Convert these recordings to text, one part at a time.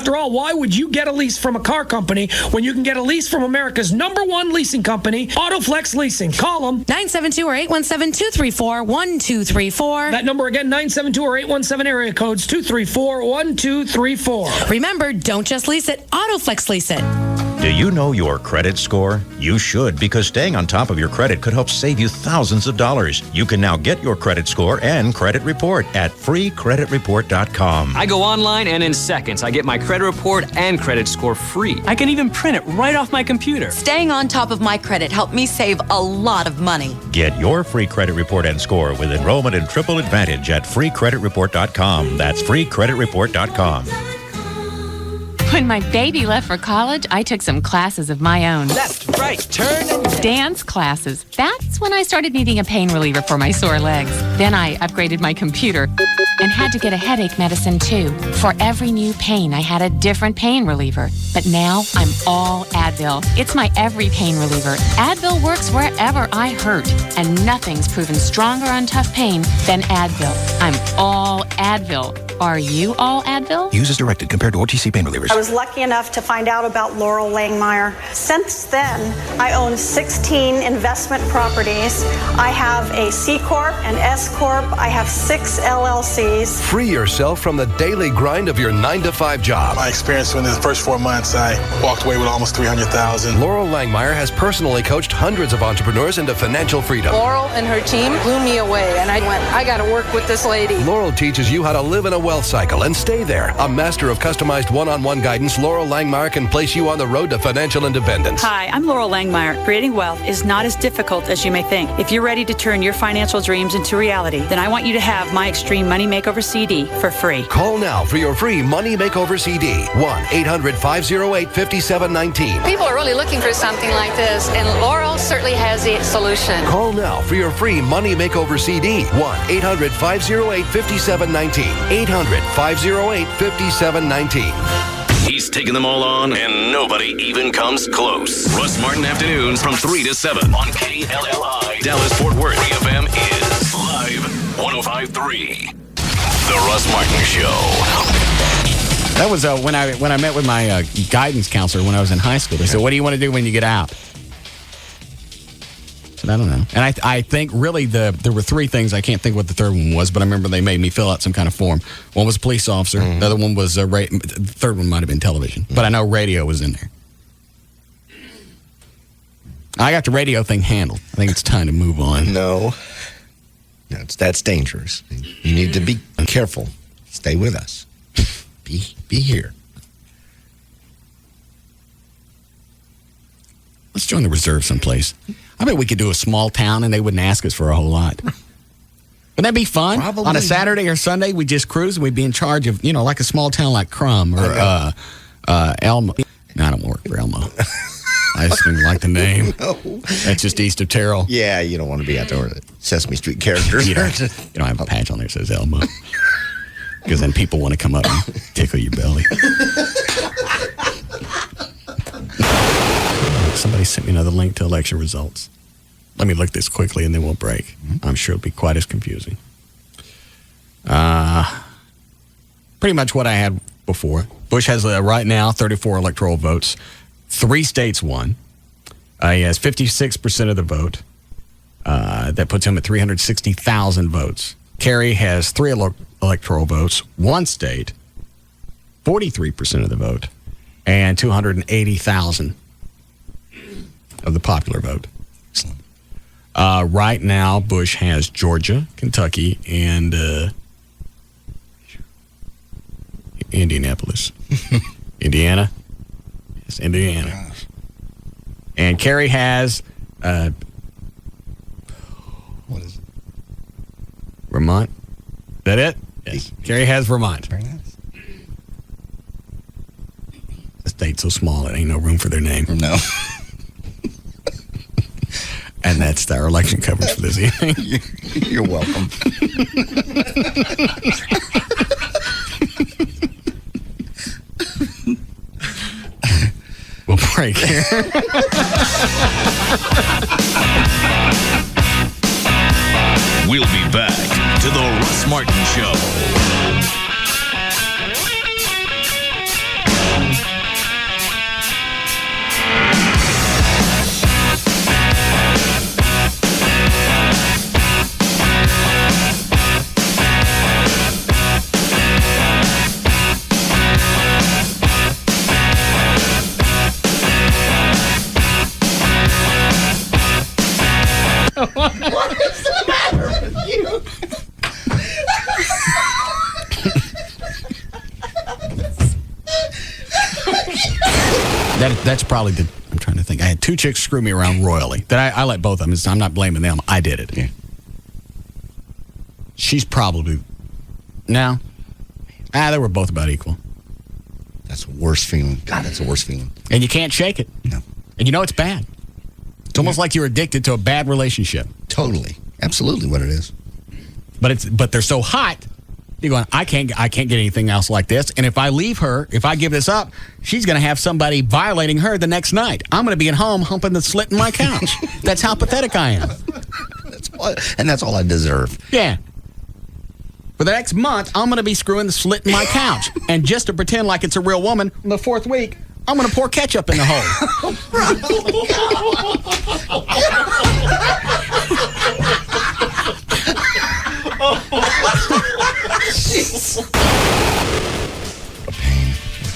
After all, why would you get a lease from a car company when you can get a lease from America's #1 leasing company, AutoFlex Leasing? Call them. 972 or 817-234-1234. That number again, 972 or 817, area codes 234-1234. Remember, don't just lease it, AutoFlex Lease it. Do you know your credit score? You should, because staying on top of your credit could help save you thousands of dollars. You can now get your credit score and credit report at freecreditreport.com. I go online and in seconds I get my credit report and credit score free. I can even print it right off my computer. Staying on top of my credit helped me save a lot of money. Get your free credit report and score with enrollment in Triple Advantage at freecreditreport.com. That's freecreditreport.com. When my baby left for college, I took some classes of my own. Left, right, turn, and Dance classes. That's when I started needing a pain reliever for my sore legs. Then I upgraded my computer and had to get a headache medicine too. For every new pain, I had a different pain reliever. But now I'm all Advil. It's my every pain reliever. Advil works wherever I hurt, and nothing's proven stronger on tough pain than Advil. I'm all Advil. Are you all Advil? Use as directed compared to OTC pain relievers. I was lucky enough to find out about Laurel Langmeyer. Since then, I own 16 investment properties. I have a C Corp, an S Corp. I have 6 LLCs. Free yourself from the daily grind of your 9-to-5 job. My experience in the first 4 months, I walked away with almost $300,000. Laurel Langmeyer has personally coached hundreds of entrepreneurs into financial freedom. Laurel and her team blew me away, and I went, I got to work with this lady. Laurel teaches you how to live in a wealth cycle and stay there. A master of customized one-on-one guidance, Laurel Langmeyer can place you on the road to financial independence. Hi, I'm Laurel Langmeyer. Creating wealth is not as difficult as you may think. If you're ready to turn your financial dreams into reality, then I want you to have my Extreme Money Makeover CD for free. Call now for your free Money Makeover CD. 1-800-508-5719. People are really looking for something like this, and Laurel certainly has the solution. Call now for your free Money Makeover CD. 1-800-508-5719. 800-508-5719. He's taking them all on, and nobody even comes close. Russ Martin Afternoons from 3 to 7 on KLLI. Dallas-Fort Worth FM is live 105.3. The Russ Martin Show. That was when I met with my guidance counselor when I was in high school. They said, "What do you want to do when you get out?" I don't know. And I think really there were 3 things. I can't think what the third one was, but I remember they made me fill out some kind of form. One was a police officer. Mm-hmm. The other one was the third one might have been television. Mm-hmm. But I know radio was in there. I got the radio thing handled. I think it's time to move on. No. That's dangerous. You need to be careful. Stay with us. Be here. Let's join the reserve someplace. I bet we could do a small town and they wouldn't ask us for a whole lot. Wouldn't that be fun? Probably. On a Saturday or Sunday, we'd just cruise and we'd be in charge of, like a small town like Crum or Elmo. No, I don't work for Elmo. I just didn't like the name. No. That's just east of Terrell. Yeah, you don't want to be out there with Sesame Street characters. You don't have a patch on there that says Elmo. Because then people want to come up and tickle your belly. Somebody sent me another link to election results. Let me look this quickly and then we'll break. Mm-hmm. I'm sure it'll be quite as confusing. Pretty much what I had before. Bush has right now 34 electoral votes. 3 states won. He has 56% of the vote. That puts him at 360,000 votes. Kerry has 3 electoral votes. 1 state, 43% of the vote, and 280,000 of the popular vote. Right now, Bush has Georgia, Kentucky, and Indianapolis. Indiana? It's Indiana. Gosh. And Kerry has what is it? Vermont. Is that it? Yes. Kerry has Vermont. Very nice. The state's so small, it ain't no room for their name. No. And that's our election coverage for this evening. You're welcome. We'll break here. We'll be back to the Russ Martin Show. That's probably I'm trying to think. I had 2 chicks screw me around royally. That I let both of them. I'm not blaming them. I did it. Yeah. She's probably... No. They were both about equal. That's the worst feeling. God, that's the worst feeling. And you can't shake it. No. And you know it's bad. It's almost like you're addicted to a bad relationship. Totally. Absolutely what it is. But they're so hot, you're going, I can't get anything else like this. And if I leave her, if I give this up, she's going to have somebody violating her the next night. I'm going to be at home humping the slit in my couch. That's how pathetic I am. That's all I deserve. Yeah. For the next month, I'm going to be screwing the slit in my couch. And just to pretend like it's a real woman, in the 4th week, I'm going to pour ketchup in the hole.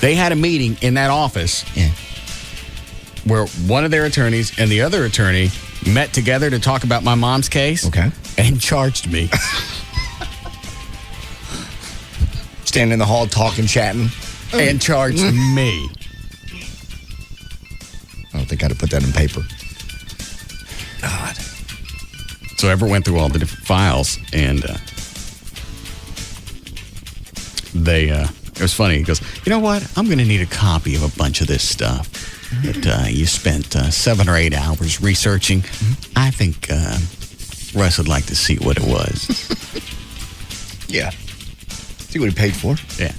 They had a meeting in that office where one of their attorneys and the other attorney met together to talk about my mom's case. Okay. And charged me. Standing in the hall talking, chatting. And charged me. I don't think I'd have put that in paper. God. So Everett went through all the different files, and it was funny. He goes, you know what? I'm going to need a copy of a bunch of this stuff that you spent 7 or 8 hours researching. I think Russ would like to see what it was. Yeah. See what he paid for? Yeah.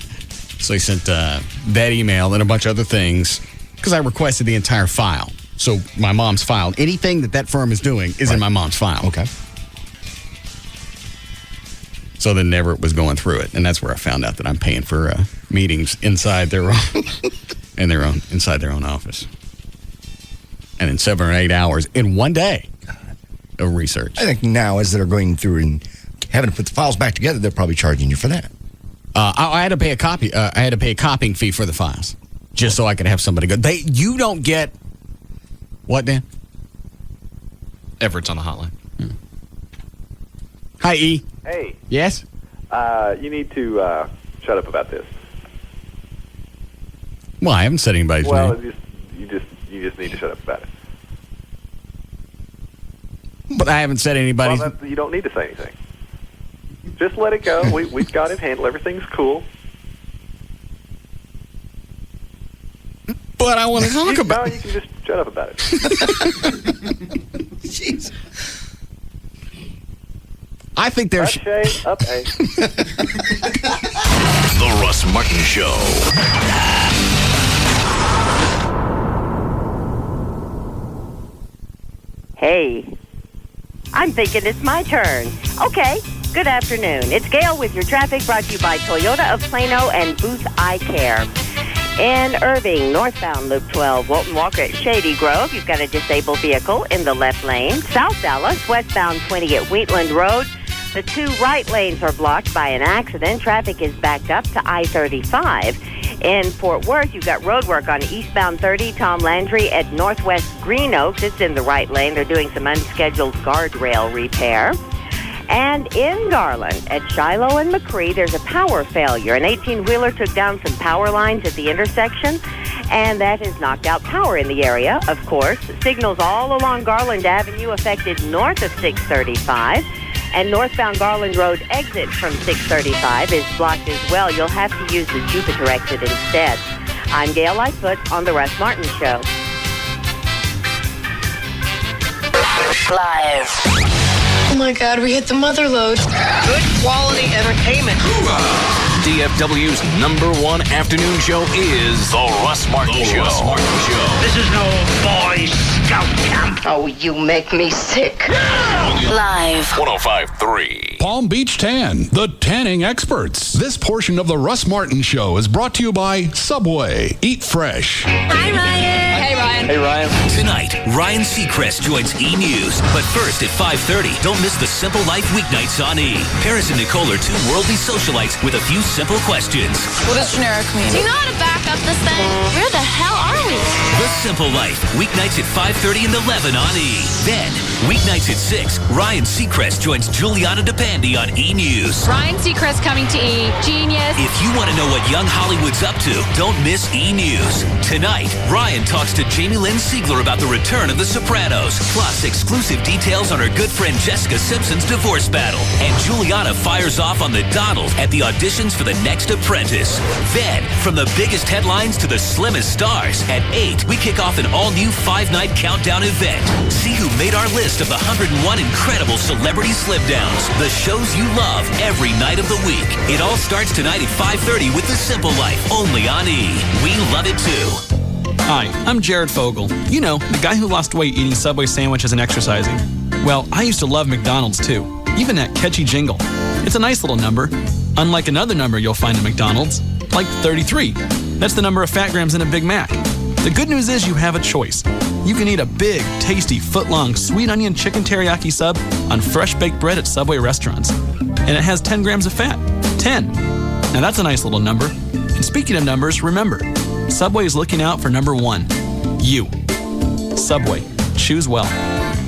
So he sent that email and a bunch of other things because I requested the entire file. So my mom's file, anything that firm is doing is in my mom's file. Okay. So then Everett was going through it, and that's where I found out that I'm paying for meetings inside their own, inside their own office, and in 7 or 8 hours in one day of research. I think now, as they're going through and having to put the files back together, they're probably charging you for that. I had to pay a copy. I had to pay a copying fee for the files, just so I could have somebody go. You don't get what, Dan? Everett's on the hotline. Hi, E. Hey. Yes? You need to shut up about this. Well, I haven't said anybody's name. You just need to shut up about it. But I haven't said anybody's... Well, you don't need to say anything. Just let it go. We've got it handled. Everything's cool. But I want to talk about it. No, you can just shut up about it. Jeez. I think there's... Up, The Russ Martin Show. Hey, I'm thinking it's my turn. Okay, good afternoon. It's Gail with your traffic, brought to you by Toyota of Plano and Booth Eye Care. In Irving, northbound Loop 12, Walton Walker at Shady Grove, you've got a disabled vehicle in the left lane. South Dallas, westbound 20 at Wheatland Road. The 2 right lanes are blocked by an accident. Traffic is backed up to I-35. In Fort Worth, you've got road work on eastbound 30, Tom Landry at Northwest Green Oaks. It's in the right lane. They're doing some unscheduled guardrail repair. And in Garland, at Shiloh and McCree, there's a power failure. An 18-wheeler took down some power lines at the intersection, and that has knocked out power in the area, of course. Signals all along Garland Avenue affected north of 635. And northbound Garland Road exit from 635 is blocked as well. You'll have to use the Jupiter exit instead. I'm Gail Lightfoot on The Russ Martin Show. Live. Oh my God, we hit the mother lode. Good quality entertainment. DFW's #1 afternoon show is The Russ Martin Show. Russ Martin Show. This is no Boy Scout camp. Oh, you make me sick. Live. 105.3. Palm Beach Tan, the tanning experts. This portion of The Russ Martin Show is brought to you by Subway. Eat fresh. Hi, Ryan. Hey, Ryan. Hey, Ryan. Tonight, Ryan Seacrest joins E! News. But first, at 5:30, don't miss the Simple Life weeknights on E! Paris and Nicole are 2 worldly socialites with a few simple questions. What does generic mean? Do you know how to back up this thing? Where the hell are we? The Simple Life, weeknights at 5:30 and 11 on E! Then, weeknights at 6, Ryan Seacrest joins Juliana DePandy on E! News. Ryan Seacrest coming to E! Genius. If you want to know what young Hollywood's up to, don't miss E! News. Tonight, Ryan talks to Jamie Lynn Siegler about the return of The Sopranos, plus exclusive details on her good friend Jessica Simpson's divorce battle. And Juliana fires off on the Donald at the auditions for The Next Apprentice. Then, from the biggest headlines to the slimmest stars, at 8, we kick off an all-new 5-night countdown event. See who made our list of the 101 incredible celebrity slip-downs. The shows you love every night of the week. It all starts tonight at 5:30 with The Simple Life, only on E! We love it too. Hi, I'm Jared Fogle. You know, the guy who lost weight eating Subway sandwiches and exercising. Well, I used to love McDonald's too, even that catchy jingle. It's a nice little number, unlike another number you'll find at McDonald's, like 33. That's the number of fat grams in a Big Mac. The good news is you have a choice. You can eat a big, tasty, foot-long sweet onion chicken teriyaki sub on fresh baked bread at Subway restaurants. And it has 10 grams of fat. 10. Now that's a nice little number. And speaking of numbers, remember, Subway is looking out for number 1. You. Subway. Choose well.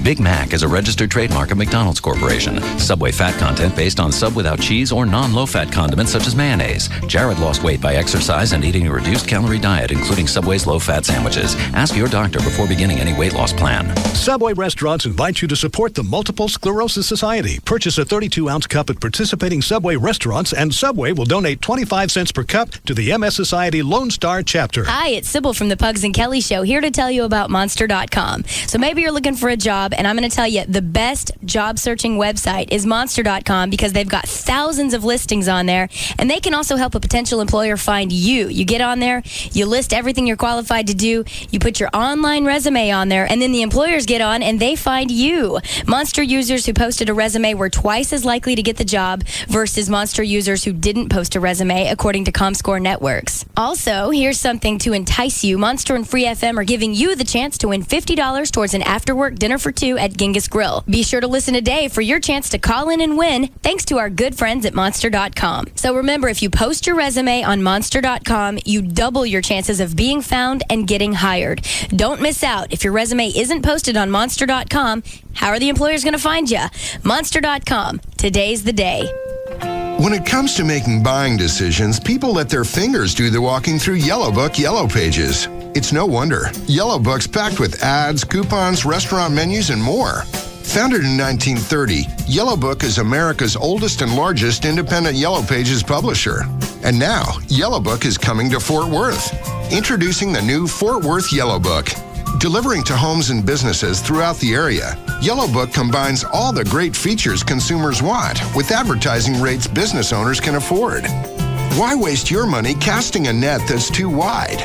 Big Mac is a registered trademark of McDonald's Corporation. Subway fat content based on sub without cheese or non-low-fat condiments such as mayonnaise. Jared lost weight by exercise and eating a reduced-calorie diet, including Subway's low-fat sandwiches. Ask your doctor before beginning any weight loss plan. Subway restaurants invite you to support the Multiple Sclerosis Society. Purchase a 32-ounce cup at participating Subway restaurants, and Subway will donate 25 cents per cup to the MS Society Lone Star chapter. Hi, it's Sybil from the Pugs and Kelly Show, here to tell you about Monster.com. So maybe you're looking for a job, and I'm going to tell you the best job searching website is Monster.com because they've got thousands of listings on there, and they can also help a potential employer find you. You get on there, you list everything you're qualified to do, you put your online resume on there, and then the employers get on and they find you. Monster users who posted a resume were twice as likely to get the job versus Monster users who didn't post a resume, according to ComScore Networks. Also, here's something to entice you. Monster and Free FM are giving you the chance to win $50 towards an after-work dinner for two at Genghis Grill. Be sure to listen today for your chance to call in and win, thanks to our good friends at Monster.com. So remember, if you post your resume on Monster.com, you double your chances of being found and getting hired. Don't miss out. If your resume isn't posted on Monster.com, how are the employers going to find you? Monster.com. Today's the day. When it comes to making buying decisions, people let their fingers do the walking through Yellow Book Yellow Pages. It's no wonder. Yellow Book's packed with ads, coupons, restaurant menus, and more. Founded in 1930, Yellow Book is America's oldest and largest independent Yellow Pages publisher. And now, Yellow Book is coming to Fort Worth. Introducing the new Fort Worth Yellow Book. Delivering to homes and businesses throughout the area, Yellow Book combines all the great features consumers want with advertising rates business owners can afford. Why waste your money casting a net that's too wide?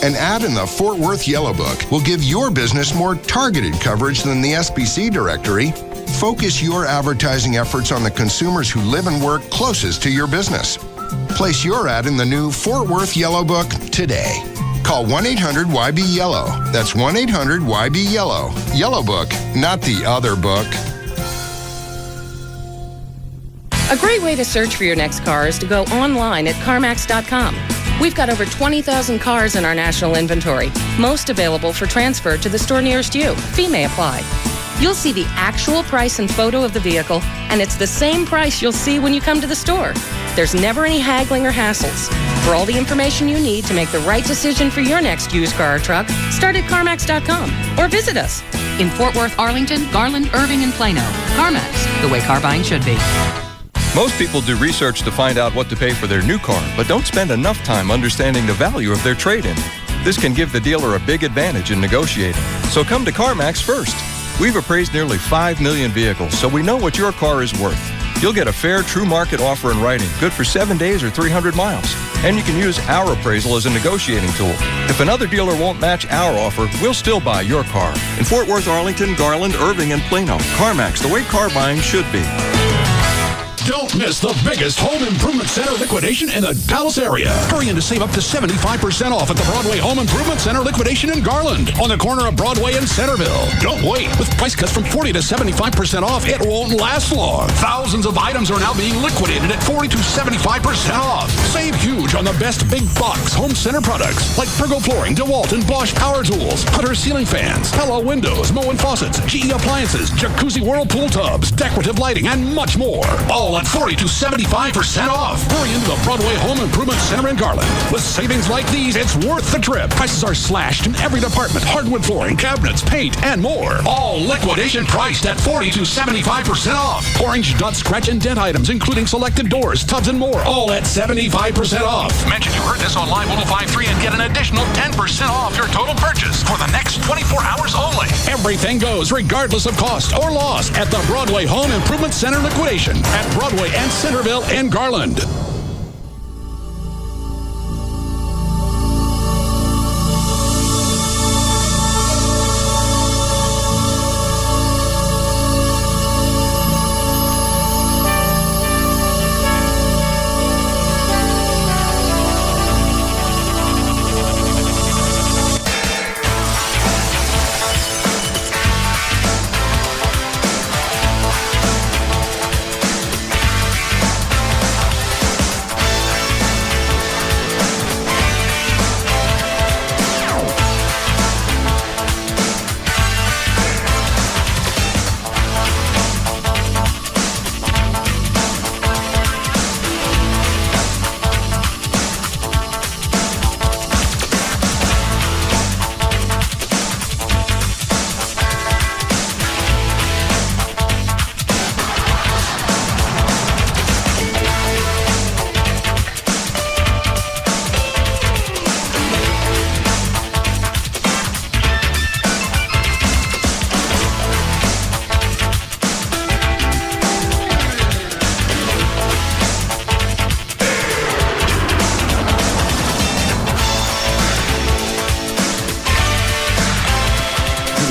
An ad in the Fort Worth Yellow Book will give your business more targeted coverage than the SBC directory. Focus your advertising efforts on the consumers who live and work closest to your business. Place your ad in the new Fort Worth Yellow Book today. Call 1-800-YB-YELLOW. That's 1-800-YB-YELLOW. Yellow Book, not the other book. A great way to search for your next car is to go online at CarMax.com. We've got over 20,000 cars in our national inventory, most available for transfer to the store nearest you. Fee may apply. You'll see the actual price and photo of the vehicle, and it's the same price you'll see when you come to the store. There's never any haggling or hassles. For all the information you need to make the right decision for your next used car or truck, start at CarMax.com or visit us. In Fort Worth, Arlington, Garland, Irving, and Plano. CarMax, the way car buying should be. Most people do research to find out what to pay for their new car, but don't spend enough time understanding the value of their trade-in. This can give the dealer a big advantage in negotiating. So come to CarMax first. We've appraised nearly 5 million vehicles, so we know what your car is worth. You'll get a fair, true market offer in writing, good for 7 days or 300 miles. And you can use our appraisal as a negotiating tool. If another dealer won't match our offer, we'll still buy your car. In Fort Worth, Arlington, Garland, Irving, and Plano. CarMax, the way car buying should be. Don't miss the biggest home improvement center liquidation in the Dallas area. Hurry in to save up to 75% off at the Broadway Home Improvement Center liquidation in Garland on the corner of Broadway and Centerville. Don't wait. With price cuts from 40 to 75% off, it won't last long. Thousands of items are now being liquidated at 40 to 75% off. Save huge on the best big box home center products like Pergo Flooring, DeWalt, and Bosch Power Tools, Hunter Ceiling Fans, Hello Windows, Moen Faucets, GE Appliances, Jacuzzi Whirlpool Tubs, decorative lighting, and much more. All at 40 to 75% off. Hurry into the Broadway Home Improvement Center in Garland. With savings like these, it's worth the trip. Prices are slashed in every department. Hardwood flooring, cabinets, paint, and more. All liquidation priced at 40 to 75% off. Orange dot, scratch, and dent items, including selected doors, tubs, and more. All at 75% off. Mention you heard this on Live 105.3 and get an additional 10% off your total purchase for the next 24 hours only. Everything goes regardless of cost or loss at the Broadway Home Improvement Center liquidation at Broadway and Centerville in Garland.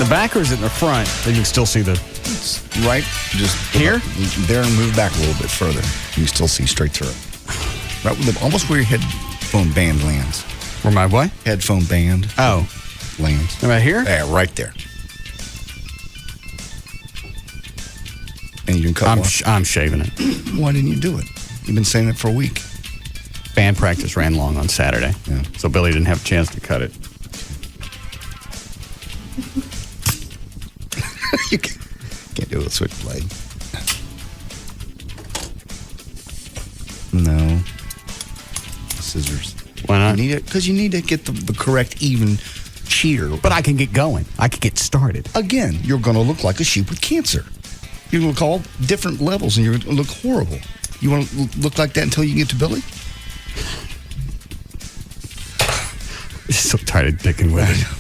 Back or is it in the front? Then you can still see the... It's right just here? There and move back a little bit further. You can still see straight through it. Right with almost where your headphone band lands. Where my what? Headphone band. Oh. Lands. Right here? Yeah, right there. And you can cut I'm shaving it. Why didn't you do it? You've been saying it for a week. Band practice ran long on Saturday. Yeah. So Billy didn't have a chance to cut it. You can't do it with a switchblade. No. Scissors. Why not? You need it because you need to get the correct even shear. But I can get going. I can get started. Again, you're going to look like a sheep with cancer. You're going to look all different levels and you're going to look horrible. You want to look like that until you get to Billy? I'm so tired of dicking with it.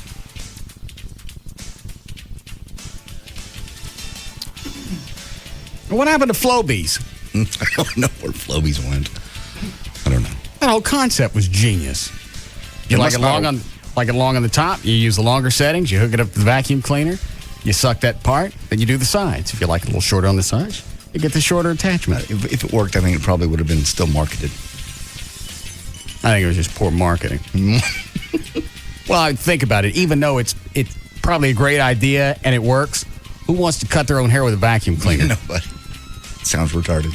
What happened to Flobies? I don't know where Flobies went. I don't know. That whole concept was genius. You like it long on the top, you use the longer settings, you hook it up to the vacuum cleaner, you suck that part, then you do the sides. If you like it a little shorter on the sides, you get the shorter attachment. If it worked, I think it probably would have been still marketed. I think it was just poor marketing. Well, I think about it. Even though it's probably a great idea and it works, who wants to cut their own hair with a vacuum cleaner? Nobody. Sounds retarded.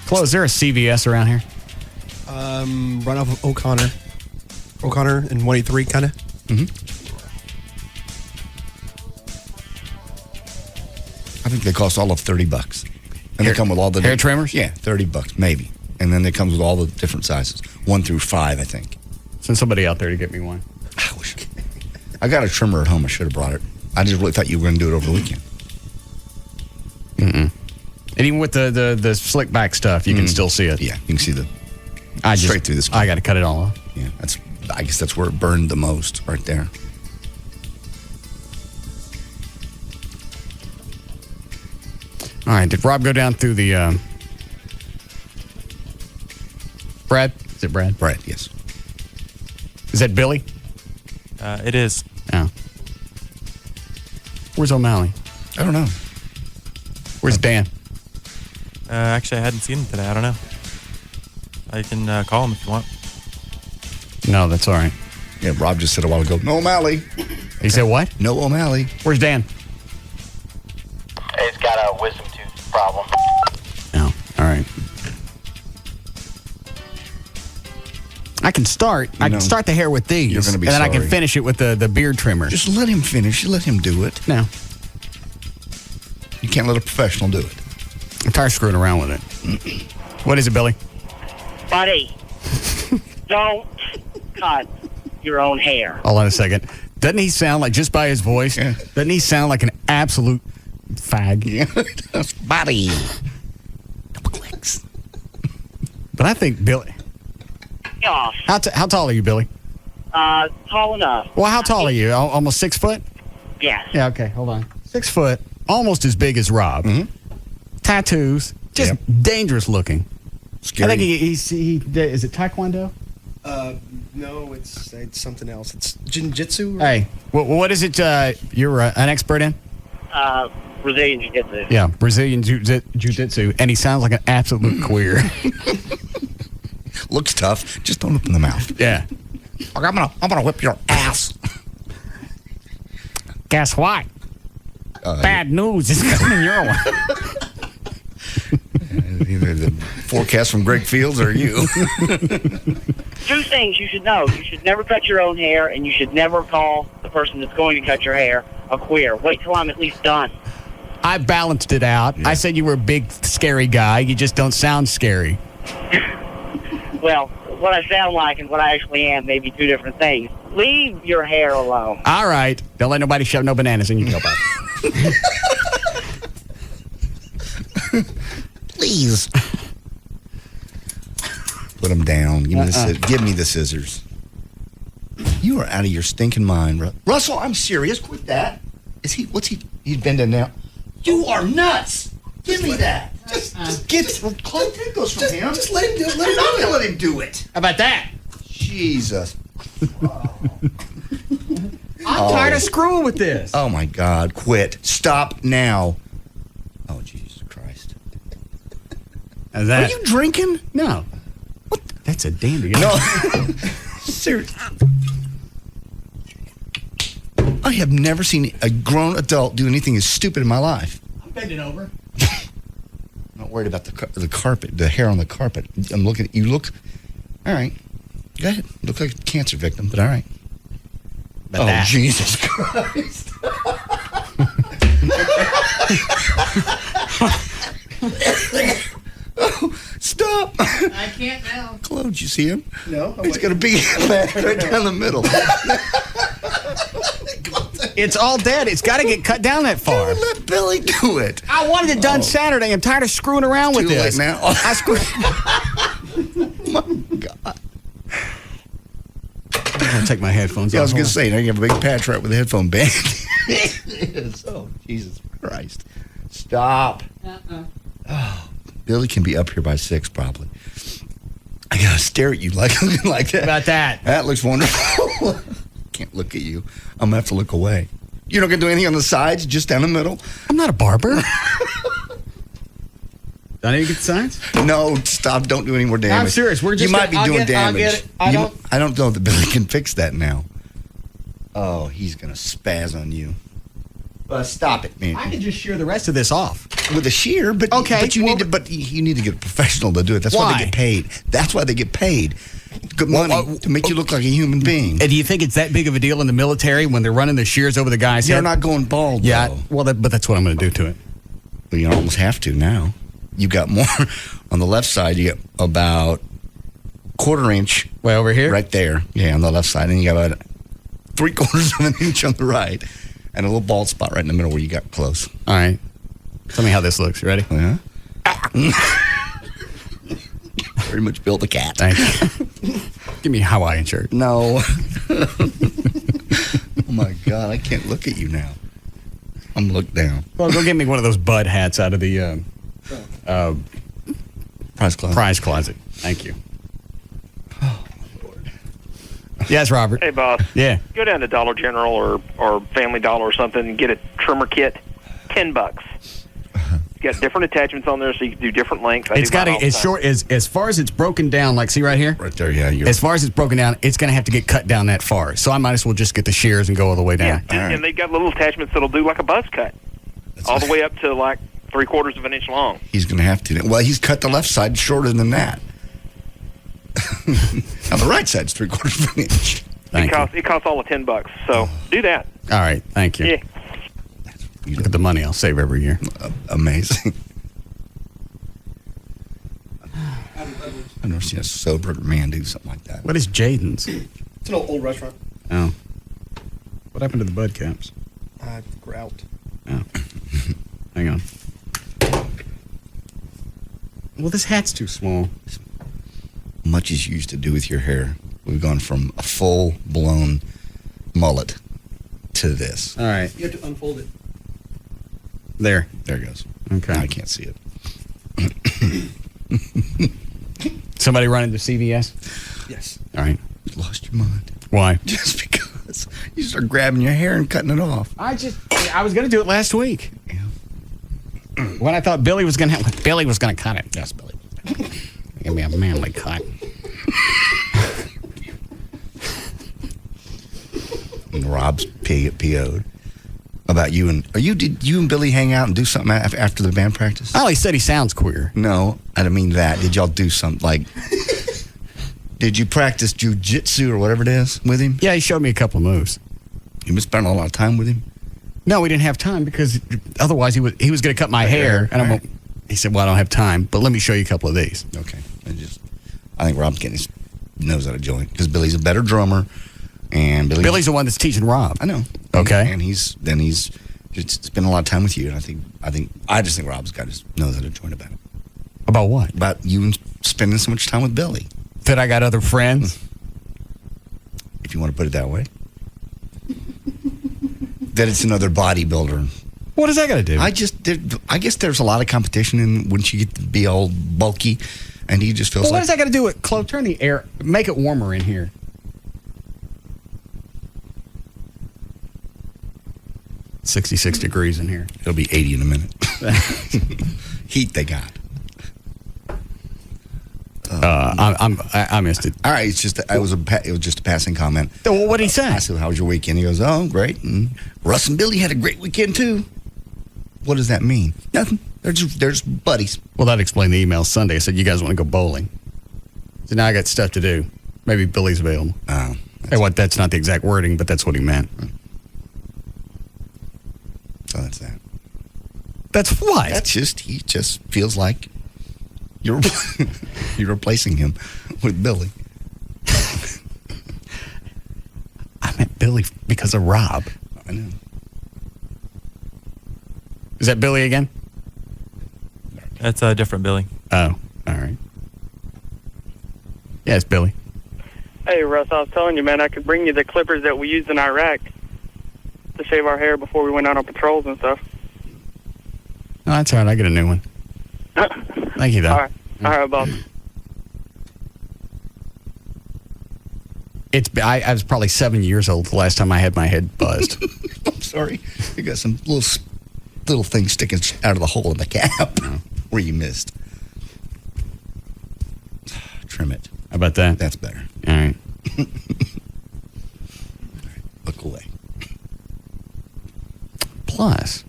Chloe, is there a CVS around here? Run off of O'Connor and 183, kind of. Mm-hmm. I think they cost all of $30, and they come with all the hair trimmers. Yeah, $30 maybe, and then they comes with all the different sizes, 1 through 5, I think. Send somebody out there to get me one. I wish. I got a trimmer at home. I should have brought it. I just really thought you were going to do it over the weekend. Mm-mm. And even with the slick back stuff, you can still see it. Yeah, you can see straight through the skin. I got to cut it all off. Yeah, I guess that's where it burned the most, right there. All right, did Rob go down through the... Brad? Is it Brad? Brad, yes. Is that Billy? It is. Yeah. Where's O'Malley? I don't know. Where's Dan? Actually, I hadn't seen him today. I don't know. I can call him if you want. No, that's all right. Yeah, Rob just said a while ago, no O'Malley. He said what? No O'Malley. Where's Dan? He's got a wisdom tooth problem. Oh, all right. I can start. I can start the hair with these. You're gonna be and then I sorry. can finish it with the beard trimmer. Just let him finish. Let him do it. No. You can't let a professional do it. I'm tired of screwing around with it. What is it, Billy? Buddy, don't cut your own hair. Hold on a second. Doesn't he sound like, just by his voice, doesn't he sound like an absolute fag? Yeah, buddy. But I think Billy... Off. How tall are you, Billy? Tall enough. Well, how tall are you? Almost 6 foot? Yes. Yeah, okay, hold on. 6 foot, almost as big as Rob. Mm-hmm. Tattoos, just dangerous looking. Scary. I think he is it Taekwondo? No, it's something else. It's Jiu-Jitsu. Hey, what is it you're an expert in? Brazilian Jiu-Jitsu. Yeah, Brazilian Jiu-Jitsu, and he sounds like an absolute queer. Looks tough. Just don't open the mouth. Yeah. I'm gonna whip your ass. Guess what? Bad news is coming your way. Either the forecast from Greg Fields or you. 2 things you should know. You should never cut your own hair, and you should never call the person that's going to cut your hair a queer. Wait till I'm at least done. I balanced it out. Yeah. I said you were a big, scary guy. You just don't sound scary. Well, what I sound like and what I actually am may be 2 different things. Leave your hair alone. All right. Don't let nobody shove no bananas in your tailpipe. Please. Put them down. Give me the scissors. You are out of your stinking mind. Russell, I'm serious. Quit that. He's bending now. You are nuts. Give me that. Just get close. It goes from him. Just let him do it. I'm not going to let him do it. How about that? Jesus. I'm tired of screwing with this. Oh, my God. Quit. Stop now. Oh, Jesus Christ. How's that? Are you drinking? No. What? That's a dandy. No. Seriously. I have never seen a grown adult do anything as stupid in my life. I'm bending over. I'm not worried about the carpet, the hair on the carpet. I'm looking at you. All right. Go ahead. Look like a cancer victim, but all right. But that. Jesus Christ. Oh, stop. I can't now. Claude, you see him? No. He's got a big patch right down the middle. It's all dead. It's got to get cut down that far. Let Billy do it. I wanted it done Saturday. I'm tired of screwing around with this. Too late now. I screwed. Oh, my God. I'm going to take my headphones off. Yeah, I was going to say, now you have a big patch right with the headphone band. Oh, Jesus Christ. Stop. Oh, Billy can be up here by 6 probably. I got to stare at you like that. How about that? That looks wonderful. Can't look at you. I'm going to have to look away. You're not going to do anything on the sides, just down the middle? I'm not a barber. Don't you get the signs? No, stop. Don't do any more damage. I'm serious. We're just you might be doing damage. I'll get it. I don't know that Billy can fix that now. Oh, he's going to spaz on you. Stop it, man. I can just shear the rest of this off. With a shear, but you need to get a professional to do it. That's why they get paid. That's why they get paid. Good money to make you look like a human being. And do you think it's that big of a deal in the military when they're running the shears over the guy's head? You're not going bald, yeah, though. Well, but that's what I'm going to do to it. Well, you almost have to now. You've got more on the left side. You get about 1/4 inch. Way over here? Right there. Yeah, on the left side. And you got about 3/4 of an inch on the right. And a little bald spot right in the middle where you got close. All right. Tell me how this looks. You ready? Yeah. Very much built a cat. Thank you. Give me a Hawaiian shirt. No. Oh, my God. I can't look at you now. I'm looked down. Well, go get me one of those Bud hats out of the prize closet. Prize closet. Thank you. Oh, Lord. Yes, Robert. Hey, boss. Yeah. Go down to Dollar General or Family Dollar or something and get a trimmer kit. $10. got different attachments on there, so you can do different lengths. It's got as short as far as it's broken down. Like, see right here, right there. Yeah, as far as it's broken down, it's going to have to get cut down that far. So I might as well just get the shears and go all the way down. Yeah, and they got little attachments that'll do like a buzz cut, all the way up to like 3/4 of an inch long. He's going to have to. Well, he's cut the left side shorter than that. On the right side's 3/4 of an inch. It costs all of $10. So do that. All right, thank you. Yeah. Look at the money I'll save every year. Amazing. I've never seen a sober man do something like that. What is Jaden's? It's an old restaurant. Oh. What happened to the bud caps? We're out. Oh. Hang on. Well, this hat's too small. Much as you used to do with your hair. We've gone from a full-blown mullet to this. All right. You have to unfold it. There it goes. Okay. I can't see it. Somebody run into CVS? Yes. All right. You lost your mind. Why? Just because you start grabbing your hair and cutting it off. I was going to do it last week. Yeah. When I thought Billy was going to cut it. Yes, Billy. Give me a manly cut. And Rob's PO'd about you and did you and Billy hang out and do something after the band practice? Oh, he said he sounds queer. No, I didn't mean that. Did y'all do something like? Did you practice jujitsu or whatever it is with him? Yeah, he showed me a couple of moves. You been spending a lot of time with him? No, we didn't have time because otherwise he was going to cut my hair, and he said, "Well, I don't have time, but let me show you a couple of these." Okay, I think Rob's getting his nose out of joint because Billy's a better drummer. And Billy's the one that's teaching Rob. I know. Okay. And he's just spent a lot of time with you, and I just think Rob's got his nose out of joint about it. About what? About you spending so much time with Billy. That I got other friends? If you want to put it that way. That it's another bodybuilder. What does that got to do? I guess there's a lot of competition in when you get to be all bulky, and he just feels what does that got to do with Chloe? Turn the air, make it warmer in here. $66 degrees in here. It'll be 80 in a minute. Heat they got. I missed it. All right, it was just a passing comment. Well, what did he say? I said, "How was your weekend?" He goes, "Oh, great." And Russ and Billy had a great weekend too. What does that mean? Nothing. They're just buddies. Well, that explained the email Sunday. I said, "You guys want to go bowling?" So now I got stuff to do. Maybe Billy's available. Oh, that's not the exact wording, but that's what he meant. So that's that. That's what? He just feels like you're replacing him with Billy. I meant Billy because of Rob. I know. Is that Billy again? That's a different Billy. Oh, all right. Yeah, it's Billy. Hey, Russ, I was telling you, man, I could bring you the clippers that we used in Iraq to shave our hair before we went out on patrols and stuff. No, that's all right. I get a new one. Thank you, though. All right, boss. I was probably 7 years old the last time I had my head buzzed. I'm sorry. You got some little things sticking out of the hole in the cap where you missed. Trim it. How about that? That's better. All right. Look away. Plus,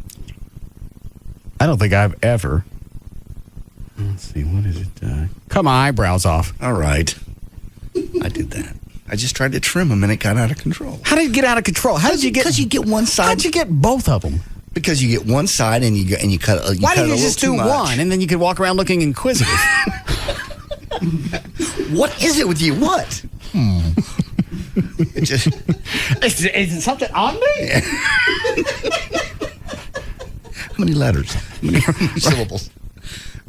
I don't think I've ever. Let's see, what is it? Cut my eyebrows off. All right. I did that. I just tried to trim them and it got out of control. How did it get out of control? How did you get? Because you get one side. How did you get both of them? Because you get one side and you cut. Why didn't you just do one and then you could walk around looking inquisitive? What is it with you? What? Is it something on me? How many letters? How many syllables?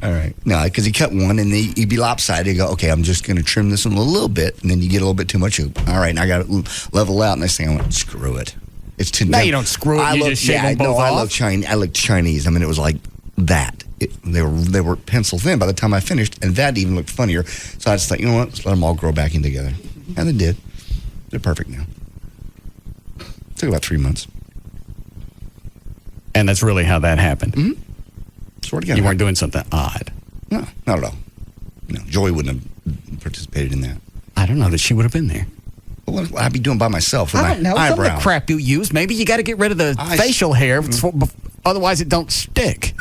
All right. No, because he cut one and he'd be lopsided. He'd go, okay, I'm just going to trim this one a little bit. And then you get a little bit too much. All right, and I got to level out. And this thing, I went, screw it. It's too. No, you don't screw it. You just shave them both off. I looked Chinese. I mean, it was like that. They were pencil thin by the time I finished. And that even looked funnier. So I just thought, you know what? Let's let them all grow back in together. And they did. They're perfect now. It took about 3 months. And that's really how that happened. Mm-hmm. Swear to God. You weren't doing something odd. No, not at all. No, Joy wouldn't have participated in that. I don't know that she would have been there. What would I be doing by myself with I don't know. my Some of eyebrows? the crap you use, maybe you got to get rid of the facial hair, otherwise it don't stick.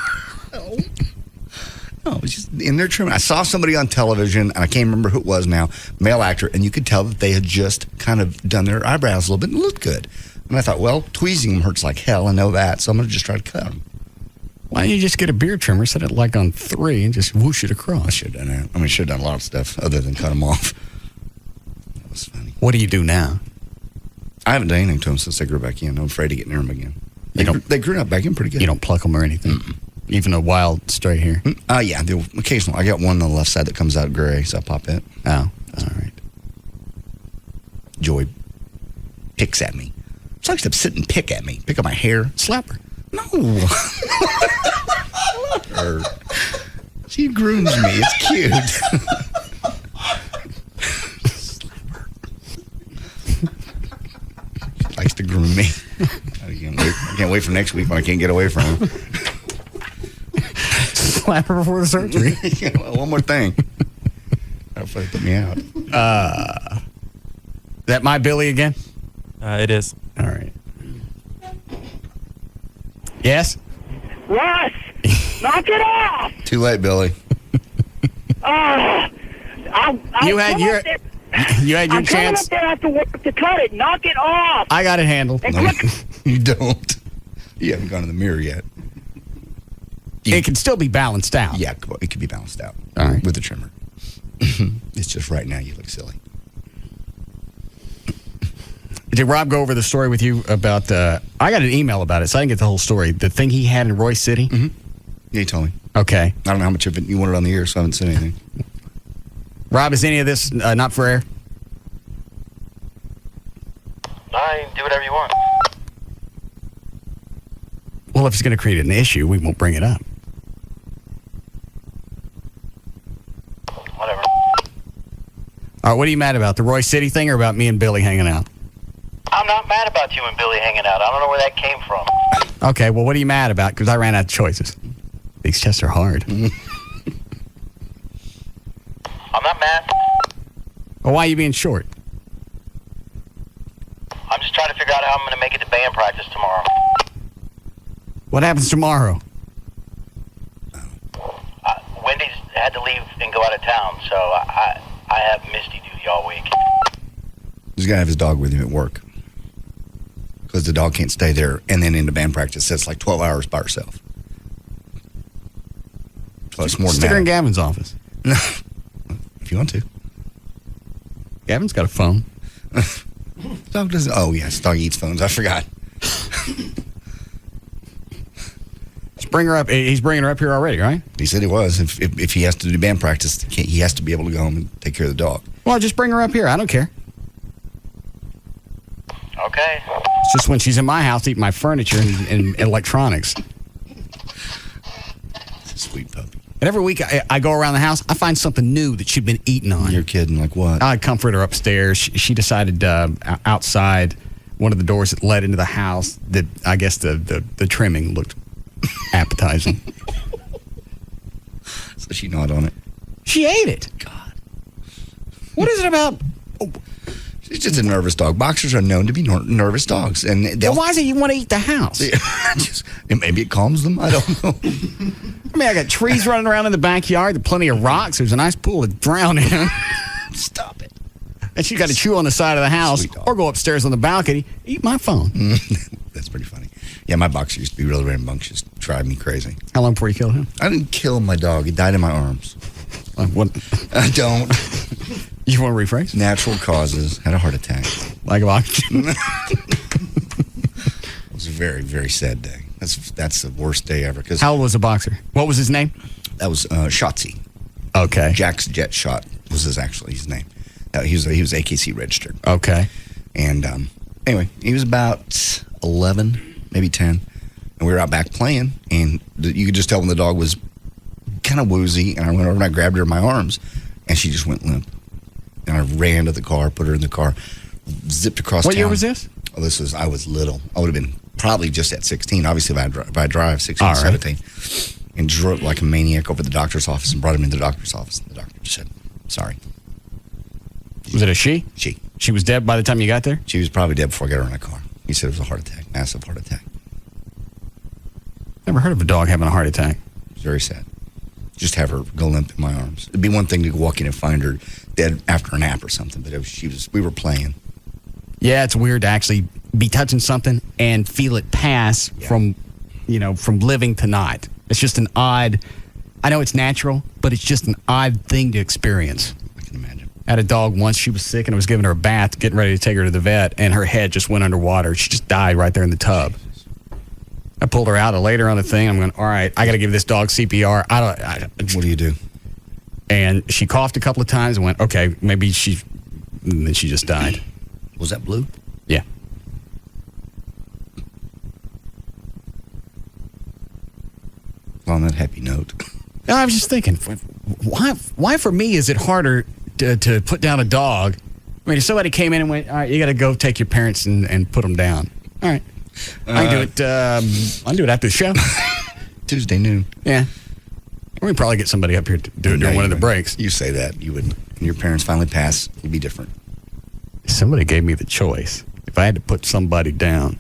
No, it was just in their trim. I saw somebody on television, and I can't remember who it was now, male actor, and you could tell that they had just kind of done their eyebrows a little bit and looked good. And I thought, well, tweezing them hurts like hell. I know that, so I'm going to just try to cut them. Why don't you just get a beard trimmer, set it like on 3, and just whoosh it across? I should have done that. I mean, I should have done a lot of stuff other than cut them off. That was funny. What do you do now? I haven't done anything to them since they grew back in. I'm afraid to get near them again. They grew up back in pretty good. You don't pluck them or anything? Even a wild stray hair? Yeah, occasionally. I got one on the left side that comes out gray, so I pop it. Oh, all right. Joy picks at me. She likes to sit and pick at me. Pick at my hair. Slap her. No. Her. She grooms me. It's cute. She likes to groom me. I can't wait for next week when I can't get away from her. Slap her before the surgery. Well, one more thing. Hopefully they put me out. That my Billy again? It is. All right. Yes? Russ, knock it off! Too late, Billy. You had your I'm coming chance. up there after work to cut it. Knock it off! I got it handled. No, you don't. You haven't gone in the mirror yet. It can still be balanced out. Yeah, it can be balanced out. All right. With the trimmer. It's just right now you look silly. Did Rob go over the story with you about I got an email about it, so I didn't get the whole story. The thing he had in Royce City? Mm-hmm. Yeah, he told me. Okay. I don't know how much of it you wanted on the air, so I haven't said anything. Rob, is any of this not for air? I do whatever you want. Well, if it's going to create an issue, we won't bring it up. Whatever. All right, what are you mad about? The Royce City thing or about me and Billy hanging out? I'm not mad about you and Billy hanging out. I don't know where that came from. Okay, well, what are you mad about? Because I ran out of choices. These tests are hard. I'm not mad. Well, why are you being short? I'm just trying to figure out how I'm going to make it to band practice tomorrow. What happens tomorrow? Wendy's had to leave and go out of town, so I have Misty duty all week. He's got to have his dog with him at work. Because the dog can't stay there and then into band practice. That's like 12 hours by herself. So it's more than Stick her in that. Gavin's office. No. If you want to. Gavin's got a phone. Dog doesn't. Oh, yes. Dog eats phones. I forgot. Let's bring her up. He's bringing her up here already, right? He said he was. If he has to do band practice, he has to be able to go home and take care of the dog. Well, just bring her up here. I don't care. Okay. It's just when she's in my house eating my furniture and electronics. It's a sweet puppy. And every week I go around the house, I find something new that she'd been eating on. You're kidding. Like what? I comfort her upstairs. She decided outside one of the doors that led into the house that I guess the trimming looked appetizing. So she gnawed on it. She ate it. God. What is it about? She's just a nervous dog. Boxers are known to be nervous dogs. And Well, why is it you want to eat the house? Maybe it calms them. I don't know. I mean, I got trees running around in the backyard, plenty of rocks. There's a nice pool to drown in. Stop it. And she's got to chew on the side of the house or go upstairs on the balcony, eat my phone. That's pretty funny. Yeah, my boxer used to be really rambunctious. Drive me crazy. How long before you killed him? I didn't kill my dog. He died in my arms. What? I don't. You want to rephrase? Natural causes. Had a heart attack. Like of oxygen. It was a very, very sad day. That's the worst day ever. How old was the boxer? What was his name? That was Shotzi. Okay. Jack's Jet Shot was his name. He was AKC registered. Okay. And anyway, he was about 11, maybe 10, and we were out back playing, and you could just tell when the dog was kind of woozy, and I went over and I grabbed her in my arms, and she just went limp. And I ran to the car, put her in the car, zipped across town. What year was this? Oh, I was little. I would have been probably just at 16. Obviously, if I drive 16, 17. and drove like a maniac over to the doctor's office and brought him into the doctor's office. And the doctor just said, sorry. Was it a she? She. She was dead by the time you got there? She was probably dead before I got her in a car. He said it was a heart attack, massive heart attack. Never heard of a dog having a heart attack. It was very sad. Just have her go limp in my arms. It'd be one thing to walk in and find her dead after a nap or something, but we were playing. Yeah, it's weird to actually be touching something and feel it pass from living to not. It's just an odd, I know it's natural, but it's just an odd thing to experience. I can imagine. I had a dog once, she was sick and I was giving her a bath, getting ready to take her to the vet, and her head just went underwater. She just died right there in the tub. I pulled her out, I laid her on the thing, I'm going, all right, I got to give this dog CPR. What do you do? And she coughed a couple of times and went, okay, maybe and then she just died. Was that Blue? Yeah. On that happy note. I was just thinking, why for me is it harder to put down a dog? I mean, if somebody came in and went, all right, you got to go take your parents and put them down. All right. I can do it. I'll do it after the show. Tuesday noon. Yeah. We can probably get somebody up here to do it during one of the breaks. You say that. You would. When your parents finally pass, it'll be different. Somebody gave me the choice. If I had to put somebody down,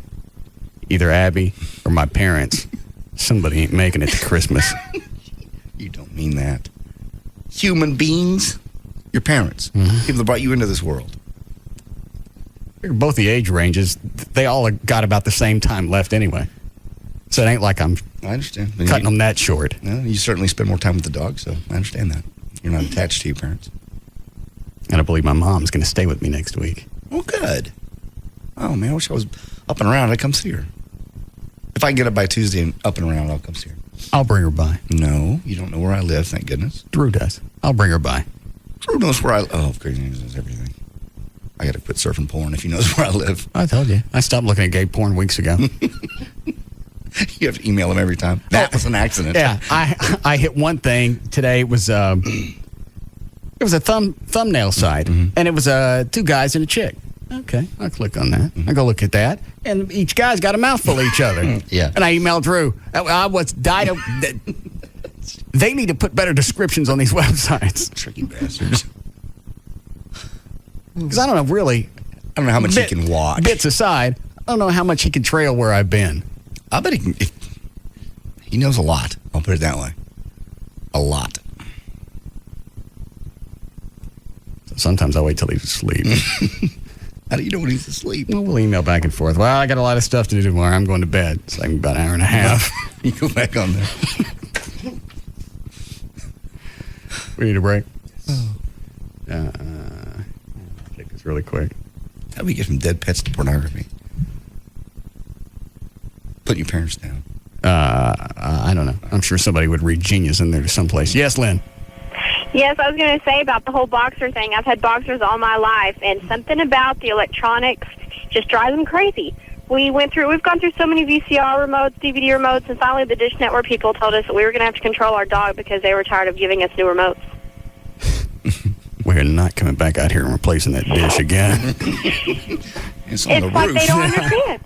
either Abby or my parents, somebody ain't making it to Christmas. You don't mean that. Human beings, your parents, people that brought you into this world. Both the age ranges, they all got about the same time left anyway. So it ain't like I understand. Cutting them that short. No, you certainly spend more time with the dog, so I understand that. You're not attached to your parents. And I believe my mom's going to stay with me next week. Oh, good. Oh, man, I wish I was up and around. I'd come see her. If I can get up by Tuesday and up and around, I'll come see her. I'll bring her by. No, you don't know where I live, thank goodness. Drew does. I'll bring her by. Drew knows where I live. Oh, crazy knows everything. I got to quit surfing porn if he knows where I live. I told you. I stopped looking at gay porn weeks ago. You have to email him every time. That was an accident. Yeah, I hit one thing today. It was a thumbnail site, and it was two guys and a chick. Okay, I'll click on that. I go look at that, and each guy's got a mouthful of each other. Yeah. And I emailed Drew. I was died of. They need to put better descriptions on these websites. Tricky bastards. Because I don't know, really. I don't know how much he can watch. Bits aside, I don't know how much he can trail where I've been. I bet he knows a lot. I'll put it that way. A lot. So sometimes I wait till he's asleep. How do you know when he's asleep? Well, we'll email back and forth. Well, I got a lot of stuff to do tomorrow. I'm going to bed. It's like about an hour and a half. You go back on there. We need a break. Take this really quick. How do we get from dead pets to pornography? Put your parents down. I don't know. I'm sure somebody would read Genius in there to someplace. Yes, Lynn. Yes, I was going to say about the whole boxer thing. I've had boxers all my life, and something about the electronics just drives them crazy. We've gone through so many VCR remotes, DVD remotes, and finally the Dish Network people told us that we were going to have to control our dog because they were tired of giving us new remotes. We're not coming back out here and replacing that dish again. It's on the like roof. they don't understand.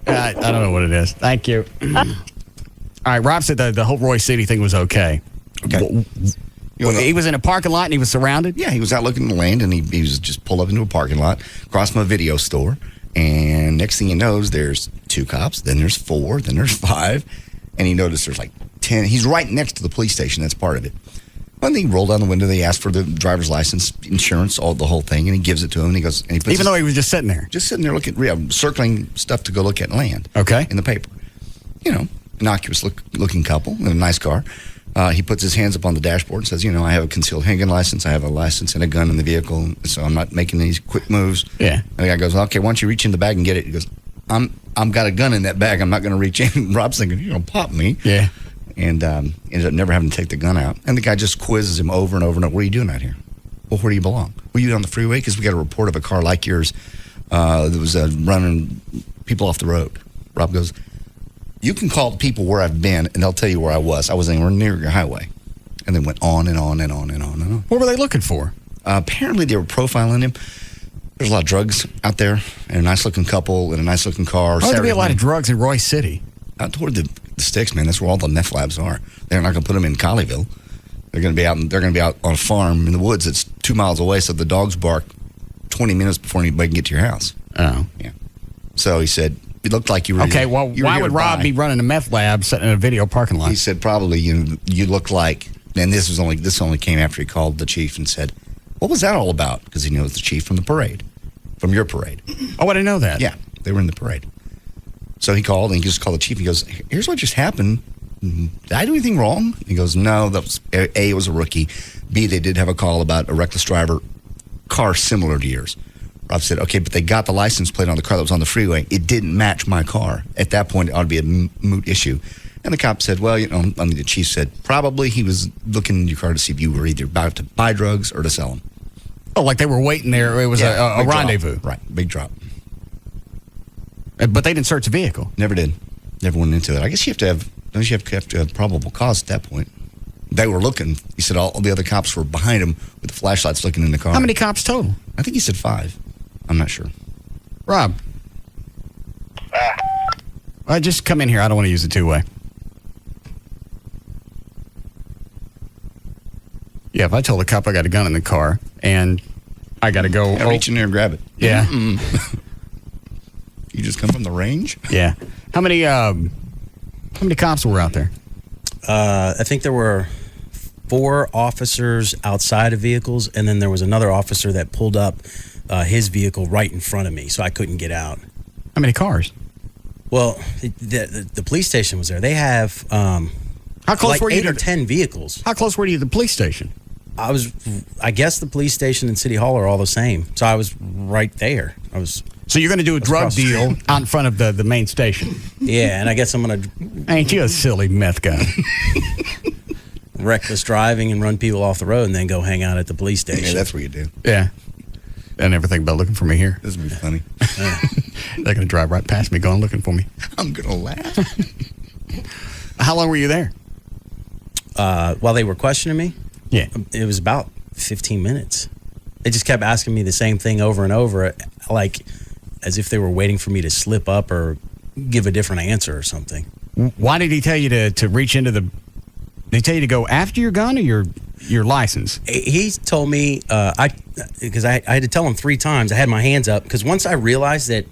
I don't know what it is. Thank you. All right, Rob said the whole Roy City thing was okay. Okay. He was in a parking lot and he was surrounded? Yeah, he was out looking at the land and he was just pulled up into a parking lot, across from a video store, and next thing he knows, there's 2 cops, then there's 4, then there's 5, and he noticed there's like 10. He's right next to the police station. That's part of it. One thing, rolled down the window, they asked for the driver's license, insurance, the whole thing, and he gives it to him, and he goes, and he puts Even though he was just sitting there? Just sitting there circling stuff to go look at land. Okay. In the paper. Innocuous looking couple in a nice car. He puts his hands up on the dashboard and says, I have a concealed handgun license, I have a license and a gun in the vehicle, so I'm not making any quick moves. Yeah. And the guy goes, okay, why don't you reach in the bag and get it? He goes, I'm got a gun in that bag, I'm not going to reach in. Rob's thinking, you're going to pop me. Yeah. And ended up never having to take the gun out. And the guy just quizzes him over and over and over. What are you doing out here? Well, where do you belong? Were you on the freeway? Because we got a report of a car like yours that was running people off the road. Rob goes, you can call people where I've been, and they'll tell you where I was. I was anywhere near your highway. And then went on and on and on and on and on. What were they looking for? Apparently, they were profiling him. There's a lot of drugs out there, and a nice-looking couple, and a nice-looking car. Why would there be a lot of drugs in Roy City? Out toward the the sticks, man. That's where all the meth labs are. They're not going to put them in Colleyville. They're going to be out. They're going to be out on a farm in the woods. It's 2 miles away, so the dogs bark 20 minutes before anybody can get to your house. Oh, yeah. So he said it looked like you were. Okay, well, why would Rob be running a meth lab sitting in a video parking lot? He said probably you look like. And this only came after he called the chief and said, "What was that all about?" Because he knows the chief from the parade, from your parade. Oh, I didn't know that. Yeah, they were in the parade. So he called and he just called the chief. He goes, "Here's what just happened. Did I do anything wrong?" He goes, "No, that was A, it was a rookie. B, they did have a call about a reckless driver, car similar to yours." Rob said, "Okay, but they got the license plate on the car that was on the freeway. It didn't match my car. At that point, it ought to be a moot issue." And the cop said, "Well, the chief said, probably he was looking in your car to see if you were either about to buy drugs or to sell them." Oh, like they were waiting there. It was a rendezvous. Drop. Right, big drop. But they didn't search the vehicle. Never did. Never went into it. I guess you have to have probable cause at that point. They were looking. He said all the other cops were behind him with the flashlights looking in the car. How many cops total? I think he said 5. I'm not sure. Rob. Just come in here. I don't want to use the two-way. Yeah, if I told a cop I got a gun in the car and I got to go... reach in there and grab it. Yeah. You just come from the range? Yeah. How many cops were out there? I think there were 4 officers outside of vehicles, and then there was another officer that pulled up his vehicle right in front of me, so I couldn't get out. How many cars? Well, the police station was there. They have how close like were you 8 or 10 vehicles. How close were you to the police station? I guess the police station and City Hall are all the same. So I was right there. So you're going to do a drug deal out in front of the main station? Yeah, and I guess I'm going to... Ain't you a silly meth guy? Reckless driving and run people off the road and then go hang out at the police station. Yeah, that's what you do. Yeah. I never think about looking for me here. This would be funny. They're going to drive right past me going looking for me. I'm going to laugh. How long were you there? While they were questioning me? Yeah. It was about 15 minutes. They just kept asking me the same thing over and over, like as if they were waiting for me to slip up or give a different answer or something. Why did he tell you to reach into the... Did he tell you to go after your gun or your license? He told me, because I had to tell him 3 times. I had my hands up, because once I realized that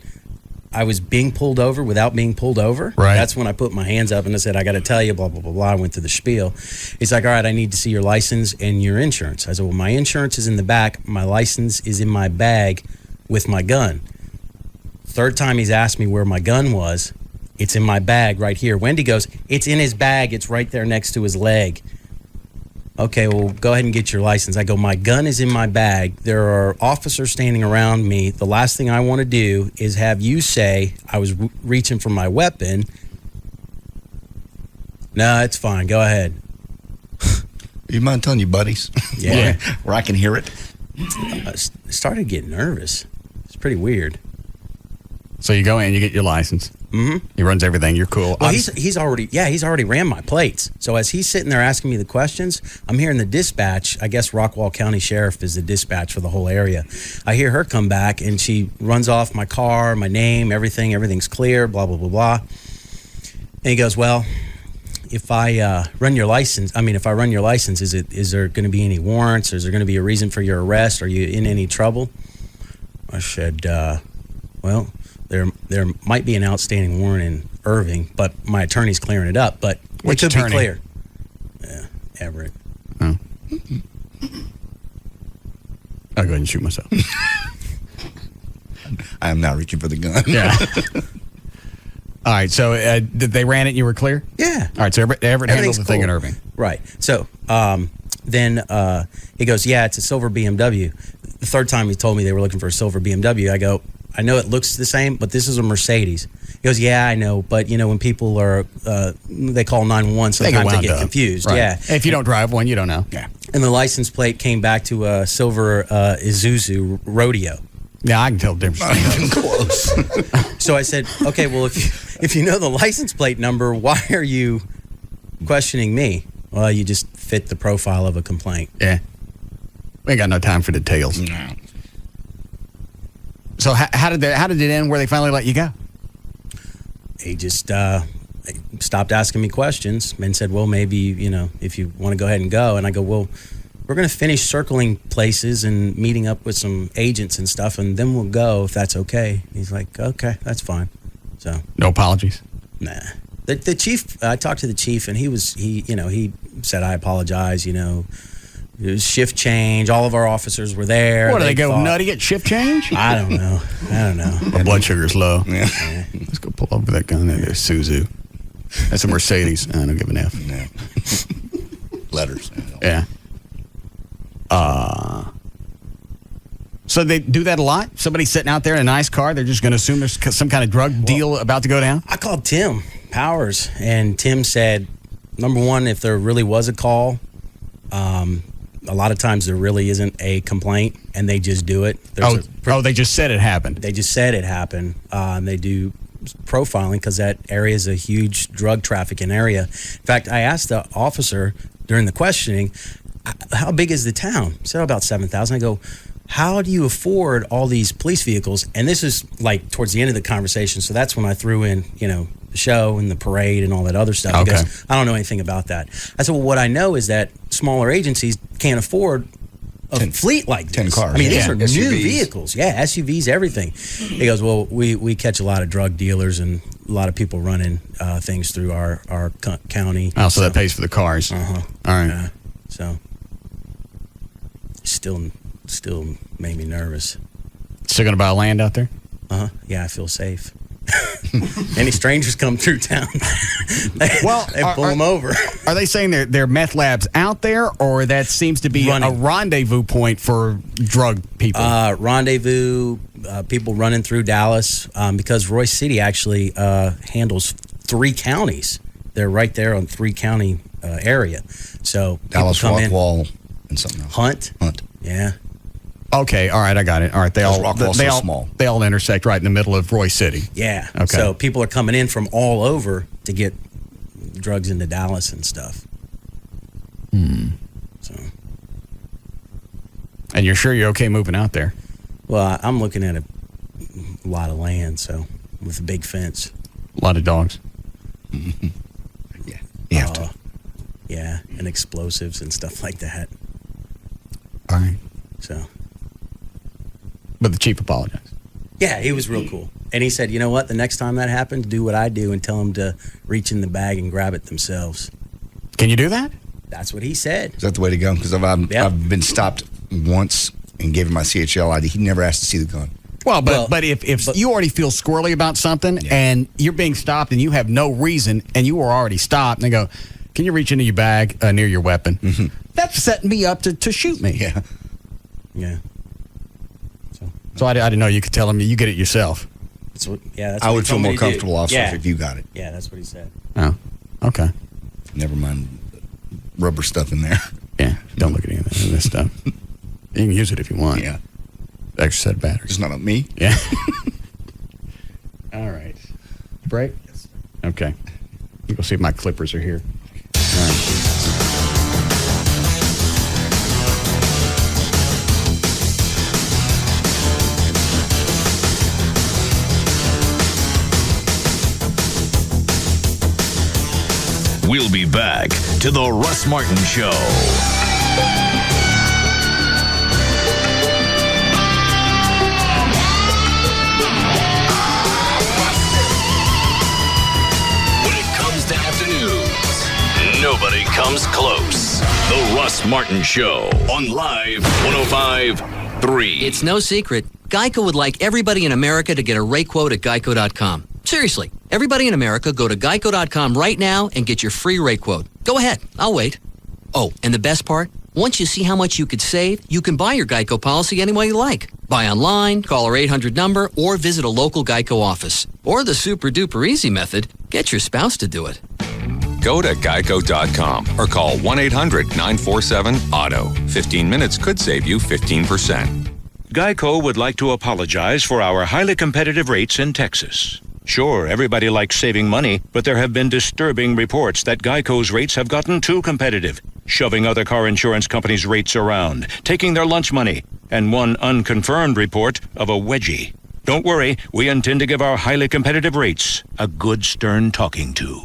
I was being pulled over without being pulled over, right. That's when I put my hands up and I said, I got to tell you, blah, blah, blah, blah. I went through the spiel. He's like, all right, I need to see your license and your insurance. I said, well, my insurance is in the back. My license is in my bag with my gun. 3rd time he's asked me where my gun was. It's in my bag right here. Wendy goes, it's in his bag. It's right there next to his leg. Okay, well, go ahead and get your license. I go, my gun is in my bag. There are officers standing around me. The last thing I want to do is have you say I was reaching for my weapon. No, it's fine. Go ahead. You mind telling your buddies? Yeah. Where I can hear it? I started getting nervous. It's pretty weird. So you go in, you get your license. Mm-hmm. He runs everything. You're cool. Well, he's already ran my plates. So as he's sitting there asking me the questions, I'm hearing the dispatch. I guess Rockwall County Sheriff is the dispatch for the whole area. I hear her come back and she runs off my car, my name, everything's clear, blah, blah, blah, blah. And he goes, well, if I run your license, is there going to be any warrants? Is there going to be a reason for your arrest? Are you in any trouble? I said, well, there might be an outstanding warrant in Irving, but my attorney's clearing it up. But Which it could attorney? be clear. Yeah, Everett. Oh. I'll go ahead and shoot myself. I am now reaching for the gun. Yeah. All right, so they ran it and you were clear? Yeah. All right, so Everett handled the thing in Irving. Right. So then he goes, yeah, it's a silver BMW. The 3rd time he told me they were looking for a silver BMW, I go, I know it looks the same, but this is a Mercedes. He goes, yeah, I know, but when people are, they call 911, sometimes they get confused. Right. Yeah. If you don't drive one, you don't know. Yeah. And the license plate came back to a silver Isuzu Rodeo. Yeah, I can tell the difference. Close. So I said, okay, well, if you know the license plate number, why are you questioning me? Well, you just fit the profile of a complaint. Yeah. We ain't got no time for details. No. So how did it end where they finally let you go? He just stopped asking me questions and said, well, maybe, if you want to go ahead and go. And I go, well, we're going to finish circling places and meeting up with some agents and stuff, and then we'll go if that's okay. He's like, okay, that's fine. So no apologies? Nah. The chief, I talked to the chief, and he said, I apologize, it was shift change. All of our officers were there. What, do they go nutty at shift change? I don't know. My blood sugar's low. Yeah. Let's go pull over that gun. There's Suzu. That's a Mercedes. I don't give an F. No. Letters. Yeah. So they do that a lot? Somebody sitting out there in a nice car, they're just going to assume there's some kind of drug deal about to go down? I called Tim Powers, and Tim said, number one, if there really was a call, a lot of times there really isn't a complaint, and they just do it. They just said it happened. They just said it happened. And they do profiling because that area is a huge drug trafficking area. In fact, I asked the officer during the questioning, how big is the town? He said about 7,000. I go, how do you afford all these police vehicles? And this is like towards the end of the conversation. So that's when I threw in, the show and the parade and all that other stuff. Okay. Because I don't know anything about that. I said, well, what I know is that smaller agencies can't afford a fleet like this. 10 cars. I mean, these Yeah. are SUVs. new vehicles. Yeah, SUVs, everything. He goes, well, we catch a lot of drug dealers and a lot of people running things through our county. Oh, so that pays for the cars. Uh-huh. All right. So still made me nervous. Still going to buy land out there? Uh-huh. Yeah, I feel safe. Any strangers come through town, they pull them over. Are they saying there are meth labs out there, or that seems to be a rendezvous point for drug people? Rendezvous, people running through Dallas, because Royce City actually handles 3 counties. They're right there on 3 county area. So Dallas, come in. Rockwall, and something else. Hunt. Yeah. Okay, all right, I got it. All right, they all small. They all intersect right in the middle of Royce City. Yeah. Okay. So people are coming in from all over to get drugs into Dallas and stuff. So. And you're sure you're okay moving out there? Well, I'm looking at a lot of land, so with a big fence. A lot of dogs. Yeah. You have to. Yeah, and explosives and stuff like that. All right. So. But the chief apologized. Yeah, he was real cool. And he said, you know what? The next time that happens, do what I do and tell them to reach in the bag and grab it themselves. Can you do that? That's what he said. Is that the way to go? Because I've been stopped once and gave him my CHL ID. He never asked to see the gun. Well, but if you already feel squirrely about something and you're being stopped and you have no reason and you were already stopped, and they go, can you reach into your bag near your weapon? Mm-hmm. That's setting me up to shoot me. Yeah. Yeah. So I didn't know you could tell him you get it yourself. That's what he I would feel told me more to comfortable, do. officer, Yeah. if you got it. Yeah, that's what he said. Oh, okay. Never mind rubber stuff in there. Yeah, don't look at any of this stuff. You can use it if you want. Yeah. Extra set of batteries. It's not on me. Yeah. All right. Break? Yes. Okay. You go see if my clippers are here. All right. We'll be back to the Russ Martin Show. When it comes to afternoons, nobody comes close. The Russ Martin Show on Live 105.3. It's no secret. Geico would like everybody in America to get a rate quote at geico.com. Seriously, everybody in America, go to geico.com right now and get your free rate quote. Go ahead, I'll wait. Oh, and the best part? Once you see how much you could save, you can buy your Geico policy any way you like. Buy online, call our 800 number, or visit a local Geico office. Or the super duper easy method, get your spouse to do it. Go to geico.com or call 1-800-947-AUTO. 15 minutes could save you 15%. Geico would like to apologize for our highly competitive rates in Texas. Sure, everybody likes saving money, but there have been disturbing reports that Geico's rates have gotten too competitive, shoving other car insurance companies' rates around, taking their lunch money, and one unconfirmed report of a wedgie. Don't worry, we intend to give our highly competitive rates a good stern talking to.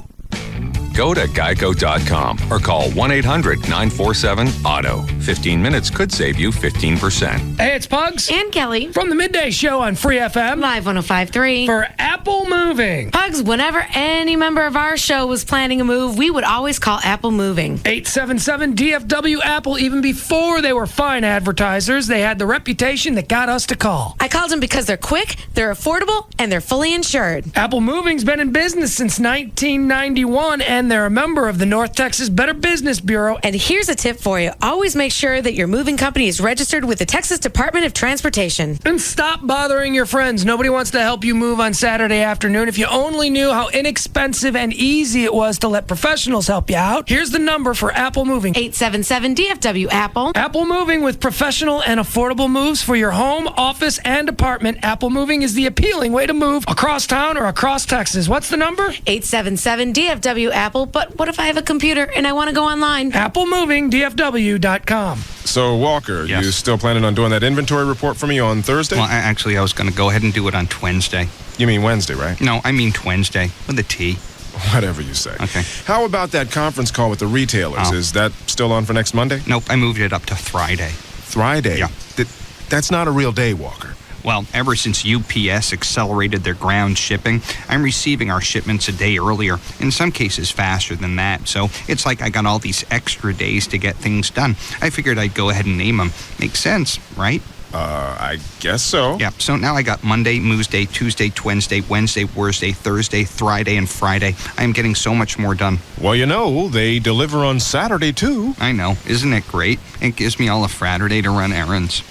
Go to geico.com or call 1-800-947-AUTO. 15 minutes could save you 15%. Hey, it's Pugs. And Kelly. From the Midday Show on Free FM. Live 105.3. For Apple Moving. Pugs, whenever any member of our show was planning a move, we would always call Apple Moving. 877-DFW Apple. Even before they were fine advertisers, they had the reputation that got us to call. I called them because they're quick, they're affordable, and they're fully insured. Apple Moving's been in business since 1991, and they're a member of the North Texas Better Business Bureau. And here's a tip for you. Always make sure that your moving company is registered with the Texas Department of Transportation. And stop bothering your friends. Nobody wants to help you move on Saturday afternoon. If you only knew how inexpensive and easy it was to let professionals help you out, here's the number for Apple Moving. 877-DFW Apple. Apple Moving, with professional and affordable moves for your home, office, and apartment. Apple Moving is the appealing way to move across town or across Texas. What's the number? 877-DFW Apple. But what if I have a computer and I want to go online? AppleMovingDFW.com. So, Walker, you still planning on doing that inventory report for me on Thursday? Well, I was going to go ahead and do it on Wednesday. You mean Wednesday, right? No, I mean Wednesday with a T. Whatever you say. Okay. How about that conference call with the retailers? Is that still on for next Monday? Nope, I moved it up to Friday. Friday? Yeah. That's not a real day, Walker. Well, ever since UPS accelerated their ground shipping, I'm receiving our shipments a day earlier, in some cases faster than that. So it's like I got all these extra days to get things done. I figured I'd go ahead and name them. Makes sense, right? I guess so. Yeah, so now I got Monday, Tuesday, Wednesday, Thursday, Friday, and Friday. I am getting so much more done. Well, they deliver on Saturday, too. I know. Isn't it great? It gives me all a Friday to run errands.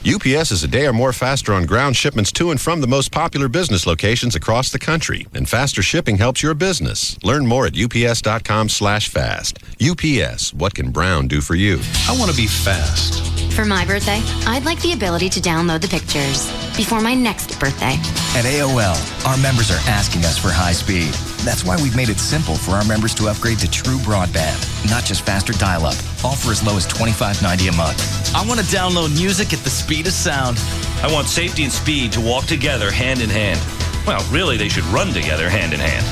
UPS is a day or more faster on ground shipments to and from the most popular business locations across the country. And faster shipping helps your business. Learn more at ups.com/fast. UPS, what can Brown do for you? I want to be fast. For my birthday, I'd like the ability to download the pictures before my next birthday. At AOL, our members are asking us for high speed. That's why we've made it simple for our members to upgrade to true broadband, not just faster dial-up, all for as low as $25.90 a month. I want to download music at the speed of sound. I want safety and speed to walk together hand in hand. Well, really, they should run together hand in hand.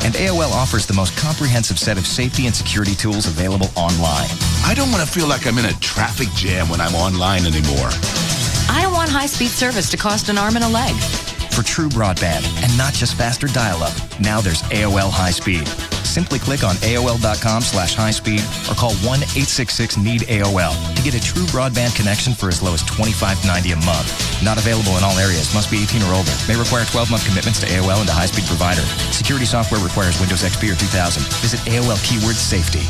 And AOL offers the most comprehensive set of safety and security tools available online. I don't want to feel like I'm in a traffic jam when I'm online anymore. I don't want high-speed service to cost an arm and a leg. For true broadband and not just faster dial-up, now there's AOL High Speed. Simply click on AOL.com/highspeed or call 1-866-NEED-AOL to get a true broadband connection for as low as $25.90 a month. Not available in all areas. Must be 18 or older. May require 12-month commitments to AOL and to high-speed provider. Security software requires Windows XP or 2000. Visit AOL keyword safety.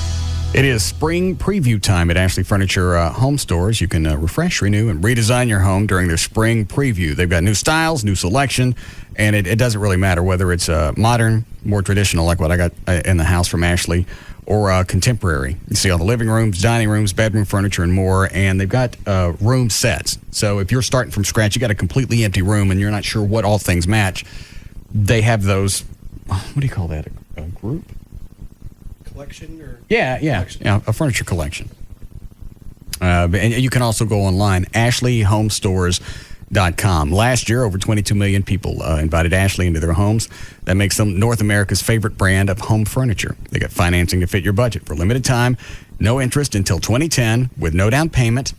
It is spring preview time at Ashley Furniture Home Stores. You can refresh, renew, and redesign your home during their spring preview. They've got new styles, new selection, and it doesn't really matter whether it's modern, more traditional, like what I got in the house from Ashley, or contemporary. You see all the living rooms, dining rooms, bedroom furniture, and more, and they've got room sets. So if you're starting from scratch, you got a completely empty room, and you're not sure what all things match, they have those, what do you call that, a group? Collection or Yeah, a furniture collection. And you can also go online, ashleyhomestores.com. Last year, over 22 million people invited Ashley into their homes. That makes them North America's favorite brand of home furniture. They got financing to fit your budget for a limited time, no interest until 2010, with no down payment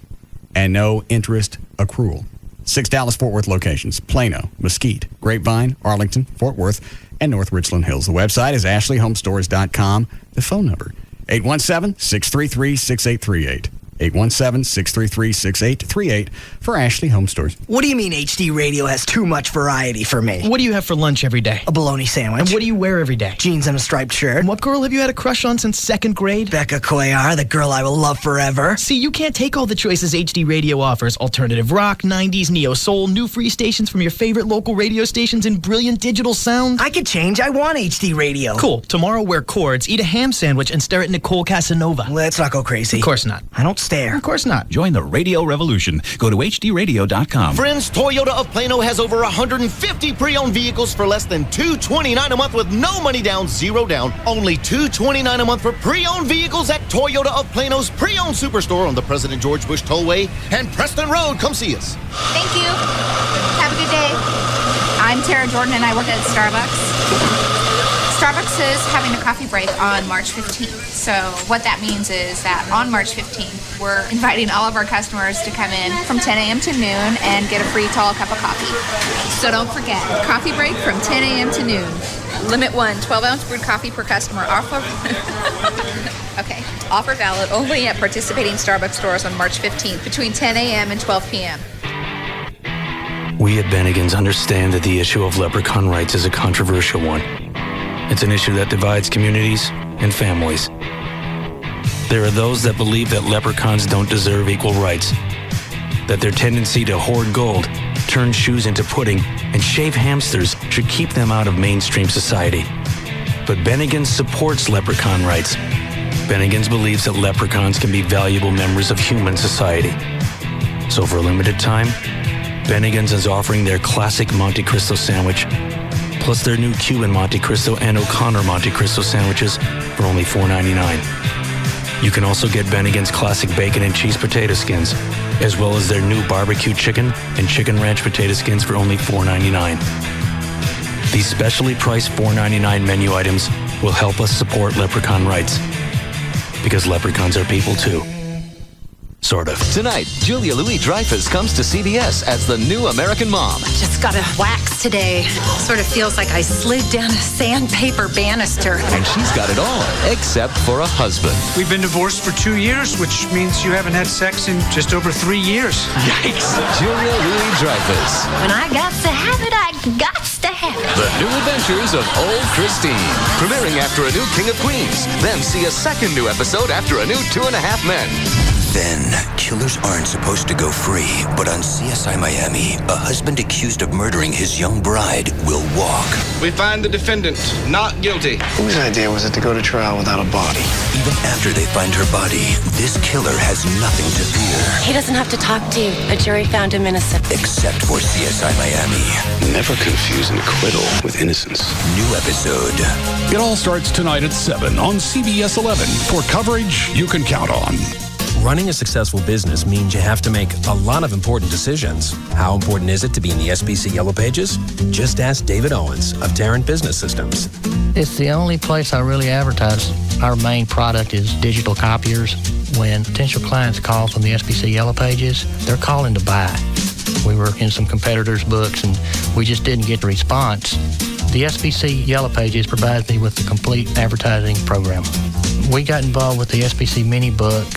and no interest accrual. 6 Dallas-Fort Worth locations: Plano, Mesquite, Grapevine, Arlington, Fort Worth, and North Richland Hills. The website is ashleyhomestores.com. The phone number, 817-633-6838. 817-633-6838 for Ashley Home Stores. What do you mean HD Radio has too much variety for me? What do you have for lunch every day? A bologna sandwich. And what do you wear every day? Jeans and a striped shirt. And what girl have you had a crush on since 2nd grade? Becca Koyar, the girl I will love forever. See, you can't take all the choices HD Radio offers: alternative rock, 90s, neo-soul, new free stations from your favorite local radio stations, and brilliant digital sound. I could change. I want HD Radio. Cool. Tomorrow wear cords, eat a ham sandwich, and stare at Nicole Casanova. Let's not go crazy. Of course not. I don't stare. Of course not. Join the radio revolution. Go to hdradio.com. Friends, Toyota of Plano has over 150 pre-owned vehicles for less than $229 a month with no money down, zero down. Only $229 a month for pre-owned vehicles at Toyota of Plano's pre-owned superstore on the President George Bush Tollway and Preston Road. Come see us. Thank you. Have a good day. Tara Jordan and I work at Starbucks. Starbucks is having a coffee break on March 15th. So what that means is that on March 15th, we're inviting all of our customers to come in from 10 a.m. to noon and get a free tall cup of coffee. So don't forget, coffee break from 10 a.m. to noon. Limit 1, 12-ounce brewed coffee per customer. Offer valid only at participating Starbucks stores on March 15th between 10 a.m. and 12 p.m. We at Bennigan's understand that the issue of leprechaun rights is a controversial one. It's an issue that divides communities and families. There are those that believe that leprechauns don't deserve equal rights, that their tendency to hoard gold, turn shoes into pudding, and shave hamsters should keep them out of mainstream society. But Bennigan's supports leprechaun rights. Bennigan's believes that leprechauns can be valuable members of human society. So for a limited time, Bennigan's is offering their classic Monte Cristo sandwich, plus their new Cuban Monte Cristo and O'Connor Monte Cristo sandwiches for only $4.99. You can also get Bennigan's classic bacon and cheese potato skins, as well as their new barbecue chicken and chicken ranch potato skins for only $4.99. These specially priced $4.99 menu items will help us support leprechaun rights, because leprechauns are people too. Sort of. Tonight, Julia Louis-Dreyfus comes to CBS as the new American mom. Just got a wax today. Sort of feels like I slid down a sandpaper banister. And she's got it all, except for a husband. We've been divorced for 2 years, which means you haven't had sex in just over 3 years. Yikes. Julia Louis-Dreyfus. When I got to have it, I got to have it. The New Adventures of Old Christine. Premiering after a new King of Queens. Then see a second new episode after a new 2.5 Men. Then, killers aren't supposed to go free, but on CSI Miami, a husband accused of murdering his young bride will walk. We find the defendant not guilty. Whose idea was it to go to trial without a body? Even after they find her body, this killer has nothing to fear. He doesn't have to talk to you. A jury found him innocent. Except for CSI Miami. Never confuse an acquittal with innocence. New episode. It all starts tonight at 7 on CBS 11 for coverage you can count on. Running a successful business means you have to make a lot of important decisions. How important is it to be in the SBC Yellow Pages? Just ask David Owens of Tarrant Business Systems. It's the only place I really advertise. Our main product is digital copiers. When potential clients call from the SBC Yellow Pages, they're calling to buy. We were in some competitors' books and we just didn't get the response. The SBC Yellow Pages provides me with the complete advertising program. We got involved with the SBC mini book.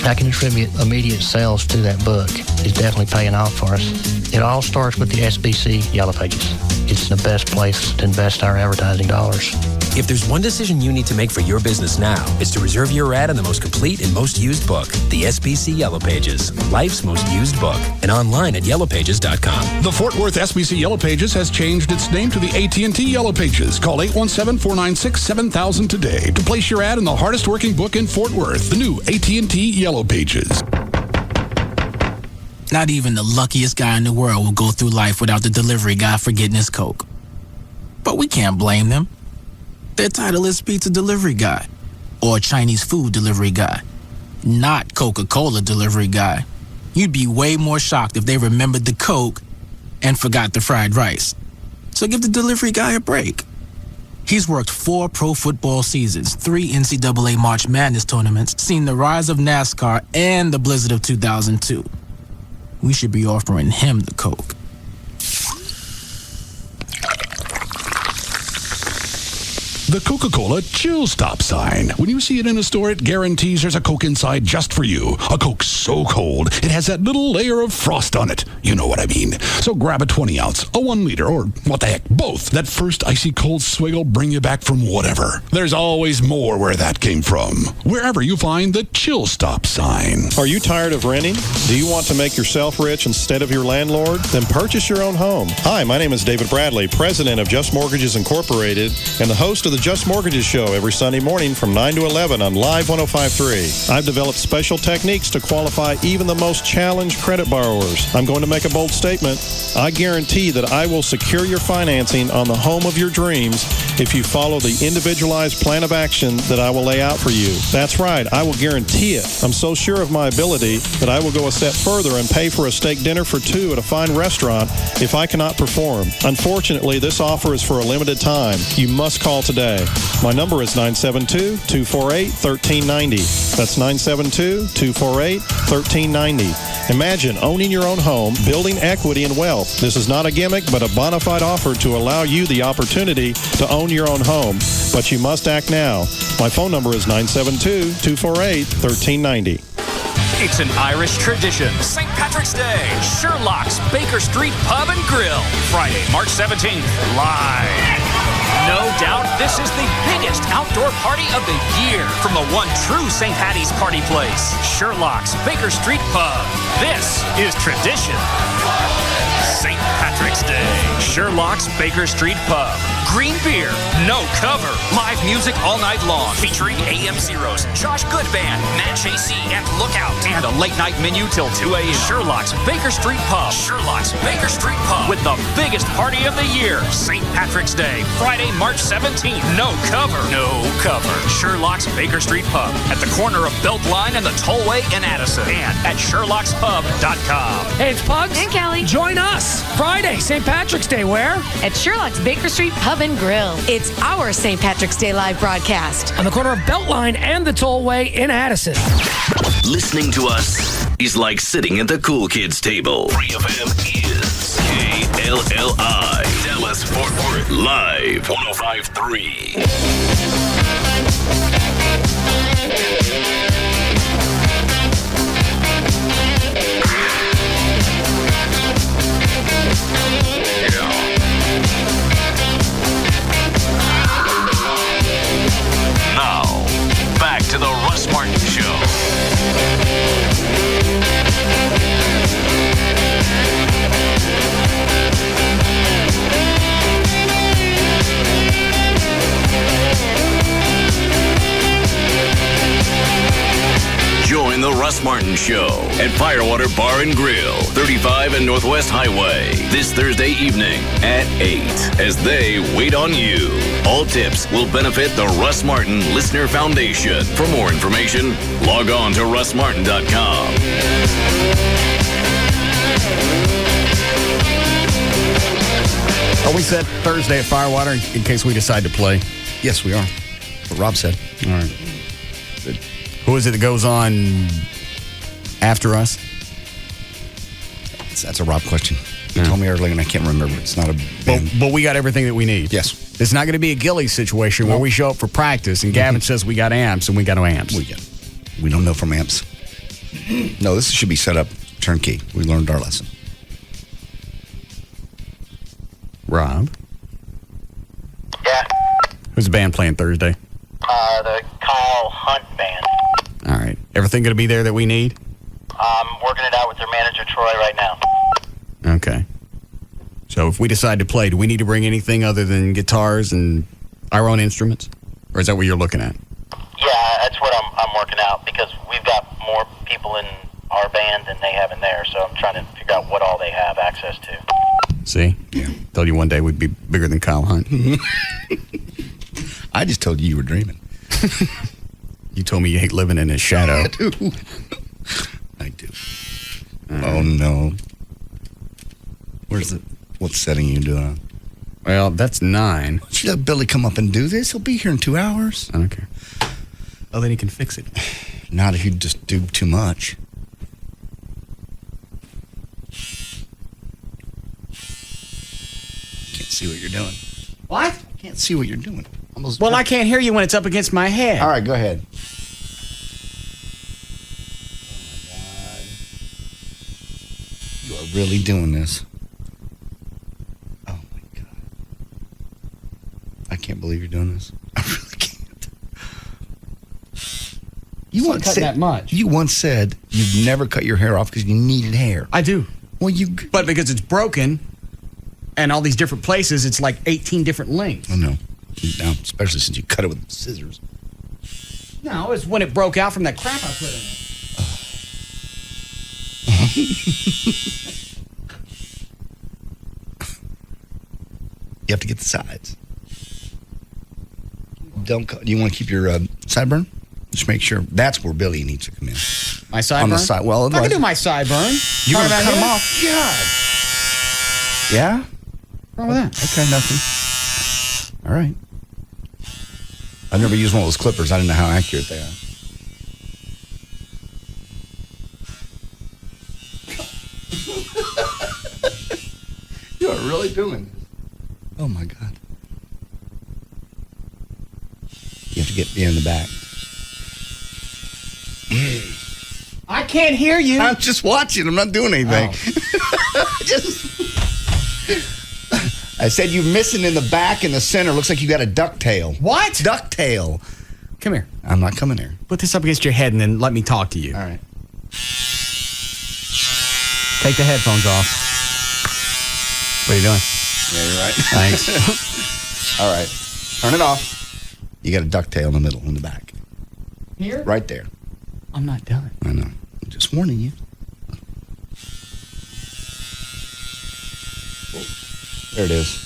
I can attribute immediate sales to that book. It's definitely paying off for us. It all starts with the SBC Yellow Pages. It's the best place to invest our advertising dollars. If there's one decision you need to make for your business now, it's to reserve your ad in the most complete and most used book, the SBC Yellow Pages, life's most used book, and online at yellowpages.com. The Fort Worth SBC Yellow Pages has changed its name to the AT&T Yellow Pages. Call 817-496-7000 today to place your ad in the hardest working book in Fort Worth, the new AT&T Yellow Pages. Not even the luckiest guy in the world will go through life without the delivery guy forgetting his Coke. But we can't blame them. Their title is Pizza Delivery Guy or Chinese Food Delivery Guy, not Coca-Cola Delivery Guy. You'd be way more shocked if they remembered the Coke and forgot the fried rice. So give the delivery guy a break. He's worked 4 pro football seasons, 3 NCAA March Madness tournaments, seen the rise of NASCAR and the blizzard of 2002. We should be offering him the Coke. The Coca-Cola Chill Stop sign. When you see it in a store, it guarantees there's a Coke inside just for you. A Coke so cold, it has that little layer of frost on it. You know what I mean. So grab a 20 ounce, a 1 liter, or what the heck, both. That first icy cold swig will bring you back from whatever. There's always more where that came from. Wherever you find the Chill Stop sign. Are you tired of renting? Do you want to make yourself rich instead of your landlord? Then purchase your own home. Hi, my name is David Bradley, president of Just Mortgages Incorporated, and the host of the Just Mortgages Show every Sunday morning from 9 to 11 on Live 105.3. I've developed special techniques to qualify even the most challenged credit borrowers. I'm going to make a bold statement. I guarantee that I will secure your financing on the home of your dreams if you follow the individualized plan of action that I will lay out for you. That's right, I will guarantee it. I'm so sure of my ability that I will go a step further and pay for a steak dinner for two at a fine restaurant if I cannot perform. Unfortunately, this offer is for a limited time. You must call today. My number is 972-248-1390. That's 972-248-1390. Imagine owning your own home, building equity and wealth. This is not a gimmick, but a bona fide offer to allow you the opportunity to own your own home. But you must act now. My phone number is 972-248-1390. It's an Irish tradition. St. Patrick's Day. Sherlock's Baker Street Pub and Grill. Friday, March 17th. Live. No doubt this is the biggest outdoor party of the year from the one true St. Patty's party place, Sherlock's Baker Street Pub. This is tradition. St. Patrick's Day. Sherlock's Baker Street Pub. Green beer, no cover. Live music all night long, featuring AM Zeros, Josh Good Band, Matt Chasey, and Lookout, and a late night menu till 2 a.m. Sherlock's Baker Street Pub. Sherlock's Baker Street Pub with the biggest party of the year, St. Patrick's Day, Friday, March 17th. No cover. No cover. Sherlock's Baker Street Pub at the corner of Beltline and the Tollway in Addison, and at Sherlock'sPub.com. Hey, it's Pugs and Kelly. Join us Friday, St. Patrick's Day. Where? At Sherlock's Baker Street Pub and Grill. It's our St. Patrick's Day live broadcast. On the corner of Beltline and the Tollway in Addison. Listening to us is like sitting at the cool kids table. 3FM is KLLI. Dallas Fort Worth. Live 105.3. Now, back to the Russ Martin Show. Join the Russ Martin Show at Firewater Bar and Grill, 35 and Northwest Highway, this Thursday evening at 8 as they wait on you. All tips will benefit the Russ Martin Listener Foundation. For more information, log on to russmartin.com. Are we set Thursday at Firewater in case we decide to play? Yes, we are. What Rob said. All right. Good. Who is it that goes on after us? That's a Rob question. You told me earlier, and I can't remember. It's not a band. But we got everything that we need. Yes. It's not going to be a Gilly situation where we show up for practice and Gavin says we got amps and we got no amps. We don't know from amps. No, this should be set up turnkey. We learned our lesson. Rob? Yeah. Who's the band playing Thursday? The Kyle Hunt Band. All right. Everything going to be there that we need? I'm working it out with their manager, Troy, right now. Okay. So if we decide to play, do we need to bring anything other than guitars and our own instruments? Or is that what you're looking at? Yeah, that's what I'm working out, because we've got more people in our band than they have in theirs, so I'm trying to figure out what all they have access to. See? Yeah. Told you one day we'd be bigger than Kyle Hunt. I just told you were dreaming. You told me you hate living in his shadow. I do. I do. Oh, no. Where's it? What setting are you doing? Well, that's 9. Should have Billy come up and do this? He'll be here in 2 hours. I don't care. Oh, then he can fix it. Not if you just do too much. Can't see what you're doing. What? I can't see what you're doing. Well, I can't hear you when it's up against my head. All right, go ahead. You are really doing this. Oh, my God. I can't believe you're doing this. I really can't. You once cutting that much. You once said you'd never cut your hair off because you needed hair. I do. Well, But because it's broken and all these different places, it's like 18 different lengths. I know. Now, especially since you cut it with scissors. No, it's when it broke out from that crap I put in it. You have to get the sides. Do you want to keep your sideburn? Just make sure that's where Billy needs to come in. My sideburn? On the side. Well, I can do my sideburn. You're going to cut them off? God. Yeah? What's wrong with that? Okay, nothing. All right. I've never used one of those clippers. I didn't know how accurate they are. You are really doing this. Oh, my God. You have to get in the back. I can't hear you. I'm just watching. I'm not doing anything. I said you're missing in the back and the center. Looks like you got a ducktail. What? Ducktail. Come here. I'm not coming there. Put this up against your head and then let me talk to you. All right. Take the headphones off. What are you doing? Yeah, you're right. Thanks. All right. Turn it off. You got a ducktail in the middle, in the back. Here? Right there. I'm not done. I know. I'm just warning you. There it is.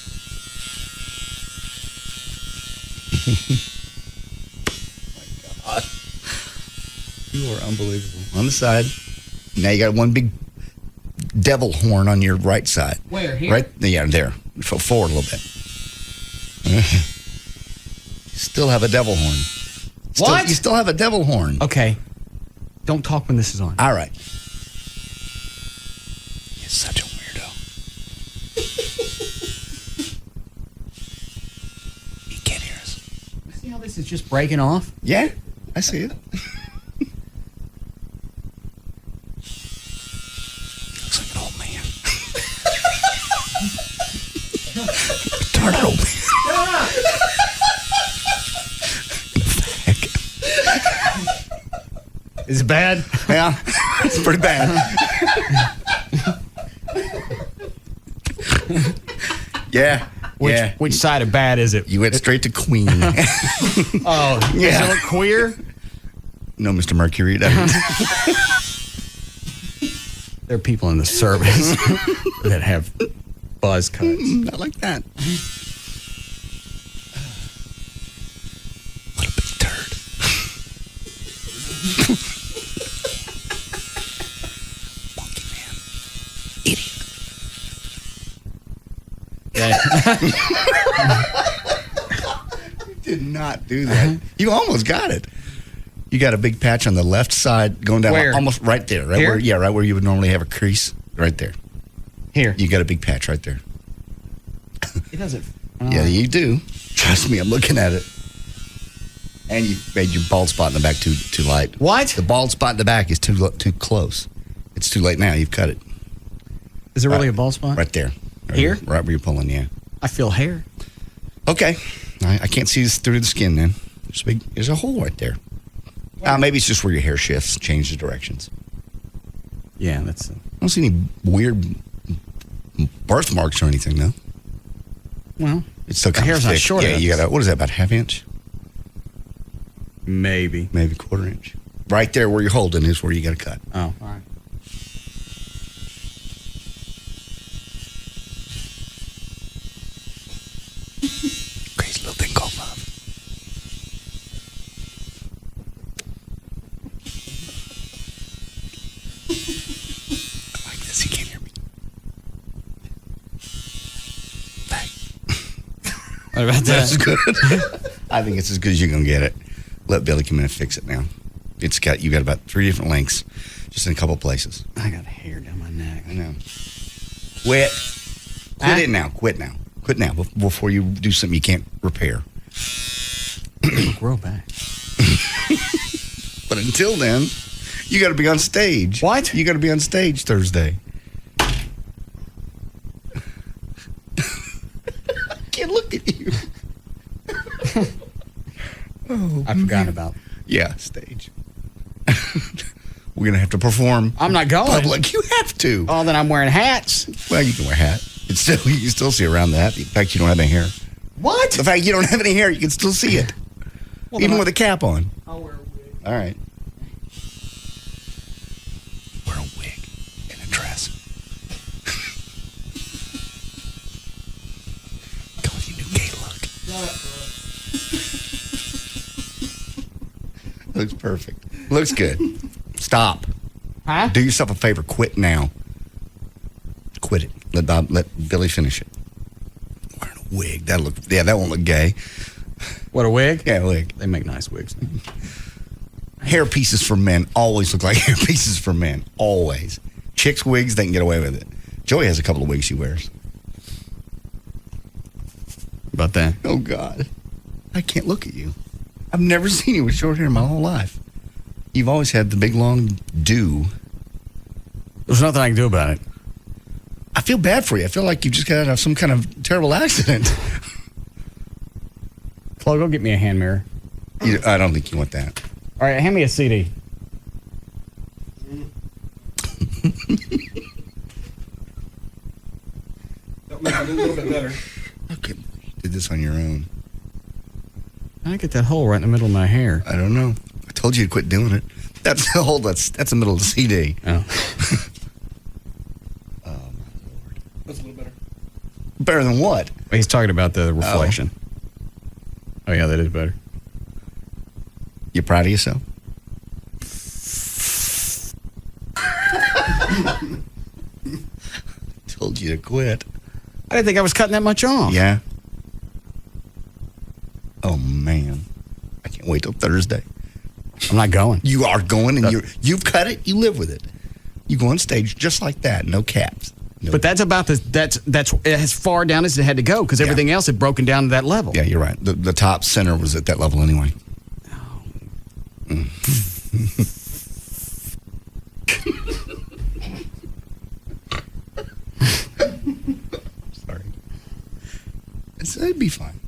Oh my God. You are unbelievable. On the side. Now you got one big devil horn on your right side. Where, here? Right? Yeah, there. Forward a little bit. Still have a devil horn. What? You still have a devil horn. Okay. Don't talk when this is on. All right. You're such a weirdo. He can't hear us. See how this is just breaking off? Yeah, I see it. Looks like an old man. Retarded old man. Is it bad? Yeah, it's pretty bad. Yeah. Which side of bad is it? You went straight to Queen. Oh, yeah. Does it look queer? No, Mr. Mercury. There are people in the service that have buzz cuts. Not like that. What a big turd. Monkey man. Idiot. You did not do that. You almost got it. You got a big patch on the left side going down. Where? Almost right there. Right Here? where? Yeah, right where you would normally have a crease. Right there. Here. You got a big patch right there. It doesn't. Yeah, you do. Trust me, I'm looking at it. And you made your bald spot in the back too light. What? The bald spot in the back is too close. It's too late now. You've cut it. Is it really a bald spot? Right there. Here? Right where you're pulling, yeah. I feel hair. Okay. I can't see this through the skin then. There's a hole right there. Maybe it's just where your hair shifts, changes directions. Yeah, that's. I don't see any weird birthmarks or anything, though. Well, it's still the kind of hair's thick. not short. Yeah, you got what is that, about ½ inch? Maybe ½ inch. Right there where you're holding is where you got to cut. Oh, all right. Crazy little thing called love. I like this. He can't hear me. What about that? That's good. I think it's as good as you're gonna get it. Let Billy come in and fix it now. You got about 3 different lengths, just in a couple places. I got hair down my neck. I know. Quit it now. Quit now before you do something you can't repair. It'll grow back. But until then, you got to be on stage. What? You got to be on stage Thursday. I can't look at you. I forgot about. Yeah, stage. We're going to have to perform. I'm not going. Public. You have to. Oh, then I'm wearing hats. Well, you can wear a hat. You can still see around that. The fact you don't have any hair. What? The fact you don't have any hair, you can still see it. Well, even with a cap on. I'll wear a wig. All right. Wear a wig and a dress. Go with your new gay look. Looks perfect. Looks good. Stop. Huh? Do yourself a favor. Quit now. Quit it. Let Billy finish it. Wearing a wig. That won't look gay. What, a wig? Yeah, a wig. They make nice wigs. Hair pieces for men always look like hair pieces for men. Always. Chicks' wigs, they can get away with it. Joey has a couple of wigs she wears. About that? Oh, God. I can't look at you. I've never seen you with short hair my whole life. You've always had the big, long do. There's nothing I can do about it. I feel bad for you. I feel like you just got out of some kind of terrible accident. Chloe, go get me a hand mirror. I don't think you want that. All right, hand me a CD. That makes it a little bit better. Okay, you did this on your own. I get that hole right in the middle of my hair. I don't know. I told you to quit doing it. That's the hole. That's the middle of the CD. Oh. Oh, my Lord. That's a little better. Better than what? He's talking about the reflection. Oh, yeah, that is better. You proud of yourself? Told you to quit. I didn't think I was cutting that much off. Yeah. Oh, man. I can't wait till Thursday. I'm not going. You are going, and you've cut it. You live with it. You go on stage just like that. No caps. No. But that's about that's as far down as it had to go because everything else had broken down to that level. Yeah, you're right. The top center was at that level anyway. Sorry. It'd be fine.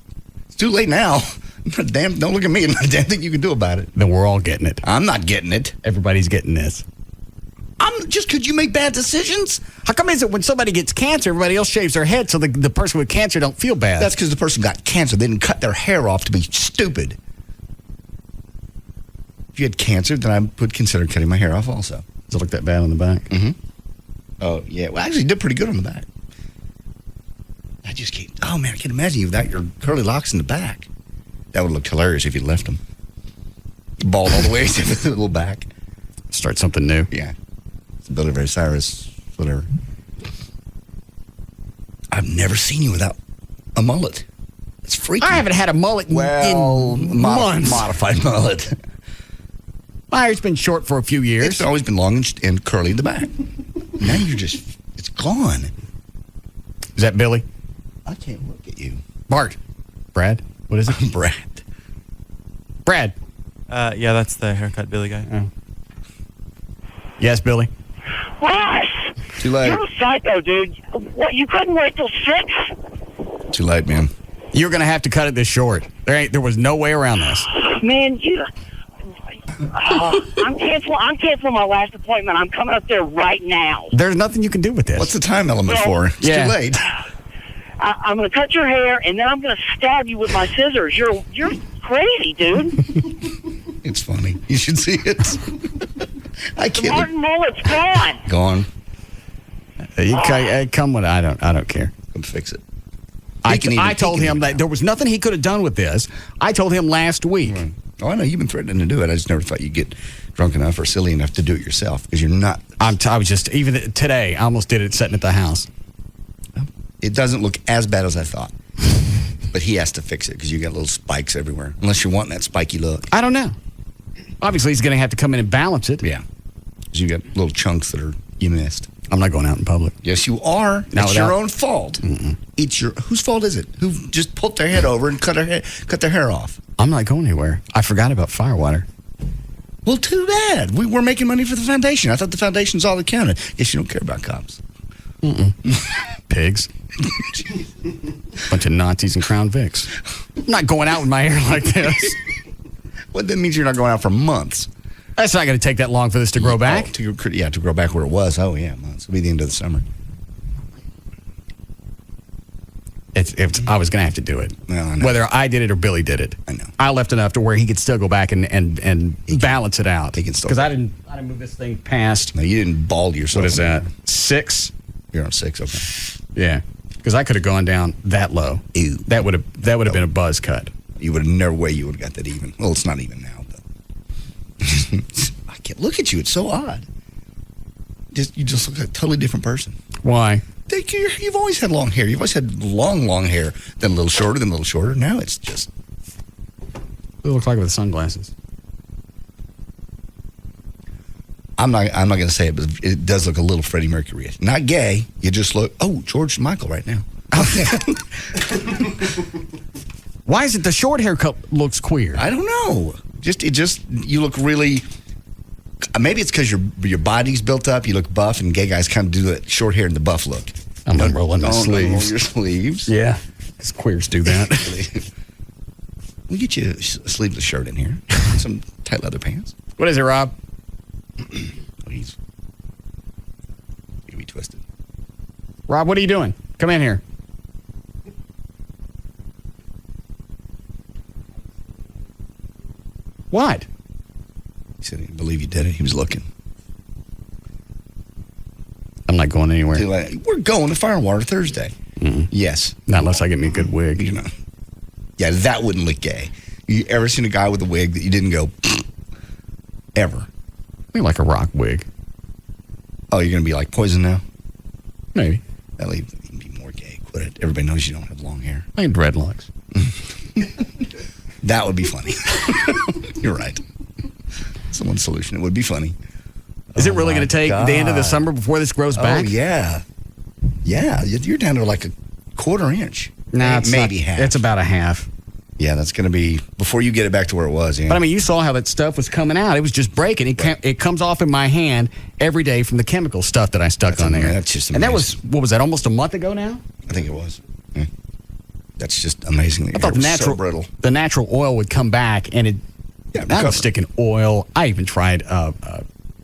It's too late now. Don't look at me. Not a damn thing you can do about it. Then we're all getting it. I'm not getting it. Everybody's getting this. Just because you make bad decisions? How come is it when somebody gets cancer, everybody else shaves their head so the person with cancer don't feel bad? That's because the person got cancer. They didn't cut their hair off to be stupid. If you had cancer, then I would consider cutting my hair off also. Does it look that bad on the back? Mm-hmm. Oh, yeah. Well, actually, you did pretty good on the back. I just can't. Oh, man, I can't imagine you without your curly locks in the back. That would look hilarious if you left them. Bald all the way to the little back. Start something new. Yeah. It's Billy Ray Cyrus, whatever. I've never seen you without a mullet. It's freaky. I haven't had a mullet in months. Modified mullet. My hair's been short for a few years. It's always been long and curly in the back. Now it's gone. Is that Billy? I can't look at you. Bart. Brad? What is it? Brad. Yeah, that's the haircut Billy guy. Oh. Yes, Billy? Russ! Too late. You're a psycho, dude. What, you couldn't wait till 6? Too late, man. You're going to have to cut it this short. There was no way around this. Man, I'm canceling my last appointment. I'm coming up there right now. There's nothing you can do with this. What's the time element for? It's too late. I'm going to cut your hair, and then I'm going to stab you with my scissors. You're crazy, dude. It's funny. You should see it. I can't. The Martin mullet's gone. Gone. Come with. I don't care. Come fix it. I told him that there was nothing he could have done with this. I told him last week. Right. Oh, I know you've been threatening to do it. I just never thought you'd get drunk enough or silly enough to do it yourself because you're not. I was just even today. I almost did it sitting at the house. It doesn't look as bad as I thought, but he has to fix it because you got little spikes everywhere. Unless you're wanting that spiky look. I don't know. Obviously, he's going to have to come in and balance it. Yeah, because you got little chunks that you missed. I'm not going out in public. Yes, you are. It's your own fault. Mm-mm. It's whose fault is it? Who just pulled their head over and cut their hair off? I'm not going anywhere. I forgot about firewater. Well, too bad. We're making money for the foundation. I thought the foundation's all that counted. Guess you don't care about cops. Pigs. Bunch of Nazis and Crown Vics. I'm not going out with my hair like this. Well, that means you're not going out for months. That's not going to take that long for this to grow back. To grow back where it was. Oh, yeah, months. It'll be the end of the summer. I was going to have to do it. Well, I know. Whether I did it or Billy did it. I know. I left enough to where he could still go back and balance it out. He can still. Because I didn't move this thing past. No, you didn't bald yourself. What is that? 6? You're on 6, okay. Yeah. Because I could have gone down that low. Ew. That would have been a buzz cut. You would have no way you would have got that even. Well, it's not even now, but I can't look at you. It's so odd. You just look like a totally different person. Why? You've always had long hair. You've always had long hair. Then a little shorter, then a little shorter. Now it's just... It looks like with sunglasses. I'm not going to say it, but it does look a little Freddie Mercury. Not gay. You just look, George Michael right now. Why is it the short haircut looks queer? I don't know. You look really... Maybe it's because your body's built up. You look buff, and gay guys kind of do that short hair and the buff look. I'm unrolling my sleeves. Your sleeves. Yeah, because queers do that. We'll get you a sleeveless shirt in here. Some tight leather pants. What is it, Rob? He's gonna be twisted. Rob, what are you doing? Come in here. What? He said he didn't believe you did it. He was looking. I'm not going anywhere. We're going to Fire and Water Thursday. Mm-mm. Yes. Not unless I get me a good wig. You know. Yeah, that wouldn't look gay. You ever seen a guy with a wig that you didn't go, ever? I mean, like a rock wig. Oh, you're going to be like Poison now? Maybe. That'll even be more gay. Quit it. Everybody knows you don't have long hair. I mean, dreadlocks. That would be funny. You're right. That's the one solution. It would be funny. Is it really going to take the end of the summer before this grows back? Oh, yeah. Yeah, you're down to like a quarter inch. Nah, maybe half. It's about a half. Yeah, that's going to be before you get it back to where it was. Yeah. But I mean, you saw how that stuff was coming out. It was just breaking. It comes off in my hand every day from the chemical stuff that I stuck on there. That's just amazing. And that was, what was that, almost a month ago now? I think it was. Yeah. That's just amazing. I thought the natural oil would come back, and I was sticking oil. I even tried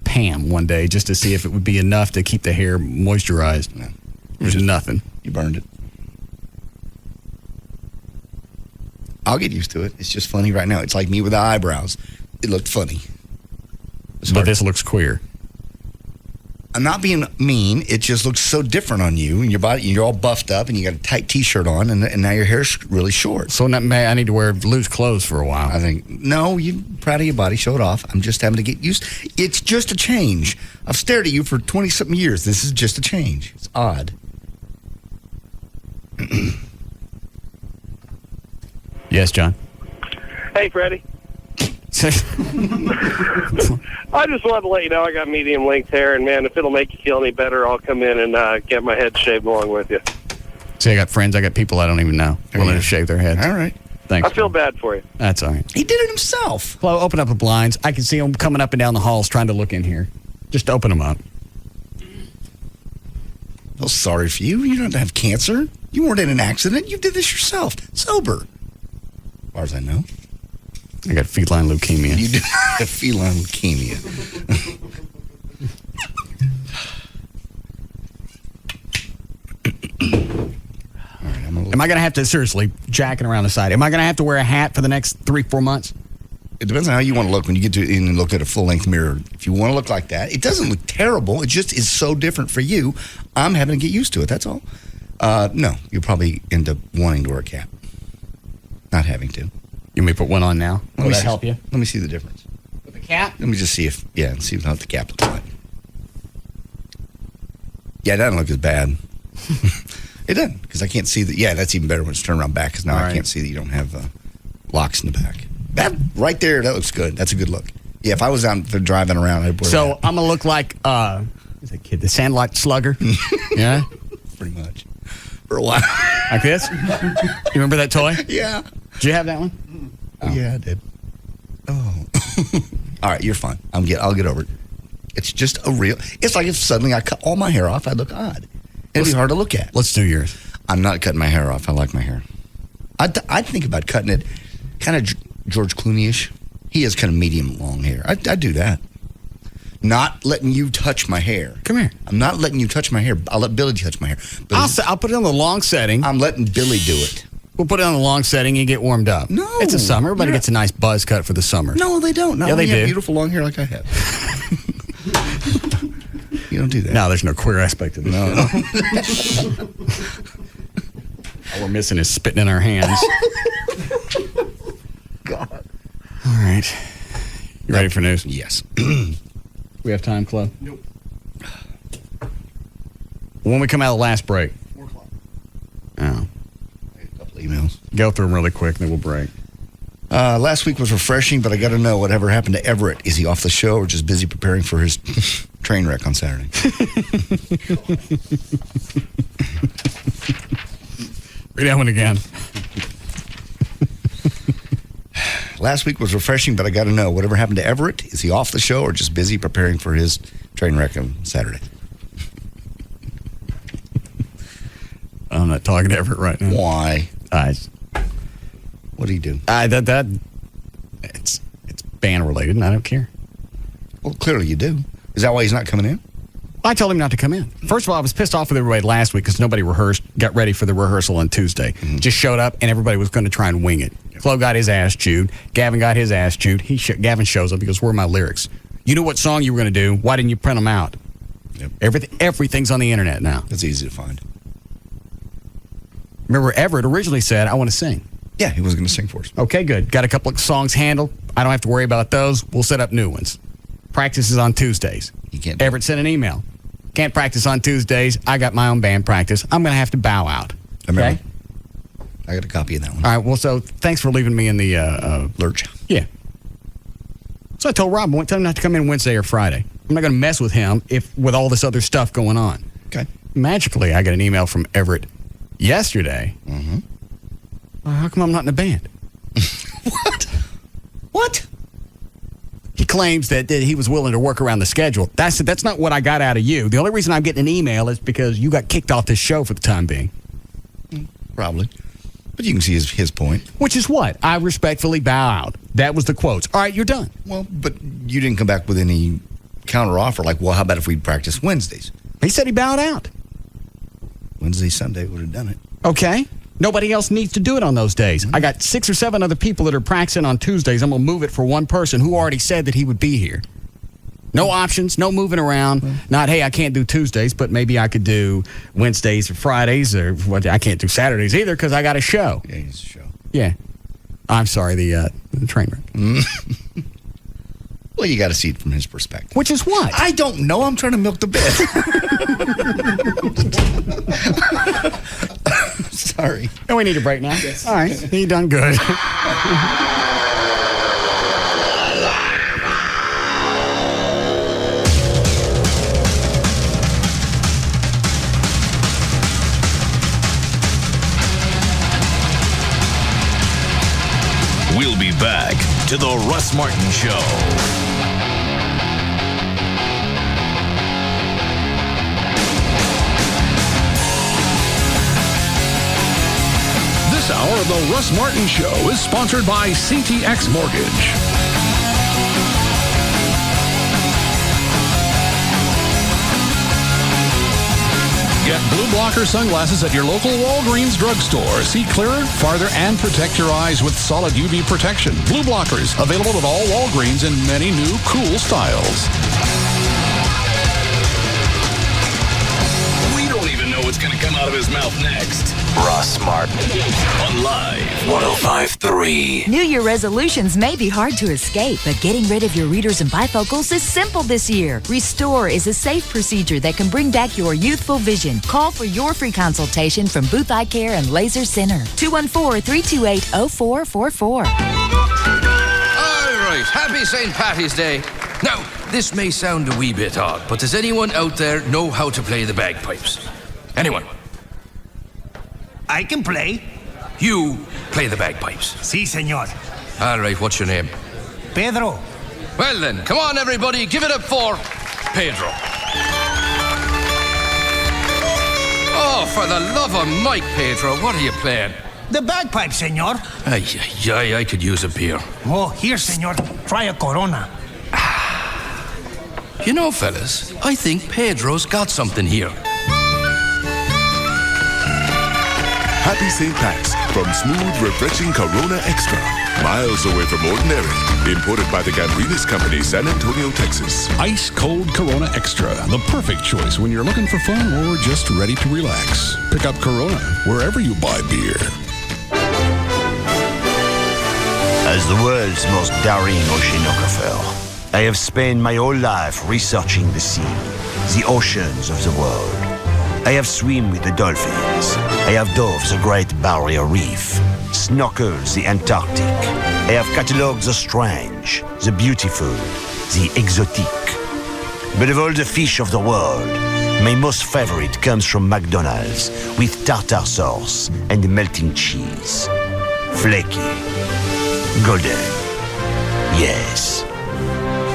Pam one day just to see if it would be enough to keep the hair moisturized. No. It was nothing. You burned it. I'll get used to it. It's just funny right now. It's like me with the eyebrows. It looked funny. But this looks queer. I'm not being mean. It just looks so different on you and your body. You're all buffed up and you got a tight T-shirt on, and now your hair's really short. So I need to wear loose clothes for a while. I think no. You're proud of your body. Show it off. I'm just having to get used. It's just a change. I've stared at you for 20-something years. This is just a change. It's odd. Yes, John. Hey, Freddie. I just wanted to let you know I got medium length hair, and man, if it'll make you feel any better, I'll come in and get my head shaved along with you. See, I got friends, I got people I don't even know willing to shave their heads. All right. Thanks. I feel bad for you. That's all right. He did it himself. Well, open up the blinds. I can see him coming up and down the halls trying to look in here. Just open them up. Well, sorry for you. You don't have cancer. You weren't in an accident. You did this yourself. Sober. As far as I know. I got feline leukemia. You do have feline leukemia. Am I going to have to, seriously, jacking around the side, am I going to have to wear a hat for the next 3-4 months? It depends on how you want to look when you get in and look at a full-length mirror. If you want to look like that, it doesn't look terrible. It just is so different for you. I'm having to get used to it, that's all. No, you'll probably end up wanting to wear a cap. Not having to. You may put one on now. Will that help you? Let me see the difference. With the cap? Let me just see see how the cap looks like. Yeah, it doesn't look as bad. It doesn't, because I can't see that. Yeah, that's even better when it's turned around back, because now I can't see that you don't have locks in the back. That right there, that looks good. That's a good look. Yeah, if I was out there driving around, I'd wear that. I'm going to look like, who's that kid, the Sandlot Slugger? Yeah? Pretty much. For a while. Like this? You remember that toy? Yeah. Did you have that one? Oh. Yeah, I did. Oh. All right, you're fine. I'll get over it. It's just it's like if suddenly I cut all my hair off, I'd look odd. It'd be hard to look at. Let's do yours. I'm not cutting my hair off. I like my hair. I'd think about cutting it kind of George Clooney-ish. He has kind of medium long hair. I'd do that. Not letting you touch my hair. Come here. I'm not letting you touch my hair. I'll let Billy touch my hair. I'll put it on the long setting. I'm letting Billy do it. We'll put it on the long setting and get warmed up. No. It's the summer. Everybody gets a nice buzz cut for the summer. No, they don't. Yeah, they do. Have beautiful long hair like I have. You don't do that. No, there's no queer aspect to this. No. All we're missing is spitting in our hands. God. All right. You ready for news? Yes. We have time, Chloe? Nope. When we come out of the last break. 4 o'clock. Oh. A couple emails. Go through them really quick, then we'll break. Last week was refreshing, but I got to know whatever happened to Everett. Is he off the show or just busy preparing for his train wreck on Saturday? Read that one again. Last week was refreshing, but I got to know whatever happened to Everett. Is he off the show or just busy preparing for his train wreck on Saturday? I'm not talking to Everett right now. Why? What do you do? It's band related, and I don't care. Well, clearly you do. Is that why he's not coming in? I told him not to come in. First of all, I was pissed off with everybody last week because nobody got ready for the rehearsal on Tuesday. Mm-hmm. Just showed up, and everybody was going to try and wing it. Chloe got his ass chewed. Gavin got his ass chewed. Gavin shows up. He goes, "Where are my lyrics? You know what song you were going to do. Why didn't you print them out?" Yep. Everything's on the internet now. It's easy to find. Remember, Everett originally said, "I want to sing." Yeah, he was going to sing for us. Okay, good. Got a couple of songs handled. I don't have to worry about those. We'll set up new ones. Practice is on Tuesdays. You can't. Everett sent an email. Can't practice on Tuesdays. I got my own band practice. I'm going to have to bow out. Okay? I got a copy of that one. All right, well, so thanks for leaving me in the lurch. Yeah. So I told Rob, I tell him not to come in Wednesday or Friday. I'm not going to mess with him with all this other stuff going on. Okay. Magically, I got an email from Everett yesterday. Mm-hmm. How come I'm not in the band? What? He claims that he was willing to work around the schedule. That's not what I got out of you. The only reason I'm getting an email is because you got kicked off this show for the time being. Probably. But you can see his point. Which is what? I respectfully bow out. That was the quotes. All right, you're done. Well, but you didn't come back with any counter offer like, well, how about if we practice Wednesdays? He said he bowed out. Wednesday, Sunday would have done it. Okay. Nobody else needs to do it on those days. I got 6 or 7 other people that are practicing on Tuesdays. I'm going to move it for one person who already said that he would be here. No options, no moving around. Not, hey, I can't do Tuesdays, but maybe I could do Wednesdays or Fridays, or I can't do Saturdays either because I got a show. Yeah, it's a show. Yeah. I'm sorry, the train wreck. Well, you got to see it from his perspective. Which is what? I don't know. I'm trying to milk the bit. Sorry. Oh, we need a break now? Yes. All right. You done good. We'll be back to the Russ Martin Show. This hour of the Russ Martin Show is sponsored by CTX Mortgage. Get blue blocker sunglasses at your local Walgreens drugstore. See clearer, farther, and protect your eyes with solid UV protection. Blue blockers available at all Walgreens in many new cool styles. We don't even know what's going to come out of his mouth next. Russ Martin. On Live 105.3. New Year resolutions may be hard to escape, but getting rid of your readers and bifocals is simple this year. Restore is a safe procedure that can bring back your youthful vision. Call for your free consultation from Booth Eye Care and Laser Center. 214-328-0444. All right, happy St. Patty's Day. Now, this may sound a wee bit odd, but does anyone out there know how to play the bagpipes? Anyone? I can play. You play the bagpipes. Si, senor. All right, what's your name? Pedro. Well then, come on everybody, give it up for Pedro. Oh, for the love of Mike, Pedro, what are you playing? The bagpipe, senor. Ay, I could use a beer. Oh, here, senor. Try a Corona. You know, fellas, I think Pedro's got something here. Happy St. Pat's from smooth, refreshing Corona Extra. Miles away from ordinary. Imported by the Gambrinus Company, San Antonio, Texas. Ice cold Corona Extra, the perfect choice when you're looking for fun or just ready to relax. Pick up Corona wherever you buy beer. A As the world's most daring oceanographer, I have spent my whole life researching the sea, the oceans of the world. I have swum with the dolphins. I have dove the Great Barrier Reef, snorkeled the Antarctic. I have catalogued the strange, the beautiful, the exotic. But of all the fish of the world, my most favorite comes from McDonald's with tartar sauce and melting cheese. Flaky. Golden. Yes.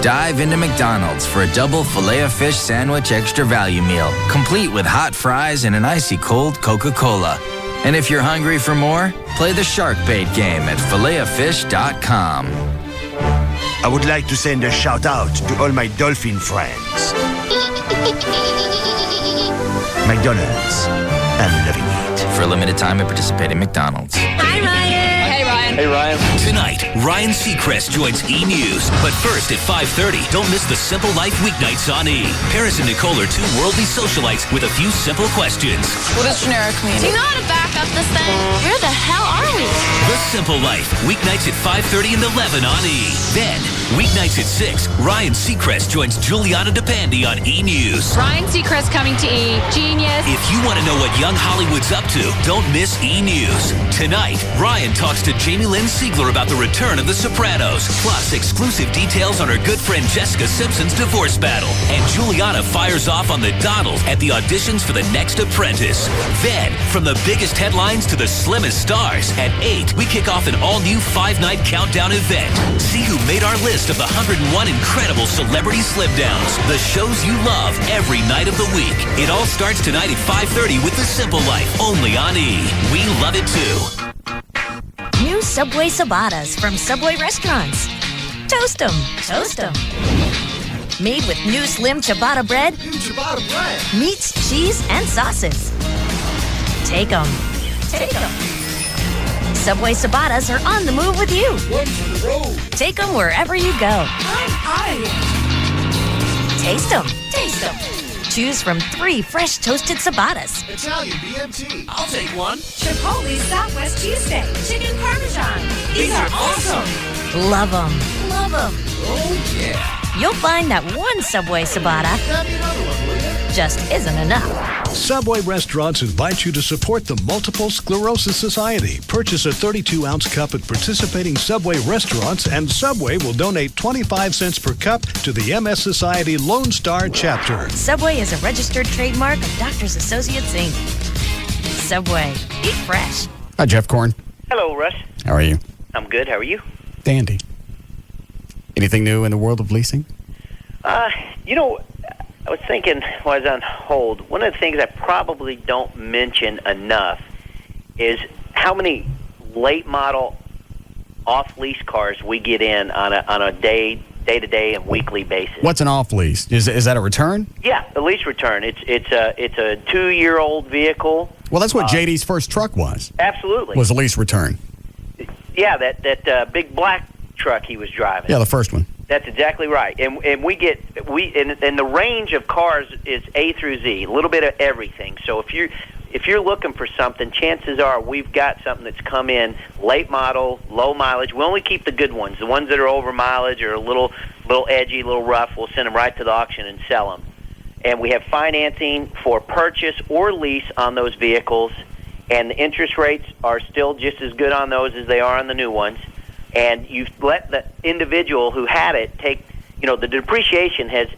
Dive into McDonald's for a double Filet-O-Fish sandwich extra value meal, complete with hot fries and an icy cold Coca-Cola. And if you're hungry for more, play the Shark Bait game at filetoffish.com. I would like to send a shout out to all my dolphin friends. McDonald's. I'm loving it. For a limited time at participating McDonald's. Hi, Ryan. Hey, Ryan. Hey, Ryan. Tonight, Ryan Seacrest joins E! News. But first at 5:30, don't miss the Simple Life weeknights on E! Paris and Nicole are two worldly socialites with a few simple questions. What does generic mean? Do you know how to back up this thing? Where the hell are we? The Simple Life, weeknights at 5:30 and 11 on E! Then, weeknights at 6, Ryan Seacrest joins Juliana DePandy on E! News. Ryan Seacrest coming to E! Genius. If you want to know what young Hollywood's up to, don't miss E! News. Tonight, Ryan talks to Jamie Lynn Siegler about the return of The Sopranos, plus exclusive details on her good friend Jessica Simpson's divorce battle. And Juliana fires off on the Donald at the auditions for The Next Apprentice. Then, from the biggest headlines to the slimmest stars, at 8, we kick off an all-new 5-night countdown event. See who made our list of the 101 incredible celebrity slip-downs. The shows you love every night of the week. It all starts tonight at 5:30 with The Simple Life, only on E! We love it too. New Subway Ciabattas from Subway restaurants. Toast 'em. Toast 'em. Made with new slim ciabatta bread. New ciabatta bread. Meats, cheese, and sauces. Take 'em. Take 'em. Subway Ciabattas are on the move with you. One for the road. Take 'em wherever you go. Taste 'em. Taste 'em. Choose from 3 fresh toasted ciabattas. Italian BMT. I'll take one. Chipotle Southwest Cheesesteak. Chicken Parmesan. These are awesome. Love 'em. Love 'em. Oh, yeah. You'll find that one Subway ciabatta just isn't enough. Subway restaurants invite you to support the Multiple Sclerosis Society. Purchase a 32-ounce cup at participating Subway restaurants, and Subway will donate 25 cents per cup to the MS Society Lone Star chapter. Subway is a registered trademark of Doctors Associates, Inc. Subway. Eat fresh. Hi, Jeff Korn. Hello, Russ. How are you? I'm good. How are you? Dandy. Anything new in the world of leasing? I was thinking while I was on hold, one of the things I probably don't mention enough is how many late model off-lease cars we get in on a day-to-day and weekly basis. What's an off lease? Is that a return? Yeah, a lease return. It's a 2-year-old vehicle. Well, that's what JD's first truck was. Absolutely. Was a lease return. Yeah, that big black truck he was driving. Yeah, the first one. That's exactly right, and and the range of cars is A through Z, a little bit of everything. So if you're looking for something, chances are we've got something that's come in late model, low mileage. We only keep the good ones, the ones that are over mileage or a little edgy, a little rough. We'll send them right to the auction and sell them. And we have financing for purchase or lease on those vehicles, and the interest rates are still just as good on those as they are on the new ones. And you let the individual who had it take, the depreciation has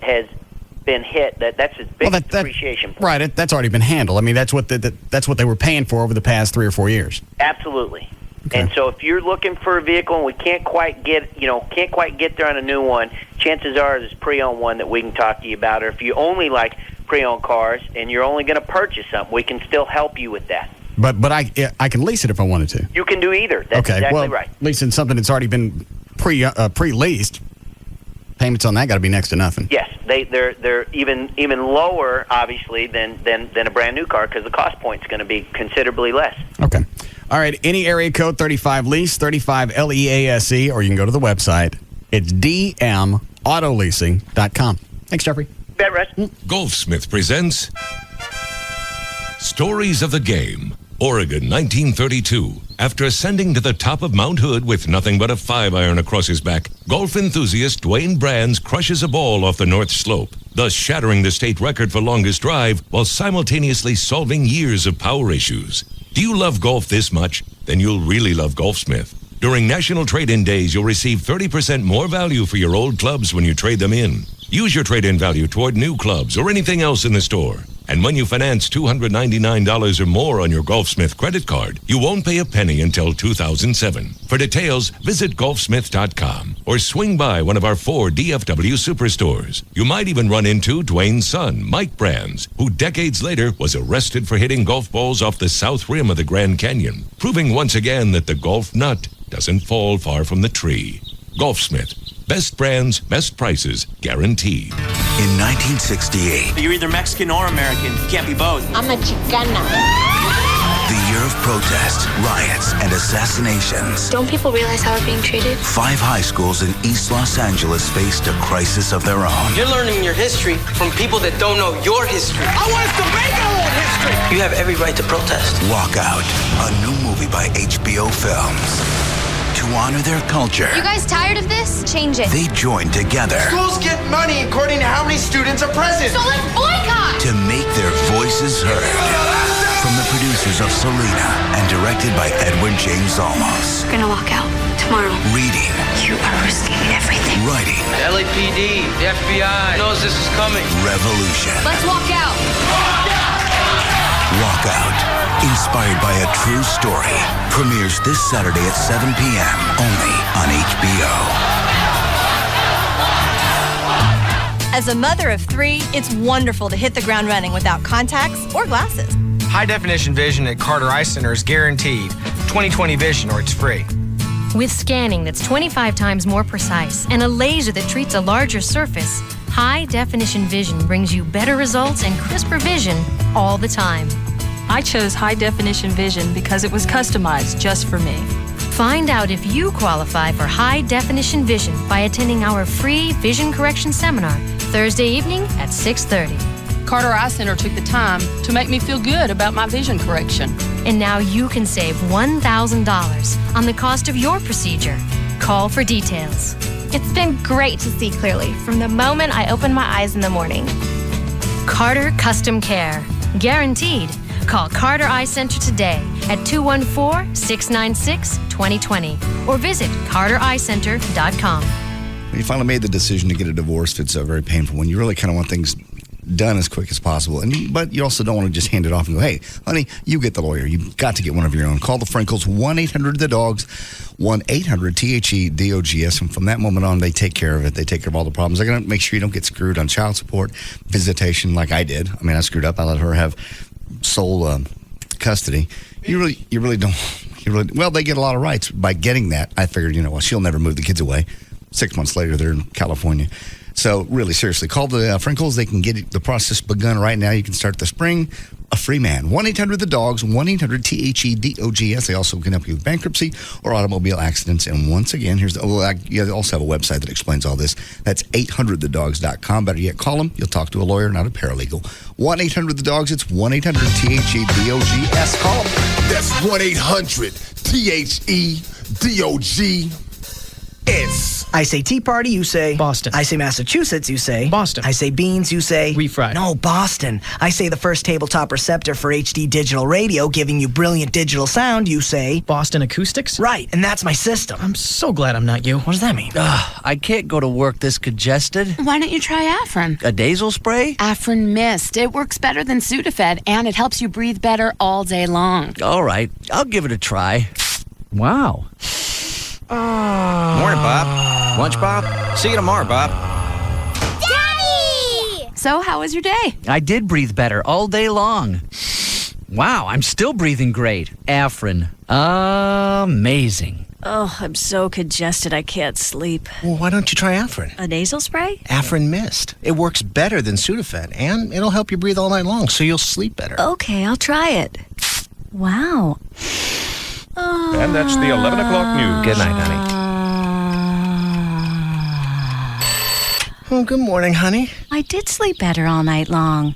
been hit. That's a big depreciation point. Right, that's already been handled. I mean, that's what they were paying for over the past 3 or 4 years. Absolutely. Okay. And so if you're looking for a vehicle and we can't quite get there on a new one, chances are there's a pre-owned one that we can talk to you about. Or if you only like pre-owned cars and you're only going to purchase something, we can still help you with that. But I can lease it if I wanted to. You can do either. That's exactly right. Leasing something that's already been pre-leased, payments on that got to be next to nothing. Yes, they're even lower, obviously, than a brand new car because the cost point's going to be considerably less. Okay. All right. Any area code 35 lease 35 LEASE, or you can go to the website. It's dmautoleasing.com. Thanks, Jeffrey. Bet, Russ. Golfsmith presents Stories of the Game, Oregon 1932. After ascending to the top of Mount Hood with nothing but a 5-iron across his back, golf enthusiast Dwayne Brands crushes a ball off the North Slope, thus shattering the state record for longest drive while simultaneously solving years of power issues. Do you love golf this much? Then you'll really love Golfsmith. During National Trade-In Days, you'll receive 30% more value for your old clubs when you trade them in. Use your trade-in value toward new clubs or anything else in the store. And when you finance $299 or more on your Golfsmith credit card, you won't pay a penny until 2007. For details, visit golfsmith.com or swing by one of our 4 DFW superstores. You might even run into Dwayne's son, Mike Brands, who decades later was arrested for hitting golf balls off the south rim of the Grand Canyon, proving once again that the golf nut doesn't fall far from the tree. Golfsmith. Best brands, best prices, guaranteed. In 1968, You're either Mexican or American. You can't be both. I'm a Chicana. the year of protests, riots, and assassinations, Don't people realize how we're being treated? 5 high schools in East Los Angeles faced a crisis of their own. You're learning your history from people that don't know your history. I want us to make our own history. You have every right to protest. Walkout, a new movie by HBO Films. To honor their culture, You guys tired of this? Change it. they joined together Schools get money according to how many students are present. So let's boycott! to make their voices heard. From the producers of Selena and directed by Edward James Olmos. We're gonna walk out tomorrow. Reading, You are risking everything. writing, The LAPD, the FBI knows this is coming. revolution. Let's walk out. Walkout, inspired by a true story, premieres this Saturday at 7 p.m. only on HBO. As a mother of 3, it's wonderful to hit the ground running without contacts or glasses. High definition vision at Carter Eye Center is guaranteed. 20/20 vision or it's free. With scanning that's 25 times more precise and a laser that treats a larger surface, high-definition vision brings you better results and crisper vision all the time. I chose high-definition vision because it was customized just for me. Find out if you qualify for high-definition vision by attending our free vision correction seminar Thursday evening at 6:30. Carter Eye Center took the time to make me feel good about my vision correction. And now you can save $1,000 on the cost of your procedure. Call for details. It's been great to see clearly from the moment I opened my eyes in the morning. Carter Custom Care. Guaranteed. Call Carter Eye Center today at 214-696-2020 or visit cartereyecenter.com. When you finally made the decision to get a divorce, it's a very painful one. You really kind of want things done as quick as possible. But you also don't want to just hand it off and go, hey, honey, you get the lawyer. You've got to get one of your own. Call the Frenkels, 1-800-THE-DOGS, 1-800-THE-DOGS. And from that moment on, they take care of it. They take care of all the problems. They're going to make sure you don't get screwed on child support, visitation like I did. I mean, I screwed up. I let her have sole custody. You really don't. Well, they get a lot of rights. By getting that, I figured, well, she'll never move the kids away. 6 months later, they're in California. So really, seriously, call the Frenkels. They can get the process begun right now. You can start the spring a free man. 1-800-THE-DOGS, 1-800-THEDOGS. They also can help you with bankruptcy or automobile accidents. And once again, you also have a website that explains all this. That's 800thedogs.com. Better yet, call them. You'll talk to a lawyer, not a paralegal. 1-800-THE-DOGS. It's 1-800-THEDOGS. Call them. That's 1-800-THEDOGS. I say Tea Party, you say Boston. I say Massachusetts, you say Boston. I say beans, you say refried. No, Boston. I say the first tabletop receptor for HD digital radio, giving you brilliant digital sound, you say Boston Acoustics. Right, and that's my system. I'm so glad I'm not you. What does that mean? I can't go to work this congested. Why don't you try Afrin? A nasal spray? Afrin Mist. It works better than Sudafed, and it helps you breathe better all day long. All right, I'll give it a try. Wow. Morning, Bob. Lunch, Bob? See you tomorrow, Bob. Daddy! So, how was your day? I did breathe better all day long. Wow, I'm still breathing great. Afrin. Amazing. Oh, I'm so congested I can't sleep. Well, why don't you try Afrin? A nasal spray? Afrin Mist. It works better than Sudafed, and it'll help you breathe all night long, so you'll sleep better. Okay, I'll try it. Wow. And that's the 11 o'clock news. Good night, honey. Oh, good morning, honey. I did sleep better all night long.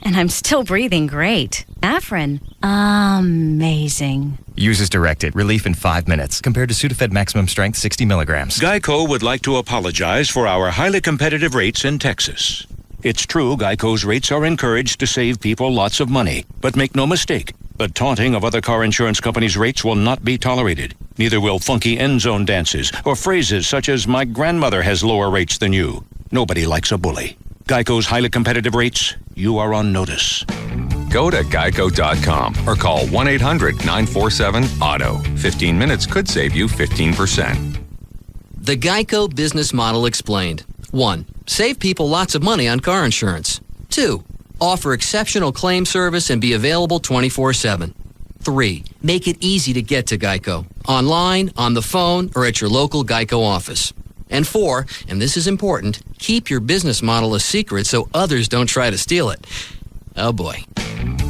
And I'm still breathing great. Afrin. Amazing. Use as directed. Relief in 5 minutes. Compared to Sudafed maximum strength 60 milligrams. Geico would like to apologize for our highly competitive rates in Texas. It's true Geico's rates are encouraged to save people lots of money. But make no mistake, the taunting of other car insurance companies' rates will not be tolerated. Neither will funky end zone dances or phrases such as, my grandmother has lower rates than you. Nobody likes a bully. Geico's highly competitive rates, you are on notice. Go to geico.com or call 1-800-947-AUTO. 15 minutes could save you 15%. The Geico Business Model Explained. 1. Save people lots of money on car insurance. 2. Offer exceptional claim service and be available 24/7. 3. Make it easy to get to Geico. Online, on the phone, or at your local Geico office. And 4, and this is important, keep your business model a secret so others don't try to steal it. Oh boy.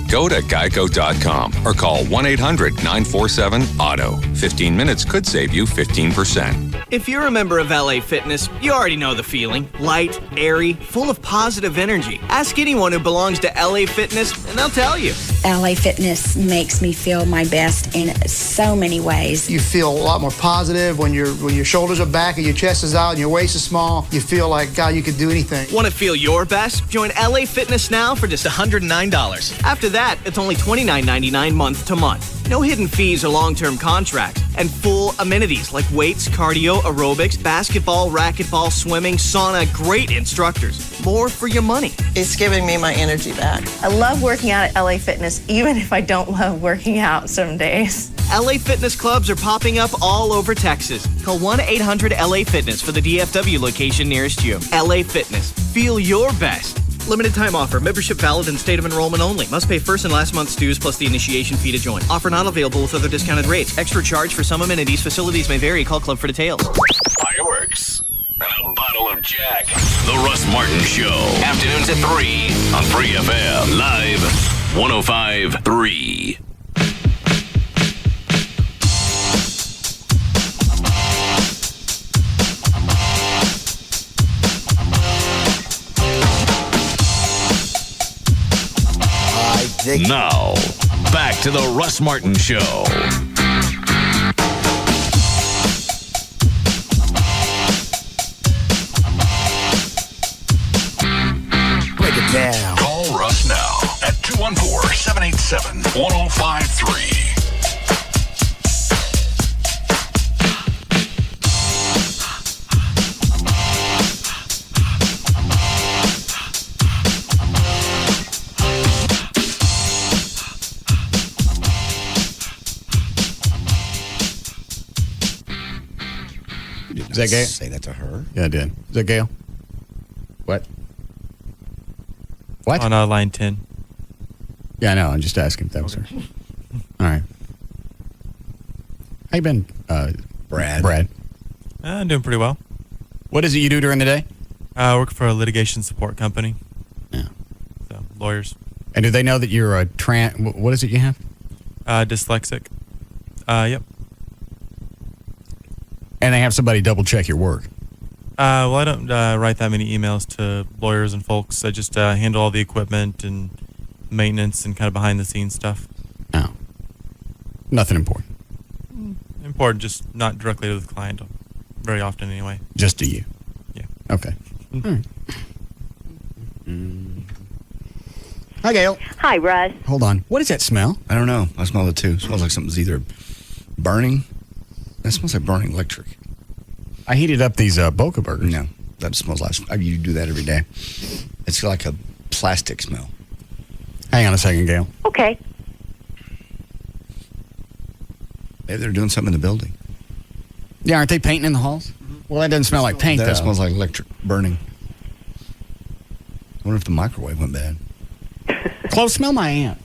Go to geico.com or call 1-800-947-AUTO. 15 minutes could save you 15%. If you're a member of LA Fitness, you already know the feeling. Light, airy, full of positive energy. Ask anyone who belongs to LA Fitness and they'll tell you. LA Fitness makes me feel my best in so many ways. You feel a lot more positive when your shoulders are back and your chest is out and your waist is small. You feel like, God, you could do anything. Want to feel your best? Join LA Fitness now for just $109. After that, it's only $29.99 month to month. No hidden fees or long-term contracts. And full amenities like weights, cardio, aerobics, basketball, racquetball, swimming, sauna, great instructors. More for your money. It's giving me my energy back. I love working out at LA Fitness, even if I don't love working out some days. LA Fitness clubs are popping up all over Texas. Call 1-800-LA-FITNESS for the DFW location nearest you. LA Fitness. Feel your best. Limited time offer. Membership valid in state of enrollment only. Must pay first and last month's dues plus the initiation fee to join. Offer not available with other discounted rates. Extra charge for some amenities. Facilities may vary. Call club for details. Fireworks and a bottle of Jack. The Russ Martin Show. Afternoons at 3 on Free FM. Live 105.3. Now, back to the Russ Martin Show. Break it down. Call Russ now at 214-787-1053. Is that Gail? Say that to her. Yeah, I did. Is that Gail? What? What? On line 10. Yeah, I know. I'm just asking if that was her. All right. How you been, Brad? I'm doing pretty well. What is it you do during the day? I work for a litigation support company. Yeah. So, lawyers. And do they know that you're a what is it you have? Dyslexic. Yep. And they have somebody double check your work. Well, I don't write that many emails to lawyers and folks. I just handle all the equipment and maintenance and kind of behind the scenes stuff. Oh. Nothing important. Important, just not directly to the client very often anyway. Just to you? Yeah. Okay. All right. Hi, Gail. Hi, Russ. Hold on. What does that smell? I don't know. I smell it too. It smells like something's either burning. That smells like burning electric. I heated up these Boca burgers. No, that smells like, you do that every day. It's like a plastic smell. Hang on a second, Gail. Okay. Maybe they're doing something in the building. Yeah, aren't they painting in the halls? Well, that doesn't smell like paint, That though. smells like electric burning. I wonder if the microwave went bad. Close, smell my aunt.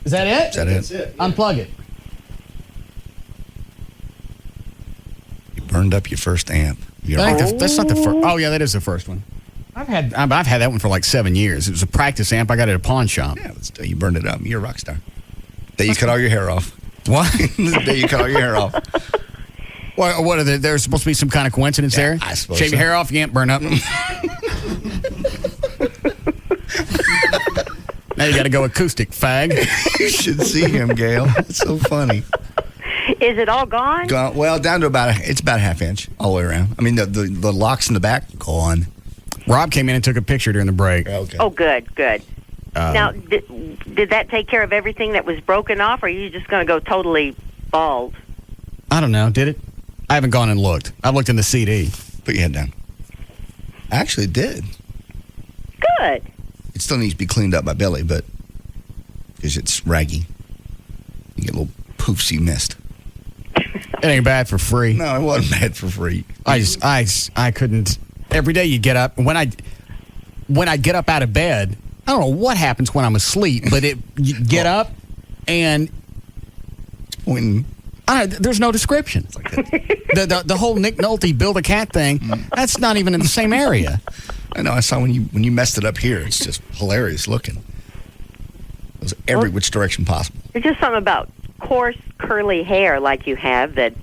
Is that it? Is that it? That's it. Unplug it. You burned up your first amp. That's not the first. Oh, yeah, that is the first one. I've had that one for like 7 years. It was a practice amp I got at a pawn shop. Yeah, you burned it up. You're a rock star. That you cut all your hair off. What? That you cut all your hair off. What are there's supposed to be some kind of coincidence there? I suppose Shave so. your hair off, you can't burn up. Now you got to go acoustic, fag. You should see him, Gail. It's so funny. Is it all gone? Well, down to it's about a half inch all the way around. I mean, the locks in the back, gone. Rob came in and took a picture during the break. Okay. Oh, good. Now, did that take care of everything that was broken off, or are you just going to go totally bald? I don't know. Did it? I haven't gone and looked. I looked in the CD. Put your head down. Actually, it did. Good. It still needs to be cleaned up by Billy, but because it's raggy, you get a little poofsy mist. It ain't bad for free. No, it wasn't bad for free. I couldn't. Every day you get up. When I get up out of bed, I don't know what happens when I'm asleep, but you get up and there's no description. Like the whole Nick Nolte Build a Cat thing. That's not even in the same area. I know. I saw when you messed it up here. It's just hilarious looking. It was every which direction possible. There's just something about coarse, curly hair like you have that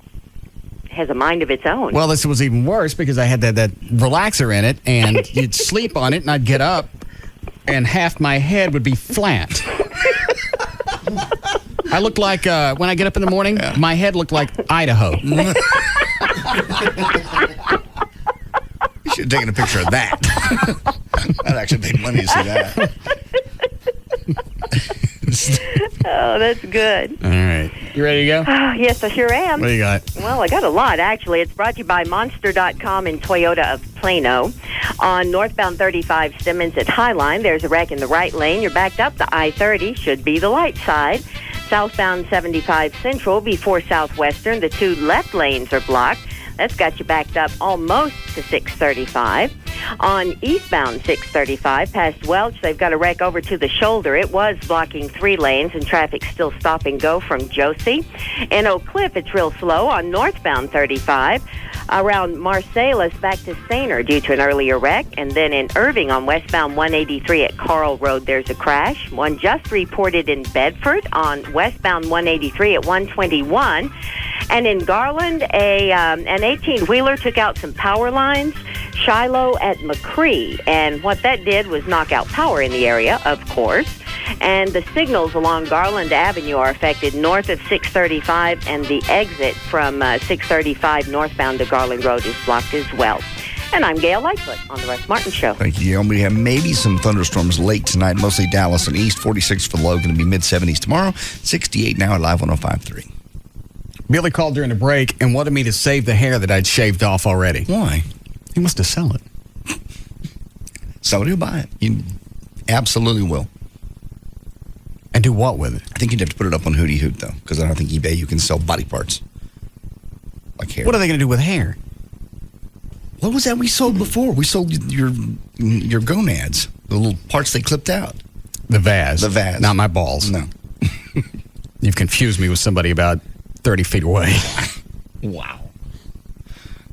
has a mind of its own. Well, this was even worse because I had that relaxer in it, and you'd sleep on it, and I'd get up, and half my head would be flat. I looked like, when I get up in the morning, my head looked like Idaho. You should have taken a picture of that. I'd actually paid money to see that. Oh, that's good. All right. You ready to go? Yes, I sure am. What do you got? Well, I got a lot, actually. It's brought to you by Monster.com and Toyota of Plano. On northbound 35 Simmons at Highline, there's a wreck in the right lane. You're backed up to I-30, should be the light side. Southbound 75 Central before Southwestern, the two left lanes are blocked. That's got you backed up almost to 635. On eastbound 635 past Welch, they've got a wreck over to the shoulder. It was blocking 3 lanes, and traffic still stop and go from Josie. In Oak Cliff, it's real slow on northbound 35. Around Marsalis back to Stainer due to an earlier wreck. And then in Irving on westbound 183 at Carl Road, there's a crash. One just reported in Bedford on westbound 183 at 121. And in Garland, an 18-wheeler took out some power lines. Shiloh at McCree. And what that did was knock out power in the area, of course. And the signals along Garland Avenue are affected north of 635, and the exit from 635 northbound to Garland Road is blocked as well. And I'm Gail Lightfoot on the Russ Martin Show. Thank you, Gail. We have maybe some thunderstorms late tonight, mostly Dallas and East. 46 for the low, going to be mid-70s tomorrow. 68 now at Live 105.3. Billy called during the break and wanted me to save the hair that I'd shaved off already. Why? He wants to sell it. Somebody will buy it. You absolutely will. And do what with it? I think you'd have to put it up on Hootie Hoot, though, because I don't think eBay you can sell body parts. Like hair. What are they going to do with hair? What was that we sold before? We sold your gonads, the little parts they clipped out. The vase. The vase. Not my balls. No. You've confused me with somebody about 30 feet away. Wow.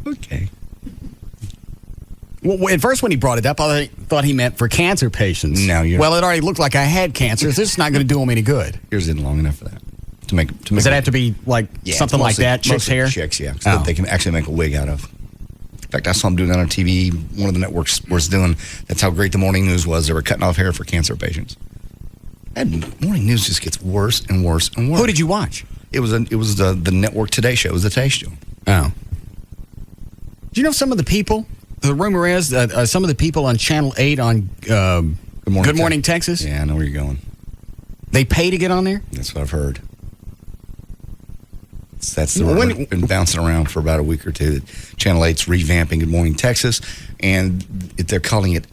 Okay. Well, at first when he brought it up, I thought he meant for cancer patients. Now you're... Well, it already looked like I had cancer, so this is not going to do them any good. Yours isn't long enough for that. To make Does it have to be like something like that, chick's hair? Chicks, yeah. So that they can actually make a wig out of. In fact, I saw them doing that on TV. One of the networks was doing, that's how great the morning news was. They were cutting off hair for cancer patients. And morning news just gets worse and worse and worse. Who did you watch? It was the network Today Show. It was the Today Show. Oh. Do you know some of the people? The rumor is that some of the people on Channel 8 on Good Morning Texas. Yeah, I know where you're going. They pay to get on there? That's what I've heard. That's the rumor. Been bouncing around for about a week or two. Channel 8's revamping Good Morning Texas, and they're calling it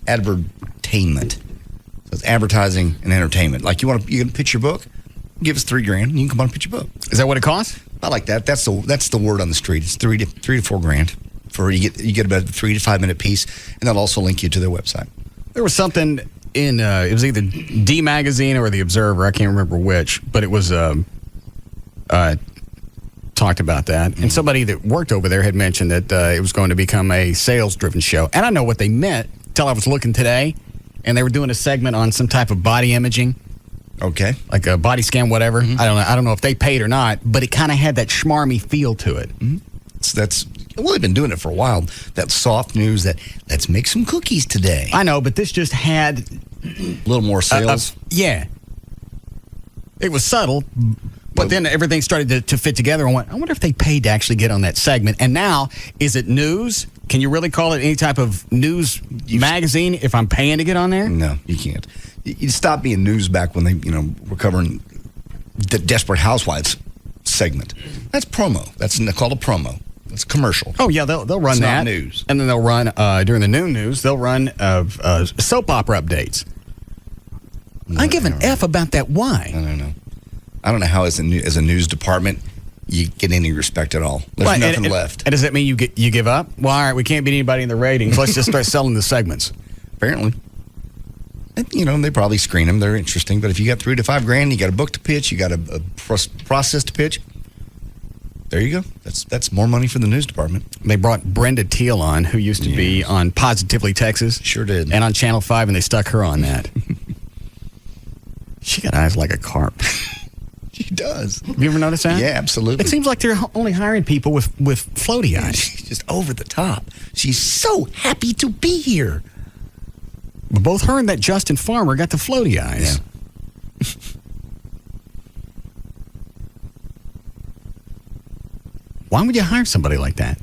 advertainment. So it's advertising and entertainment. Like you can pitch your book, give us $3,000, and you can come on and pitch your book. Is that what it costs? I like that. That's the word on the street. It's $3,000 to $4,000 for you get about a 3 to 5 minute piece, and they'll also link you to their website. There was something in it was either D Magazine or the Observer. I can't remember which, but it was talked about that, and somebody that worked over there had mentioned that it was going to become a sales-driven show. And I know what they meant until I was looking today, and they were doing a segment on some type of body imaging. Okay, like a body scan, whatever. I don't know if they paid or not, but it kind of had that schmarmy feel to it. So that's Well, they've been doing it for a while. That soft news that let's make some cookies today. I know, but this just had a little more sales. Yeah. It was subtle, but then everything started to fit together. I wonder if they paid to actually get on that segment. And now, is it news? Can you really call it any type of news magazine if I'm paying to get on there? No, you can't. You stopped being news back when they, were covering the Desperate Housewives segment. That's promo. That's called a promo. It's commercial. Oh, yeah, they'll run that. Not news. And then they'll run, during the noon news, they'll run soap opera updates. I give an F about that. Why? I don't know how as a news department you get any respect at all. There's nothing left. And does that mean you give up? Well, all right, we can't beat anybody in the ratings. Let's just start selling the segments. Apparently. And, they probably screen them. They're interesting. But if you got $3,000 to $5,000, you got a book to pitch, you got a process to pitch, there you go. That's more money for the news department. They brought Brenda Teal on, who used to be on Positively Texas. Sure did. And on Channel 5, and they stuck her on that. She got eyes like a carp. She does. Have you ever noticed that? Yeah, absolutely. It seems like they're only hiring people with floaty eyes. She's just over the top. She's so happy to be here. But both her and that Justin Farmer got the floaty eyes. Yeah. Why would you hire somebody like that?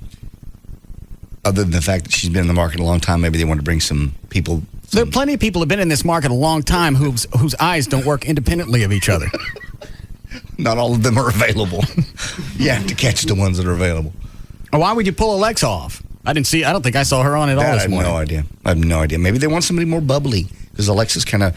Other than the fact that she's been in the market a long time, maybe they want to bring some people. There are plenty of people who have been in this market a long time whose eyes don't work independently of each other. Not all of them are available. You have to catch the ones that are available. Why would you pull Alexa off? I don't think I saw her on at all this morning. I have no idea. Maybe they want somebody more bubbly because Alexa's kind of,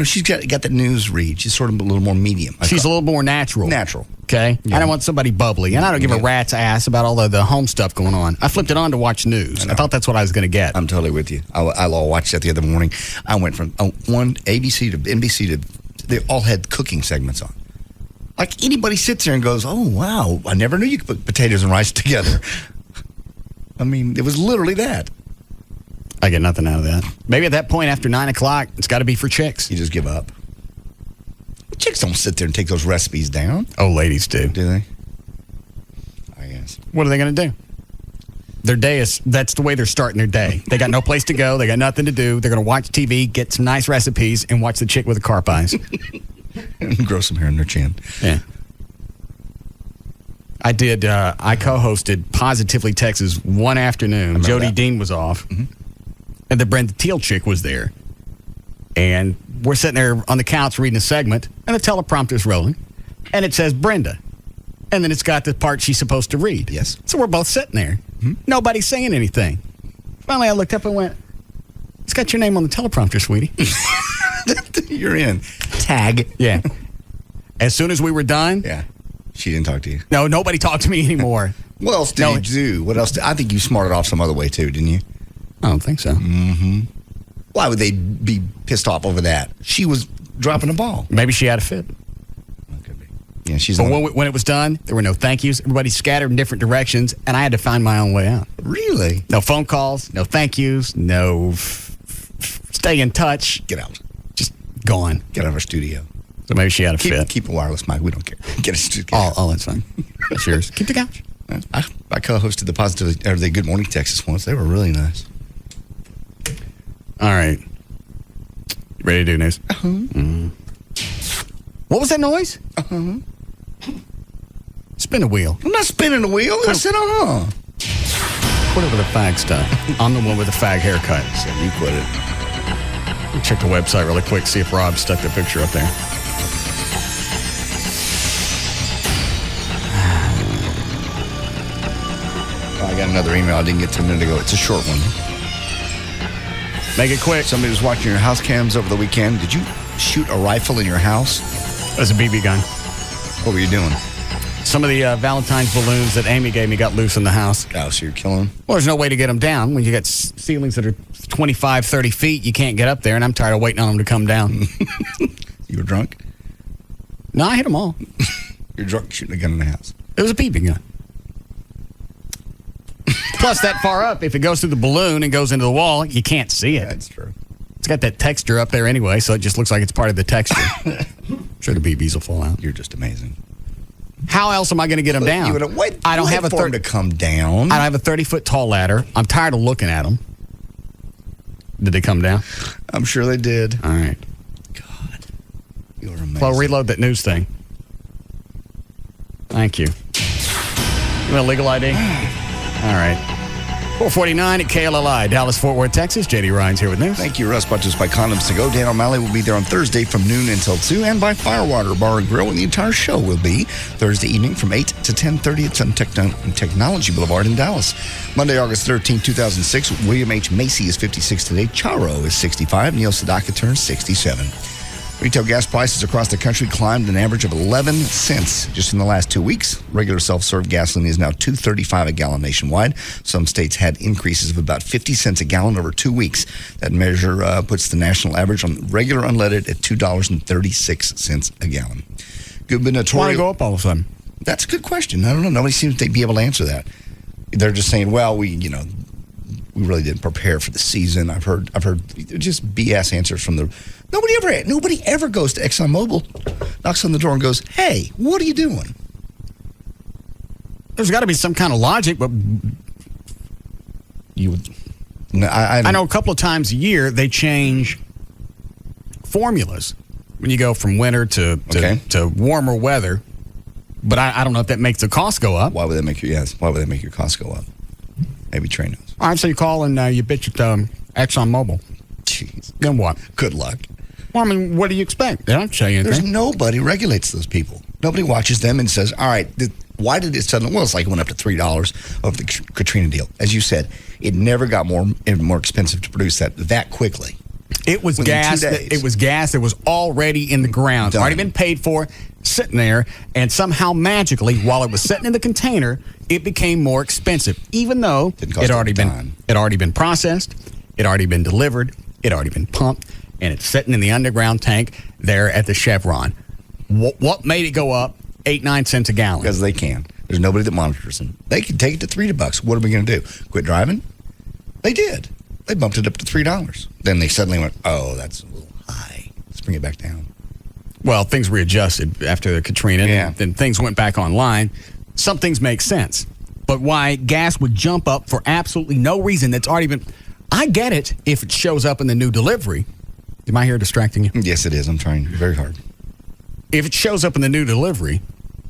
she's got that news read. She's sort of a little more medium. She's a little more natural. Natural. Okay? Yeah. I don't want somebody bubbly. And I don't give a rat's ass about all the home stuff going on. I flipped it on to watch news. I thought that's what I was going to get. I'm totally with you. I watched that the other morning. I went from one ABC to NBC to, they all had cooking segments on. Like anybody sits there and goes, oh, wow, I never knew you could put potatoes and rice together. I mean, it was literally that. I get nothing out of that. Maybe at that point after 9 o'clock, it's got to be for chicks. You just give up. Chicks don't sit there and take those recipes down. Oh, ladies do. Do they? I guess. What are they going to do? Their day that's the way they're starting their day. They got no place to go. They got nothing to do. They're going to watch TV, get some nice recipes, and watch the chick with the carp eyes. And grow some hair in their chin. Yeah. I co-hosted Positively Texas one afternoon. Jody Dean was off. Mm-hmm. And the Brenda Teal chick was there. And we're sitting there on the couch reading a segment, and the teleprompter's rolling. And it says Brenda. And then it's got the part she's supposed to read. Yes. So we're both sitting there. Mm-hmm. Nobody's saying anything. Finally, I looked up and went, it's got your name on the teleprompter, sweetie. You're in. Tag. Yeah. As soon as we were done. Yeah. She didn't talk to you. No, nobody talked to me anymore. What else did you do? What else? I think you smarted off some other way too, didn't you? I don't think so. Mm-hmm. Why would they be pissed off over that? She was dropping the ball. Maybe she had a fit. Could be. Yeah, she's. But when it was done, there were no thank yous. Everybody scattered in different directions, and I had to find my own way out. Really? No phone calls, no thank yous, no stay in touch. Get out. Just gone. Get out of our studio. So maybe she had a fit. Keep a wireless mic. We don't care. Get a studio. Oh, that's fine. That's yours. Keep the couch. I co-hosted the Good Morning Texas once. They were really nice. All right. You ready to do news? Uh-huh. Mm. What was that noise? Uh-huh. Spin a wheel. I'm not spinning the wheel. I said, uh-huh. Quit it with the fag stuff. I'm the one with the fag haircut. So you quit it. Let me check the website really quick, see if Rob stuck the picture up there. I got another email I didn't get to a minute ago. It's a short one. Make it quick. Somebody was watching your house cams over the weekend. Did you shoot a rifle in your house? It was a BB gun. What were you doing? Some of the Valentine's balloons that Amy gave me got loose in the house. Oh, so you're killing them? Well, there's no way to get them down. When you got ceilings that are 25, 30 feet, you can't get up there, and I'm tired of waiting on them to come down. You were drunk? No, I hit them all. You're drunk shooting a gun in the house? It was a BB gun. Plus, that far up, if it goes through the balloon and goes into the wall, you can't see it. That's true. It's got that texture up there anyway, so it just looks like it's part of the texture. I'm sure the BBs will fall out. You're just amazing. How else am I going to get them down? I don't have a for them to come down. I don't have a 30-foot tall ladder. I'm tired of looking at them. Did they come down? I'm sure they did. All right. God, you're amazing. Well, reload that news thing. Thank you. You want a legal ID? All right. 449 at KLLI, Dallas, Fort Worth, Texas. J.D. Ryan's here with news. Thank you, Russ. Brought to us by Condoms to Go. Dan O'Malley will be there on Thursday from noon until 2, and by Firewater Bar and Grill, and the entire show will be Thursday evening from 8 to 10:30 at Sun Technology Boulevard in Dallas. Monday, August 13, 2006, William H. Macy is 56 today. Charo is 65. Neil Sedaka turns 67. Retail gas prices across the country climbed an average of 11 cents just in the last 2 weeks. Regular self-serve gasoline is now $2.35 a gallon nationwide. Some states had increases of about 50 cents a gallon over 2 weeks. That measure puts the national average on regular unleaded at $2.36 a gallon. Gubernatorial. Why go up all of a sudden? That's a good question. I don't know. Nobody seems to be able to answer that. They're just saying, well, we really didn't prepare for the season. I've heard just BS answers from the. Nobody ever goes to ExxonMobil, knocks on the door and goes, "Hey, what are you doing?" There's got to be some kind of logic, but you would. No, I know a couple of times a year they change formulas when you go from winter to warmer weather. But I don't know if that makes the cost go up. Why would that make your cost go up? Maybe Trey knows. All right, so you call and you bitch at ExxonMobil. Jeez. Then what? Good luck. Well, I mean, what do you expect? They don't say anything. There's nobody regulates those people. Nobody watches them and says, all right, why did it suddenly, well, it's like it went up to $3 over the Katrina deal. As you said, it never got more expensive to produce that quickly. It was gas. It was gas that was already in the ground, already been paid for, sitting there, and somehow magically, while it was sitting in the container, it became more expensive, even though it had already been processed, it already been delivered, it already been pumped, and it's sitting in the underground tank there at the Chevron. What made it go up 8-9 cents a gallon? Because they can. There's nobody that monitors them. They can take it to $3. What are we going to do? Quit driving? They did. They bumped it up to $3. Then they suddenly went, oh, that's a little high. Let's bring it back down. Well, things readjusted after the Katrina, and then things went back online. Some things make sense. But why gas would jump up for absolutely no reason that's already been... I get it if it shows up in the new delivery. Am I here distracting you? Yes, it is. I'm trying very hard. If it shows up in the new delivery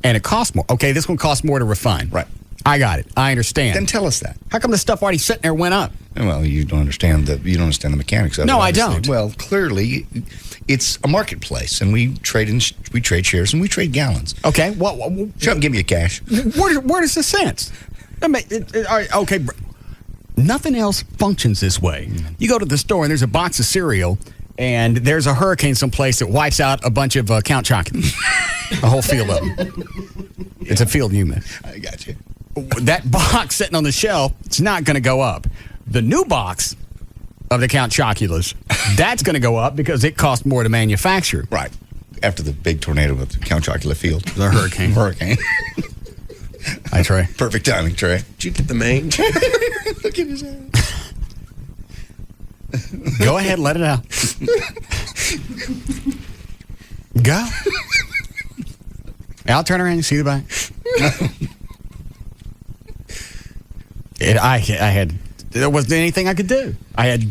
and it costs more, okay, this one costs more to refine. Right. I got it. I understand. Then tell us that. How come the stuff already sitting there went up? Well, you don't understand the mechanics of it. No, I don't. Well, clearly, it's a marketplace, and we trade shares and we trade gallons. Okay. Shut up and give me your cash. Where does this sense? Okay. Nothing else functions this way. You go to the store and there's a box of cereal, and there's a hurricane someplace that wipes out a bunch of Count Choculates. A whole field of them. It's a field unit. I got you. That box sitting on the shelf, it's not going to go up. The new box of the Count Choculates, that's going to go up because it costs more to manufacture. Right. After the big tornado with the Count Chocula field. The hurricane. Hi, Trey. Perfect timing, Trey. Did you get the main? Look at his ass. Go ahead, let it out. Go. I'll turn around and see the back. There wasn't anything I could do. I had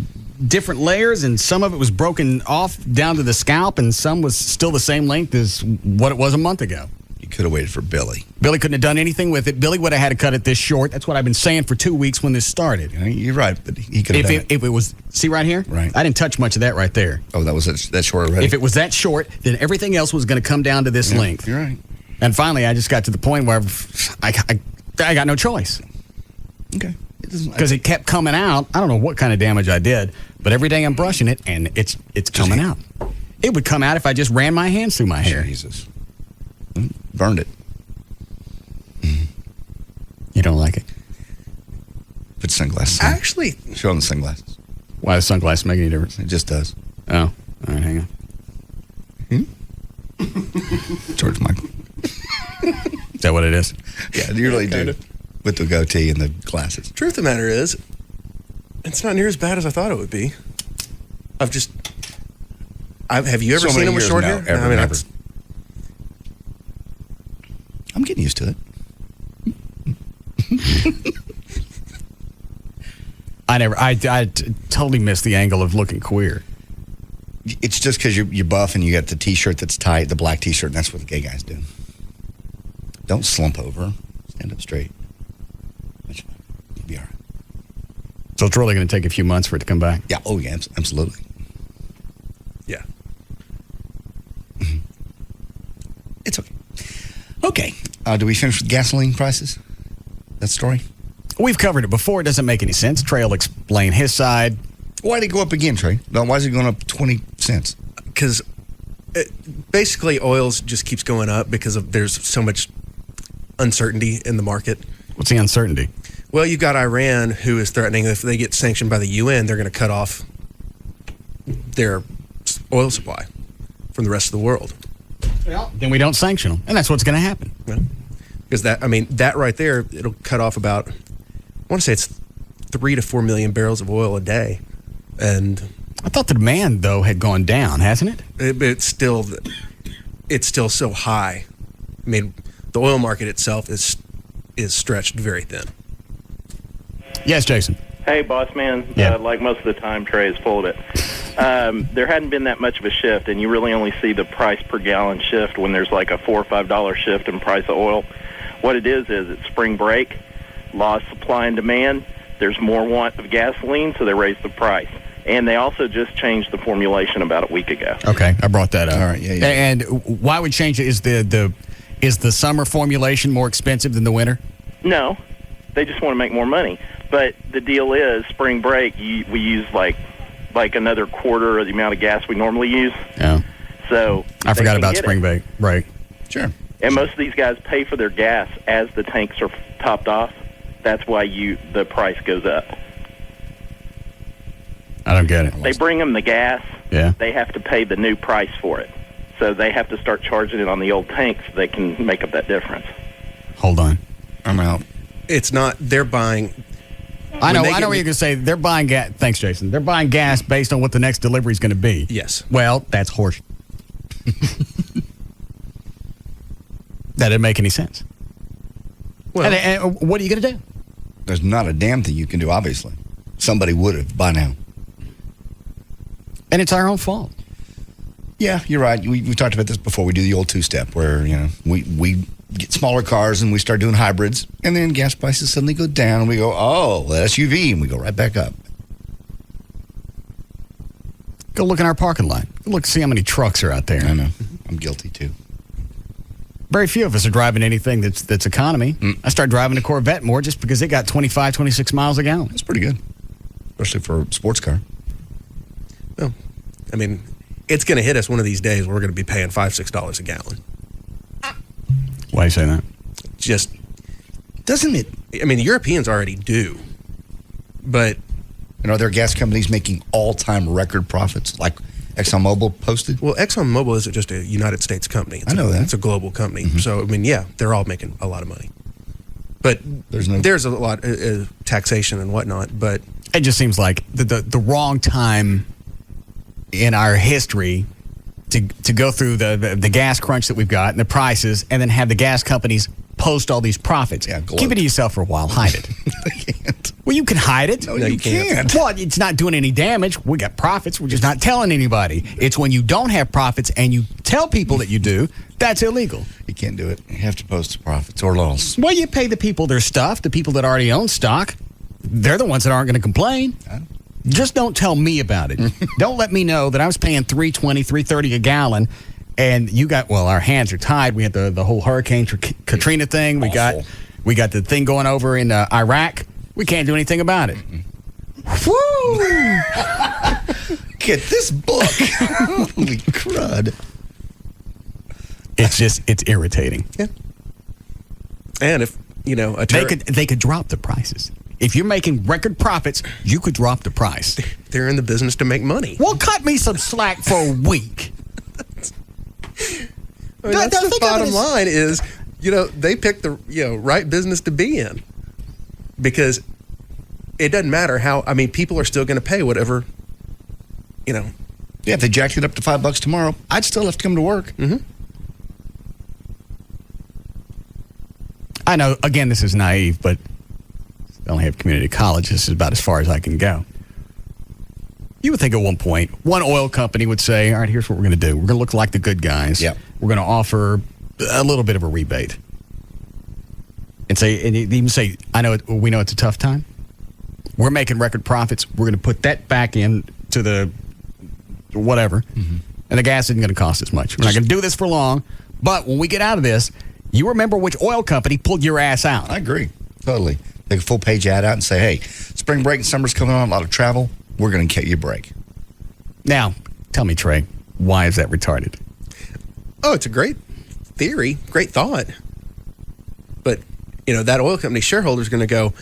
different layers, and some of it was broken off down to the scalp, and some was still the same length as what it was a month ago. You could have waited for Billy. Billy couldn't have done anything with it. Billy would have had to cut it this short. That's what I've been saying for 2 weeks when this started. You're right, but he could have done it. If it was, see right here? Right. I didn't touch much of that right there. Oh, that was that short already? If it was that short, then everything else was going to come down to this length. You're right. And finally, I just got to the point where I got no choice. Okay. Because it kept coming out. I don't know what kind of damage I did, but every day I'm brushing it, and it's coming out. It would come out if I just ran my hands through my hair. Jesus. Burned it. You don't like it? Put sunglasses on. Actually. Show them the sunglasses. Why does sunglasses make any difference? It just does. Oh. All right, hang on. George Michael. Is that what it is? Yeah, you really do. With the goatee and the glasses. Truth of the matter is, it's not near as bad as I thought it would be. Have you ever seen him with short hair? Never. I'm getting used to it. I totally missed the angle of looking queer. It's just because you're buff and you got the T-shirt that's tight, the black T-shirt, and that's what the gay guys do. Don't slump over. Stand up straight. That's fine. You'll be all right. So it's really going to take a few months for it to come back? Yeah. Oh, yeah. Absolutely. Yeah. It's okay. Okay. Do we finish with gasoline prices? That story? We've covered it before. It doesn't make any sense. Trey will explain his side. Why did it go up again, Trey? Why is it going up 20 cents? Because basically oils just keeps going up because there's so much uncertainty in the market. What's the uncertainty? Well, you've got Iran who is threatening if they get sanctioned by the UN, they're going to cut off their oil supply from the rest of the world. Well, then we don't sanction them, and that's what's going to happen. Because that right there, it'll cut off about, I want to say it's 3 to 4 million barrels of oil a day. And I thought the demand, though, had gone down, hasn't it? It's still so high. I mean, the oil market itself is stretched very thin. Yes, Jason. Hey, boss man. Yeah. Like most of the time, Trey is full of it. There hadn't been that much of a shift, and you really only see the price per gallon shift when there's like a $4 or $5 shift in price of oil. What it is it's spring break, law of supply and demand. There's more want of gasoline, so they raise the price. And they also just changed the formulation about a week ago. Okay, I brought that up. All right, yeah. And why would change it? Is the summer formulation more expensive than the winter? No, they just want to make more money. But the deal is, spring break, we use like another quarter of the amount of gas we normally use. Yeah. So I forgot about spring break. Right. Sure. And most of these guys pay for their gas as the tanks are topped off. That's why the price goes up. I don't get it. They bring them the gas. Yeah. They have to pay the new price for it. So they have to start charging it on the old tanks so they can make up that difference. Hold on. I'm out. It's not, they're buying. I know what you're going to say. They're buying gas. Thanks, Jason. They're buying gas based on what the next delivery is going to be. Yes. Well, that's horse. That didn't make any sense. Well, and what are you going to do? There's not a damn thing you can do, obviously. Somebody would have by now. And it's our own fault. Yeah, you're right. We talked about this before. We do the old two-step where, we get smaller cars and we start doing hybrids, and then gas prices suddenly go down, and we go, oh, the SUV, and we go right back up. Go look in our parking lot. Go look, see how many trucks are out there. I know. I'm guilty, too. Very few of us are driving anything that's economy. I started driving a Corvette more just because it got 25, 26 miles a gallon. That's pretty good, especially for a sports car. Well, I mean, it's going to hit us one of these days. We're going to be paying $5, $6 a gallon. Why do you say that? Just doesn't it? I mean, the Europeans already do, but are there gas companies making all-time record profits like ExxonMobil posted? Well, ExxonMobil isn't just a United States company. I know that. It's a global company. Mm-hmm. So, I mean, yeah, they're all making a lot of money. But there's a lot of taxation and whatnot. But it just seems like the wrong time in our history to go through the gas crunch that we've got and the prices, and then have the gas companies post all these profits. Yeah, keep it to yourself for a while. Hide it. I can't. Well, you can hide it. No, you can't. Well, it's not doing any damage. We got profits. We're just not telling anybody. It's when you don't have profits and you tell people that you do, that's illegal. You can't do it. You have to post the profits or loss. Well, you pay the people their stuff, the people that already own stock. They're the ones that aren't going to complain. Just don't tell me about it. Don't let me know that I was paying $3.20, $3.30 a gallon, and you got, well, our hands are tied. We had the whole Hurricane Katrina thing. We got the thing going over in Iraq. We can't do anything about it. Woo! Get this book. Holy crud. It's irritating. Yeah. And if, they could drop the prices. If you're making record profits, you could drop the price. They're in the business to make money. Well, cut me some slack for a week. I mean, that's the bottom line is, they picked the right business to be in. Because it doesn't matter how, I mean, people are still going to pay whatever, Yeah, if they jacked it up to $5 tomorrow, I'd still have to come to work. Mm-hmm. I know, again, this is naive, but I only have community college. This is about as far as I can go. You would think at one point, one oil company would say, all right, here's what we're going to do. We're going to look like the good guys. Yep. We're going to offer a little bit of a rebate. And even say, we know it's a tough time. We're making record profits. We're going to put that back in to the whatever. Mm-hmm. And the gas isn't going to cost as much. We're not going to do this for long. But when we get out of this, you remember which oil company pulled your ass out. I agree. Totally. Take a full page ad out and say, hey, spring break and summer's coming on, a lot of travel. We're going to get you a break. Now, tell me, Trey, why is that retarded? Oh, it's a great theory, great thought. But, that oil company shareholder is going to go,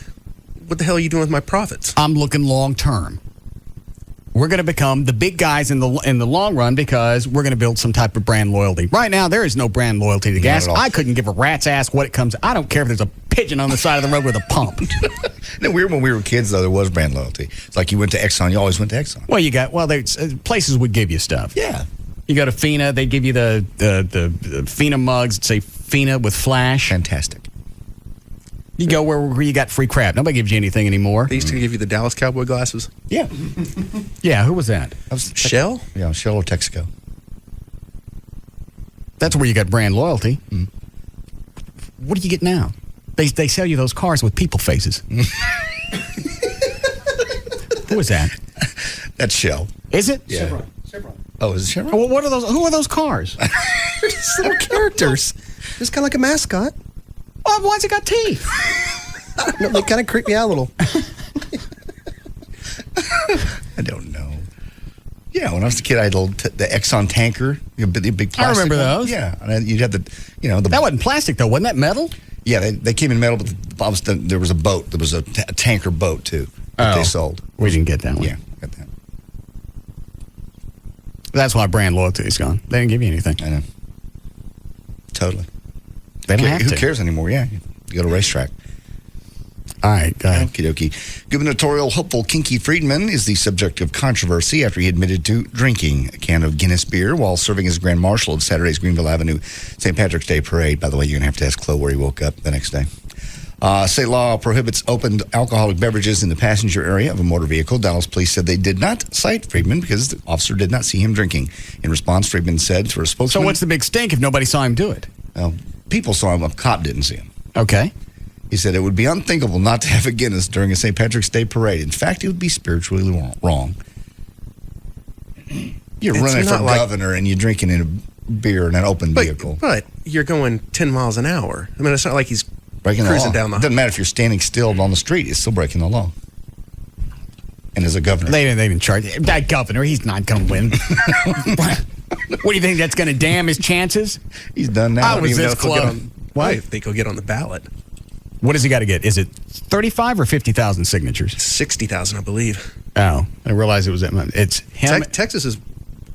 what the hell are you doing with my profits? I'm looking long term. We're going to become the big guys in the long run because we're going to build some type of brand loyalty. Right now, there is no brand loyalty to gas. I couldn't give a rat's ass what it comes. I don't care if there's a pigeon on the side of the road with a pump. No, when we were kids, though, there was brand loyalty. It's like you went to Exxon. You always went to Exxon. Well, places would give you stuff. Yeah. You go to FINA, they give you the FINA mugs that say FINA with flash. Fantastic. You go where you got free crap. Nobody gives you anything anymore. They used to give you the Dallas Cowboy glasses. Yeah. Yeah, who was that? Shell? Yeah, Shell or Texaco. That's where you got brand loyalty. Mm. What do you get now? They sell you those cars with people faces. Who is that? That's Shell. Is it? Yeah. Chevron. Oh, is it Chevron? Well, what are those? Who are those cars? They're just little characters. Just kind of like a mascot. Well, why's it got teeth? I don't know. They kind of creep me out a little. I don't know. Yeah, when I was a kid, I had the Exxon tanker, the big plastic. I remember those. Yeah, and you'd have the. That wasn't plastic though, wasn't that metal? Yeah, they came in metal, but there was a boat. There was a tanker boat too that they sold. We didn't get that one. Yeah, got that. That's why brand loyalty is gone. They didn't give you anything. I know. Totally. They don't have to. Who cares anymore? Yeah, you go to a racetrack. All right, go ahead. Okie dokie. Gubernatorial hopeful Kinky Friedman is the subject of controversy after he admitted to drinking a can of Guinness beer while serving as Grand Marshal at Saturday's Greenville Avenue St. Patrick's Day Parade. By the way, you're going to have to ask Chloe where he woke up the next day. State law prohibits opened alcoholic beverages in the passenger area of a motor vehicle. Dallas police said they did not cite Friedman because the officer did not see him drinking. In response, Friedman said to a spokesman... So what's the big stink if nobody saw him do it? Well, people saw him. A cop didn't see him. Okay. He said it would be unthinkable not to have a Guinness during a St. Patrick's Day parade. In fact, it would be spiritually wrong. You're running for governor and you're drinking in a beer in an open vehicle. But you're going 10 miles an hour. I mean, it's not like he's breaking cruising the law. down the... It doesn't matter if you're standing still on the street. It's still breaking the law. And as a governor... They didn't charge him. That governor, he's not going to win. What do you think, that's going to damn his chances? He's done now. I was this close. I think he'll get on the ballot. What does he got to get? Is it 35 or 50,000 signatures? 60,000, I believe. Oh, I realized it was that much. It's him. Texas is,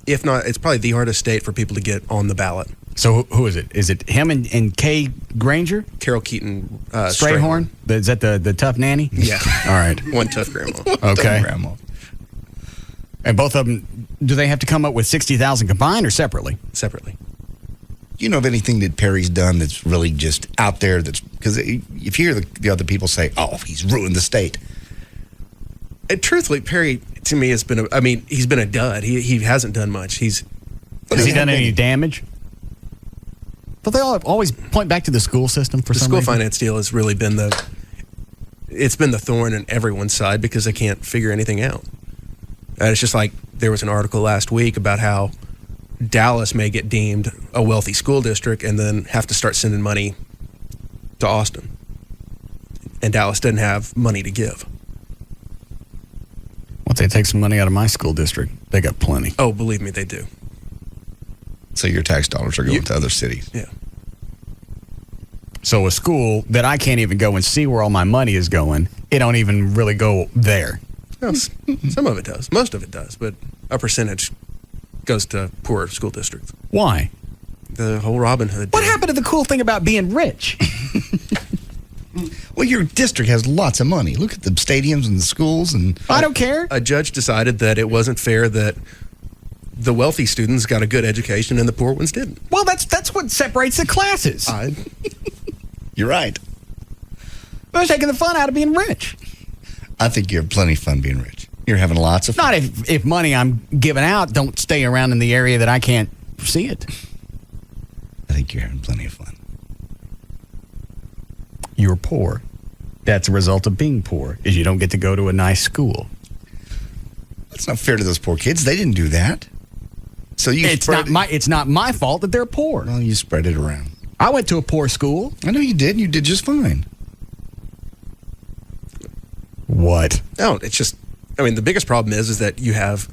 if not, it's probably the hardest state for people to get on the ballot. So who is it? Is it him and Kay Granger? Carol Keaton Strayhorn? Is that the tough nanny? Yeah. All right. One tough grandma. Okay. Tough grandma. And both of them, do they have to come up with 60,000 combined or separately? Separately. You know of anything that Perry's done that's really just out there? That's because if you hear the other people say, "Oh, he's ruined the state." Truthfully, Perry to me has been. He's been a dud. He hasn't done much. Has he done any damage? But they always point back to the school system for some reason. The school finance deal has really been it's been the thorn in everyone's side because they can't figure anything out. And it's just like there was an article last week about how Dallas may get deemed a wealthy school district and then have to start sending money to Austin. And Dallas doesn't have money to give. Once they take some money out of my school district, they got plenty. Oh, believe me, they do. So your tax dollars are going to other cities. Yeah. So a school that I can't even go and see where all my money is going, it don't even really go there. Well, some of it does. Most of it does. But a percentage goes to poorer school districts. Why? The whole Robin Hood. What happened to the cool thing about being rich? Well, your district has lots of money. Look at the stadiums and the schools. And I don't care. A judge decided that it wasn't fair that the wealthy students got a good education and the poor ones didn't. Well, that's what separates the classes. You're right. We're taking the fun out of being rich. I think you have plenty of fun being rich. You're having lots of fun. Not if money I'm giving out don't stay around in the area that I can't see it. I think you're having plenty of fun. You're poor. That's a result of being poor, is you don't get to go to a nice school. That's not fair to those poor kids. They didn't do that. So it's not my fault that they're poor. Well, you spread it around. I went to a poor school. I know you did. You did just fine. What? No, it's just, I mean, the biggest problem is that you have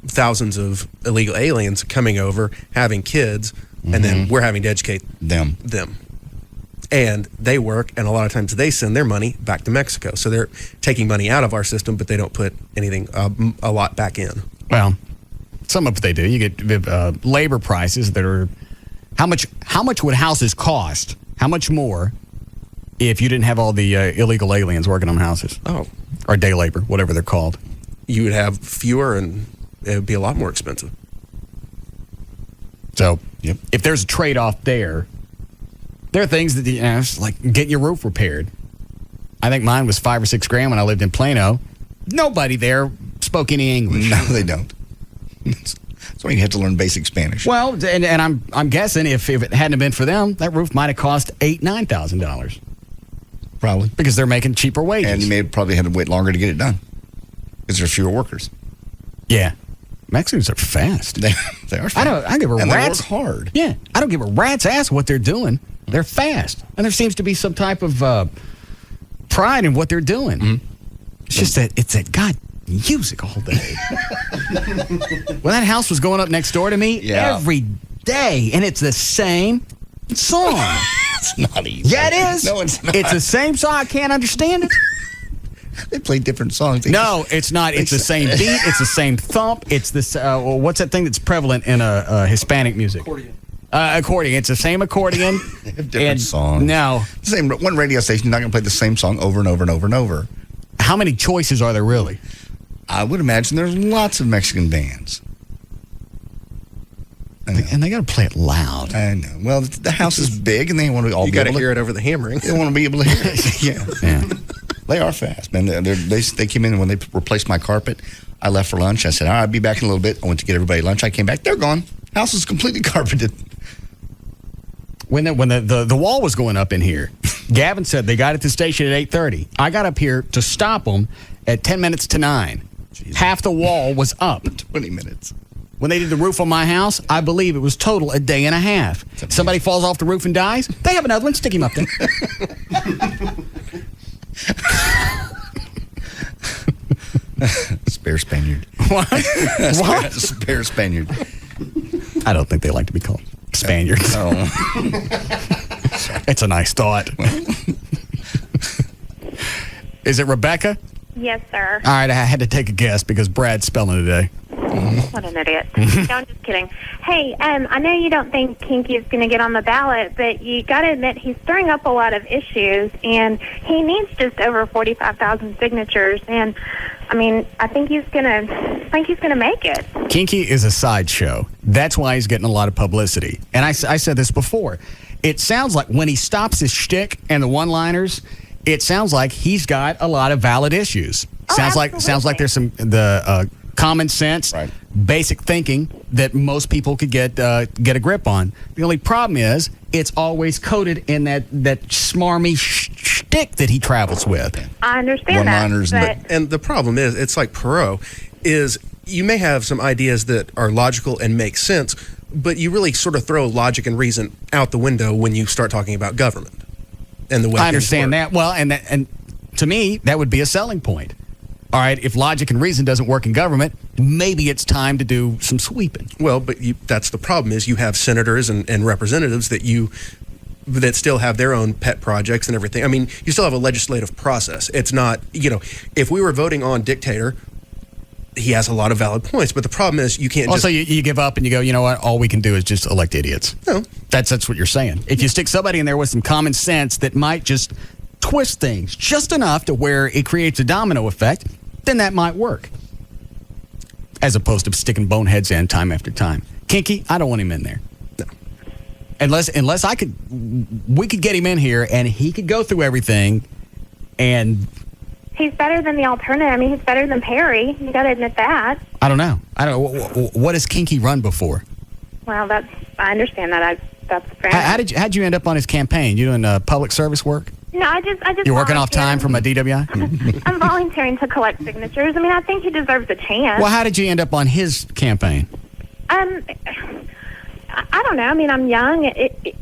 thousands of illegal aliens coming over, having kids, and then we're having to educate them. And they work, and a lot of times they send their money back to Mexico. So they're taking money out of our system, but they don't put anything, a lot back in. Well, some of it they do. You get labor prices that are, how much would houses cost? How much more if you didn't have all the illegal aliens working on houses? Oh. Or day labor, whatever they're called. You would have fewer, and it would be a lot more expensive. So, if there's a trade-off there are things that, it's like getting your roof repaired. I think mine was $5 or $6 grand when I lived in Plano. Nobody there spoke any English. No, they don't. That's why you have to learn basic Spanish. Well, and I'm guessing if it hadn't been for them, that roof might have cost $8,000-$9,000. Probably. Because they're making cheaper wages. And you may have probably had to wait longer to get it done. Because there are fewer workers. Yeah. Mexicans are fast. They are fast. I give a and rat's they work hard. Yeah. I don't give a rat's ass what they're doing. They're fast. And there seems to be some type of pride in what they're doing. Mm-hmm. It's just that it's that God music all day. Well, that house was going up next door to me every day, and it's the same song. It's not easy. Yeah, it is. No, it's not. It's the same song. I can't understand it. They play different songs. No, it's not. It's the same beat. It's the same thump. It's this. What's that thing that's prevalent in Hispanic music? Accordion. Accordion. It's the same accordion. They have different songs. No. Same one radio station, not going to play the same song over and over and over and over. How many choices are there really? I would imagine there's lots of Mexican bands. And they got to play it loud. I know. Well, the house is big, and they want to all. You got to hear it over the hammering. They want to be able to hear it. Yeah. They are fast, man. They came in, and when they replaced my carpet, I left for lunch. I said, all right, I'll be back in a little bit. I went to get everybody lunch. I came back. They're gone. House is completely carpeted. When the wall was going up in here, Gavin said they got at the station at 8:30. I got up here to stop them at 10 minutes to 9. Jeez. Half the wall was up. 20 minutes. When they did the roof on my house, I believe it was total a day and a half. Somebody falls off the roof and dies, they have another one, stick him up there. Spare Spaniard. What? What? Spare Spaniard. I don't think they like to be called Spaniards. Oh. It's a nice thought. Is it Rebecca? Yes, sir. All right, I had to take a guess because Brad's spelling today. What an idiot. No, I'm just kidding. Hey, I know you don't think Kinky is going to get on the ballot, but you got to admit he's stirring up a lot of issues, and he needs just over 45,000 signatures. And I mean, I think he's going to make it. Kinky is a sideshow. That's why he's getting a lot of publicity. And I said this before. It sounds like when he stops his shtick and the one-liners, it sounds like he's got a lot of valid issues. Sounds like there's some common sense, basic thinking that most people could get a grip on. The only problem is it's always coated in that smarmy shtick that he travels with. I understand that. And the problem is, it's like Perot, is you may have some ideas that are logical and make sense, but you really sort of throw logic and reason out the window when you start talking about government and the way I understand that. Well, and to me, that would be a selling point. All right, if logic and reason doesn't work in government, maybe it's time to do some sweeping. Well, but that's the problem is you have senators and representatives that still have their own pet projects and everything. I mean, you still have a legislative process. It's not, if we were voting on dictator, he has a lot of valid points, but the problem is you can't also, you give up and you go, you know what, all we can do is just elect idiots. No. That's what you're saying. If you stick somebody in there with some common sense that might just twist things just enough to where it creates a domino effect, then that might work. As opposed to sticking boneheads in time after time. Kinky, I don't want him in there. No. Unless we could get him in here and he could go through everything And He's better than the alternative. I mean, he's better than Perry. You got to admit that. I don't know. What has Kinky run before? Well, I understand that. That's fair. How'd you end up on his campaign? You doing public service work? No, I just. You're working off time from a DWI? I'm volunteering to collect signatures. I mean, I think he deserves a chance. Well, how did you end up on his campaign? I don't know. I mean, I'm young.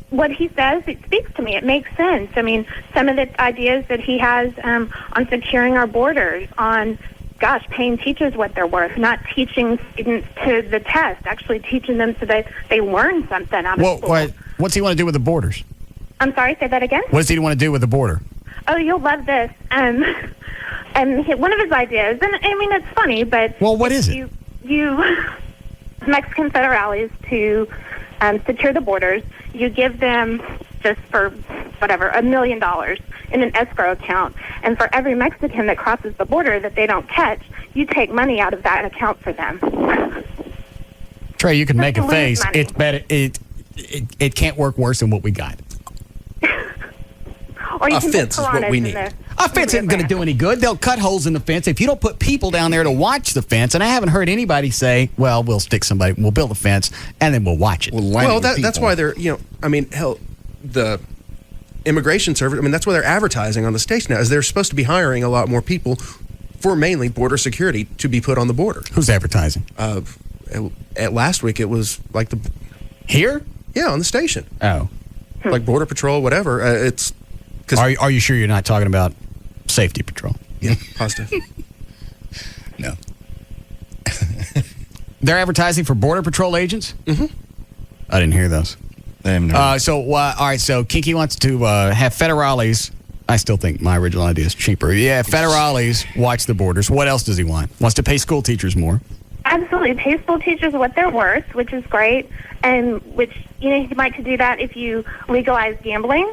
What he says, it speaks to me. It makes sense. I mean, some of the ideas that he has on securing our borders, on, paying teachers what they're worth, not teaching students to the test, actually teaching them so that they learn something out of school. What's he want to do with the borders? I'm sorry, say that again? What does he want to do with the border? Oh, you'll love this. And one of his ideas, and I mean, it's funny, but... Well, what is it? You Mexican federales to secure the borders. You give them, just for whatever, $1 million in an escrow account. And for every Mexican that crosses the border that they don't catch, you take money out of that account for them. Trey, you can make a face. Money. It's better. It can't work worse than what we got. Or you a fence is what we need. A fence isn't going to do any good. They'll cut holes in the fence. If you don't put people down there to watch the fence, and I haven't heard anybody say, well, we'll build a fence, and then we'll watch it. Well, that's why they're, hell, the immigration service, that's why they're advertising on the station now, is they're supposed to be hiring a lot more people for mainly border security to be put on the border. Who's advertising? At last week, it was like the... Here? Yeah, on the station. Oh. Like Border Patrol, whatever. It's... Are you sure you're not talking about Safety Patrol? Yeah, positive. No. They're advertising for Border Patrol agents? Mm-hmm. I didn't hear those. I haven't heard. All right, so Kinky wants to have federales. I still think my original idea is cheaper. Yeah, federales watch the borders. What else does he want? Wants to pay school teachers more. Absolutely. Pay school teachers what they're worth, which is great, and which, he'd like to do that if you legalize gambling.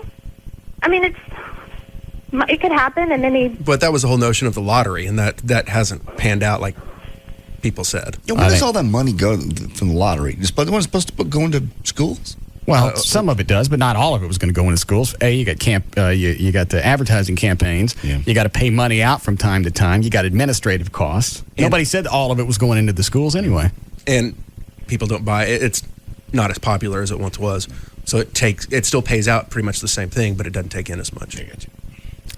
I mean, it could happen, and then But that was the whole notion of the lottery, and that hasn't panned out like people said. Yeah, where does all that money go from the lottery? Is it supposed to go into schools? Well, some of it does, but not all of it was going to go into schools. You got you got the advertising campaigns. Yeah. You got to pay money out from time to time. You got administrative costs. Nobody said all of it was going into the schools anyway. And people don't buy it. It's not as popular as it once was. So it still pays out pretty much the same thing, but it doesn't take in as much.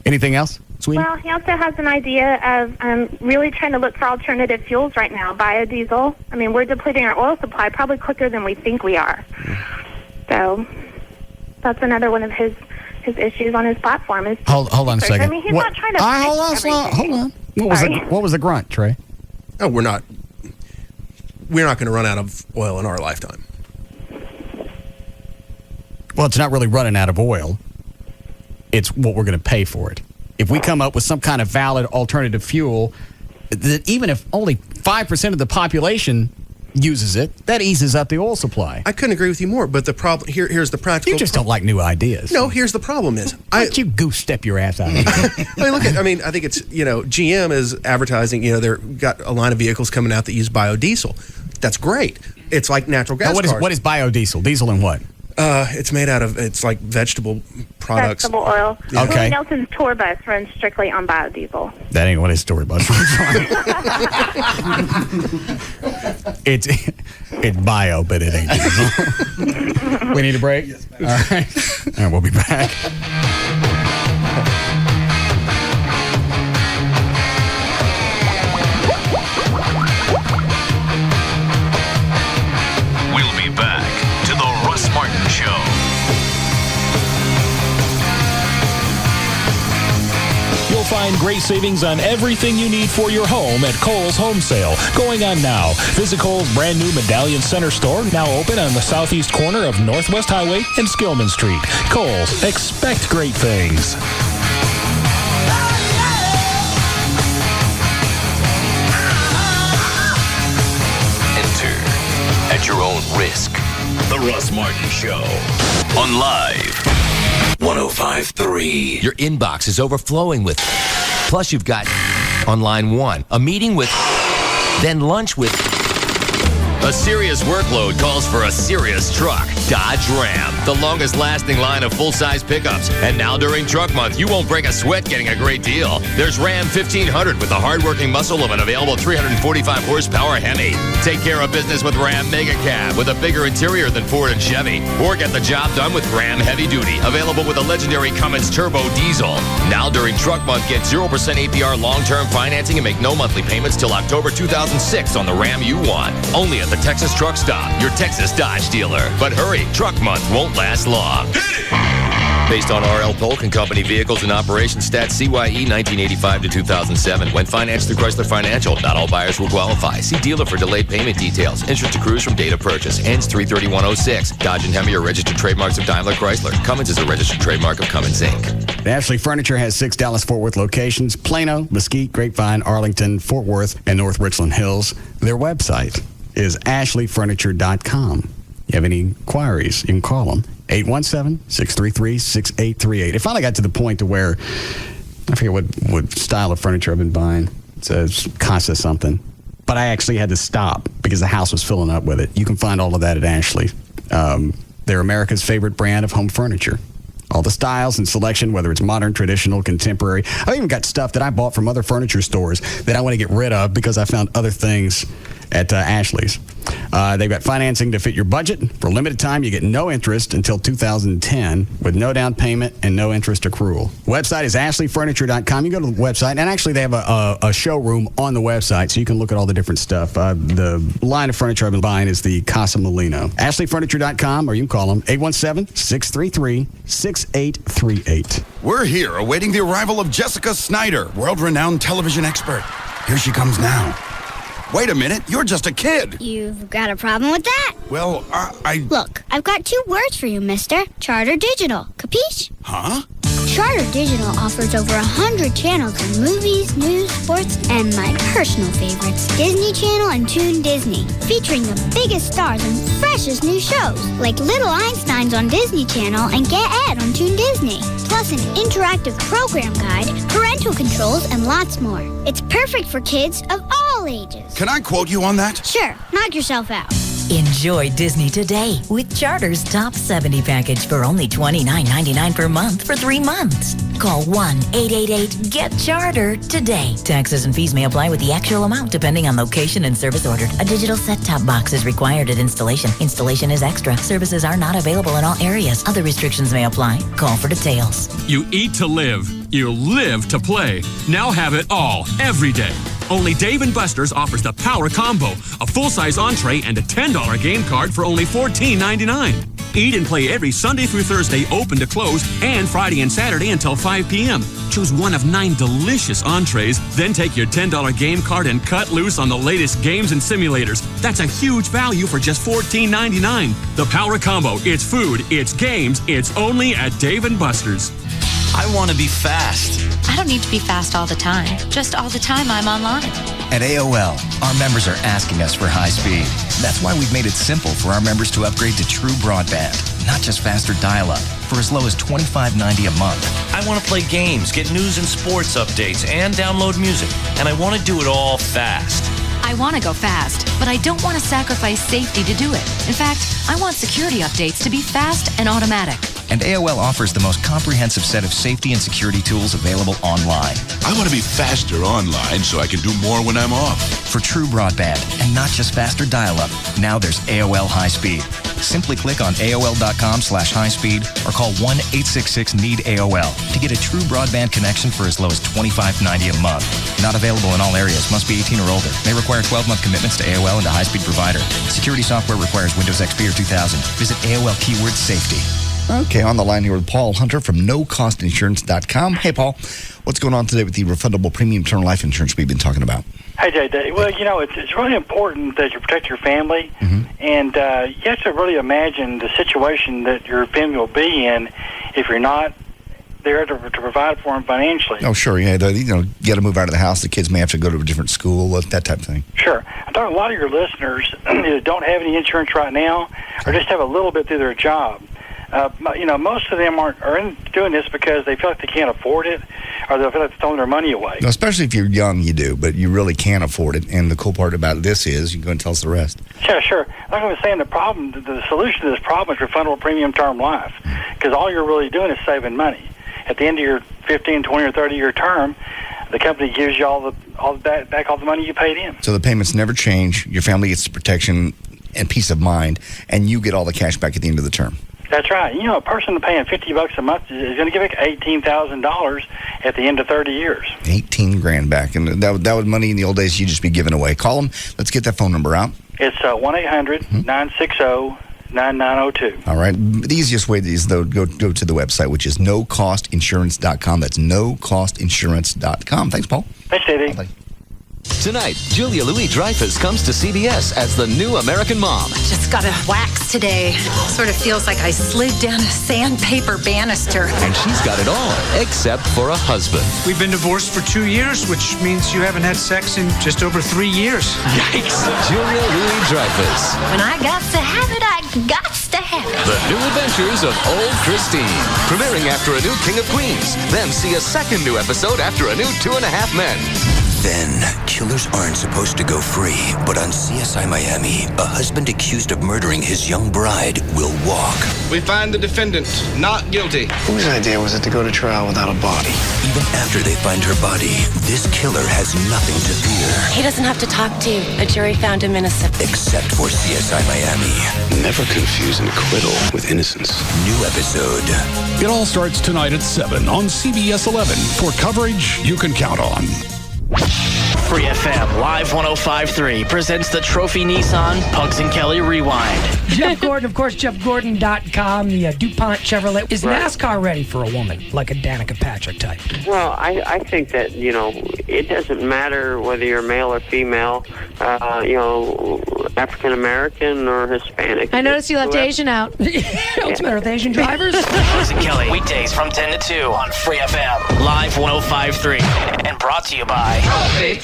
Anything else, Sweetie? Well, he also has an idea of really trying to look for alternative fuels right now, biodiesel. I mean, we're depleting our oil supply probably quicker than we think we are. So that's another one of his issues on his platform. Is hold on a second. I mean, he's not trying to hold on. What was the grunt, Trey? Oh, we're not going to run out of oil in our lifetime. Well, it's not really running out of oil. It's what we're going to pay for it. If we come up with some kind of valid alternative fuel, that even if only 5% of the population uses it, that eases up the oil supply. I couldn't agree with you more, but the problem here's the practical. You just don't like new ideas. No, here's the problem is you goose step your ass out. I think it's GM is advertising. They're got a line of vehicles coming out that use biodiesel. That's great. It's like natural gas. Now, what is biodiesel? Diesel and what? It's made out of, it's like vegetable products. Vegetable oil. Yeah. Okay. Nelson's tour bus runs strictly on biodiesel. That ain't what his tour bus runs on. It's bio, but it ain't diesel. We need a break? Yes, all right. All right, we'll be back. We'll be back to the Russ Martin Show. You'll find great savings on everything you need for your home at Kohl's Home Sale, going on now. Visit Kohl's brand new Medallion Center store, now open on the southeast corner of Northwest Highway and Skillman Street. Kohl's, expect great things. Enter at your own risk. The Russ Martin Show on Live 105.3. Your inbox is overflowing with. Plus, you've got on line one, a meeting with, then lunch with. A serious workload calls for a serious truck. Dodge Ram. the longest lasting line of full-size pickups. And now during Truck Month, you won't break a sweat getting a great deal. There's Ram 1500 with the hard-working muscle of an available 345 horsepower Hemi. Take care of business with Ram Mega Cab with a bigger interior than Ford and Chevy. Or get the job done with Ram Heavy Duty, available with a legendary Cummins Turbo Diesel. Now during Truck Month, get 0% APR long-term financing and make no monthly payments till October 2006 on the Ram you want. Only at the Texas Truck Stop, your Texas Dodge dealer. But hurry, Truck Month won't last long. Based on R.L. Polk and Company vehicles in operation, stats CYE 1985 to 2007. When financed through Chrysler Financial, not all buyers will qualify. See dealer for delayed payment details. Insurance accrues from date of purchase. Ends 3/31/06. Dodge and Hemi are registered trademarks of Daimler Chrysler. Cummins is a registered trademark of Cummins, Inc. Ashley Furniture has 6 Dallas-Fort Worth locations: Plano, Mesquite, Grapevine, Arlington, Fort Worth, and North Richland Hills. Their website is ashleyfurniture.com. You have any inquiries, you can call them. 817-633-6838. It finally got to the point to where, I forget what style of furniture I've been buying. It says Casa something. But I actually had to stop because the house was filling up with it. You can find all of that at Ashley. They're America's favorite brand of home furniture. All the styles and selection, whether it's modern, traditional, contemporary. I've even got stuff that I bought from other furniture stores that I want to get rid of because I found other things at Ashley's. They've got financing to fit your budget. For a limited time, you get no interest until 2010 with no down payment and no interest accrual. Website is ashleyfurniture.com. You go to the website, and actually they have a showroom on the website, so you can look at all the different stuff. The line of furniture I've been buying is the Casa Molino. ashleyfurniture.com, or you can call them 817-633-6838. We're here awaiting the arrival of Jessica Snyder, world-renowned television expert. Here she comes now. Wait a minute, you're just a kid. You've got a problem with that? Well, Look, I've got 2 words for you, mister. Charter Digital. Capiche? Huh? Charter Digital offers over 100 channels of movies, news, sports, and my personal favorites, Disney Channel and Toon Disney, featuring the biggest stars and freshest new shows, like Little Einsteins on Disney Channel and Get Ed on Toon Disney, plus an interactive program guide, parental controls, and lots more. It's perfect for kids of all ages. Can I quote you on that? Sure, knock yourself out. Enjoy Disney today with Charter's Top 70 package for only $29.99 per month for 3 months. Call 1-888-GET-CHARTER today. Taxes and fees may apply with the actual amount depending on location and service ordered. A digital set-top box is required at installation. Installation is extra. Services are not available in all areas. Other restrictions may apply. Call for details. You eat to live. You live to play. Now have it all, every day. Only Dave & Buster's offers the Power Combo, a full-size entree and a $10 game card for only $14.99. Eat and play every Sunday through Thursday, open to close, and Friday and Saturday until 5 p.m. Choose one of 9 delicious entrees, then take your $10 game card and cut loose on the latest games and simulators. That's a huge value for just $14.99. The Power Combo. It's food, it's games, it's only at Dave & Buster's. I want to be fast. I don't need to be fast all the time. Just all the time I'm online. At AOL, our members are asking us for high speed. That's why we've made it simple for our members to upgrade to true broadband, not just faster dial-up, for as low as $25.90 a month. I want to play games, get news and sports updates, and download music. And I want to do it all fast. I want to go fast, but I don't want to sacrifice safety to do it. In fact, I want security updates to be fast and automatic. And AOL offers the most comprehensive set of safety and security tools available online. I want to be faster online so I can do more when I'm off. For true broadband and not just faster dial-up, now there's AOL High Speed. Simply click on AOL.com/highspeed or call 1-866-NEED-AOL to get a true broadband connection for as low as $25.90 a month. Not available in all areas. Must be 18 or older. May require 12-month commitments to AOL and a high-speed provider. Security software requires Windows XP or 2000. Visit AOL keyword safety. Okay, on the line here with Paul Hunter from NoCostInsurance.com. Hey, Paul, what's going on today with the refundable premium term life insurance we've been talking about? Hey, JD. Well, you know, it's really important that you protect your family, and you have to really imagine the situation that your family will be in if you're not there to provide for them financially. Oh, sure, yeah. You got to move out of the house. The kids may have to go to a different school, that type of thing. Sure. I thought a lot of your listeners either don't have any insurance right now or just have a little bit through their job. Most of them are doing this because they feel like they can't afford it, or they feel like they're throwing their money away. Now, especially if you're young, you do, but you really can't afford it. And the cool part about this is, you can go and tell us the rest. Yeah, sure. Like I was saying, the solution to this problem is refundable premium term life, because all you're really doing is saving money. At the end of your 15, 20, or 30-year term, the company gives you back all the money you paid in. So the payments never change. Your family gets the protection and peace of mind, and you get all the cash back at the end of the term. That's right. A person paying $50 a month is going to give it $18,000 at the end of 30 years. 18 grand back, and that was money in the old days you'd just be giving away. Call them. Let's get that phone number out. It's 1-800-960-9902. All right. The easiest way is, though, go to the website, which is nocostinsurance.com. That's nocostinsurance.com. Thanks, Paul. Thanks, Davey. Bye-bye. Tonight, Julia Louis-Dreyfus comes to CBS as the new American mom. Just got a wax today. Sort of feels like I slid down a sandpaper banister. And she's got it all, except for a husband. We've been divorced for 2 years, which means you haven't had sex in just over 3 years. Yikes! Julia Louis-Dreyfus. When I got to have it, I got to have it. The New Adventures of Old Christine. Premiering after a new King of Queens. Then see a second new episode after a new 2.5 Men. Then, killers aren't supposed to go free, but on CSI Miami, a husband accused of murdering his young bride will walk. We find the defendant not guilty. Whose idea was it to go to trial without a body? Even after they find her body, this killer has nothing to fear. He doesn't have to talk to you. A jury found him innocent. Except for CSI Miami. Never confuse an acquittal with innocence. New episode. It all starts tonight at 7 on CBS 11 for coverage you can count on. Free FM Live 105.3 presents the Trophy Nissan Pugs and Kelly Rewind. Jeff Gordon, of course, JeffGordon.com. The DuPont Chevrolet. Is NASCAR ready for a woman like a Danica Patrick type? Well, I think that, it doesn't matter whether you're male or female, African American or Hispanic. I noticed you left Asian out. What's the matter with Asian drivers? Pugs and Kelly, weekdays from 10 to 2 on Free FM Live 105.3. And brought to you by Trophy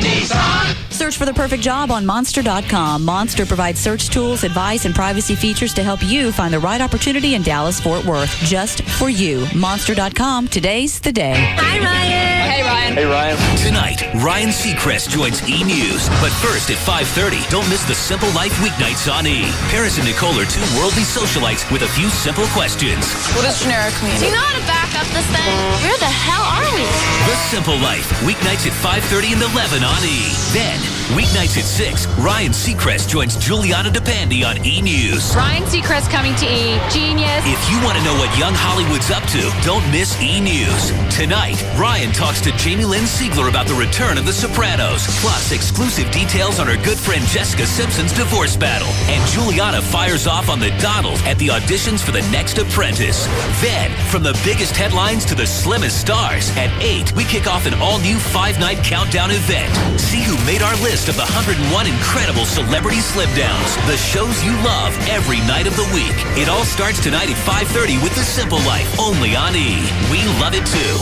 Nissan. Search for the perfect job on Monster.com. Monster provides search tools, advice, and privacy features to help you find the right opportunity in Dallas-Fort Worth. Just for you. Monster.com. Today's the day. Hi, Ryan. Hey, Ryan. Hey, Ryan. Tonight, Ryan Seacrest joins E! News. But first, at 5:30, don't miss the Simple Life weeknights on E! Paris and Nicole are two worldly socialites with a few simple questions. What does generic mean? Do you know how to back up this thing? Where the hell are we? The Simple Life, weeknights at 5:30 and 11 on E! Then, weeknights at 6, Ryan Seacrest joins Juliana DePandy on E! News. Ryan Seacrest coming to E! Genius. If you want to know what young Hollywood's up to, don't miss E! News. Tonight, Ryan talks to Jamie Lynn Siegler about the return of The Sopranos, plus exclusive details on her good friend Jessica Simpson's divorce battle. And Juliana fires off on the Donald at the auditions for The Next Apprentice. Then, from the biggest headlines to the slimmest stars, at 8, we kick off an all-new 5-night countdown event. See who made our list of the 101 incredible celebrity slip-downs. The shows you love every night of the week. It all starts tonight at 5:30 with The Simple Life, only on E! We love it too.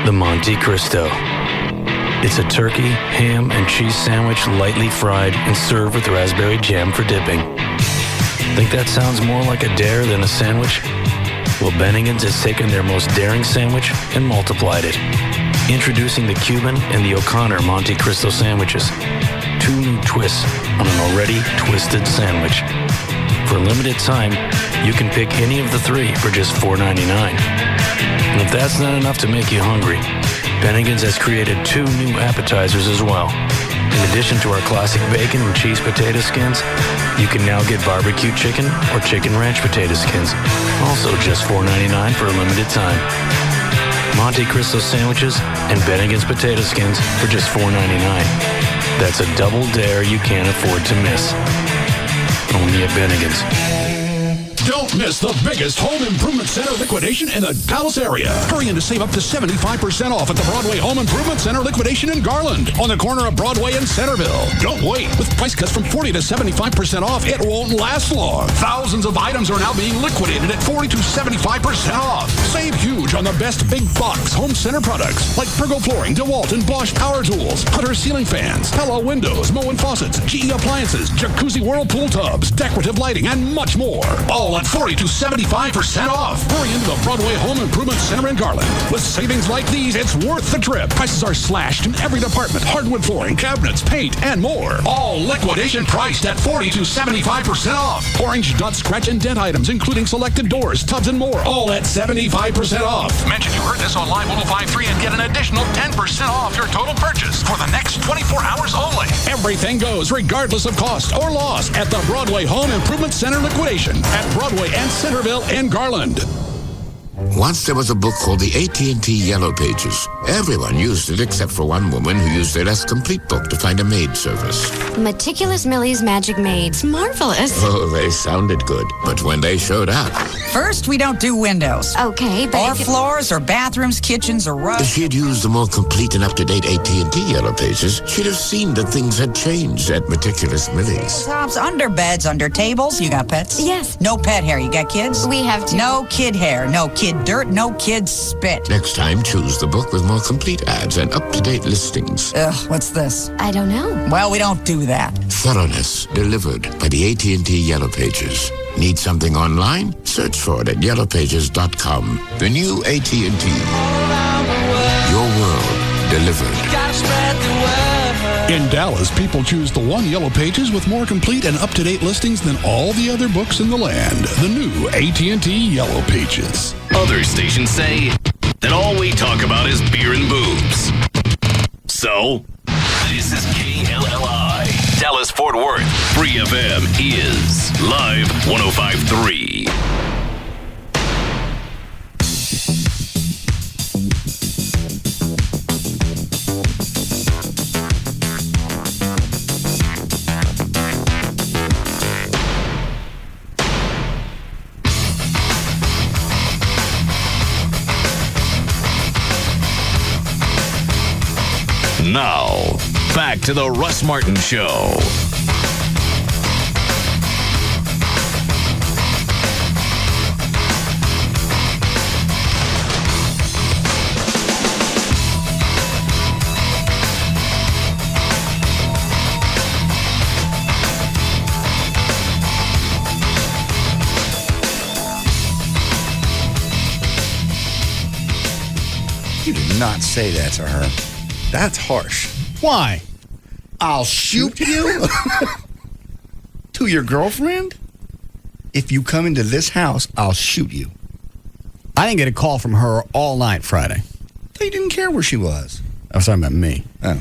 The Monte Cristo. It's a turkey, ham, and cheese sandwich lightly fried and served with raspberry jam for dipping. Think that sounds more like a dare than a sandwich? Well, Bennigan's has taken their most daring sandwich and multiplied it. Introducing the Cuban and the O'Connor Monte Cristo sandwiches. 2 new twists on an already twisted sandwich. For a limited time, you can pick any of the 3 for just $4.99. And if that's not enough to make you hungry, Bennigan's has created 2 new appetizers as well. In addition to our classic bacon and cheese potato skins, you can now get barbecue chicken or chicken ranch potato skins, also just $4.99 for a limited time. Monte Cristo sandwiches and Bennigan's potato skins for just $4.99. That's a double dare you can't afford to miss. Only at Bennigan's. Don't miss the biggest home improvement center liquidation in the Dallas area. Hurry in to save up to 75% off at the Broadway Home Improvement Center liquidation in Garland on the corner of Broadway and Centerville. Don't wait. With price cuts from 40 to 75% off, it won't last long. Thousands of items are now being liquidated at 40 to 75% off. Save huge on the best big box home center products like Pergo Flooring, DeWalt, and Bosch Power Tools, Hunter ceiling fans, Hello windows, Moen faucets, GE appliances, Jacuzzi Whirlpool tubs, decorative lighting, and much more. All at 40 to 75% off. Hurry into the Broadway Home Improvement Center in Garland. With savings like these, it's worth the trip. Prices are slashed in every department. Hardwood flooring, cabinets, paint, and more. All liquidation priced at 40 to 75% off. Orange dot, scratch, and dent items, including selected doors, tubs, and more. All at 75% off. Mention you heard this on Live 105.3 and get an additional 10% off your total purchase for the next 24 hours only. Everything goes regardless of cost or loss at the Broadway Home Improvement Center liquidation at Broadway and Centerville in Garland. Once there was a book called the AT&T Yellow Pages. Everyone used it except for one woman who used their less complete book to find a maid service. Meticulous Millie's Magic Maids. Marvelous. Oh, they sounded good. But when they showed up... First, we don't do windows. Okay, but... Or floors, or bathrooms, kitchens, or roofs. If she had used the more complete and up-to-date AT&T Yellow Pages, she'd have seen that things had changed at Meticulous Millie's. Tops, under beds, under tables. You got pets? Yes. No pet hair. You got kids? We have two. No kid hair. No kid dirt. No kid spit. Next time, choose the book with more complete ads and up-to-date listings. Ugh, what's this? I don't know. Well, we don't do that. Thoroughness delivered by the AT&T Yellow Pages. Need something online? Search for it at yellowpages.com. The new AT&T. Your world delivered. In Dallas, people choose the one Yellow Pages with more complete and up-to-date listings than all the other books in the land. The new AT&T Yellow Pages. Other stations say that all we talk about is beer and boobs. So, this is KLLI. Dallas Fort Worth. Free FM is Live 105.3. Now, back to the Russ Martin Show. You did not say that to her. That's harsh. Why? I'll shoot you? To your girlfriend? If you come into this house, I'll shoot you. I didn't get a call from her all night Friday. They didn't care where she was. I was talking about me. Oh.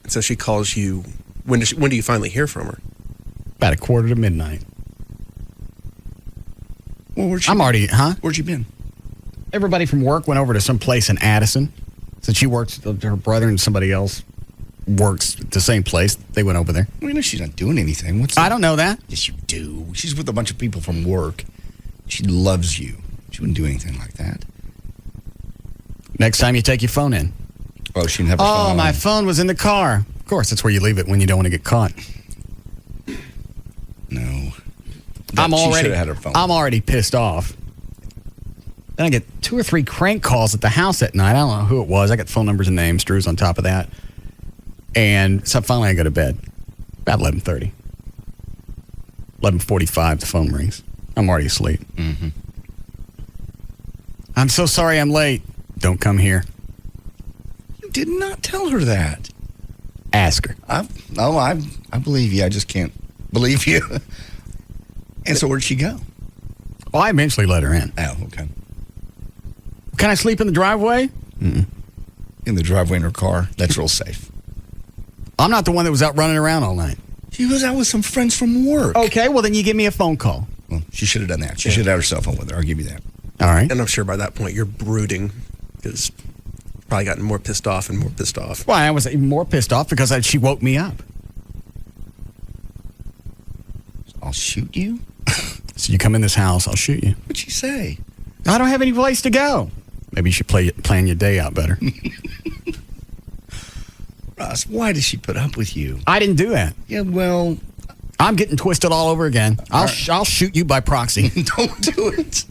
So she calls you. When do you finally hear from her? About 1:45. Well, where'd you been? Everybody from work went over to some place in Addison. Since she works, her brother and somebody else works at the same place. They went over there. Well, you know she's not doing anything. I don't know that. Yes, you do. She's with a bunch of people from work. She loves you. She wouldn't do anything like that. Next time you take your phone in. Oh, she didn't have her phone. Oh, my phone was in the car. Of course, that's where you leave it when you don't want to get caught. No. She should have had her phone. I'm already pissed off. Then I get 2 or 3 crank calls at the house at night. I don't know who it was. I got phone numbers and names. Drew's on top of that. And so finally I go to bed. About 11:30. 11:45, the phone rings. I'm already asleep. Mm-hmm. I'm so sorry I'm late. Don't come here. You did not tell her that. Ask her. I believe you. I just can't believe you. And so where'd she go? Well, I eventually let her in. Oh, okay. Can I sleep in the driveway? Mm-mm. In the driveway in her car? That's real safe. I'm not the one that was out running around all night. She was out with some friends from work. Okay, well then you give me a phone call. Well, she should have done that. She should have had her cell phone with her. I'll give you that. All right. And I'm sure by that point you're brooding because probably gotten more pissed off and more pissed off. Well, I was even more pissed off because she woke me up. I'll shoot you? So you come in this house, I'll shoot you. What'd she say? I don't have any place to go. Maybe you should plan your day out better. Russ, why does she put up with you? I didn't do that. Yeah, well... I'm getting twisted all over again. I'll shoot you by proxy. Don't do it.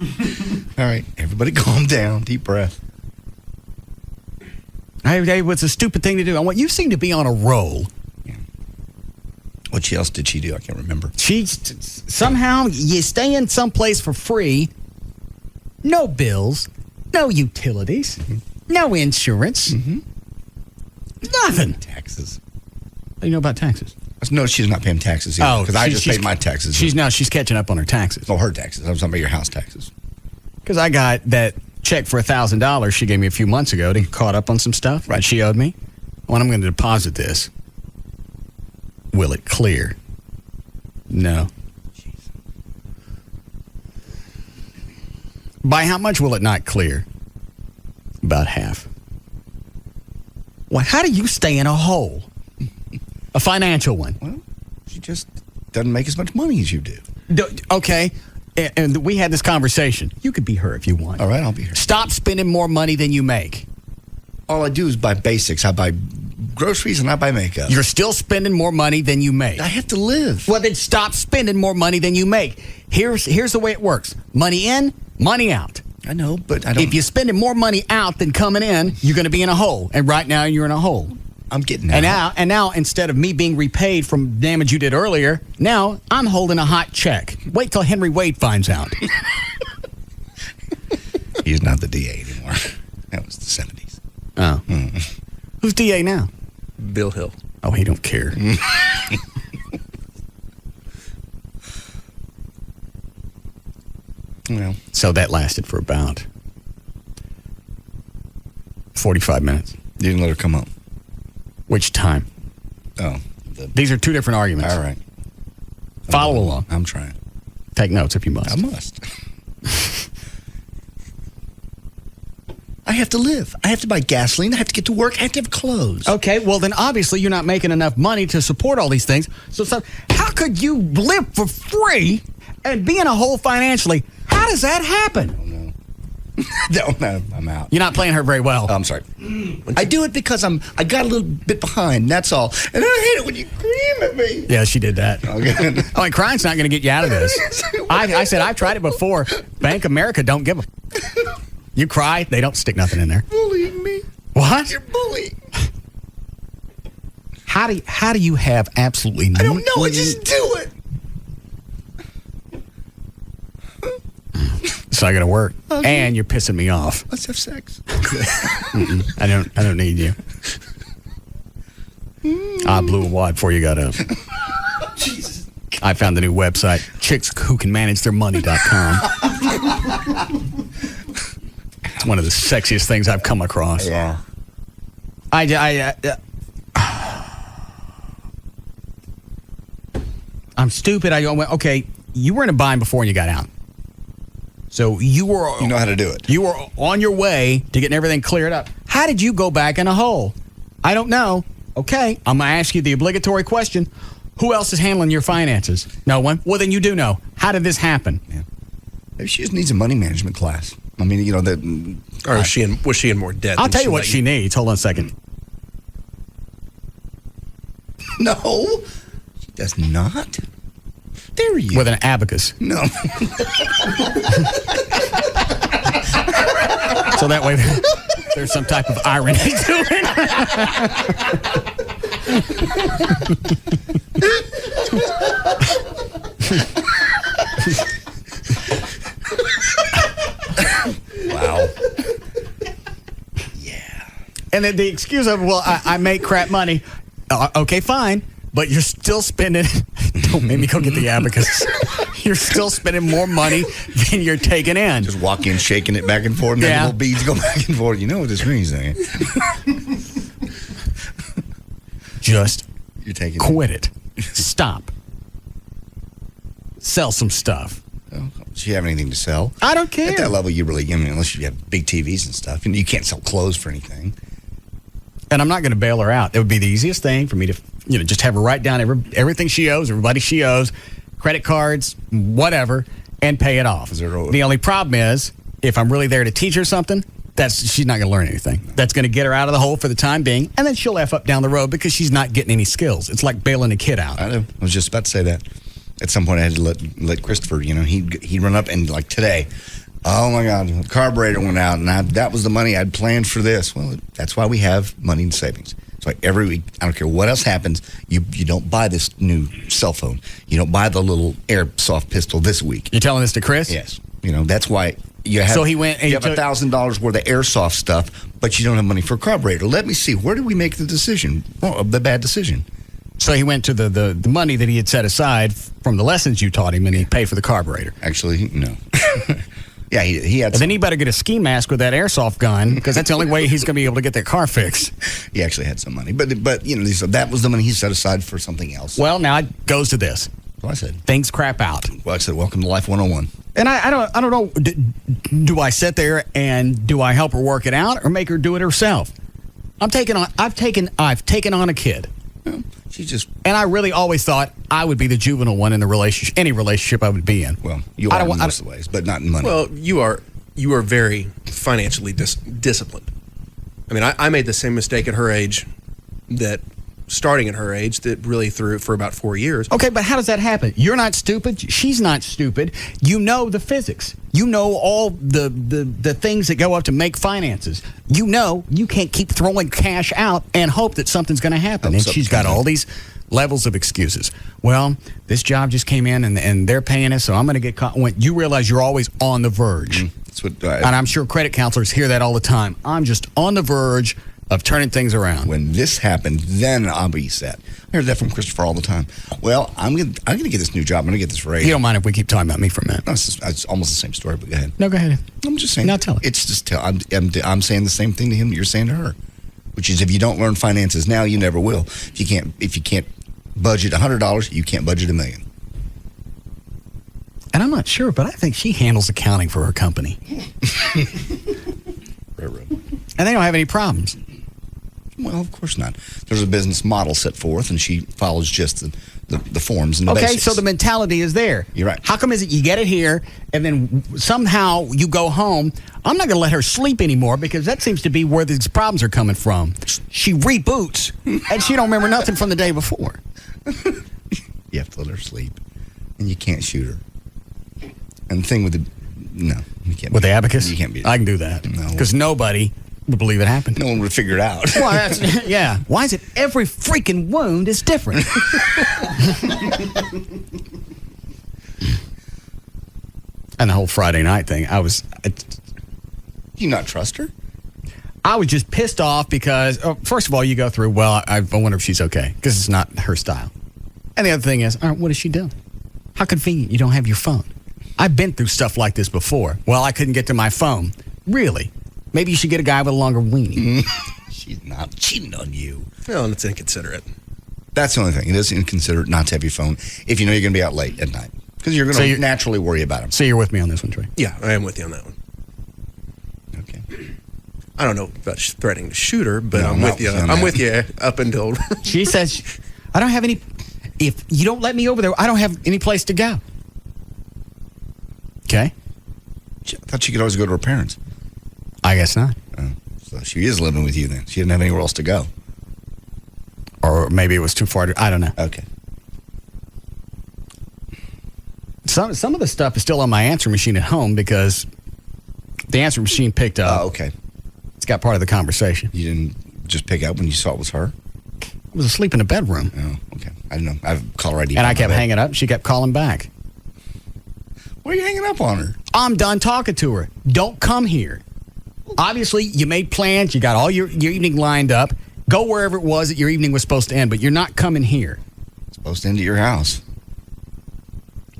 All right, everybody calm down. Deep breath. Hey, what's a stupid thing to do? You seem to be on a roll. Yeah. What else did she do? I can't remember. Somehow you stay in someplace for free. No bills. No utilities. Mm-hmm. No insurance. Mm-hmm. Nothing. Taxes. What do you know about taxes? No, she's not paying taxes either. Because I just paid my taxes. She's catching up on her taxes. Oh, her taxes. I was talking about your house taxes. Because I got that check for $1,000 she gave me a few months ago to get caught up on some stuff that she owed me. When I'm going to deposit this, will it clear? No. Jeez. By how much will it not clear? About half. Well, how do you stay in a hole? A financial one. Well, she just doesn't make as much money as you do. Okay. And we had this conversation. You could be her if you want. All right, I'll be her. Stop spending more money than you make. All I do is buy basics. I buy groceries and I buy makeup. You're still spending more money than you make. I have to live. Well, then stop spending more money than you make. Here's the way it works. Money in, money out. I know, but I don't... If you're spending more money out than coming in, you're going to be in a hole. And right now, you're in a hole. I'm getting out. And now, instead of me being repaid from damage you did earlier, now I'm holding a hot check. Wait till Henry Wade finds out. He's not the DA anymore. That was the 70s. Oh. Who's DA now? Bill Hill. Oh, he don't care. Well. So that lasted for about 45 minutes. You didn't let her come up. Which time? Oh. These are two different arguments. All right. Follow along. I'm trying. Take notes if you must. I must. I have to live. I have to buy gasoline. I have to get to work. I have to have clothes. Okay, well then obviously you're not making enough money to support all these things. So how could you live for free and be in a hole financially? How does that happen? No, I'm out. You're not playing her very well. Oh, I'm sorry. I do it because I got a little bit behind. That's all. And I hate it when you scream at me. Yeah, she did that. Okay. Oh, and crying's not going to get you out of this. I said I've tried it before. Bank America don't give a. You cry, they don't stick nothing in there. Bullying me. What? You're bullying. How do you have absolutely no? I don't know. I just do it. It's not gonna work. Okay. And you're pissing me off. Let's have sex. I don't need you. I blew a wad before you got up. Jesus. I found the new website, chickswhocanmanagetheirmoney.com. It's one of the sexiest things I've come across. Yeah. I'm stupid. Okay, you were in a bind before and you got out. So you know how to do it. You were on your way to getting everything cleared up. How did you go back in a hole? I don't know. Okay, I'm going to ask you the obligatory question. Who else is handling your finances? No one? Well, then you do know. How did this happen? Yeah. Maybe she just needs a money management class. I mean, Or was she in more debt? I'll tell you what she needs. Hold on a second. No, she does not. There you with an abacus. No. So that way there's some type of irony to it. Wow. Yeah. And then the excuse of, well, I make crap money. Okay, fine. But you're still spending, don't make me go get the abacus. You're still spending more money than you're taking in. Just walk in, shaking it back and forth, and the little beads go back and forth. You know what this means, don't you? Just you're taking quit it. Stop. Sell some stuff. Oh, does she have anything to sell? I don't care. At that level, unless you have big TVs and stuff, and you can't sell clothes for anything. And I'm not going to bail her out. It would be the easiest thing for me to, just have her write down everything she owes, everybody she owes, credit cards, whatever, and pay it off. The only problem is, if I'm really there to teach her something, she's not going to learn anything. That's going to get her out of the hole for the time being, and then she'll F up down the road because she's not getting any skills. It's like bailing a kid out. I know. I was just about to say that. At some point, I had to let Christopher, he'd run up and like today, oh my God, the carburetor went out, and that was the money I'd planned for this. Well, that's why we have money in savings. So every week, I don't care what else happens, you don't buy this new cell phone. You don't buy the little airsoft pistol this week. You're telling this to Chris? Yes. That's why you have. So he went. And you have $1,000 worth of airsoft stuff, but you don't have money for a carburetor. Let me see. Where did we make the decision? The bad decision. So he went to the money that he had set aside from the lessons you taught him, and he paid for the carburetor. Actually, no. Yeah, he had. And then he better get a ski mask with that airsoft gun, because that's the only way he's going to be able to get that car fixed. He actually had some money, but that was the money he set aside for something else. Well, now it goes to this. Well, I said things crap out. Well, I said welcome to Life 101. And I don't know. Do I sit there and do I help her work it out or make her do it herself? I've taken on a kid. And I really always thought I would be the juvenile one in the relationship, any relationship I would be in. Well, you are in most ways, but not in money. Well, you are very financially disciplined. I mean, I made the same mistake at her age starting at her age that really threw it for about 4 years. Okay, but how does that happen? You're not stupid. She's not stupid. You know the physics. You know all the things that go up to make finances. You know you can't keep throwing cash out and hope that something's going to happen. And she's got all these levels of excuses. Well, this job just came in and they're paying us, so I'm going to get caught. When you realize you're always on the verge. That's what, and I'm sure credit counselors hear that all the time. I'm just on the verge of turning things around. When this happened, then I'll be set. I heard that from Christopher all the time. Well, I'm gonna get this new job. I'm gonna get this raise. You don't mind if we keep talking about me for a minute? No, it's almost the same story. But go ahead. No, go ahead. I'm just saying. Now tell it. It's just I'm saying the same thing to him that you're saying to her, which is if you don't learn finances now, you never will. If you can't budget $100, you can't budget $1 million. And I'm not sure, but I think she handles accounting for her company. Railroad. And they don't have any problems. Well, of course not. There's a business model set forth, and she follows just the forms and the basics. basics. So the mentality is there. You're right. How come is it you get it here, and then somehow you go home? I'm not going to let her sleep anymore, because that seems to be where these problems are coming from. She reboots, and she don't remember nothing from the day before. You have to let her sleep, and you can't shoot her. And the thing with no, you can't. With the abacus? You can't be. I can do that. No. Because nobody would believe it happened. No one would figure it out. Well, yeah. Why is it every freaking wound is different? And the whole Friday night thing, you not trust her? I was just pissed off because, first of all, you go through, well, I wonder if she's okay, because it's not her style. And the other thing is, all right, what does she do? How convenient you don't have your phone. I've been through stuff like this before. Well, I couldn't get to my phone. Really? Maybe you should get a guy with a longer weenie. She's not cheating on you. Well, and it's inconsiderate. That's the only thing. It is inconsiderate not to have your phone if you know you're going to be out late at night. Because you're going to naturally worry about him. So you're with me on this one, Trey? Yeah, I am with you on that one. Okay. I don't know about threatening to shoot her, but I'm with you. I'm with you up until... She says, I don't have any... If you don't let me over there, I don't have any place to go. Okay. I thought she could always go to her parents. I guess not. So she is living with you then. She didn't have anywhere else to go. Or maybe it was too far to... I don't know. Okay. Some of the stuff is still on my answer machine at home because the answer machine picked up. Oh, okay. It's got part of the conversation. You didn't just pick up when you saw it was her? I was asleep in the bedroom. Oh, okay. I don't know. I've called her ID. And I kept hanging up. She kept calling back. What are you hanging up on her? I'm done talking to her. Don't come here. Obviously, you made plans. You got all your evening lined up. Go wherever it was that your evening was supposed to end, but you're not coming here. It's supposed to end at your house.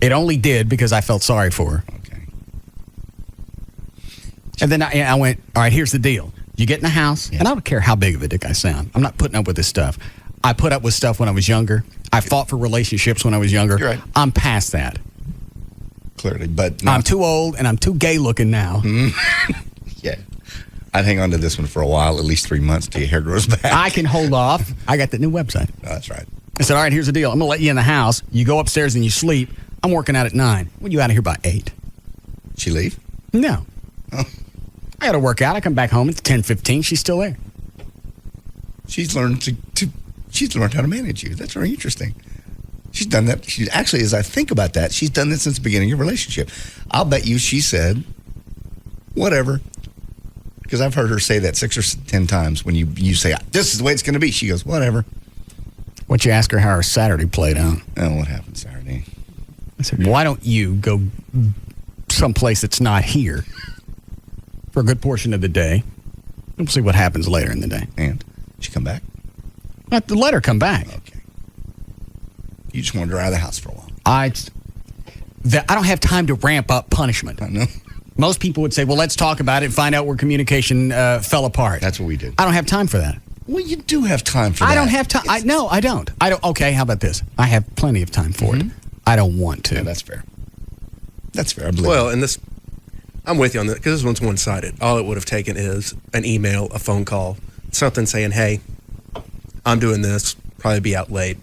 It only did because I felt sorry for her. Okay. And then I went, all right, here's the deal. You get in the house, and I don't care how big of a dick I sound. I'm not putting up with this stuff. I put up with stuff when I was younger. I fought for relationships when I was younger. You're right. I'm past that. Clearly, but... I'm too old, and I'm too gay looking now. Yeah. I'd hang on to this one for a while, at least 3 months till your hair grows back. I can hold off. I got the new website. That's right. I said, all right, here's the deal. I'm going to let you in the house. You go upstairs and you sleep. I'm working out at 9. When you out of here by 8? She leave? No. Oh. I got to work out. I come back home at 10:15. She's still there. She's learned she's learned how to manage you. That's very interesting. She's done that. She actually, as I think about that, she's done that since the beginning of your relationship. I'll bet you she said, whatever. Because I've heard her say that 6 or 10 times when you say, this is the way it's going to be. She goes, whatever. What'd you ask her how her Saturday played out? Oh, what happened Saturday? I said, why don't you go someplace that's not here for a good portion of the day? We'll see what happens later in the day. And she come back? Let her come back. Okay. You just wanted her out of the house for a while. I don't have time to ramp up punishment. I know. Most people would say, well, let's talk about it and find out where communication fell apart. That's what we did. I don't have time for that. Well, you do have time for that. I don't have time. No, I don't. Okay, how about this? I have plenty of time for it. I don't want to. Yeah, that's fair. That's fair. I believe Well, and this, I'm with you on that because this one's one-sided. All it would have taken is an email, a phone call, something saying, hey, I'm doing this, probably be out late.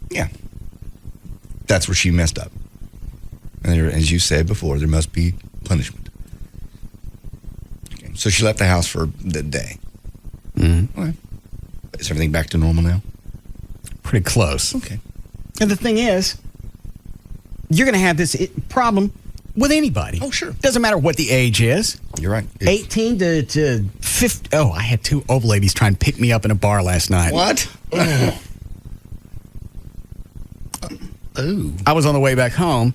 Yeah. That's where she messed up. And there, as you said before, there must be punishment. Okay. So she left the house for the day. Mm-hmm. Okay. Is everything back to normal now? Pretty close. Okay. And the thing is, you're going to have this problem with anybody. Oh, sure. Doesn't matter what the age is. You're right. 18 to 50. Oh, I had 2 old ladies try and pick me up in a bar last night. What? Ooh. I was on the way back home,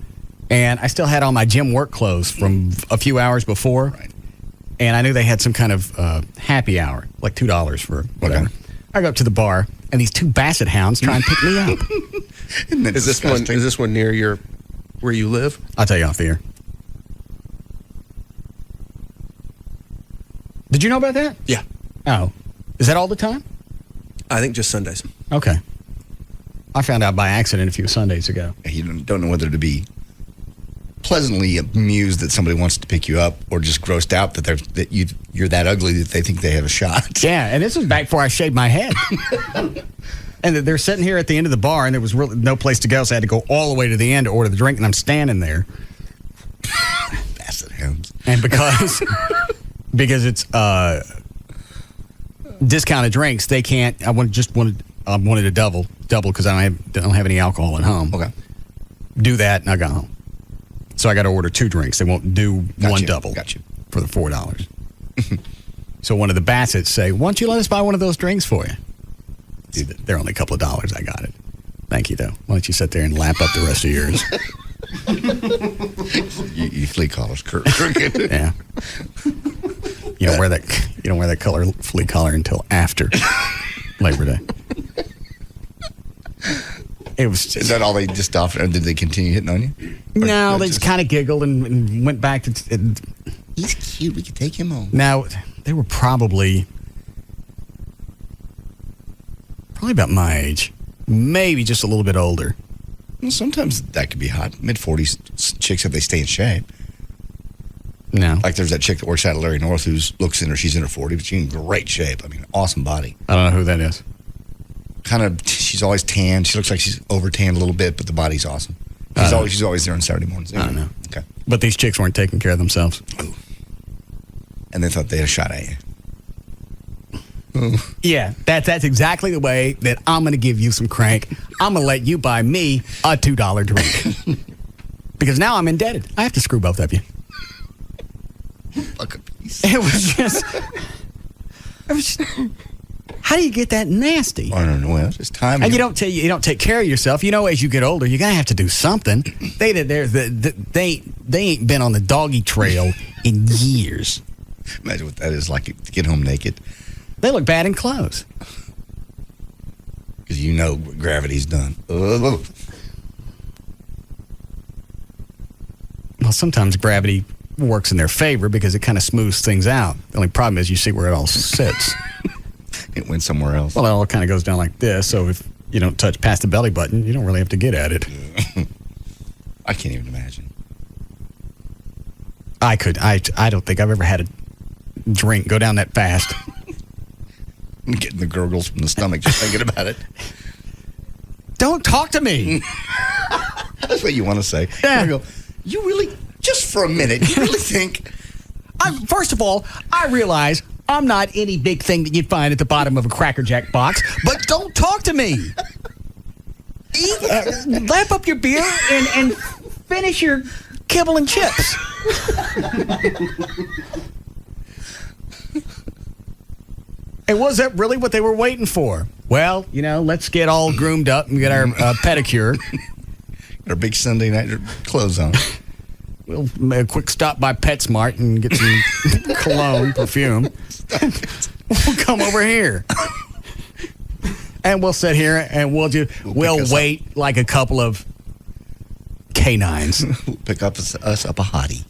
and I still had on my gym work clothes from a few hours before. Right. And I knew they had some kind of happy hour, like $2 for whatever. Okay. I go up to the bar, and these 2 basset hounds try and pick me up. Is this one near where you live? I'll tell you off the air. Did you know about that? Yeah. Oh. Is that all the time? I think just Sundays. Okay. I found out by accident a few Sundays ago. You don't know whether to be pleasantly amused that somebody wants to pick you up or just grossed out that you're that ugly that they think they have a shot. Yeah, and this was back before I shaved my head. And they're sitting here at the end of the bar, and there was really no place to go, so I had to go all the way to the end to order the drink, and I'm standing there. Basset hounds. And because it's discounted drinks, they can't. I wanted a double because I don't have any alcohol at home. Okay. Do that, and I got home. So I got to order 2 drinks. They won't do one double. Got you. For the $4. So one of the Bassets say, why don't you let us buy one of those drinks for you? Dude, they're only a couple of dollars. I got it. Thank you, though. Why don't you sit there and lap up the rest of yours? you flea collars, crooked. Yeah. You don't wear that color flea collar until after Labor Day. It was. Is that all they just stopped? Or did they continue hitting on you? No, they just kind of giggled and went back to. He's cute. We could take him home. Now, they were probably about my age, maybe just a little bit older. Well, sometimes that could be hot. Mid-40s chicks, if they stay in shape. No. Like there's that chick that works out at Larry North she's in her 40s, but she's in great shape. I mean, awesome body. I don't know who that is. Kind of, she's always tan. She looks like she's over-tanned a little bit, but the body's awesome. She's always there on Saturday mornings. I don't know. Okay. But these chicks weren't taking care of themselves. Ooh. And they thought they had a shot at you. Ooh. Yeah, that's exactly the way that I'm going to give you some crank. I'm going to let you buy me a $2 drink. Because now I'm indebted. I have to screw both of you. Fuck a piece. It was just... How do you get that nasty? I don't know. Well, it's just time. And you don't take care of yourself. You know, as you get older, you're gonna have to do something. They ain't been on the doggy trail in years. Imagine what that is like to get home naked. They look bad in clothes. Because you know what gravity's done. Well, sometimes gravity works in their favor because it kind of smooths things out. The only problem is you see where it all sits. It went somewhere else. Well, it all kind of goes down like this, so if you don't touch past the belly button, you don't really have to get at it. I can't even imagine. I don't think I've ever had a drink go down that fast. I'm getting the gurgles from the stomach just thinking about it. Don't talk to me. That's what you want to say. Yeah. I go, you really, just for a minute, you really think... First of all, I realize I'm not any big thing that you'd find at the bottom of a Cracker Jack box, but don't talk to me. Lap up your beer and finish your kibble and chips. And was that really what they were waiting for? Well, let's get all groomed up and get our pedicure. Our big Sunday night clothes on. We'll make a quick stop by PetSmart and get some cologne, perfume. We'll come over here. And we'll sit here and we'll wait like a couple of canines. We'll pick up us up a hottie.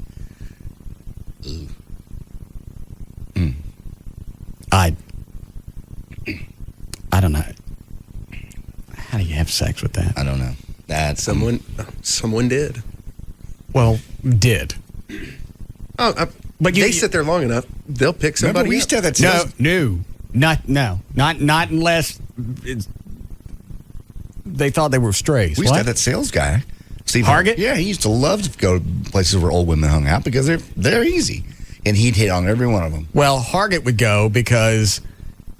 I don't know. How do you have sex with that? I don't know. That's someone did. Well, did. But they sit there long enough, they'll pick somebody. Remember, we used to have that sales... Not unless they thought they were strays. We used to have that sales guy, Steve Hargett. Yeah, he used to love to go to places where old women hung out because they're easy, and he'd hit on every one of them. Well, Hargett would go because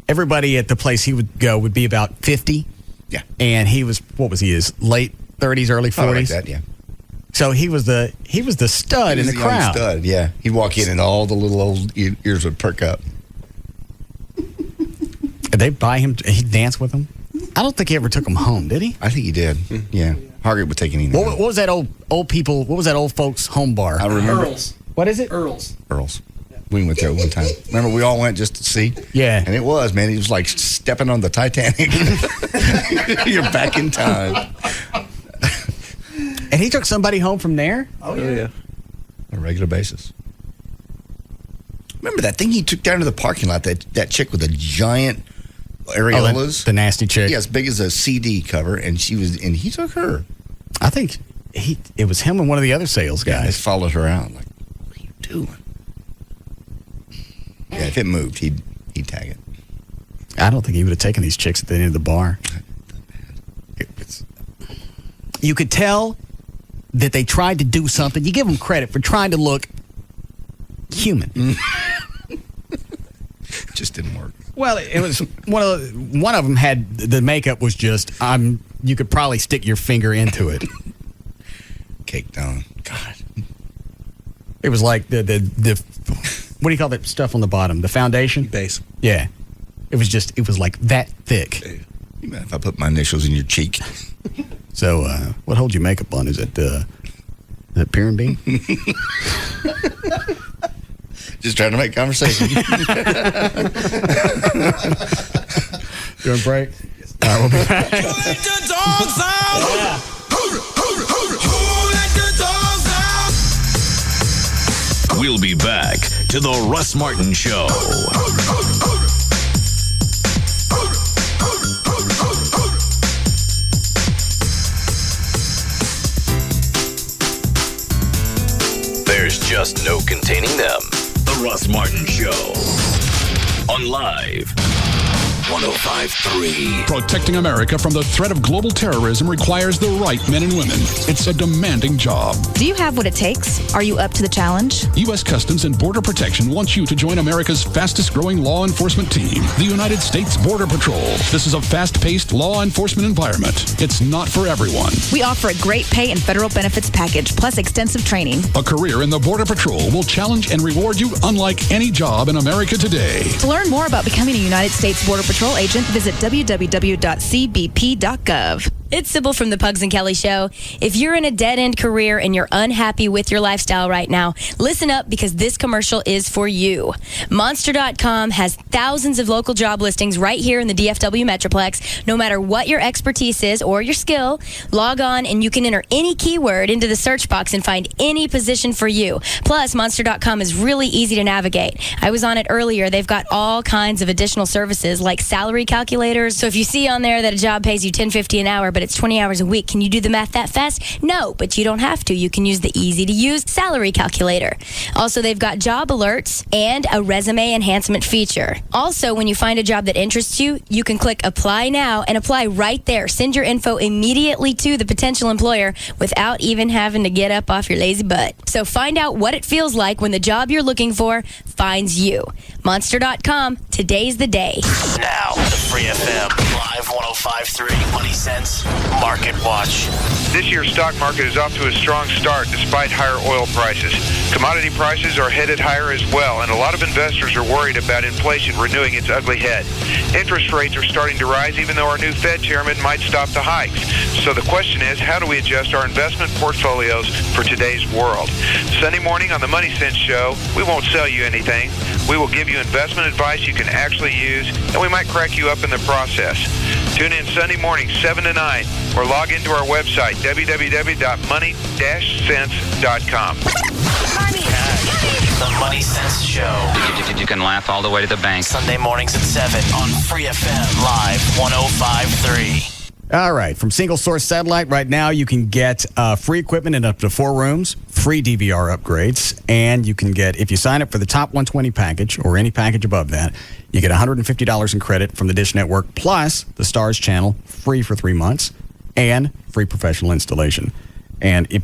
everybody at the place he would go would be about 50. Yeah, and he was his late 30s, early 40s. Like that, yeah. So he was the stud in the crowd. Stud, yeah. He'd walk in and all the little old ears would perk up. Did they buy him? He'd dance with them? I don't think he ever took them home, did he? I think he did. Yeah. Hargett would take it in. What was that old people? What was that old folks home bar? I remember. Earl's. What is it? Earl's. We went there one time. Remember, we all went just to see? Yeah. And it was like stepping on the Titanic. You're back in time. And he took somebody home from there? Oh, yeah. On a regular basis. Remember that thing he took down to the parking lot, that chick with the giant areolas? The nasty chick. Yeah, as big as a CD cover, and he took her. I think it was him and one of the other sales guys. Yeah, they followed her out. Like, what are you doing? Yeah, if it moved, he'd tag it. I don't think he would have taken these chicks at the end of the bar. You could tell that they tried to do something. You give them credit for trying to look human. Just didn't work. Well, it was one of them had the makeup was just you could probably stick your finger into it. Caked on. God. It was like the what do you call that stuff on the bottom? The foundation? Base. Yeah. It was like that thick. You mind if I put my initials in your cheek? So, what holds your makeup on? Is it Pier and Bean? Just trying to make conversation. Doing break? All right, we'll be back. Let the dogs out! We'll be back to the Russ Martin Show. There's just no containing them. The Russ Martin Show. On Live 105.3. Protecting America from the threat of global terrorism requires the right men and women. It's a demanding job. Do you have what it takes? Are you up to the challenge? U.S. Customs and Border Protection wants you to join America's fastest growing law enforcement team, the United States Border Patrol. This is a fast-paced law enforcement environment. It's not for everyone. We offer a great pay and federal benefits package, plus extensive training. A career in the Border Patrol will challenge and reward you unlike any job in America today. To learn more about becoming a United States Border Patrol agent, visit www.cbp.gov. It's Sybil from the Pugs and Kelly Show. If you're in a dead-end career and you're unhappy with your lifestyle right now, listen up because this commercial is for you. Monster.com has thousands of local job listings right here in the DFW Metroplex. No matter what your expertise is or your skill, log on and you can enter any keyword into the search box and find any position for you. Plus, Monster.com is really easy to navigate. I was on it earlier. They've got all kinds of additional services like salary calculators. So if you see on there that a job pays you $10.50 an hour, but it's 20 hours a week. Can you do the math that fast? No, but you don't have to. You can use the easy-to-use salary calculator. Also, they've got job alerts and a resume enhancement feature. Also, when you find a job that interests you, you can click Apply Now and apply right there. Send your info immediately to the potential employer without even having to get up off your lazy butt. So find out what it feels like when the job you're looking for finds you. Monster.com. Today's the day. Now, the Free FM Live 105.3 Money Sense Market Watch. This year's stock market is off to a strong start despite higher oil prices. Commodity prices are headed higher as well, and a lot of investors are worried about inflation renewing its ugly head. Interest rates are starting to rise, even though our new Fed chairman might stop the hikes. So the question is, how do we adjust our investment portfolios for today's world? Sunday morning on the Money Sense Show, we won't sell you anything. We will give you investment advice you can actually use, and we might crack you up in the process. Tune in Sunday morning, 7 to 9, or log into our website, www.money-sense.com. The Money Sense Show. You can laugh all the way to the bank. Sunday mornings at 7 on Free FM Live 105.3. All right, from Single Source Satellite, right now you can get free equipment in up to 4 rooms, free DVR upgrades, and you can get, if you sign up for the top 120 package or any package above that, you get $150 in credit from the Dish Network plus the Stars channel free for 3 months and free professional installation. And if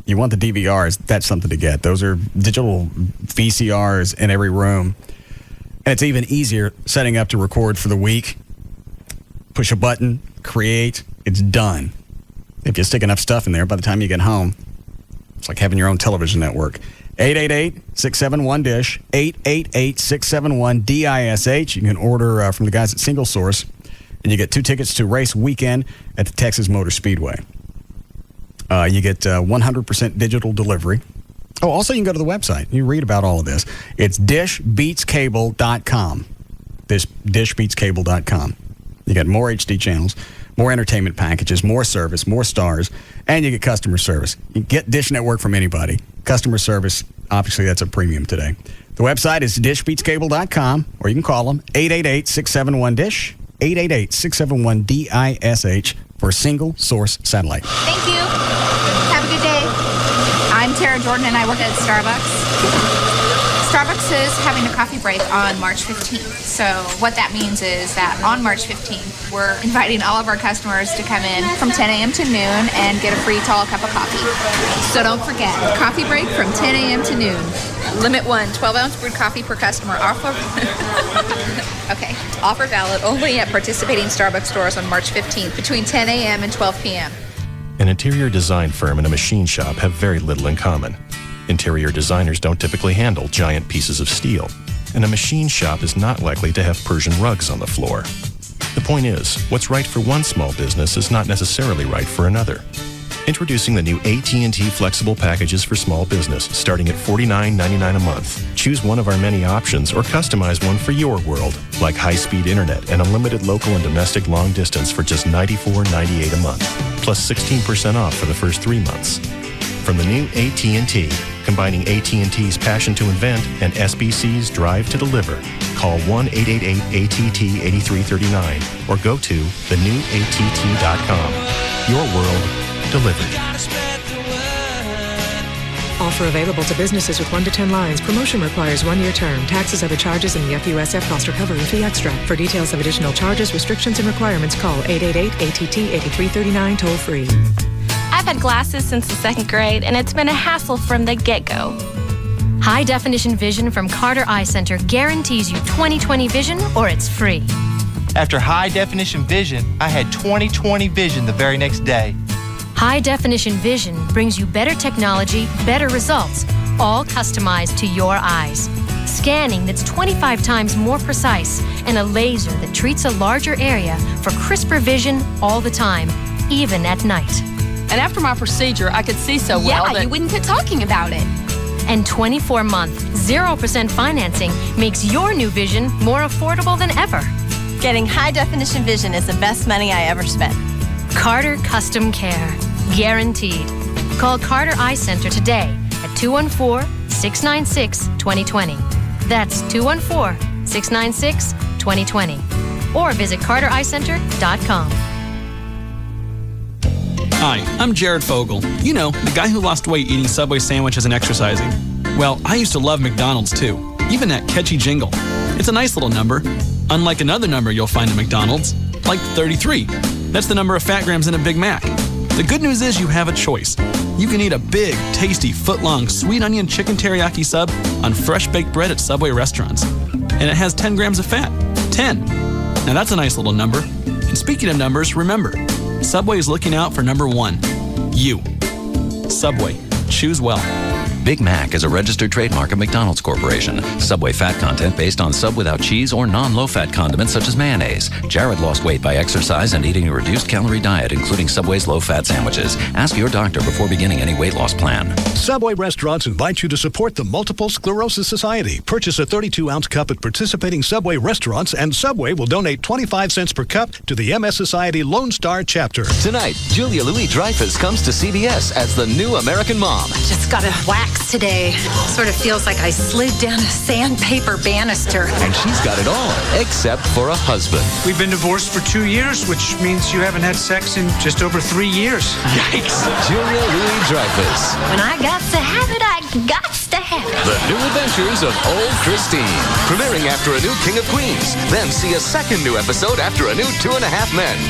you want the DVRs, that's something to get. Those are digital VCRs in every room. And it's even easier setting up to record for the week. Push a button, create, it's done. If you stick enough stuff in there, by the time you get home, it's like having your own television network. 888-671-DISH, 888-671-DISH. You can order from the guys at Single Source, and you get 2 tickets to race weekend at the Texas Motor Speedway. You get 100% digital delivery. Oh, also you can go to the website. You read about all of this. It's dishbeatscable.com. Dishbeatscable.com. You get more HD channels, more entertainment packages, more service, more stars, and you get customer service. You can get Dish Network from anybody. Customer service, obviously that's a premium today. The website is dishbeatscable.com, or you can call them 888-671-DISH, 888-671-DISH for Single Source Satellite. Thank you. Have a good day. I'm Tara Jordan, and I work at Starbucks. Starbucks is having a coffee break on March 15th. So what that means is that on March 15th, we're inviting all of our customers to come in from 10 a.m. to noon and get a free tall cup of coffee. So don't forget, coffee break from 10 a.m. to noon. Limit 1, 12-ounce brewed coffee per customer. Offer valid only at participating Starbucks stores on March 15th between 10 a.m. and 12 p.m. An interior design firm and a machine shop have very little in common. Interior designers don't typically handle giant pieces of steel, and a machine shop is not likely to have Persian rugs on the floor. The point is, what's right for one small business is not necessarily right for another. Introducing the new AT&T flexible packages for small business, starting at $49.99 a month. Choose one of our many options or customize one for your world, like high-speed internet and unlimited local and domestic long distance for just $94.98 a month, plus 16% off for the first 3 months. From the new AT&T, combining AT&T's passion to invent and SBC's drive to deliver, call 1-888-ATT-8339 or go to thenewatt.com. Your world delivered. Offer available to businesses with 1 to 10 lines. Promotion requires 1-year term. Taxes, other charges, and the FUSF cost recovery fee extra. For details of additional charges, restrictions, and requirements, call 888-ATT-8339 toll free. I've had glasses since the 2nd grade, and it's been a hassle from the get-go. High-definition vision from Carter Eye Center guarantees you 20/20 vision or it's free. After high-definition vision, I had 20/20 vision the very next day. High-definition vision brings you better technology, better results, all customized to your eyes. Scanning that's 25 times more precise and a laser that treats a larger area for crisper vision all the time, even at night. And after my procedure, I could see so well that you wouldn't quit talking about it. And 24-month, 0% financing makes your new vision more affordable than ever. getting high-definition vision is the best money I ever spent. Carter Custom Care. Guaranteed. Call Carter Eye Center today at 214-696-2020. That's 214-696-2020. Or visit cartereyecenter.com. Hi, I'm Jared Fogle. You know, the guy who lost weight eating Subway sandwiches and exercising. Well, I used to love McDonald's too, even that catchy jingle. It's a nice little number, unlike another number you'll find at McDonald's, like 33. That's the number of fat grams in a Big Mac. The good news is you have a choice. You can eat a big, tasty, foot-long sweet onion chicken teriyaki sub on fresh baked bread at Subway restaurants. And it has 10 grams of fat. 10. Now that's a nice little number. And speaking of numbers, remember, Subway is looking out for number 1. You. Subway. Choose well. Big Mac is a registered trademark of McDonald's Corporation. Subway fat content based on sub without cheese or non-low-fat condiments such as mayonnaise. Jared lost weight by exercise and eating a reduced-calorie diet, including Subway's low-fat sandwiches. Ask your doctor before beginning any weight loss plan. Subway restaurants invite you to support the Multiple Sclerosis Society. Purchase a 32-ounce cup at participating Subway restaurants, and Subway will donate 25 cents per cup to the MS Society Lone Star chapter. Tonight, Julia Louis-Dreyfus comes to CBS as the new American mom. Just got a wax today. Sort of feels like I slid down a sandpaper banister. And she's got it all, except for a husband. We've been divorced for 2 years, which means you haven't had sex in just over 3 years. Yikes. Julia Louis-Dreyfus. When I got to have it, I got to have it. The New Adventures of Old Christine. Premiering after a new King of Queens. Then see a second new episode after a new 2.5 Men.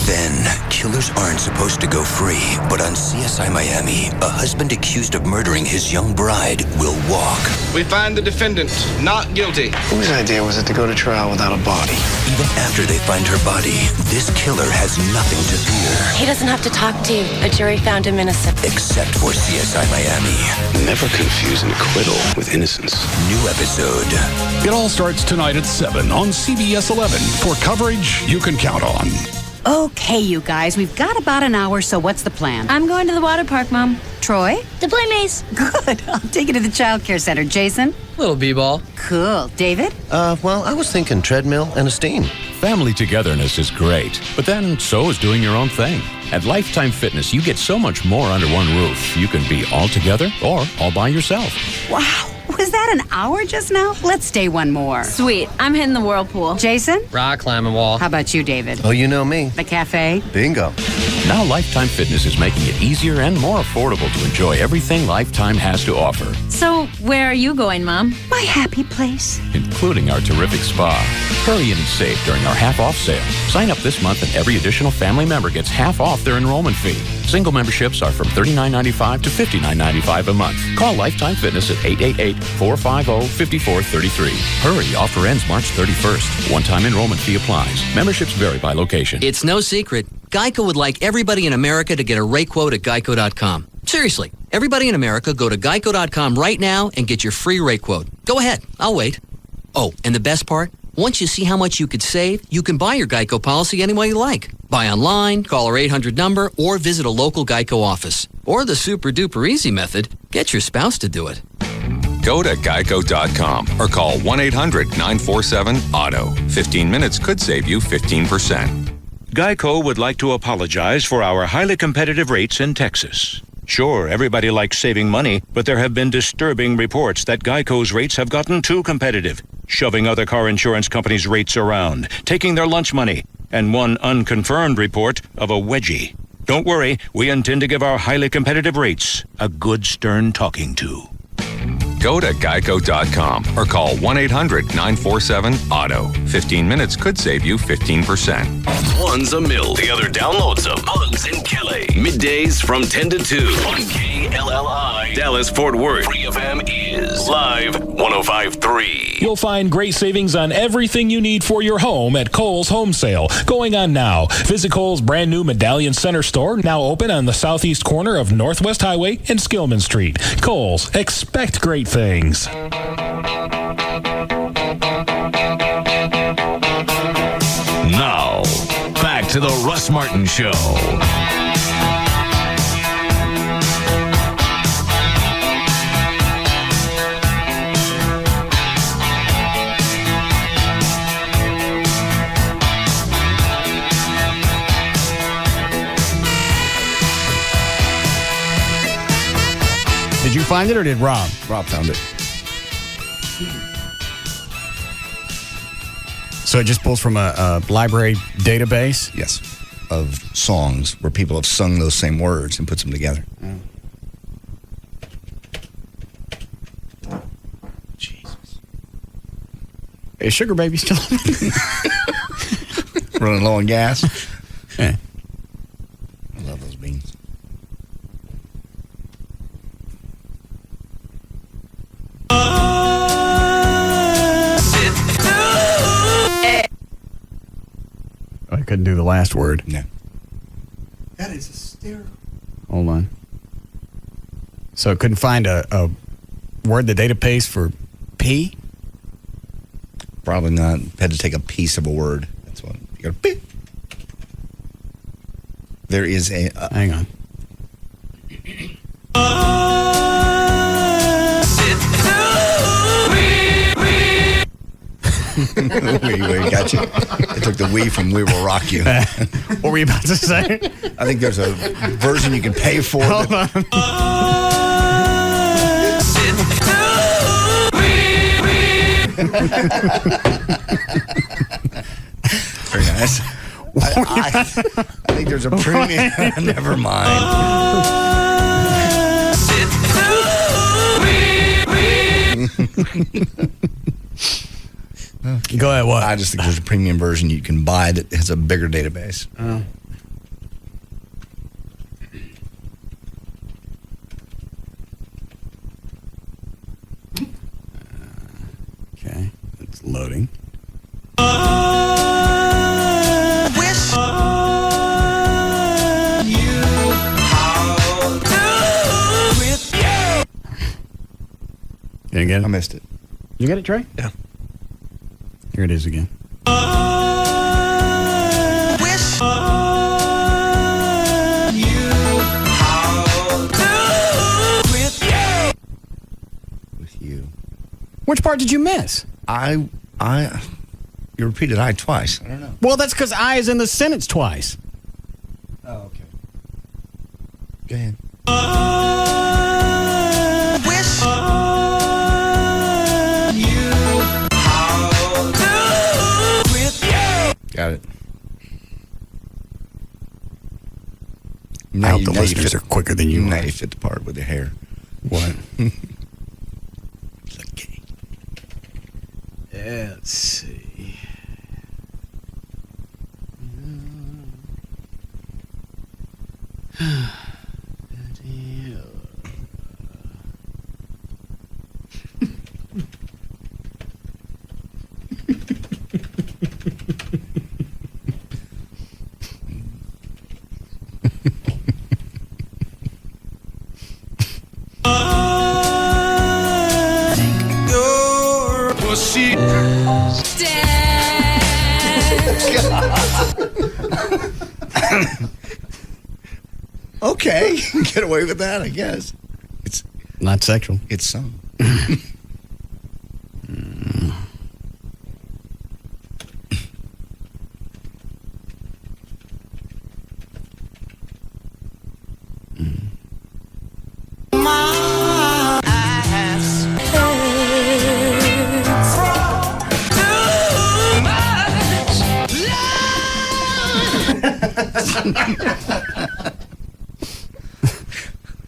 Then, killers aren't supposed to go free, but on CSI Miami, a husband accused of murdering his young bride will walk. We find the defendant not guilty. Whose idea was it to go to trial without a body? Even after they find her body, this killer has nothing to fear. He doesn't have to talk to you. A jury found him innocent. Except for CSI Miami. Never confuse an acquittal with innocence. New episode. It all starts tonight at 7 on CBS 11 for coverage you can count on. Okay, you guys, we've got about an hour, so what's the plan? I'm going to the water park, Mom. Troy? To play maze. Good. I'll take you to the child care center. Jason? Little b-ball. Cool. David? Well, I was thinking treadmill and a steam. Family togetherness is great, but then so is doing your own thing. At Lifetime Fitness, you get so much more under one roof. You can be all together or all by yourself. Wow. Was that an hour just now? Let's stay one more. Sweet. I'm hitting the whirlpool. Jason? Rock climbing wall. How about you, David? Oh, you know me. The cafe? Bingo. Now Lifetime Fitness is making it easier and more affordable to enjoy everything Lifetime has to offer, So, where are you going, Mom? My happy place. including our terrific spa. Hurry in and save during our half-off sale. Sign up this month and every additional family member gets half off their enrollment fee. Single memberships are from $39.95 to $59.95 a month. Call Lifetime Fitness at 888-450-5433. Hurry, offer ends March 31st. One-time enrollment fee applies. Memberships vary by location. It's no secret. Geico would like everybody in America to get a rate quote at geico.com. Seriously, everybody in America, go to geico.com right now and get your free rate quote. Go ahead, I'll wait. Oh, and the best part? Once you see how much you could save, you can buy your Geico policy any way you like. Buy online, call our 800 number, or visit a local Geico office. Or the super duper easy method, get your spouse to do it. Go to geico.com or call 1-800-947-AUTO. 15 minutes could save you 15%. Geico would like to apologize for our highly competitive rates in Texas. Sure, everybody likes saving money, but there have been disturbing reports that Geico's rates have gotten too competitive, shoving other car insurance companies' rates around, taking their lunch money, and one unconfirmed report of a wedgie. Don't worry, we intend to give our highly competitive rates a good stern talking to. Go to geico.com or call 1-800-947-AUTO. 15 minutes could save you 15%. One's a mill, the other downloads them. Pugs and Kelly. Middays from 10 to 2 on KLLI. Dallas Fort Worth. Free FM is Live 105.3. You'll find great savings on everything you need for your home at Kohl's Home Sale. Going on now. Visit Kohl's brand new Medallion Center store, now open on the southeast corner of Northwest Highway and Skillman Street. Kohl's, expect great things. Now, back to the Russ Martin Show. Did you find it or did Rob? Rob found it. So it just pulls from a library database? Yes. of songs where people have sung those same words and puts them together. Jesus. Is Sugar Baby still running low on gas? Yeah. I love those beans. I couldn't do the last word. No. That is hysterical. Hold on. So it couldn't find a word the database for P? Probably not. Had to take a piece of a word. That's what. You got to. There is a. Hang on. we got you. They took the "we" from "We Will Rock You." What were you about to say? I think there's a version you can pay for. Hold on. Very nice. I think there's a premium. Never mind. Go ahead, what? I just think there's a premium version you can buy that has a bigger database. Oh. Okay, it's loading. You get it? I missed it. You get it, Trey? Yeah. Here it is again. With you. Which part did you miss? You repeated "I" twice. I don't know. Well, that's because I is in the sentence twice. Oh, okay. Go ahead. Got it. I hope the listeners are quicker than you now are. you fit the part with the hair. What? Okay. Yeah, let's see. Okay, get away with that, I guess. It's not sexual. It's sung.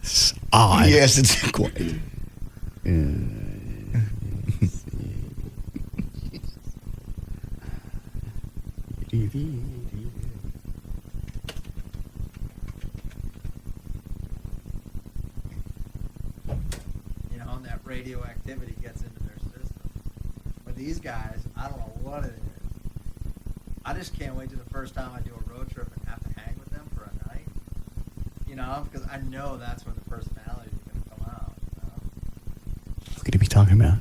It's odd. Yes, it's quite. You know, and that radioactivity gets into their system. But these guys, I don't know what it is. I just can't wait to the first time I do a road trip and have to hang with them for a night. You know, because I know that's when the personality is going to come out. You know? What could he be talking about?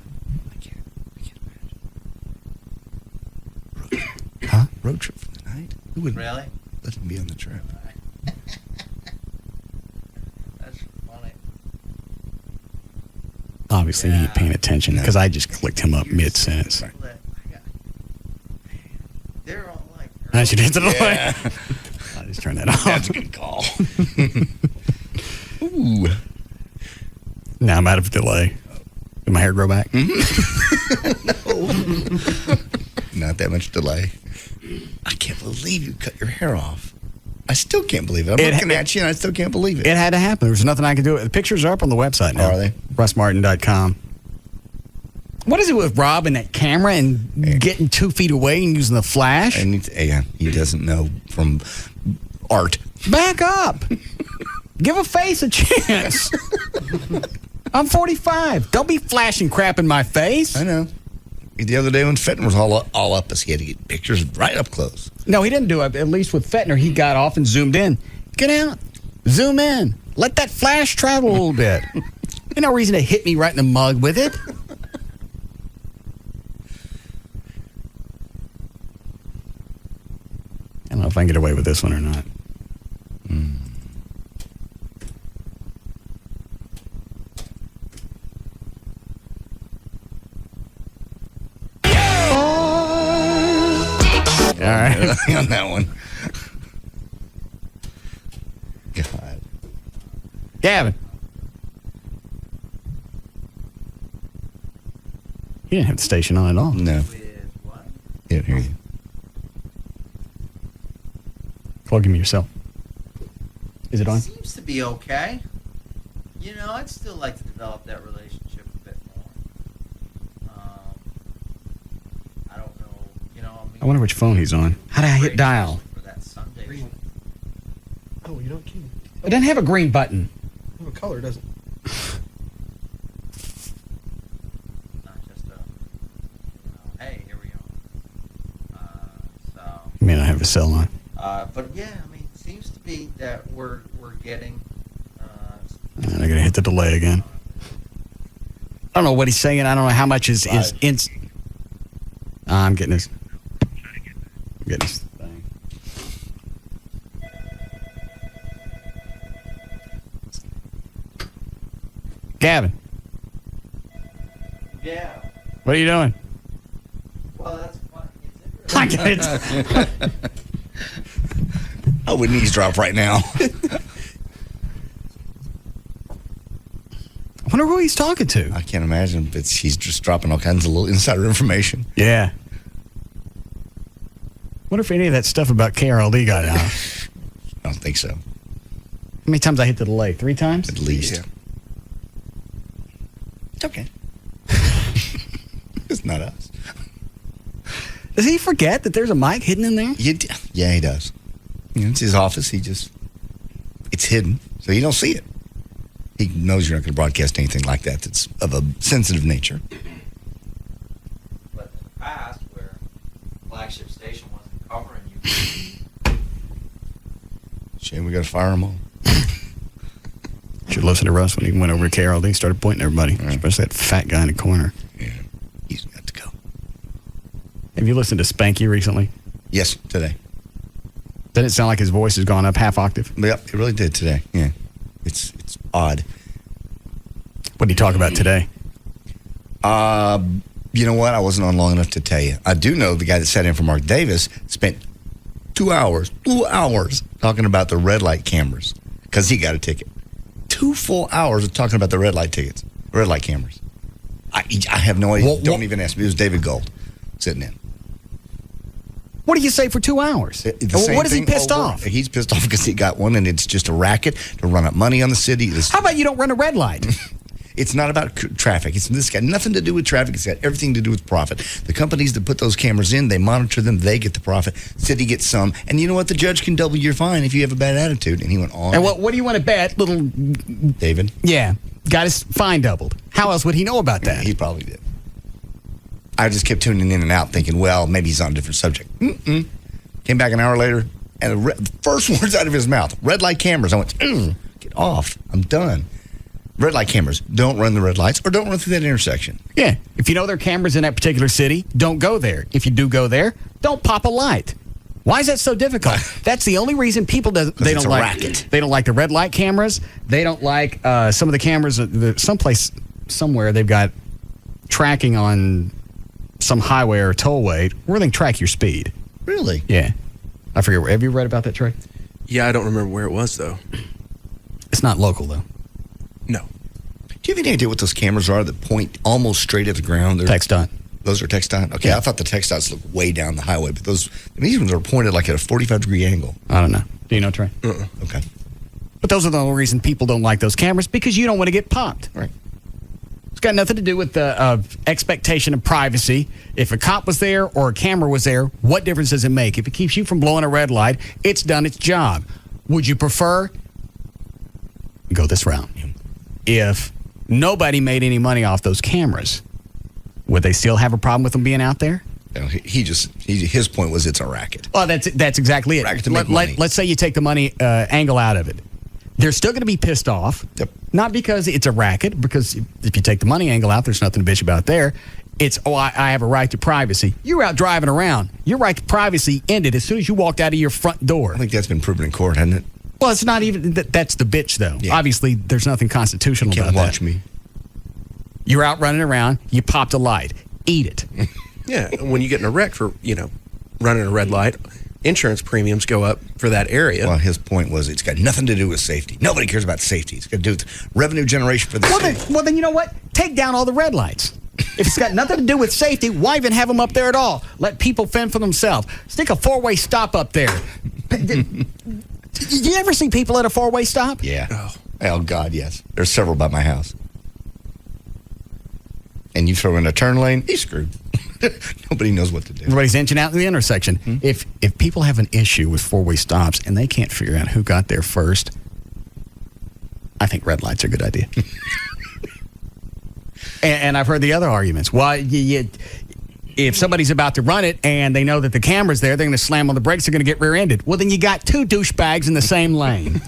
I can't imagine. Huh? Road trip for the night? Who would Really? let him be on the trip? That's funny. Obviously, he ain't paying attention because I just clicked him up mid-sentence. They're all like... I should hit the delay. Yeah. I'll just turn that off. That's a good call. Ooh. Now I'm out of delay. Did my hair grow back? No. Not that much delay. I can't believe you cut your hair off. I still can't believe it. I'm looking at you, and I still can't believe it. It had to happen. There's nothing I could do. The pictures are up on the website now. Are they? RussMartin.com. What is it with Rob and that camera and getting 2 feet away and using the flash? And he doesn't know from art. Back up. Give a face a chance. I'm 45. Don't be flashing crap in my face. I know. The other day when Fenton was all up us, he had to get pictures right up close. No, he didn't do it. At least with Fettner, he got off and zoomed in. Get out. Zoom in. Let that flash travel a little bit. Ain't no reason to hit me right in the mug with it. I don't know if I can get away with this one or not. All right. On that one. God. Gavin. He didn't have the station on at all. No. Didn't hear you. Plug him yourself. Is it on? Seems to be okay. You know, I'd still like to develop that relationship a bit more. I don't know. You know, I wonder which phone he's on. How did I hit dial? For that Sunday. Oh, you don't keep. It doesn't have a green button. Have a color, doesn't it? Not just hey, here we go. You may not have a cell on. But yeah, I mean, it seems to be that we're getting. I gotta hit the delay again. I don't know what he's saying. I don't know how much is in. I'm getting this. I'm getting this thing. Gavin. Yeah. What are you doing? Well, that's fun. I get it. I would eavesdrop right now. I wonder who he's talking to. I can't imagine. He's just dropping all kinds of little insider information. Yeah. Wonder if any of that stuff about KRLD got out. I don't think so. How many times I hit the delay? 3 times? At least. Yeah. It's okay. It's not us. Does he forget that there's a mic hidden in there? Yeah, he does. You know, it's his office. It's hidden, so you don't see it. He knows you're not going to broadcast anything like that that's of a sensitive nature. But in the past, where flagship station wasn't covering you. Shame we got to fire them all. Should listen to Russ when he went over to KRLD and started pointing at everybody, especially that fat guy in the corner. Yeah, he's got to go. Have you listened to Spanky recently? Yes, today. Doesn't it sound like his voice has gone up half octave? Yep, it really did today. Yeah, it's odd. What did he talk about today? You know what? I wasn't on long enough to tell you. I do know the guy that sat in for Mark Davis spent 2 hours talking about the red light cameras because he got a ticket. 2 full hours of talking about the red light cameras. I have no idea. Don't even ask me. It was David Gold sitting in. What do you say for 2 hours? What is he pissed off? He's pissed off because he got one, and it's just a racket to run up money on the city. How about you don't run a red light? It's not about traffic. This got nothing to do with traffic. It's got everything to do with profit. The companies that put those cameras in, they monitor them. They get the profit. City gets some. And you know what? The judge can double your fine if you have a bad attitude. And he went on. And what do you want to bet, little David? Yeah, got his fine doubled. How else would he know about that? He probably did. I just kept tuning in and out thinking, well, maybe he's on a different subject. Came back an hour later, and the first words out of his mouth, red light cameras. I went, get off. I'm done. Red light cameras. Don't run the red lights or don't run through that intersection. Yeah. If you know there are cameras in that particular city, don't go there. If you do go there, don't pop a light. Why is that so difficult? That's the only reason people don't like racket. They don't like the red light cameras. They don't like some of the cameras. Somewhere they've got tracking on some highway or tollway where they can track your speed. Really? Yeah. I forget. Have you read about that, Trey? Yeah, I don't remember where it was, though. It's not local, though. No. Do you have any idea what those cameras are that point almost straight at the ground? TxDOT. Those are TxDOT? Okay, yeah. I thought the TxDOTs look way down the highway, but these ones are pointed like at a 45-degree angle. I don't know. Do you know, Trey? Okay. But those are the only reason people don't like those cameras, because you don't want to get popped. Right. It's got nothing to do with the expectation of privacy. If a cop was there or a camera was there, what difference does it make? If it keeps you from blowing a red light, it's done its job. Would you prefer go this route? If nobody made any money off those cameras, would they still have a problem with them being out there? No, his point was it's a racket. Well, that's exactly it. Racket to make money. Let's say you take the money angle out of it. They're still going to be pissed off. Yep. Not because it's a racket, because if you take the money angle out, there's nothing to bitch about there. It's, I have a right to privacy. You're out driving around. Your right to privacy ended as soon as you walked out of your front door. I think that's been proven in court, hasn't it? Well, it's not even, that's the bitch, though. Yeah. Obviously, there's nothing constitutional about that. Can't watch me. You're out running around. You popped a light. Eat it. Yeah, when you get in a wreck for, running a red light, insurance premiums go up for that area. Well, his point was it's got nothing to do with safety. Nobody cares about safety. It's got to do with revenue generation for the city. Well, then you know what? Take down all the red lights. If it's got nothing to do with safety, why even have them up there at all? Let people fend for themselves. Stick a four-way stop up there. Did you ever see people at a four-way stop? Yeah. Oh, God, yes. There's several by my house. And you throw in a turn lane, he's screwed. Nobody knows what to do. Everybody's inching out in the intersection. Mm-hmm. If people have an issue with four-way stops and they can't figure out who got there first, I think red lights are a good idea. and I've heard the other arguments. Well, if somebody's about to run it and they know that the camera's there, they're going to slam on the brakes, they're going to get rear-ended. Well, then you got two douchebags in the same lane.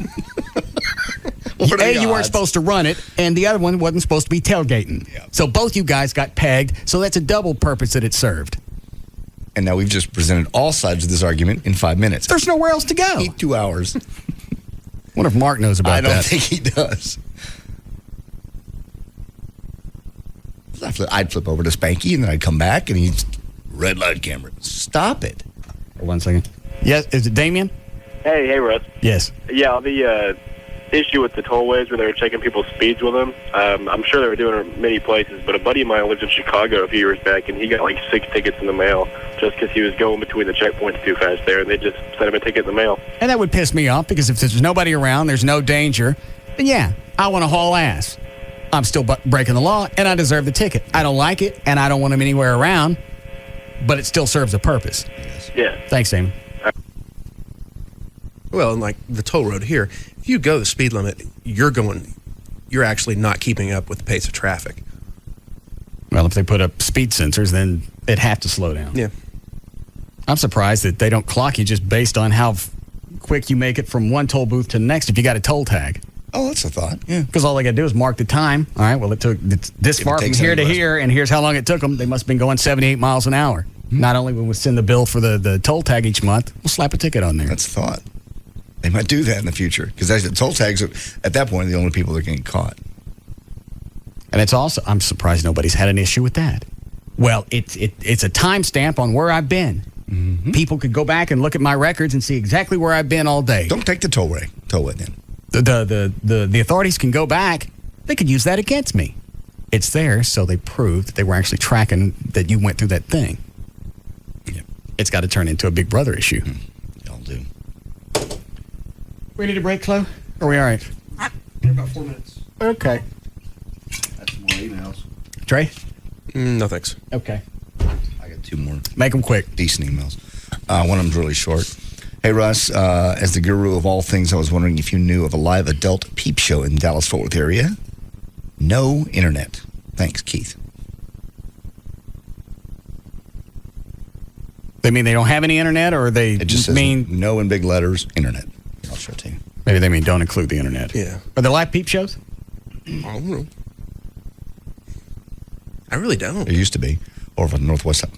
You weren't supposed to run it, and the other one wasn't supposed to be tailgating. Yeah. So both you guys got pegged, so that's a double purpose that it served. And now we've just presented all sides of this argument in 5 minutes. There's nowhere else to go. 2 hours. Wonder if Mark knows about that. I don't think he does. I'd flip over to Spanky, and then I'd come back, and he'd red light camera. Stop it. 1 second. Yes, is it Damien? Hey, Russ. Yes. Yeah, the issue with the tollways where they were checking people's speeds with them, I'm sure they were doing it in many places, but a buddy of mine lived in Chicago a few years back, and he got like 6 tickets in the mail just because he was going between the checkpoints too fast there, and they just sent him a ticket in the mail. And that would piss me off, because if there's nobody around, there's no danger, then yeah, I want to haul ass. I'm still breaking the law, and I deserve the ticket. I don't like it, and I don't want him anywhere around, but it still serves a purpose. Yeah. Thanks, Damon. Well, and like the toll road here, if you go the speed limit, you're actually not keeping up with the pace of traffic. Well, if they put up speed sensors, then it'd have to slow down. Yeah. I'm surprised that they don't clock you just based on how quick you make it from one toll booth to the next if you got a toll tag. Oh, that's a thought. Yeah. Because all they got to do is mark the time. All right, well, it's this far from here to here, and here's how long it took them. They must have been going 78 miles an hour. Mm-hmm. Not only will we send the bill for the toll tag each month, we'll slap a ticket on there. That's a thought. They might do that in the future, because the toll tags at that point are the only people that are getting caught. And it's also, I'm surprised nobody's had an issue with that. Well, it's a timestamp on where I've been. Mm-hmm. People could go back and look at my records and see exactly where I've been all day. Don't take the tollway then. The authorities can go back. They could use that against me. It's there, so they proved that they were actually tracking that you went through that thing. Yeah. It's got to turn into a Big Brother issue. Y'all do. We need a break, Chloe? Are we all right? In about 4 minutes. Okay. That's more emails. Trey? No, thanks. Okay. I got 2 more. Make them quick. Decent emails. One of them's really short. Hey, Russ, as the guru of all things, I was wondering if you knew of a live adult peep show in the Dallas-Fort Worth area. No internet. Thanks, Keith. They mean they don't have any internet, or they it just says mean no in big letters, internet. I'll show it to you. Maybe they mean don't include the internet. Yeah. Are there live peep shows? I don't know. I really don't. There used to be. Over on the northwest side.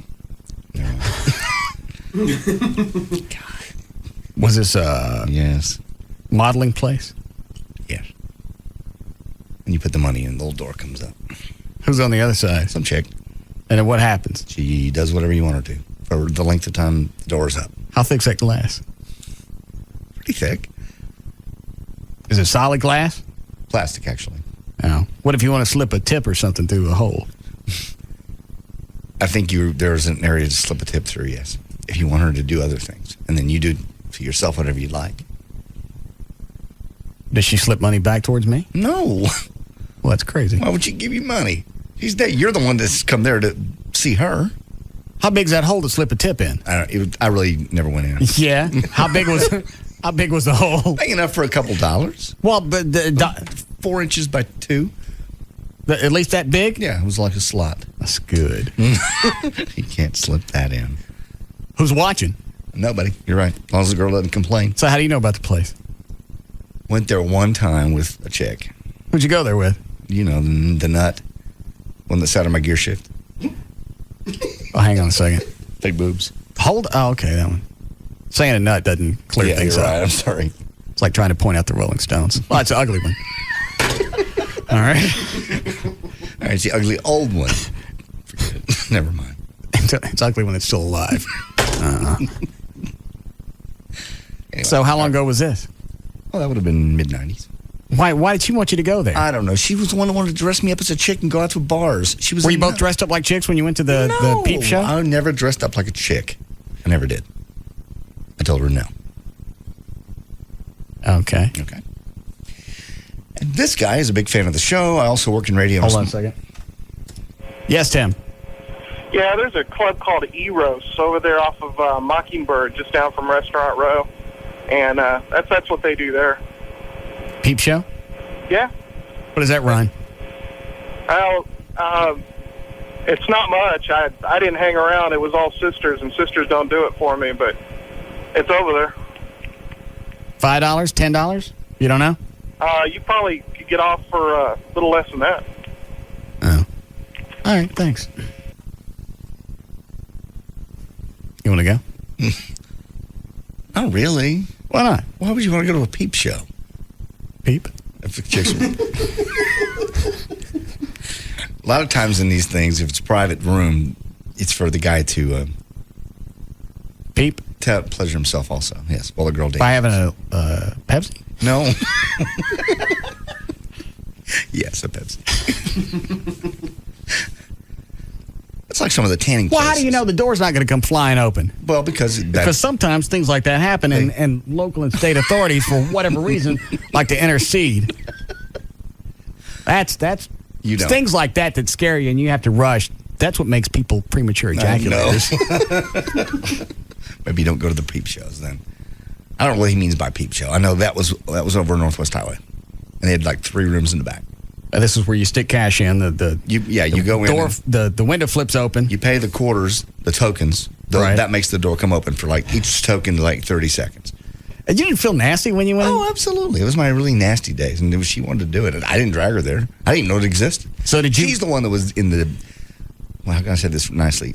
Was this yes. modeling place? Yes. And you put the money in, the little door comes up. Who's on the other side? Some chick. And then what happens? She does whatever you want her to for the length of time the door's up. How thick's that glass? Pretty thick. Is it solid glass? Plastic, actually. Oh. What if you want to slip a tip or something through a hole? I think there's an area to slip a tip through, yes. If you want her to do other things. And then you do to yourself whatever you like. Did she slip money back towards me? No. Well, that's crazy. Why would she give you money? She's dead. You're the one that's come there to see her. How big's that hole to slip a tip in? I really never went in. Yeah. How big was the hole? Big enough for a couple dollars. Well, but 4 inches by 2. At least that big? Yeah, it was like a slot. That's good. You can't slip that in. Who's watching? Nobody. You're right. As long as the girl doesn't complain. So how do you know about the place? Went there one time with a chick. Who'd you go there with? You know, the nut. One that sat on my gear shift. Oh, hang on a second. Big boobs. Oh, okay, that one. Saying a nut doesn't clear things you're up. right. I'm sorry. It's like trying to point out the Rolling Stones. Well, it's an ugly one. All right. All right, it's the ugly old one. Forget it. Never mind. It's ugly when it's still alive. Anyway, so how long ago was this? Well, that would have been mid-90s. Why did she want you to go there? I don't know. She was the one that wanted to dress me up as a chick and go out to bars. Were you both dressed up like chicks when you went to the peep show? I never dressed up like a chick. I never did. I told her no. Okay. And this guy is a big fan of the show. I also work in radio. Hold on a second. Yes, Tim. Yeah, there's a club called Eros over there off of Mockingbird, just down from Restaurant Row, and that's what they do there. Peep show? Yeah. What does that run? Well, it's not much. I didn't hang around. It was all sisters, and sisters don't do it for me, but it's over there. $5? $10? You don't know? You probably could get off for a little less than that. Oh. All right, thanks. You want to go? Not really. Why not? Why would you want to go to a peep show? Peep? If the chicks a lot of times in these things, if it's a private room, it's for the guy to peep? To pleasure himself also, yes, while the girl dates. By having a Pepsi? No. Yes, a Pepsi. It's like some of the tanning places. Well, how do you know the door's not going to come flying open? Well, because sometimes things like that happen, and local and state authorities, for whatever reason, like to intercede. That's things like that scare you, and you have to rush. That's what makes people premature ejaculators. Maybe you don't go to the peep shows then. I don't know what he means by peep show. I know that was over Northwest Highway, and they had like 3 rooms in the back. This is where you stick cash in. You go in. The window flips open. You pay the quarters, the tokens. Right. That makes the door come open for like each token like 30 seconds. And you didn't feel nasty when you went? Oh, absolutely. It was my really nasty days, and she wanted to do it. And I didn't drag her there. I didn't know it existed. So did you? She's the one that was in the. Well, how can I say this nicely?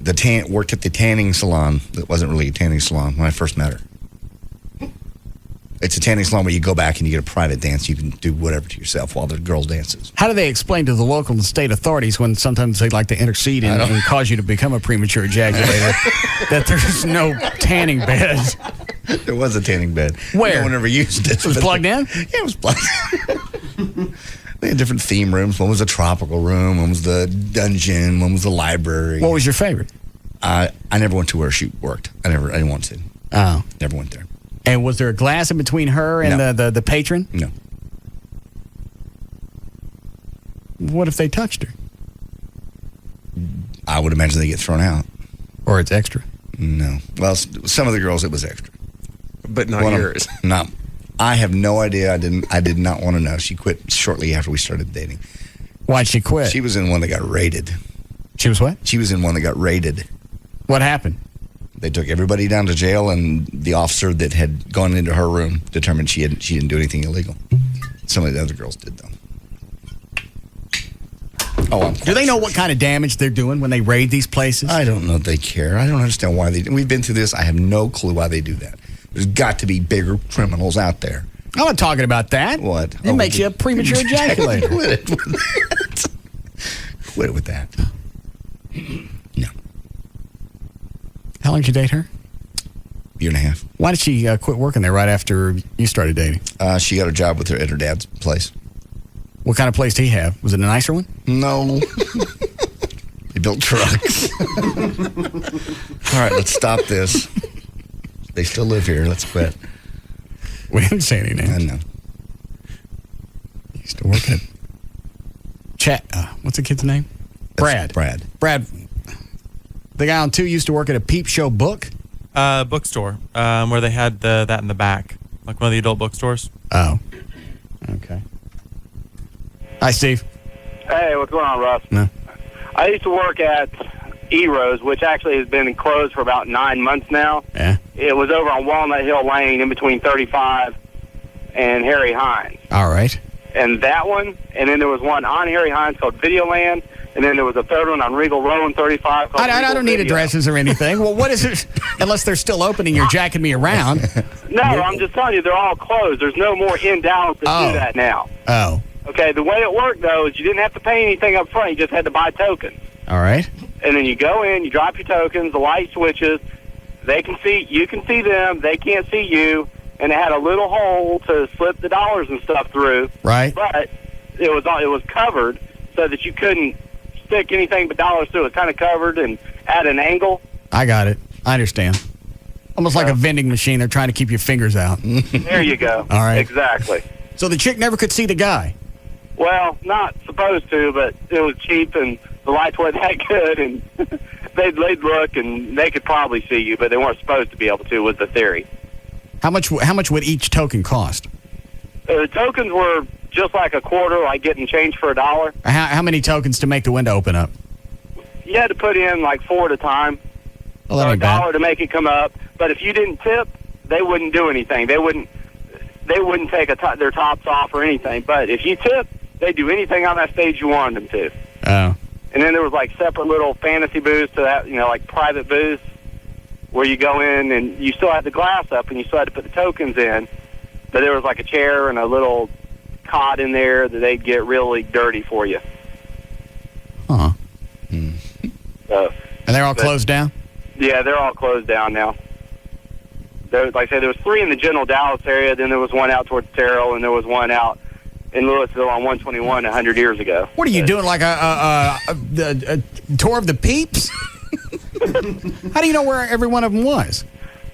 Worked at the tanning salon that wasn't really a tanning salon when I first met her. It's a tanning salon where you go back and you get a private dance. You can do whatever to yourself while the girls dances. How do they explain to the local and state authorities when sometimes they like to intercede and cause you to become a premature ejaculator that there's no tanning beds? There was a tanning bed. Where? No one ever used it. It was plugged in? Yeah, it was plugged. They had different theme rooms. One was a tropical room. One was the dungeon. One was the library. What was your favorite? I never went to where she worked. I didn't want to. Oh. Never went there. And was there a glass in between her and the patron? No. What if they touched her? I would imagine they get thrown out. Or it's extra? No. Well, some of the girls, it was extra. But not yours. No. I have no idea. I did not want to know. She quit shortly after we started dating. Why'd she quit? She was in one that got raided. She was what? She was in one that got raided. What happened? They took everybody down to jail, and the officer that had gone into her room determined she didn't do anything illegal. Some of the other girls did, though. Do they know what kind of damage they're doing when they raid these places? I don't know if they care. I don't understand why they do. We've been through this. I have no clue why they do that. There's got to be bigger criminals out there. I'm not talking about that. What? It makes you a premature ejaculator. Quit it with that. No. How long did you date her? Year and a half. Why did she quit working there right after you started dating? She got a job with at her dad's place. What kind of place did he have? Was it a nicer one? No. They built trucks. All right, let's stop this. They still live here. Let's quit. We didn't say any names. I know. To work at what's the kid's name? Brad. Brad. The guy on 2 used to work at a Peep Show bookstore, where they had that in the back, like one of the adult bookstores. Oh, okay. Hi, Steve. Hey, what's going on, Russ? No. I used to work at E-Rose, which actually has been closed for about 9 months now. Yeah. It was over on Walnut Hill Lane in between 35 and Harry Hines. All right. And that one, and then there was one on Harry Hines called Videoland, and then there was a third one on Regal Row in 35 called I don't need Video. addresses or anything. Well, what is it? Unless they're still opening, you're jacking me around. No, I'm just telling you, they're all closed. There's no more in Dallas that do that now. Oh. Okay, the way it worked, though, is you didn't have to pay anything up front. You just had to buy tokens. All right. And then you go in, you drop your tokens, the light switches. They can see, you can see them, they can't see you. And it had a little hole to slip the dollars and stuff through. Right. But it was covered so that you couldn't stick anything but dollars through it. Kind of covered and at an angle. I got it. I understand. Almost like a vending machine. They're trying to keep your fingers out. There you go. All right. Exactly. So the chick never could see the guy. Well, not supposed to, but it was cheap and the lights weren't that good, and they'd look and they could probably see you, but they weren't supposed to be able to. Was the theory. How much would each token cost? The tokens were just like a quarter, like getting change for $1. How many tokens to make the window open up? You had to put in like 4 at a time. Well, that or ain't bad. $1 to make it come up. But if you didn't tip, they wouldn't do anything. They wouldn't take their tops off or anything. But if you tip, they'd do anything on that stage you wanted them to. Oh. And then there was like separate little fantasy booths to that, like private booths where you go in and you still had the glass up and you still had to put the tokens in. But there was like a chair and a little cot in there that they'd get really dirty for you. Huh. So, and they're all closed down? Yeah, they're all closed down now. Like I said, there was 3 in the general Dallas area, then there was one out towards Terrell, and there was one out in Louisville on 121 100 years ago. What are you doing, like a tour of the peeps? How do you know where every one of them was?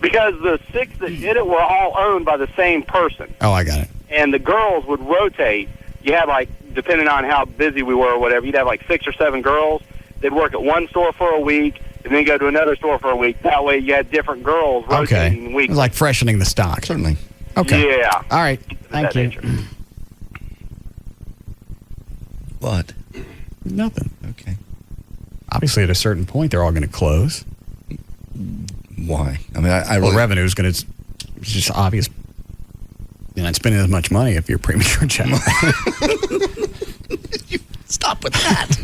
Because the 6 that did it were all owned by the same person. Oh, I got it. And the girls would rotate. You had, like, depending on how busy we were or whatever, you'd have, like, 6 or 7 girls. They'd work at one store for a week, and then go to another store for a week. That way you had different girls rotating weekly. It was like freshening the stock. Certainly. Okay. Yeah. All right. Thank you. What? Nothing. Okay. Obviously, at a certain point, they're all going to close. Why? I mean, I really... Well, revenue is going to... It's just obvious. You're not spending as much money if you're premature check. Stop with that.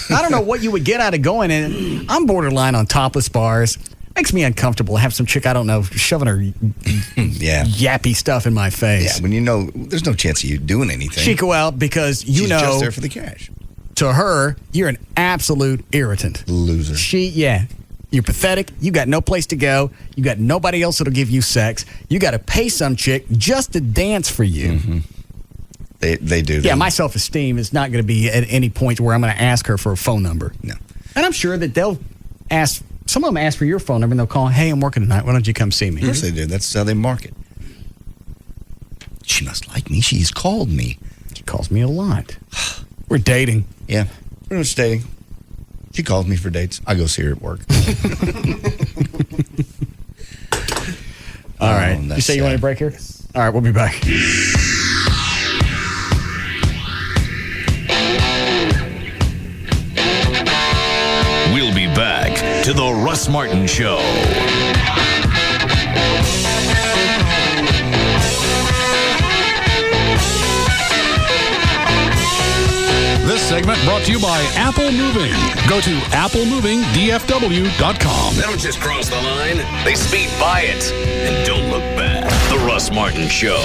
I don't know what you would get out of going in. I'm borderline on topless bars. Makes me uncomfortable to have some chick I don't know shoving her yappy stuff in my face. Yeah, when you know there's no chance of you doing anything. She go out because She's just there for the cash. To her, you're an absolute irritant. Loser. You're pathetic. You got no place to go. You got nobody else that'll give you sex. You got to pay some chick just to dance for you. Mm-hmm. They do. Yeah, my self-esteem is not going to be at any point where I'm going to ask her for a phone number. No. And I'm sure that they'll ask, some of them ask for your phone number and they'll call, hey, I'm working tonight. Why don't you come see me? Of course they do. That's how they market. She must like me. She's called me. She calls me a lot. We're dating. Yeah, pretty much dating. She calls me for dates. I go see her at work. All right. You say you want to break here? All right, we'll be back. We'll be back to the Russ Martin Show. This segment brought to you by Apple Moving. Go to applemovingdfw.com. They don't just cross the line, they speed by it. And don't look back. The Russ Martin Show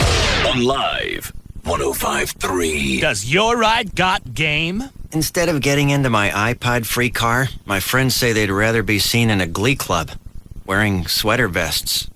on Live 105.3. Does your ride got game? Instead of getting into my iPod-free car, my friends say they'd rather be seen in a glee club, wearing sweater vests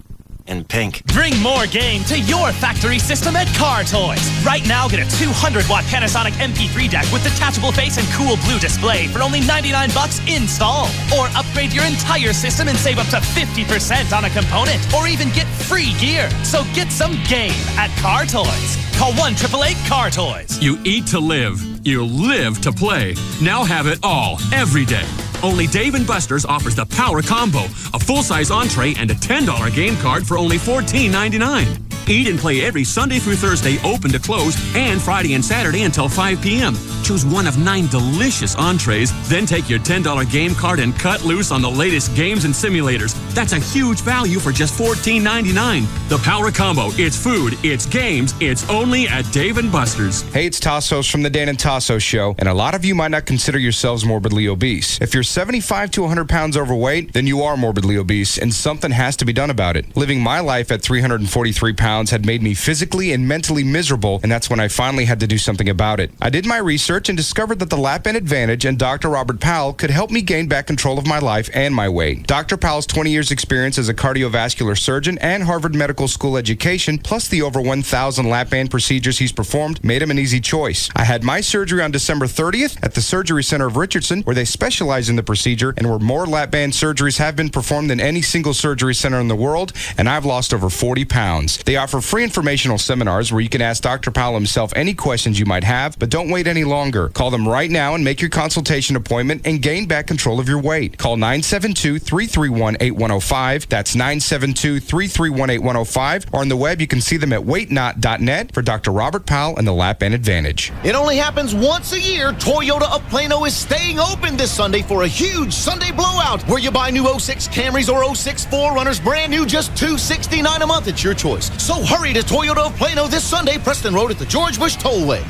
in pink. Bring more game to your factory system at Car Toys. Right now, get a 200-watt Panasonic MP3 deck with detachable face and cool blue display for only $99 install. Or upgrade your entire system and save up to 50% on a component, or even get free gear. So get some game at Car Toys. Call 1-888-CAR Toys. You eat to live. You live to play. Now have it all, every day. Only Dave & Buster's offers the Power Combo, a full-size entree and a $10 game card for only $14.99. Eat and play every Sunday through Thursday, open to close, and Friday and Saturday until 5 p.m. Choose one of 9 delicious entrees, then take your $10 game card and cut loose on the latest games and simulators. That's a huge value for just $14.99. The Power Combo. It's food, it's games, it's only at Dave & Buster's. Hey, it's Tassos from the Dan and Tassos Show, and a lot of you might not consider yourselves morbidly obese. If you're 75 to 100 pounds overweight, then you are morbidly obese, and something has to be done about it. Living my life at 343 pounds had made me physically and mentally miserable, and that's when I finally had to do something about it. I did my research and discovered that the Lap Band Advantage and Dr. Robert Powell could help me gain back control of my life and my weight. Dr. Powell's 20 years experience as a cardiovascular surgeon and Harvard Medical School education, plus the over 1,000 lap band procedures he's performed, made him an easy choice. I had my surgery on December 30th at the Surgery Center of Richardson, where they specialize in the procedure and where more lap band surgeries have been performed than any single surgery center in the world, and I've lost over 40 pounds. They offer free informational seminars where you can ask Dr. Powell himself any questions you might have, but don't wait any longer. Call them right now and make your consultation appointment and gain back control of your weight. Call 972-331-8105. That's 972-331-8105. Or on the web, you can see them at weightnot.net for Dr. Robert Powell and the Lap Band Advantage. It only happens once a year. Toyota of Plano is staying open this Sunday for a huge Sunday blowout where you buy new 06 Camrys or 06 4Runners brand new, just $269 a month. It's your choice. So hurry to Toyota of Plano this Sunday, Preston Road at the George Bush Tollway.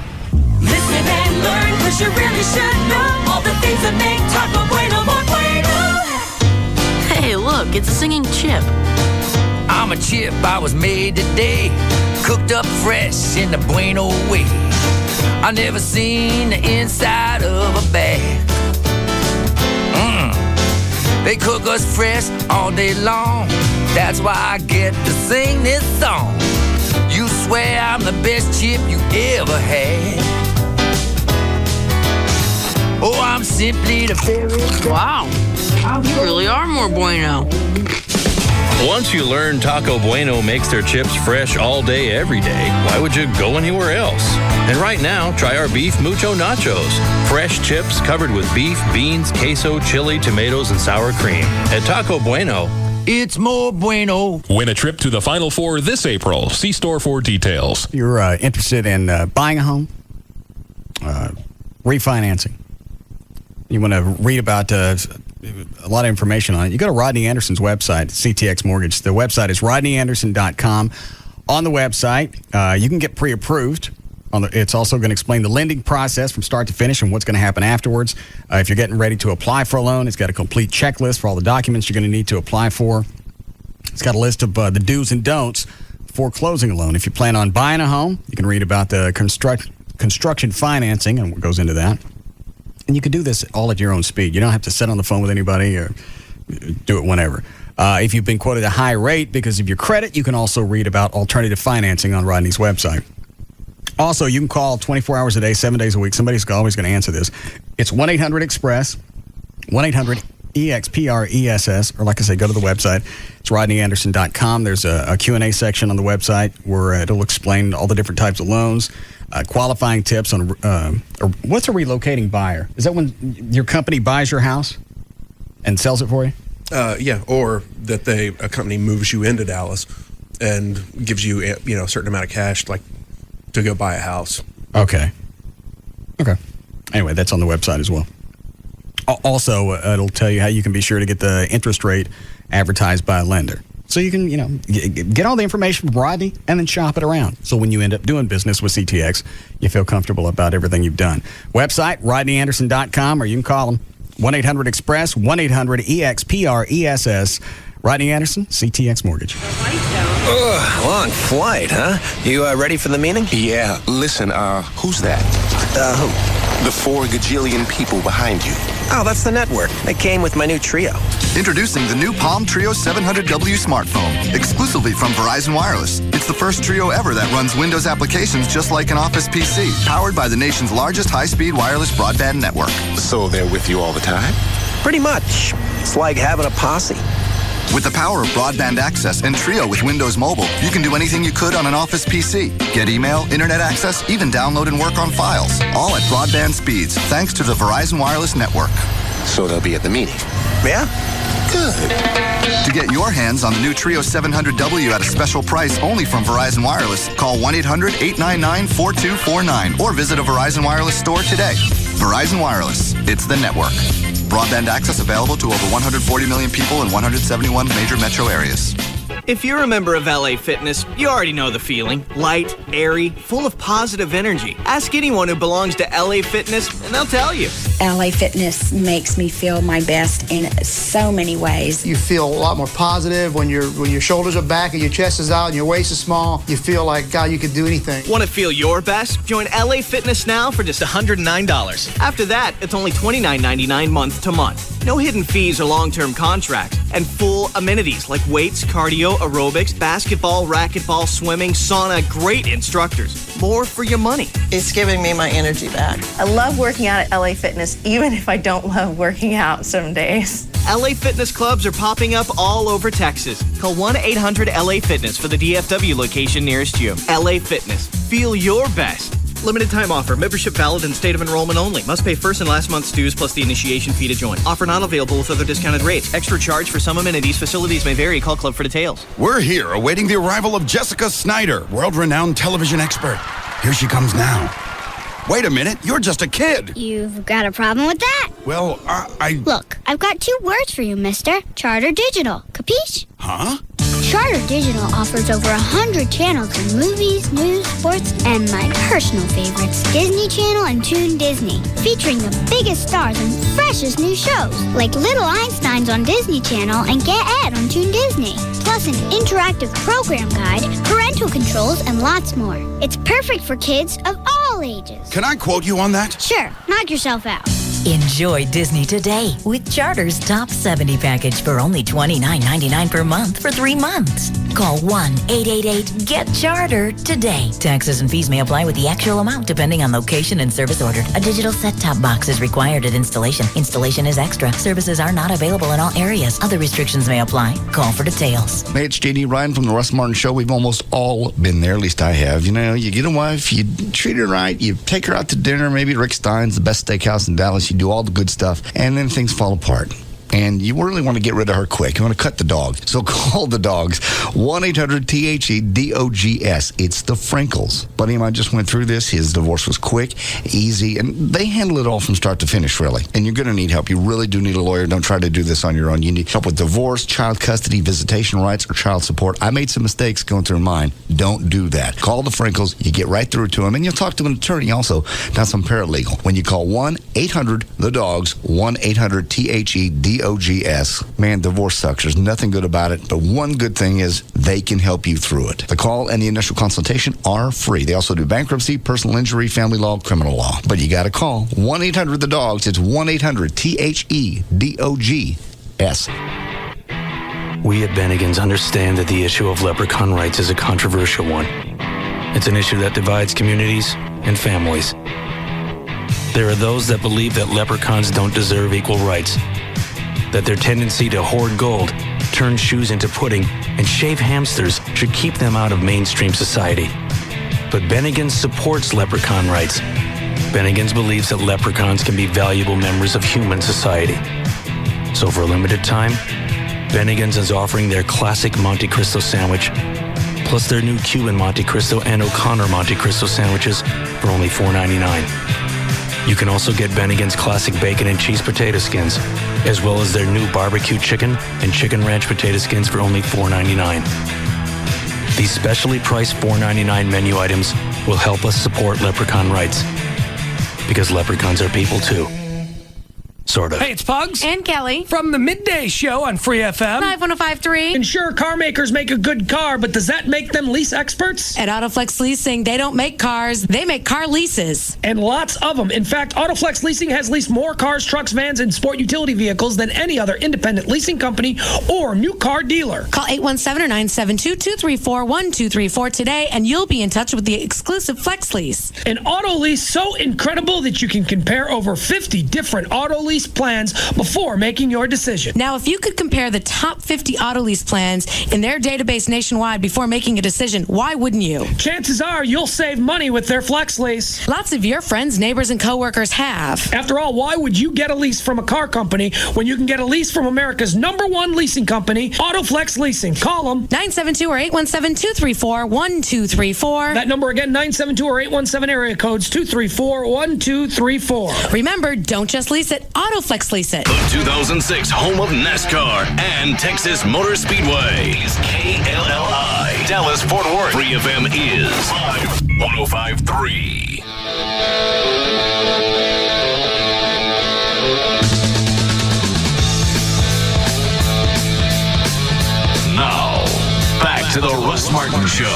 Listen and learn, 'cause you really should know all the things that make Taco Bueno more bueno. Hey, look, it's a singing chip. I'm a chip, I was made today, cooked up fresh in the Bueno way. I never seen the inside of a bag. They cook us fresh all day long. That's why I get to sing this song. You swear I'm the best chip you ever had. Oh, I'm simply the very best. Wow, you really are more bueno. Once you learn Taco Bueno makes their chips fresh all day, every day, why would you go anywhere else? And right now, try our Beef Mucho Nachos. Fresh chips covered with beef, beans, queso, chili, tomatoes, and sour cream. At Taco Bueno, it's more bueno. Win a trip to the Final Four this April. See store for details. You're interested in buying a home, refinancing. You want to read about a lot of information on it. You go to Rodney Anderson's website, CTX Mortgage. The website is rodneyanderson.com. On the website, you can get pre-approved. It's also going to explain the lending process from start to finish and what's going to happen afterwards. If you're getting ready to apply for a loan, it's got a complete checklist for all the documents you're going to need to apply for. It's got a list of the do's and don'ts for closing a loan. If you plan on buying a home, you can read about the construction financing and what goes into that. And you can do this all at your own speed. You don't have to sit on the phone with anybody or do it whenever. If you've been quoted a high rate because of your credit, you can also read about alternative financing on Rodney's website. Also, you can call 24 hours a day, 7 days a week. Somebody's always going to answer this. It's 1-800-EXPRESS, 1-800-EXPRESS, or like I say, go to the website. It's rodneyanderson.com. There's a Q&A section on the website where it'll explain all the different types of loans, qualifying tips on or what's a relocating buyer? Is that when your company buys your house and sells it for you? Yeah, or that a company moves you into Dallas and gives you a certain amount of cash, like to go buy a house. Okay. Anyway, that's on the website as well. Also, it'll tell you how you can be sure to get the interest rate advertised by a lender. So you can, get all the information from Rodney and then shop it around. So when you end up doing business with CTX, you feel comfortable about everything you've done. Website, rodneyanderson.com, or you can call them 1-800-EXPRESS, 1-800-EXPRESS. Rodney Anderson, CTX Mortgage. Long flight, huh? You ready for the meeting? Yeah. Listen, who's that? Who? The 4 gajillion people behind you. Oh, that's the network. They came with my new Trio. Introducing the new Palm Trio 700W smartphone, exclusively from Verizon Wireless. It's the first Trio ever that runs Windows applications just like an Office PC, powered by the nation's largest high-speed wireless broadband network. So they're with you all the time? Pretty much. It's like having a posse. With the power of broadband access and Trio with Windows Mobile, you can do anything you could on an Office PC. Get email, internet access, even download and work on files. All at broadband speeds, thanks to the Verizon Wireless Network. So they'll be at the meeting. Yeah? Good. To get your hands on the new Trio 700W at a special price only from Verizon Wireless, call 1-800-899-4249 or visit a Verizon Wireless store today. Verizon Wireless, it's the network. Broadband access available to over 140 million people in 171 major metro areas. If you're a member of LA Fitness, you already know the feeling. Light, airy, full of positive energy. Ask anyone who belongs to LA Fitness and they'll tell you. LA Fitness makes me feel my best in so many ways. You feel a lot more positive when your shoulders are back and your chest is out and your waist is small. You feel like, God, you could do anything. Want to feel your best? Join LA Fitness now for just $109. After that, it's only $29.99 month to month. No hidden fees or long-term contracts. And full amenities like weights, cardio, aerobics, basketball, racquetball, swimming, sauna, great instructors. More for your money. It's giving me my energy back. I love working out at LA Fitness, even if I don't love working out some days. LA Fitness clubs are popping up all over Texas. Call 1-800-LA-FITNESS for the DFW location nearest you. LA Fitness. Feel your best. Limited time offer. Membership valid in state of enrollment only. Must pay first and last month's dues plus the initiation fee to join. Offer not available with other discounted rates. Extra charge for some amenities. Facilities may vary. Call club for details. We're here awaiting the arrival of Jessica Snyder, world-renowned television expert. Here she comes now. Wait a minute, you're just a kid. You've got a problem with that? Well, I... Look, I've got 2 words for you, mister. Charter Digital. Capiche? Huh? Charter Digital offers over 100 channels of movies, news, sports, and my personal favorites, Disney Channel and Toon Disney, featuring the biggest stars and freshest new shows, like Little Einsteins on Disney Channel and Get Ed on Toon Disney, plus an interactive program guide, parental controls, and lots more. It's perfect for kids of all ages. Can I quote you on that? Sure, knock yourself out. Enjoy Disney today with Charter's Top 70 package for only $29.99 per month for 3 months. Call 1-888-GET-CHARTER today. Taxes and fees may apply with the actual amount depending on location and service ordered. A digital set-top box is required at installation. Installation is extra. Services are not available in all areas. Other restrictions may apply. Call for details. Hey, it's JD Ryan from the Russ Martin Show. We've almost all been there, at least I have. You know, you get a wife, you treat her right, you take her out to dinner, maybe Rick Stein's, the best steakhouse in Dallas. You do all the good stuff, and then things fall apart. And you really want to get rid of her quick. You want to cut the dog. So call the dogs. 1-800-THE-DOGS. It's the Frinkles. Buddy of mine just went through this. His divorce was quick, easy, and they handle it all from start to finish, really. And you're going to need help. You really do need a lawyer. Don't try to do this on your own. You need help with divorce, child custody, visitation rights, or child support. I made some mistakes going through mine. Don't do that. Call the Frinkles. You get right through to them, and you'll talk to an attorney also, not some paralegal. When you call 1-800-THE-DOGS, 1-800-THE-DOGS. Man, divorce sucks. There's nothing good about it, but one good thing is they can help you through it. The call and the initial consultation are free. They also do bankruptcy, personal injury, family law, criminal law. But you got to call 1-800-THE-DOGS. It's 1-800-THE-DOGS. We at Bennigan's understand that the issue of leprechaun rights is a controversial one. It's an issue that divides communities and families. There are those that believe that leprechauns don't deserve equal rights, that their tendency to hoard gold, turn shoes into pudding, and shave hamsters should keep them out of mainstream society. But Bennigan's supports leprechaun rights. Bennigan's believes that leprechauns can be valuable members of human society. So for a limited time, Bennigan's is offering their classic Monte Cristo sandwich, plus their new Cuban Monte Cristo and O'Connor Monte Cristo sandwiches for only $4.99. You can also get Bennigan's classic bacon and cheese potato skins, as well as their new barbecue chicken and chicken ranch potato skins for only $4.99. These specially priced $4.99 menu items will help us support leprechaun rights. Because leprechauns are people too. Sort of. Hey, it's Pugs. And Kelly. From the Midday Show on Free FM. 91053. And sure, car makers make a good car, but does that make them lease experts? At Autoflex Leasing, they don't make cars, they make car leases. And lots of them. In fact, Autoflex Leasing has leased more cars, trucks, vans, and sport utility vehicles than any other independent leasing company or new car dealer. Call 817 or 972-234-1234 today, and you'll be in touch with the exclusive Flex Lease. An auto lease so incredible that you can compare over 50 different auto lease lease plans before making your decision. Now, if you could compare the top 50 auto lease plans in their database nationwide before making a decision, why wouldn't you? Chances are you'll save money with their flex lease. Lots of your friends, neighbors, and coworkers have. After all, why would you get a lease from a car company when you can get a lease from America's #1 leasing company, AutoFlex Leasing? Call them. 972 or 817-234-1234. That number again, 972 or 817 area codes 234-1234. Remember, don't just lease it, AutoFlex lease it. The 2006 home of NASCAR and Texas Motor Speedway is KLLI. Dallas Fort Worth. Free FM is 105.3. Now, back to the Russ Martin Show.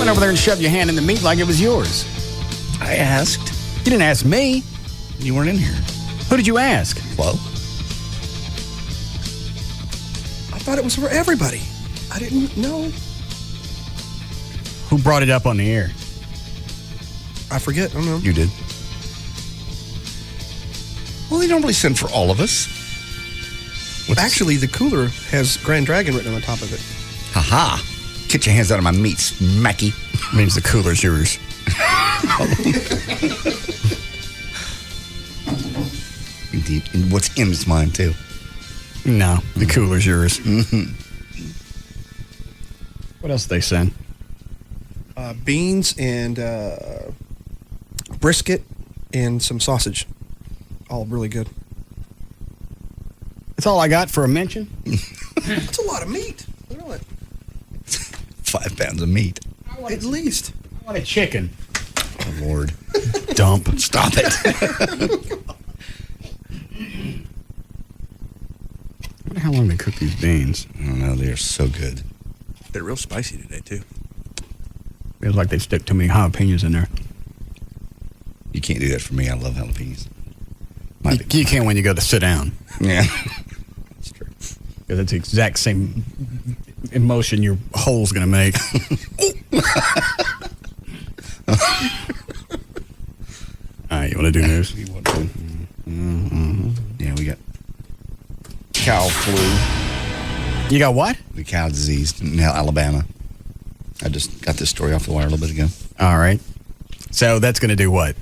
Over there and shoved your hand in the meat like it was yours. I asked. You didn't ask me. You weren't in here. Who did you ask? Well, I thought it was for everybody. I didn't know. Who brought it up on the air? I forget. I don't know. You did. Well, they don't really send for all of us. Actually, the cooler has Grand Dragon written on the top of it. Ha-ha. Get your hands out of my meat, smacky. Means the cooler's yours. Indeed. And what's in is mine, too. No, the cooler's yours. Mm-hmm. What else did they send? Beans and brisket and some sausage. All really good. That's all I got for a mention? That's a lot of meat. Really? 5 pounds of meat. At least. I want a chicken. Oh, Lord. Dump. Stop it. I wonder how long they cook these beans. I don't know. They are so good. They're real spicy today, too. Feels like they stick too many jalapenos in there. You can't do that for me. I love jalapenos. You can when you go to sit down. Yeah. That's true. Because it's the exact same emotion your hole's going to make. All right, you want to do news? You want to? Mm-hmm. Yeah, we got cow flu. You got what? The cow disease in Alabama. I just got this story off the wire a little bit ago. All right. So that's going to do what?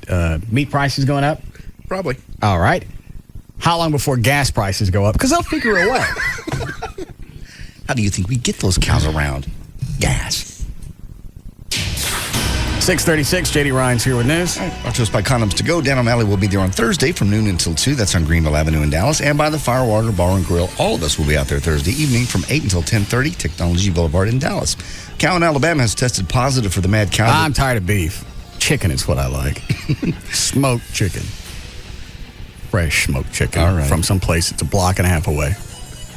Meat prices going up? Probably. All right. How long before gas prices go up? Because they'll figure a way. How do you think we get those cows around? Gas. 6:36, J.D. Ryan's here with news. Brought to us by Condoms to Go. Dan O'Malley will be there on Thursday from noon until 2. That's on Greenville Avenue in Dallas. And by the Firewater Bar and Grill. All of us will be out there Thursday evening from 8 until 10:30, Technology Boulevard in Dallas. Cow in Alabama has tested positive for the mad cow. I'm tired of beef. Chicken is what I like. Smoked chicken. Fresh smoked chicken. All right. From some place that's a block and a half away.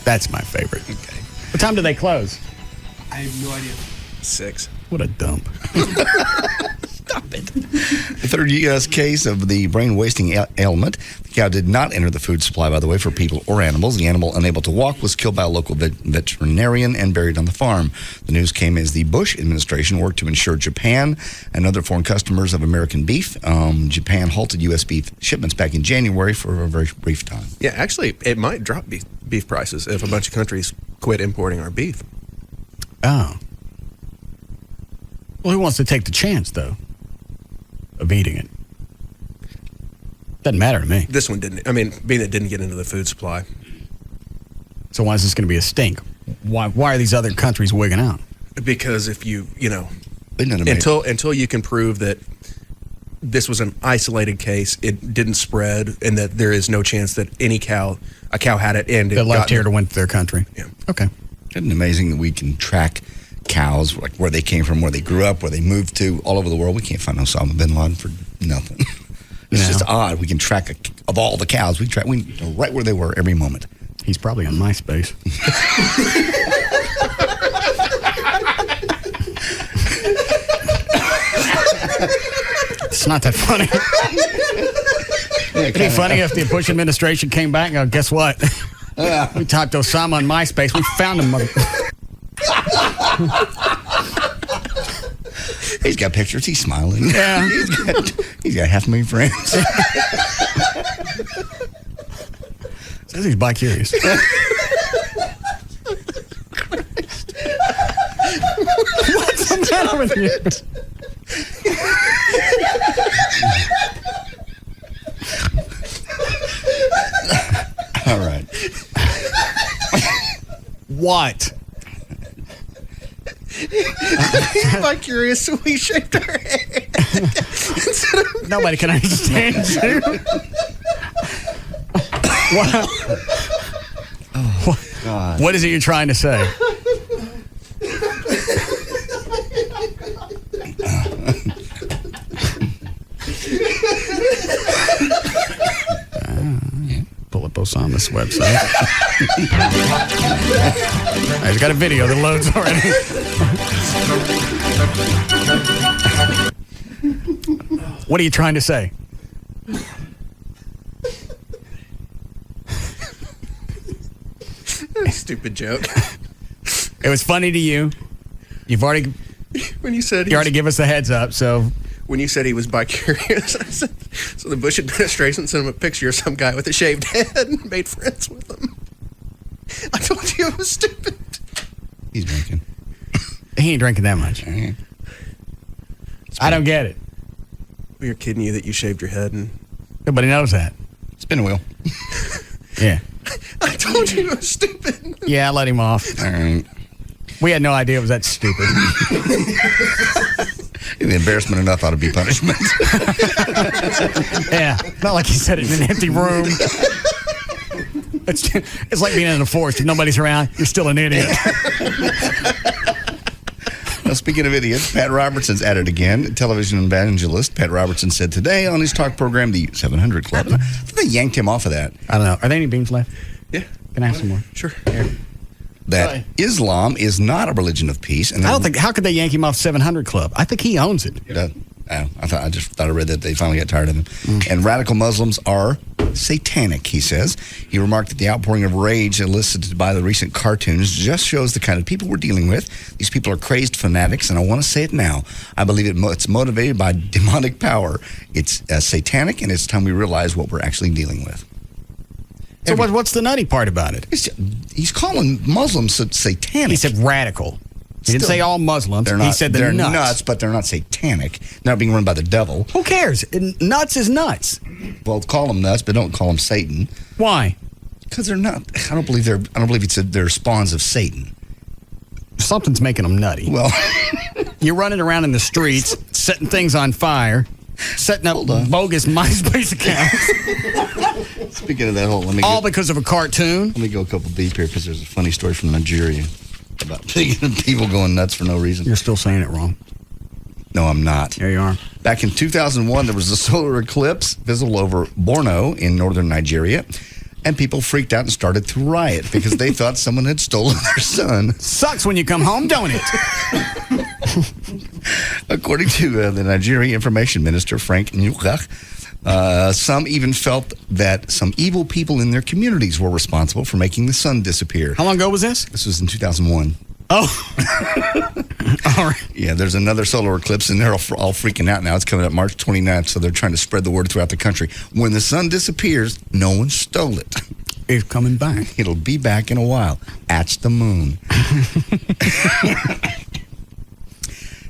That's my favorite. Okay. What time do they close? I have no idea. 6. What a dump. Stop it. The third U.S. case of the brain-wasting ailment. The cow did not enter the food supply, by the way, for people or animals. The animal, unable to walk, was killed by a local veterinarian and buried on the farm. The news came as the Bush administration worked to ensure Japan and other foreign customers of American beef. Japan halted U.S. beef shipments back in January for a very brief time. Yeah, actually, it might drop beef prices if a bunch of countries quit importing our beef. Oh. Well, who wants to take the chance, though, of eating it? Doesn't matter to me. This one didn't. I mean, being it didn't get into the food supply. So why is this going to be a stink? Why are these other countries wigging out? Because if you until you can prove that this was an isolated case, it didn't spread, and that there is no chance that a cow had it and it left here to went to their country. Yeah. Okay. Isn't it amazing that we can track cows, like where they came from, where they grew up, where they moved to, all over the world? We can't find Osama bin Laden for nothing. It's just odd. We can track of all the cows. We know right where they were every moment. He's probably on MySpace. It's not that funny. It'd be funny if the Bush administration came back and go, guess what? We typed Osama on MySpace. We found him. He's got pictures. He's smiling. Yeah. He's got 500,000 friends. Says he's bi-curious. What's the matter with you? All right. What? I'm curious, so we shaved our head. Nobody can understand you. What? Oh, God. What is it you're trying to say? Pull up Osama's website. He's got a video that loads already. What are you trying to say? Stupid joke. It was funny to you. You've already When you said you already give us the heads up, so when you said he was bi-curious, I said, so the Bush administration sent him a picture of some guy with a shaved head and made friends with him. I told you it was stupid. He's drinking. He ain't drinking that much. I don't get it. We were kidding you that you shaved your head, and nobody knows that. Spin a wheel. Yeah. I told you it was stupid. Yeah, I let him off. All right. We had no idea it was that stupid. The embarrassment enough ought to be punishment. Yeah, not like he said it in an empty room. It's like being in the forest. If nobody's around, you're still an idiot. Now, speaking of idiots, Pat Robertson's at it again. Television evangelist Pat Robertson said today on his talk program, The 700 Club, they yanked him off of that. I don't know. Are there any beans left? Yeah. Can I have some more? Sure. Here. That Islam is not a religion of peace. And I don't think. How could they yank him off 700 Club? I think he owns it. I just thought I read that they finally got tired of him. And radical Muslims are satanic, he says. He remarked that the outpouring of rage elicited by the recent cartoons just shows the kind of people we're dealing with. These people are crazed fanatics, and I want to say it now. I believe it's motivated by demonic power. It's satanic, and it's time we realize what we're actually dealing with. So what's the nutty part about it? He's calling Muslims satanic. He said radical. He didn't say all Muslims. He said they're nuts, but they're not satanic. They're not being run by the devil. Who cares? Nuts is nuts. Well, call them nuts, but don't call them Satan. Why? Because they're not. I don't believe they're spawns of Satan. Something's making them nutty. Well, you're running around in the streets, setting things on fire, setting up bogus MySpace accounts. Speaking of that whole, all because of a cartoon. Let me go a couple deep here because there's a funny story from Nigeria about people going nuts for no reason. You're still saying it wrong. No, I'm not. There you are. Back in 2001, there was a solar eclipse visible over Borno in northern Nigeria, and people freaked out and started to riot because they thought someone had stolen their sun. Sucks when you come home, don't it? According to the Nigeria Information Minister, Frank Nyukak, some even felt that some evil people in their communities were responsible for making the sun disappear. How long ago was this? This was in 2001. Oh. All right. Yeah, there's another solar eclipse, and they're all freaking out now. It's coming up March 29th, so they're trying to spread the word throughout the country. When the sun disappears, no one stole it. It's coming back. It'll be back in a while. At the moon.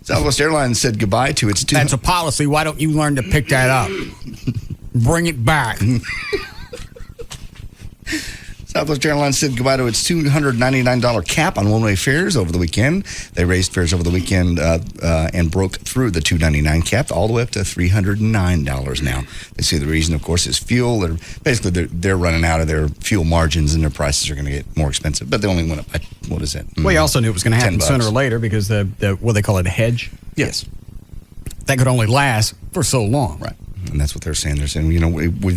Southwest Airlines said goodbye to its... That's a policy. Why don't you learn to pick that up? Bring it back. Southwest Airlines said goodbye to its $299 cap on one-way fares over the weekend. They raised fares over the weekend and broke through the $299 cap all the way up to $309 now. They say the reason, of course, is fuel. They're running out of their fuel margins, and their prices are going to get more expensive. But they only went up by, what is it? Well, you also knew it was going to happen sooner or later because the what they call it, a hedge. Yes. That could only last for so long. Right. And that's what they're saying. They're saying,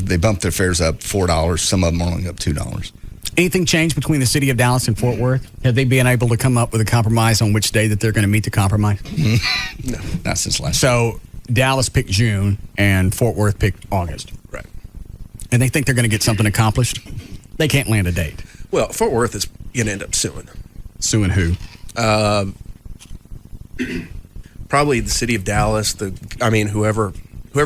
they bumped their fares up $4. Some of them are only up $2. Anything changed between the city of Dallas and Fort Worth? Have they been able to come up with a compromise on which day that they're going to meet the compromise? No, not since last. So Dallas picked June and Fort Worth picked August. Right. And they think they're going to get something accomplished. They can't land a date. Well, Fort Worth is going to end up suing. Suing who? Probably the city of Dallas. Whoever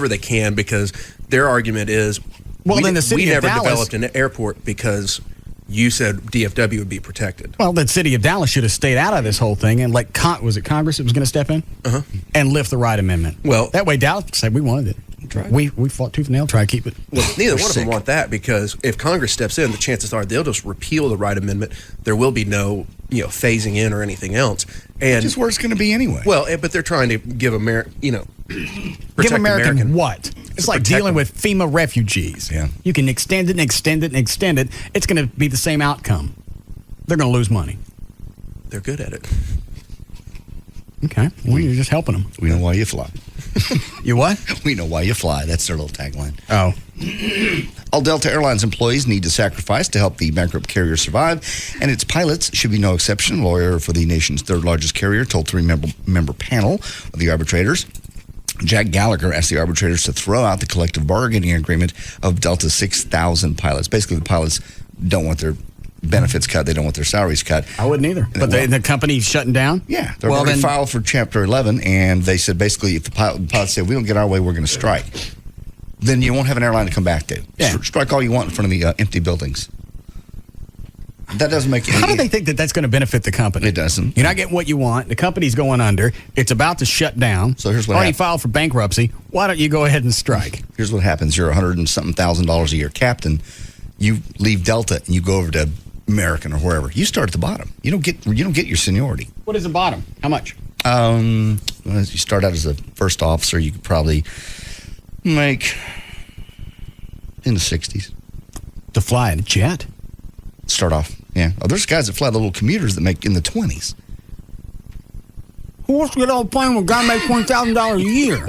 they can, because their argument is, well, then the city we of never Dallas developed an airport because you said DFW would be protected. Well, the city of Dallas should have stayed out of this whole thing and was it Congress that was going to step in and lift the Wright Amendment? Well, that way Dallas said we wanted it. We fought tooth and nail, try to keep it. Well, neither one of them want that, because if Congress steps in, the chances are they'll just repeal the Wright Amendment. There will be no, phasing in or anything else. And just where it's going to be anyway. Well, but they're trying to give give American what? It's like dealing with FEMA refugees. Yeah. You can extend it and extend it and extend it. It's going to be the same outcome. They're going to lose money. They're good at it. Okay. Well, you're just helping them. We know why you fly. You what? We know why you fly. That's their little tagline. Oh. All Delta Airlines employees need to sacrifice to help the bankrupt carrier survive, and its pilots should be no exception. A lawyer for the nation's third largest carrier told three-member panel of the arbitrators. Jack Gallagher asked the arbitrators to throw out the collective bargaining agreement of Delta's 6,000 pilots. Basically, the pilots don't want their benefits cut. They don't want their salaries cut. I wouldn't either. But the company's shutting down? Yeah. They're already filed for Chapter 11, and they said basically if the pilots say, we don't get our way, we're going to strike, then you won't have an airline to come back to. Yeah. Strike all you want in front of the empty buildings. That doesn't make any... How do they think that that's going to benefit the company? It doesn't. You're not getting what you want. The company's going under. It's about to shut down. So here's what already filed for bankruptcy. Why don't you go ahead and strike? Here's what happens. You're $100 and something thousand a year captain. You leave Delta and you go over to American or wherever. You start at the bottom. You don't get your seniority. What is the bottom? How much? You start out as a first officer. You could probably make in the 60s. To fly in a jet? Start off, yeah. Oh, there's guys that fly the little commuters that make in the 20s. Who wants to get on a plane with a guy make $20,000 a year?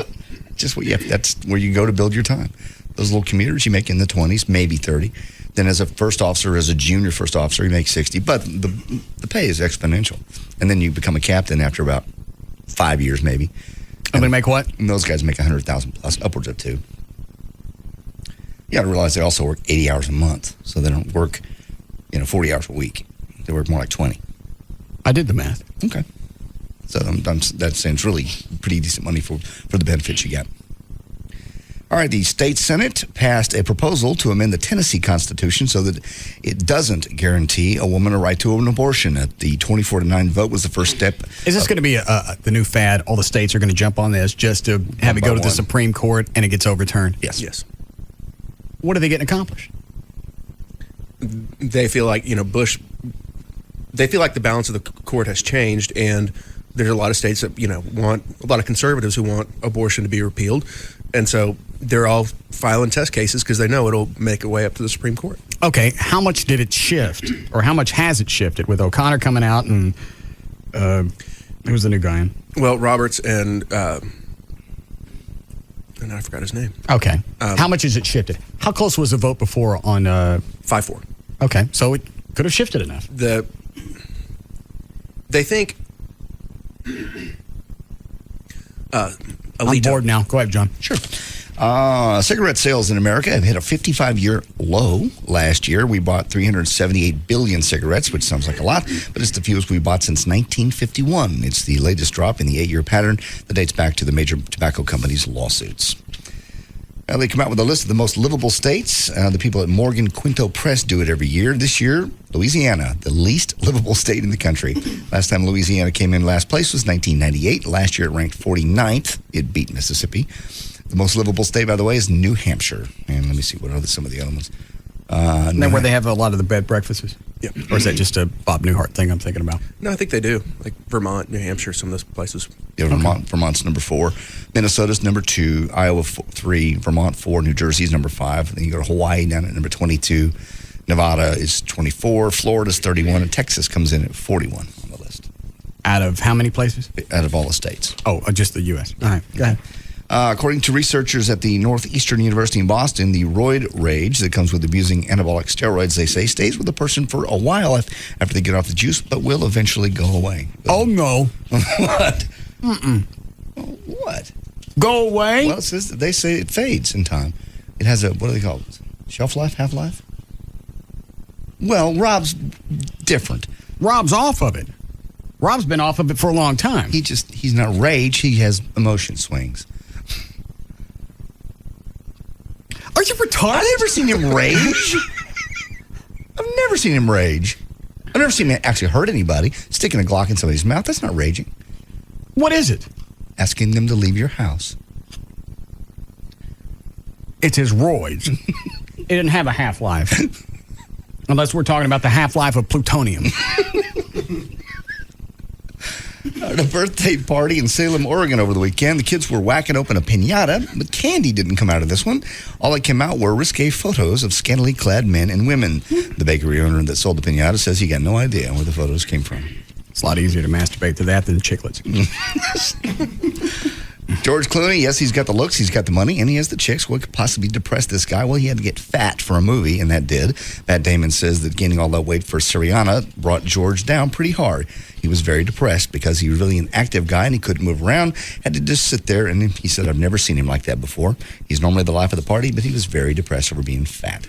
Just what you have. That's where you go to build your time. Those little commuters you make in the 20s, maybe 30. Then as a first officer, as a junior first officer, you make 60. But the pay is exponential. And then you become a captain after about 5 years, maybe. And they make what? And those guys make 100,000 plus, upwards of 2. You got to realize they also work 80 hours a month, so they don't work 40 hours a week. They work more like 20. I did the math. Okay. So that's saying it's really pretty decent money for the benefits you get. All right, the state Senate passed a proposal to amend the Tennessee Constitution so that it doesn't guarantee a woman a right to an abortion. The 24-9 vote was the first step. Is this going to be the new fad? All the states are going to jump on this just to have it go to the Supreme Court and it gets overturned? Yes. What are they getting accomplished? They feel like, Bush, they feel like the balance of the court has changed, and there's a lot of states that, want, a lot of conservatives who want abortion to be repealed. And so they're all filing test cases because they know it'll make a way up to the Supreme Court. Okay, how much did it shift, or how much has it shifted with O'Connor coming out and who's the new guy in? Well, Roberts and I forgot his name. Okay. How much has it shifted? How close was the vote before on 5-4? Okay, so it could have shifted enough. They think I'm bored now. Go ahead, John. Sure. Cigarette sales in America have hit a 55-year low last year. We bought 378 billion cigarettes, which sounds like a lot, but it's the fewest we bought since 1951. It's the latest drop in the 8-year pattern that dates back to the major tobacco companies' lawsuits. They come out with a list of the most livable states. The people at Morgan Quinto Press do it every year. This year, Louisiana, the least livable state in the country. Last time Louisiana came in last place was 1998. Last year it ranked 49th. It beat Mississippi. The most livable state, by the way, is New Hampshire. And let me see, what are some of the other ones? Isn't that where they have a lot of the bed breakfasts? Yeah. Or is that just a Bob Newhart thing I'm thinking about? No, I think they do. Like Vermont, New Hampshire, some of those places. Yeah, Vermont's number 4. Minnesota's number 2. Iowa 3. Vermont 4. New Jersey's number 5. Then you go to Hawaii down at number 22. Nevada is 24. Florida's 31. And Texas comes in at 41 on the list. Out of how many places? Out of all the states. Oh, just the U.S. All right, go ahead. According to researchers at the Northeastern University in Boston, the roid rage that comes with abusing anabolic steroids, they say, stays with a person for a while after they get off the juice, but will eventually go away. Oh, no. What? Mm-mm. What? Go away? Well, they say it fades in time. It has a, what do they call it? Shelf life? Half-life? Well, Rob's different. Rob's off of it. Rob's been off of it for a long time. He's not rage. He has emotion swings. Are you retarded? I've never seen him rage. I've never seen him rage. I've never seen him actually hurt anybody. Sticking a Glock in somebody's mouth, that's not raging. What is it? Asking them to leave your house. It's his roids. It didn't have a half-life. Unless we're talking about the half-life of plutonium. At a birthday party in Salem, Oregon over the weekend, the kids were whacking open a piñata, but candy didn't come out of this one. All that came out were risque photos of scantily clad men and women. The bakery owner that sold the piñata says he got no idea where the photos came from. It's a lot easier to masturbate to that than chiclets. George Clooney, yes, he's got the looks, he's got the money, and he has the chicks. What could possibly depress this guy? Well, he had to get fat for a movie, and that did. Matt Damon says that gaining all that weight for Syriana brought George down pretty hard. He was very depressed because he was really an active guy, and he couldn't move around, had to just sit there, and he said, I've never seen him like that before. He's normally the life of the party, but he was very depressed over being fat.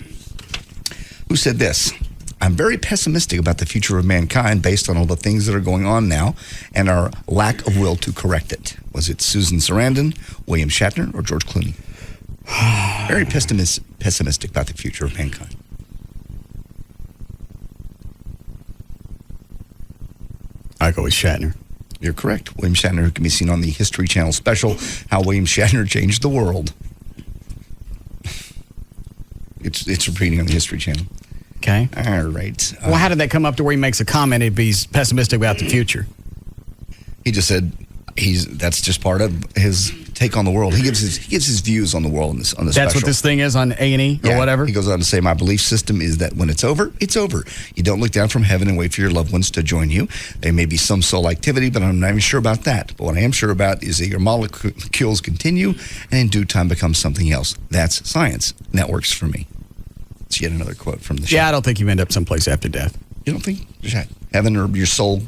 Who said this? I'm very pessimistic about the future of mankind based on all the things that are going on now and our lack of will to correct it. Was it Susan Sarandon, William Shatner, or George Clooney? Very pessimistic about the future of mankind. I go with Shatner. You're correct. William Shatner, who can be seen on the History Channel special, How William Shatner Changed the World. It's repeating on the History Channel. Okay. All right. Well, how did that come up to where he makes a comment if he's pessimistic about the future? He just said that's just part of his take on the world. He gives his views on the world on this That's special. what this thing is on A&E or whatever? He goes on to say, my belief system is that when it's over, it's over. You don't look down from heaven and wait for your loved ones to join you. There may be some soul activity, but I'm not even sure about that. But what I am sure about is that your molecules continue and in due time become something else. That's science. And that works for me. It's yet another quote from the show. Yeah, I don't think you end up someplace after death. You don't think? Heaven or your soul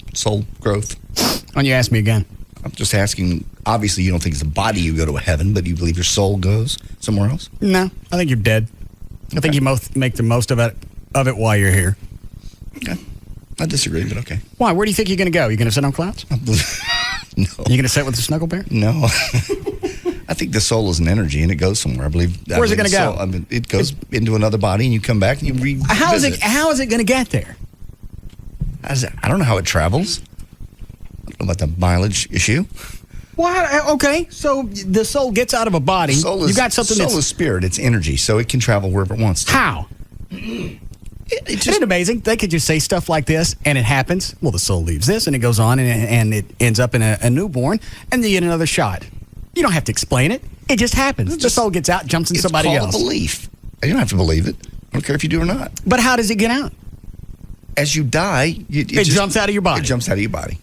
growth? Why don't you ask me again? I'm just asking. Obviously, you don't think it's the body you go to a heaven, but you believe your soul goes somewhere else? No, I think you're dead. Okay. I think you make the most of it while you're here. Okay. I disagree, but okay. Why? Where do you think you're going to go? You're going to sit on clouds? No. You're going to sit with the snuggle bear? No. I think the soul is an energy, and it goes somewhere. Where's it going to go? It goes into another body, and you come back, and you revisit. How is it going to get there? I don't know how it travels. I don't know about the mileage issue. Well, okay, so the soul gets out of a body. You got something soul is spirit. It's energy, so it can travel wherever it wants to. How? Isn't it amazing? They could just say stuff like this, and it happens. Well, the soul leaves this, and it goes on, and it ends up in a newborn, and then you get another shot. You don't have to explain it. It just happens. The soul gets out, jumps in somebody else. It's called a belief. You don't have to believe it. I don't care if you do or not. But how does it get out? As you die, it jumps out of your body. It jumps out of your body.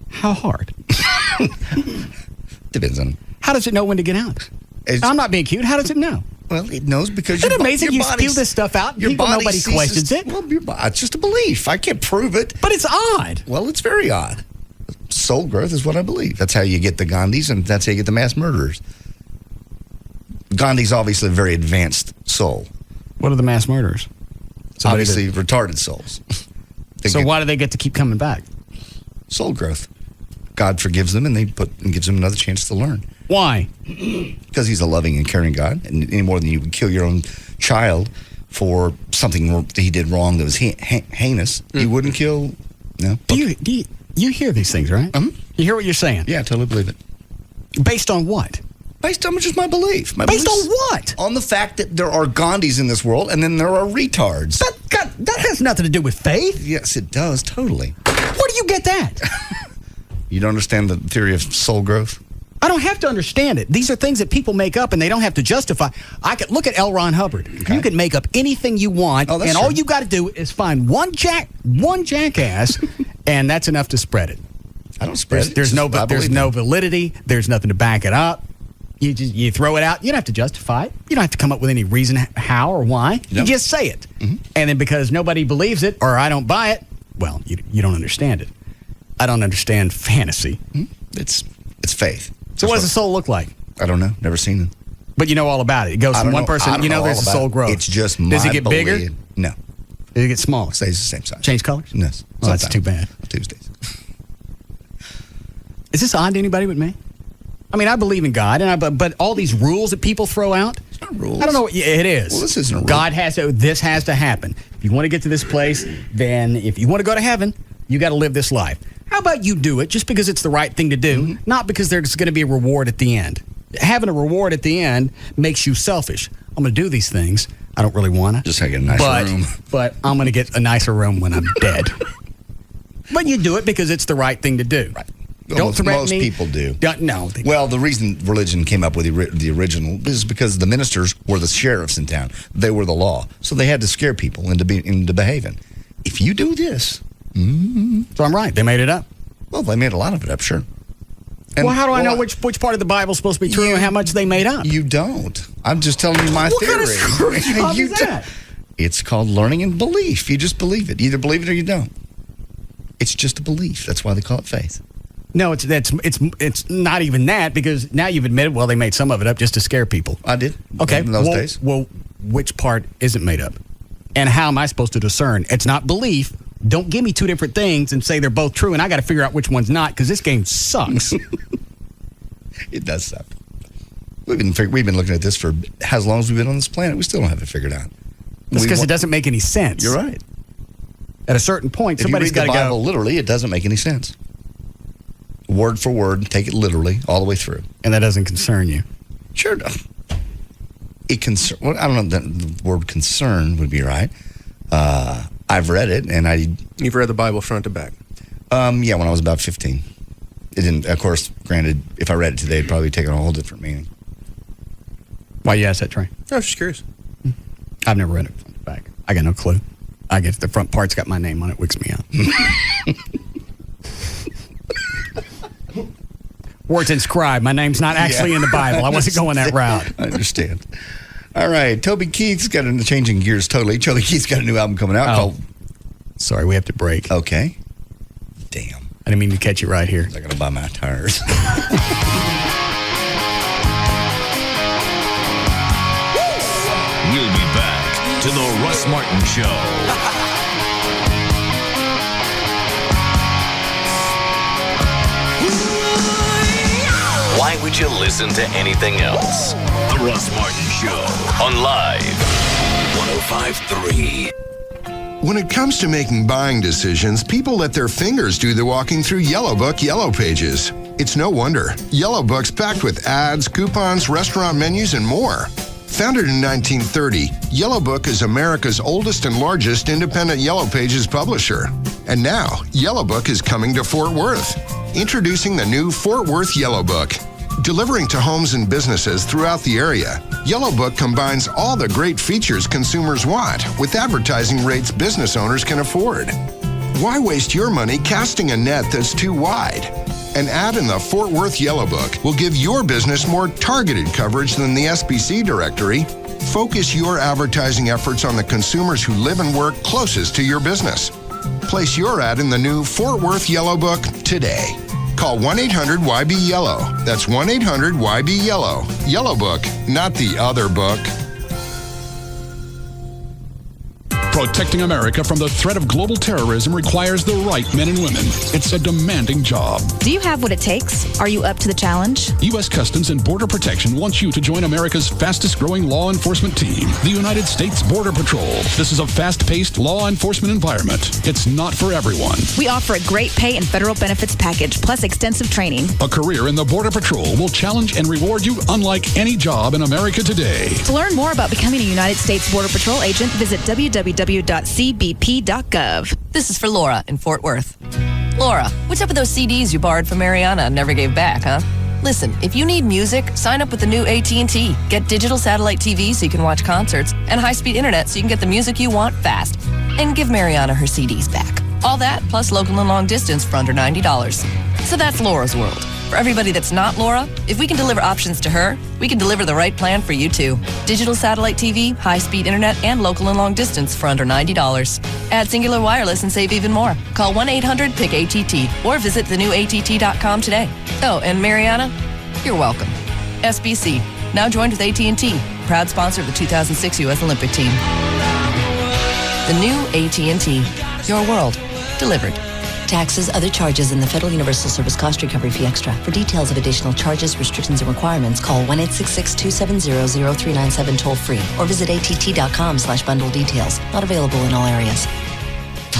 How hard? Depends on. How does it know when to get out? I'm not being cute. How does it know? Well, it knows because Isn't it amazing you spew this stuff out? Nobody questions it. Well, it's just a belief. I can't prove it. But it's odd. Well, it's very odd. Soul growth is what I believe. That's how you get the Gandhis, and that's how you get the mass murderers. Gandhi's obviously a very advanced soul. What are the mass murderers? Obviously retarded souls. So why do they get to keep coming back? Soul growth. God forgives them, and gives them another chance to learn. Why? Because he's a loving and caring God, and any more than you would kill your own child for something that he did wrong that was heinous, you wouldn't kill. No. You hear these things, right? You hear what you're saying? Yeah, I totally believe it. Based on what? Based on just my belief. Based on what? On the fact that there are Gandhis in this world, and then there are retards. That has nothing to do with faith. Yes, it does, totally. Where do you get that? You don't understand the theory of soul growth? I don't have to understand it. These are things that people make up, and they don't have to justify. I could look at L. Ron Hubbard. Okay. You can make up anything you want, and all you got to do is find one jackass, and that's enough to spread it. I don't spread it. There's no validity. There's nothing to back it up. You throw it out. You don't have to justify it. You don't have to come up with any reason how or why. You just say it. Mm-hmm. And then because nobody believes it or I don't buy it, well, you don't understand it. I don't understand fantasy. Mm-hmm. It's faith. So what does the soul look like? I don't know. Never seen it. But you know all about it. It goes from one person. You know there's a soul growth. It's just Does it get bigger? No. Does it get smaller? Stays the same size. Change colors? Yes. Well, that's too bad. Tuesdays. Is this odd to anybody but me? I mean, I believe in God, but all these rules that people throw out. It's not rules. I don't know. Yeah, it is. Well, this isn't a rule. God has to. This has to happen. If you want to get to this place, then if you want to go to heaven, you got to live this life. How about you do it just because it's the right thing to do, not because there's going to be a reward at the end. Having a reward at the end makes you selfish. I'm going to do these things. I don't really want to. Just get a nicer room. But I'm going to get a nicer room when I'm dead. But you do it because it's the right thing to do. Right. Don't threaten most me. people do. No. Well, the reason religion came up with the original is because the ministers were the sheriffs in town. They were the law. So they had to scare people into behaving. If you do this... So I'm right. They made it up. Well, they made a lot of it up, sure. And, how do I know which part of the Bible is supposed to be true and how much they made up? You don't. I'm just telling you my theory. What kind of screw job is that? It's called learning and belief. You just believe it. You either believe it or you don't. It's just a belief. That's why they call it faith. No, it's not even that, because now you've admitted, well, they made some of it up just to scare people. I did. Okay. In those days. Well, which part isn't made up? And how am I supposed to discern? It's not belief. Don't give me two different things and say they're both true, and I got to figure out which one's not, because this game sucks. It does suck. We've been looking at this for as long as we've been on this planet. We still don't have it figured out. That's because it doesn't make any sense. You're right. At a certain point, somebody's got to go. If you read the Bible literally, it doesn't make any sense. Word for word, take it literally all the way through. And that doesn't concern you? Sure. Well, I don't know that the word concern would be right. I've read it, and You've read the Bible front to back? Yeah, when I was about 15. It didn't, of course, granted, if I read it today, it'd probably take on a whole different meaning. Why you asked that, Trey? I was just curious. I've never read it front to back. I got no clue. I guess the front part's got my name on it, wicks me out. Words inscribed. My name's not actually in the Bible. I wasn't going that route. I understand. All right, Toby Keith's got changing gears totally. Toby Keith's got a new album coming out called... Sorry, we have to break. Okay. Damn. I didn't mean to catch you right here. I got to buy my tires. We'll be back to the Russ Martin Show. Why would you listen to anything else? The Russ Martin Show on Live 105.3. When it comes to making buying decisions, people let their fingers do the walking through Yellow Book Yellow Pages. It's no wonder. Yellow Book's packed with ads, coupons, restaurant menus, and more. Founded in 1930, Yellow Book is America's oldest and largest independent Yellow Pages publisher. And now, Yellow Book is coming to Fort Worth. Introducing the new Fort Worth Yellow Book. Delivering to homes and businesses throughout the area, Yellow Book combines all the great features consumers want with advertising rates business owners can afford. Why waste your money casting a net that's too wide? An ad in the Fort Worth Yellow Book will give your business more targeted coverage than the SBC directory. Focus your advertising efforts on the consumers who live and work closest to your business. Place your ad in the new Fort Worth Yellow Book today. Call 1-800-YB-YELLOW. That's 1-800-YB-YELLOW. Yellow Book, not the other book. Protecting America from the threat of global terrorism requires the right men and women. It's a demanding job. Do you have what it takes? Are you up to the challenge? U.S. Customs and Border Protection wants you to join America's fastest growing law enforcement team, the United States Border Patrol. This is a fast-paced law enforcement environment. It's not for everyone. We offer a great pay and federal benefits package, plus extensive training. A career in the Border Patrol will challenge and reward you unlike any job in America today. To learn more about becoming a United States Border Patrol agent, visit www.cbp.gov. This is for Laura in Fort Worth. Laura, what's up with those CDs you borrowed from Mariana and never gave back, huh? Listen, if you need music, sign up with the new AT&T. Get digital satellite TV so you can watch concerts, and high-speed internet so you can get the music you want fast. And give Mariana her CDs back. All that, plus local and long distance for under $90. So that's Laura's world. For everybody that's not Laura, if we can deliver options to her, we can deliver the right plan for you too. Digital satellite TV, high-speed internet, and local and long distance for under $90. Add Singular Wireless and save even more. Call 1-800-PICK-ATT or visit thenewATT.com today. Oh, and Mariana, You're welcome. SBC, now joined with AT&T, proud sponsor of the 2006 U.S. Olympic team. The new AT&T, your world, delivered. Taxes, other charges, and the Federal Universal Service Cost Recovery Fee Extra. For details of additional charges, restrictions, and requirements, call 1-866-270-0397 toll-free or visit att.com/bundle details. Not available in all areas.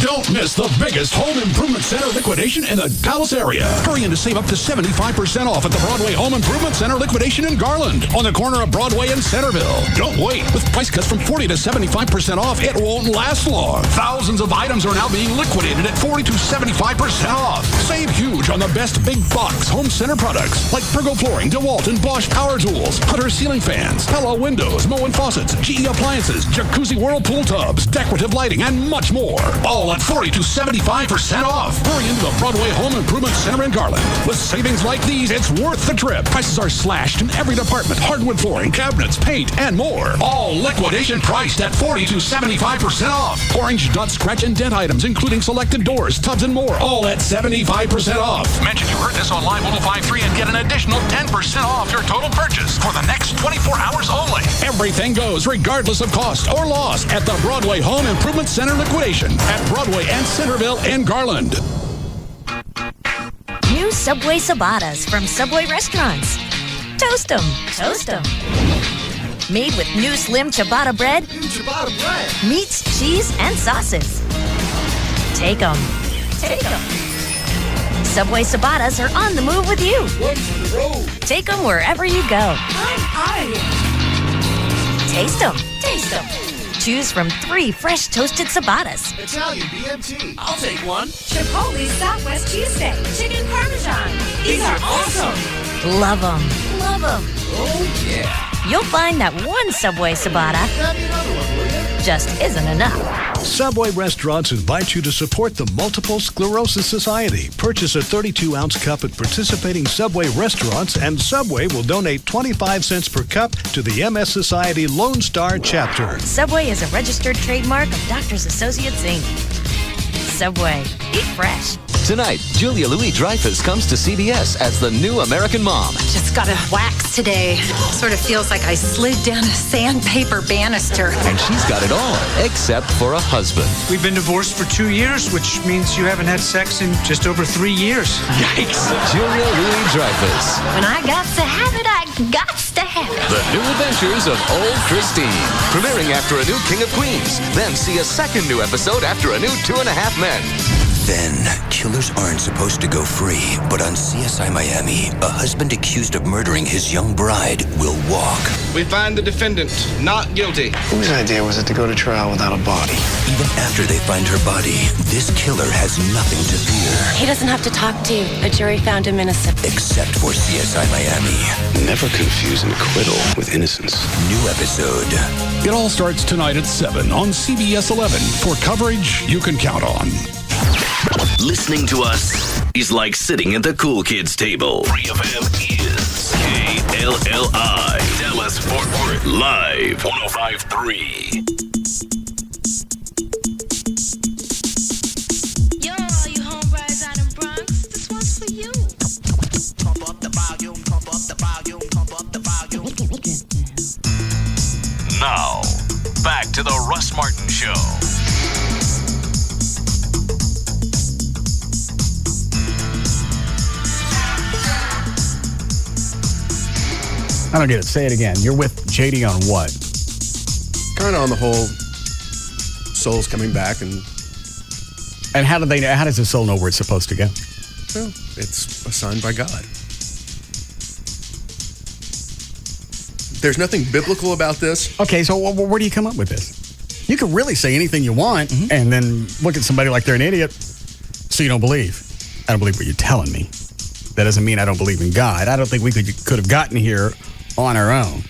Don't miss the biggest home improvement center liquidation in the Dallas area. Hurry in to save up to 75% off at the Broadway Home Improvement Center liquidation in Garland on the corner of Broadway and Centerville. Don't wait. With price cuts from 40 to 75% off, it won't last long. Thousands of items are now being liquidated at 40 to 75% off. Save huge on the best big box home center products like Pergo Flooring, DeWalt, and Bosch Power Tools, Hunter Ceiling Fans, Pella Windows, Moen Faucets, GE Appliances, Jacuzzi Whirlpool Tubs, decorative lighting, and much more. All at 40 to 75% off. Hurry into the Broadway Home Improvement Center in Garland. With savings like these, it's worth the trip. Prices are slashed in every department. Hardwood flooring, cabinets, paint, and more. All liquidation priced at 40 to 75% off. Orange dot, scratch, and dent items, including selected doors, tubs, and more. All at 75% off. Mention you heard this on Live 105.3 and get an additional 10% off your total purchase for the next 24 hours only. Everything goes regardless of cost or loss at the Broadway Home Improvement Center liquidation at Broadway and Centerville in Garland. New Subway Ciabattas from Subway Restaurants. Toast 'em. Toast 'em. Made with new slim ciabatta bread. Meats, cheese, and sauces. Take 'em. Take 'em. Subway Ciabattas are on the move with you. Take 'em wherever you go. Taste 'em. Taste 'em. Choose from 3 fresh toasted ciabattas. Italian BMT. I'll take one. Chipotle Southwest Cheesesteak. Chicken Parmesan. These are awesome. Love 'em. Love 'em. Oh, yeah. You'll find that one Subway ciabatta just isn't enough. Subway Restaurants invite you to support the Multiple Sclerosis Society. Purchase a 32-ounce cup at participating Subway restaurants, and Subway will donate 25 cents per cup to the MS Society Lone Star chapter. Subway is a registered trademark of Doctors Associates, Inc. Subway. Eat fresh. Tonight, Julia Louis-Dreyfus comes to CBS as the new American mom. Just got a wax today. Sort of feels like I slid down a sandpaper banister. And she's got it all, except for a husband. We've been divorced for 2 years, which means you haven't had sex in just over 3 years. Yikes. Julia Louis-Dreyfus. When I got to have it, I got to have it. The New Adventures of Old Christine. Premiering after a new King of Queens. Then see a second new episode after a new 2.5 Men. Then, killers aren't supposed to go free, but on CSI Miami, a husband accused of murdering his young bride will walk. We find the defendant not guilty. Whose idea was it to go to trial without a body? Even after they find her body, this killer has nothing to fear. He doesn't have to talk to you. A jury found him innocent. Except for CSI Miami. Never confuse an acquittal with innocence. New episode. It all starts tonight at 7 on CBS 11 for coverage you can count on. Listening to us is like sitting at the cool kids table. Free of him is KLLI, Dallas Fort Worth, live 105.3. Yo, all you homeboys out in Bronx, this one's for you. Pump up the volume, pump up the volume, pump up the volume. Now, back to the Russ Martin Show. I don't get it. Say it again. You're with JD on what? Kind of on the whole soul's coming back and how does the soul know where it's supposed to go? Well, it's assigned by God. There's nothing biblical about this. Okay, so where do you come up with this? You can really say anything you want and then look at somebody like they're an idiot, so you don't believe. I don't believe what you're telling me. That doesn't mean I don't believe in God. I don't think we could have gotten here on our own.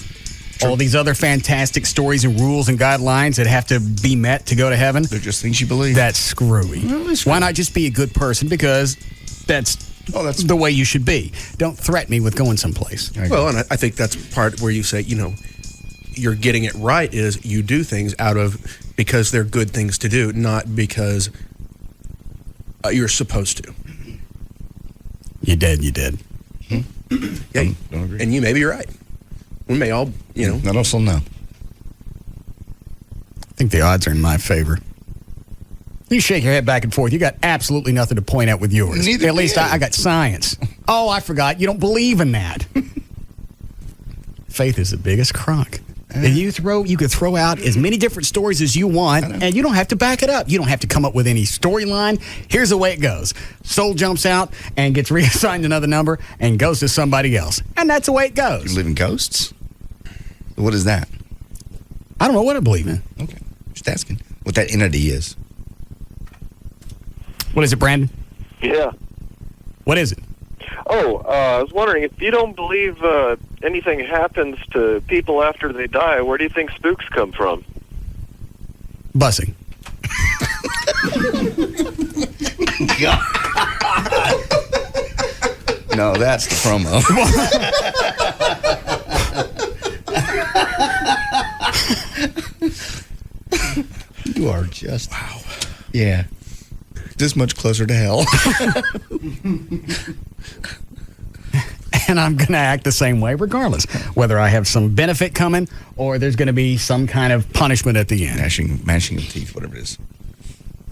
All these other fantastic stories and rules and guidelines that have to be met to go to heaven. They're just things you believe. That's screwy. Why not just be a good person? Because that's the way you should be. Don't threaten me with going someplace. Well, and I think that's part where you say, you're getting it right is you do things because they're good things to do, not because you're supposed to. You did. Yeah, don't agree. and you may be right. We may all, I also know. I think the odds are in my favor. You shake your head back and forth. You got absolutely nothing to point out with yours. Neither At least do. I got science. Oh, I forgot. You don't believe in that. Faith is the biggest crock. And you could throw out as many different stories as you want, and you don't have to back it up. You don't have to come up with any storyline. Here's the way it goes. Soul jumps out and gets reassigned another number and goes to somebody else. And that's the way it goes. You believe in ghosts? What is that? I don't know what I believe in. Okay. Just asking what that entity is. What is it, Brandon? Yeah. What is it? Oh, I was wondering, if you don't believe anything happens to people after they die, where do you think spooks come from? Bussing. No, that's the promo. You are just... Wow. Yeah. This much closer to hell. And I'm going to act the same way regardless, whether I have some benefit coming or there's going to be some kind of punishment at the end. Mashing of teeth, whatever it is.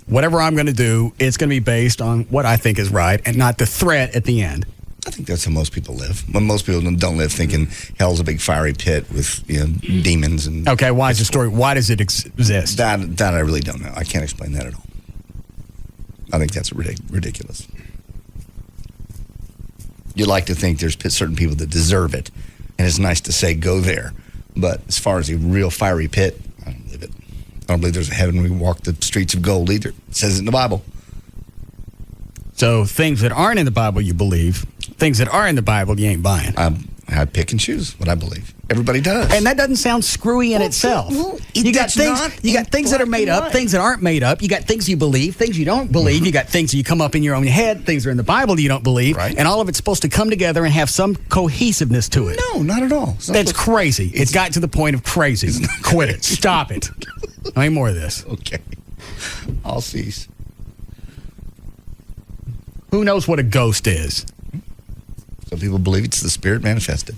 Whatever I'm going to do, it's going to be based on what I think is right and not the threat at the end. I think that's how most people live. When most people don't live thinking hell's a big fiery pit with demons and... Okay, why is the story? Why does it exist? That I really don't know. I can't explain that at all. I think that's ridiculous. You like to think there's certain people that deserve it, and it's nice to say go there. But as far as a real fiery pit, I don't believe it. I don't believe there's a heaven where we walk the streets of gold either. It says it in the Bible. So things that aren't in the Bible you believe. Things that are in the Bible you ain't buying. I pick and choose what I believe. Everybody does. And that doesn't sound screwy in itself. You got things that are made up, things that aren't made up. You got things you believe, things you don't believe. You got things that you come up in your own head, things that are in the Bible you don't believe. Right. And all of it's supposed to come together and have some cohesiveness to it. No, not at all. That's crazy. It's got to the point of crazy. Quit it. Stop it. No any more of this. Okay. I'll cease. Who knows what a ghost is? Some people believe it's the spirit manifested.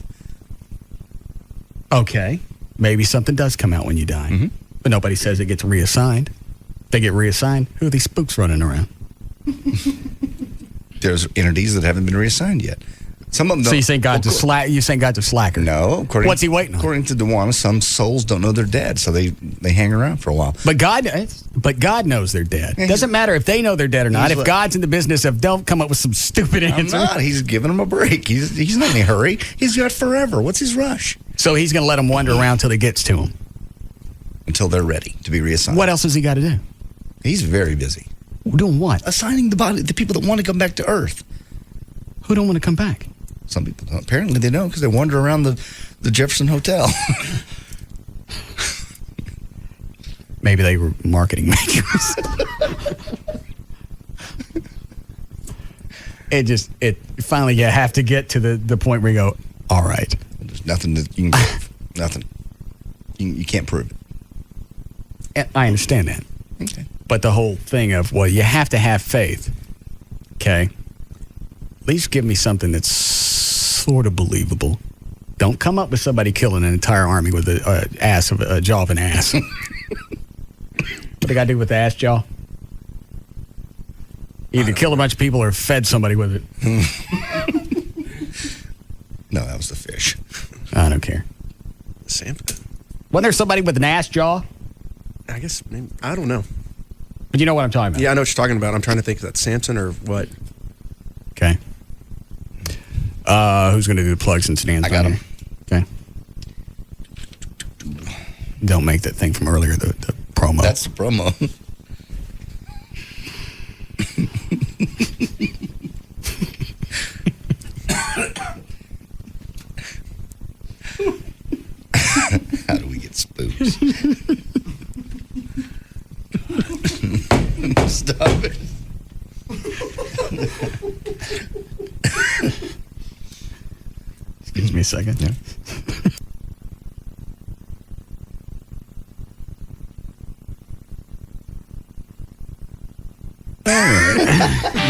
Okay. Maybe something does come out when you die. Mm-hmm. But nobody says it gets reassigned. If they get reassigned, who are these spooks running around? There's entities that haven't been reassigned yet. Some of them don't. So you saying God's a slacker? No. What's he waiting on? According to Dewana, some souls don't know they're dead, so they hang around for a while. But God knows they're dead. It doesn't matter if they know they're dead or not. If God's in the business of don't come up with some stupid answer. I'm not. He's giving them a break. He's not in a hurry. He's got forever. What's his rush? So he's going to let them wander around until he gets to them. Until they're ready to be reassigned. What else has he got to do? He's very busy. Doing what? Assigning the people that want to come back to Earth. Who don't want to come back? Some people don't. Apparently they don't because they wander around the Jefferson Hotel. Maybe they were marketing makers. It finally you have to get to the point where you go, all right. There's nothing that you can prove. Nothing. You can't prove it. And I understand that. Okay. But the whole thing of, well, you have to have faith. Okay. At least give me something that's sort of believable. Don't come up with somebody killing an entire army with a jaw of an ass. What do I got to do with the ass jaw? Either kill a bunch of people or fed somebody with it. No, that was the fish. I don't care. Samson. Wasn't there somebody with an ass jaw? I guess, I don't know. But you know what I'm talking about. Yeah, I know what you're talking about. I'm trying to think if that's Samson or what. Okay. Who's going to do the plugs and stands? I got him. Okay. Don't make that thing from earlier, the promo. That's the promo. How do we get spooked? Stop it. Excuse me a second. Yeah.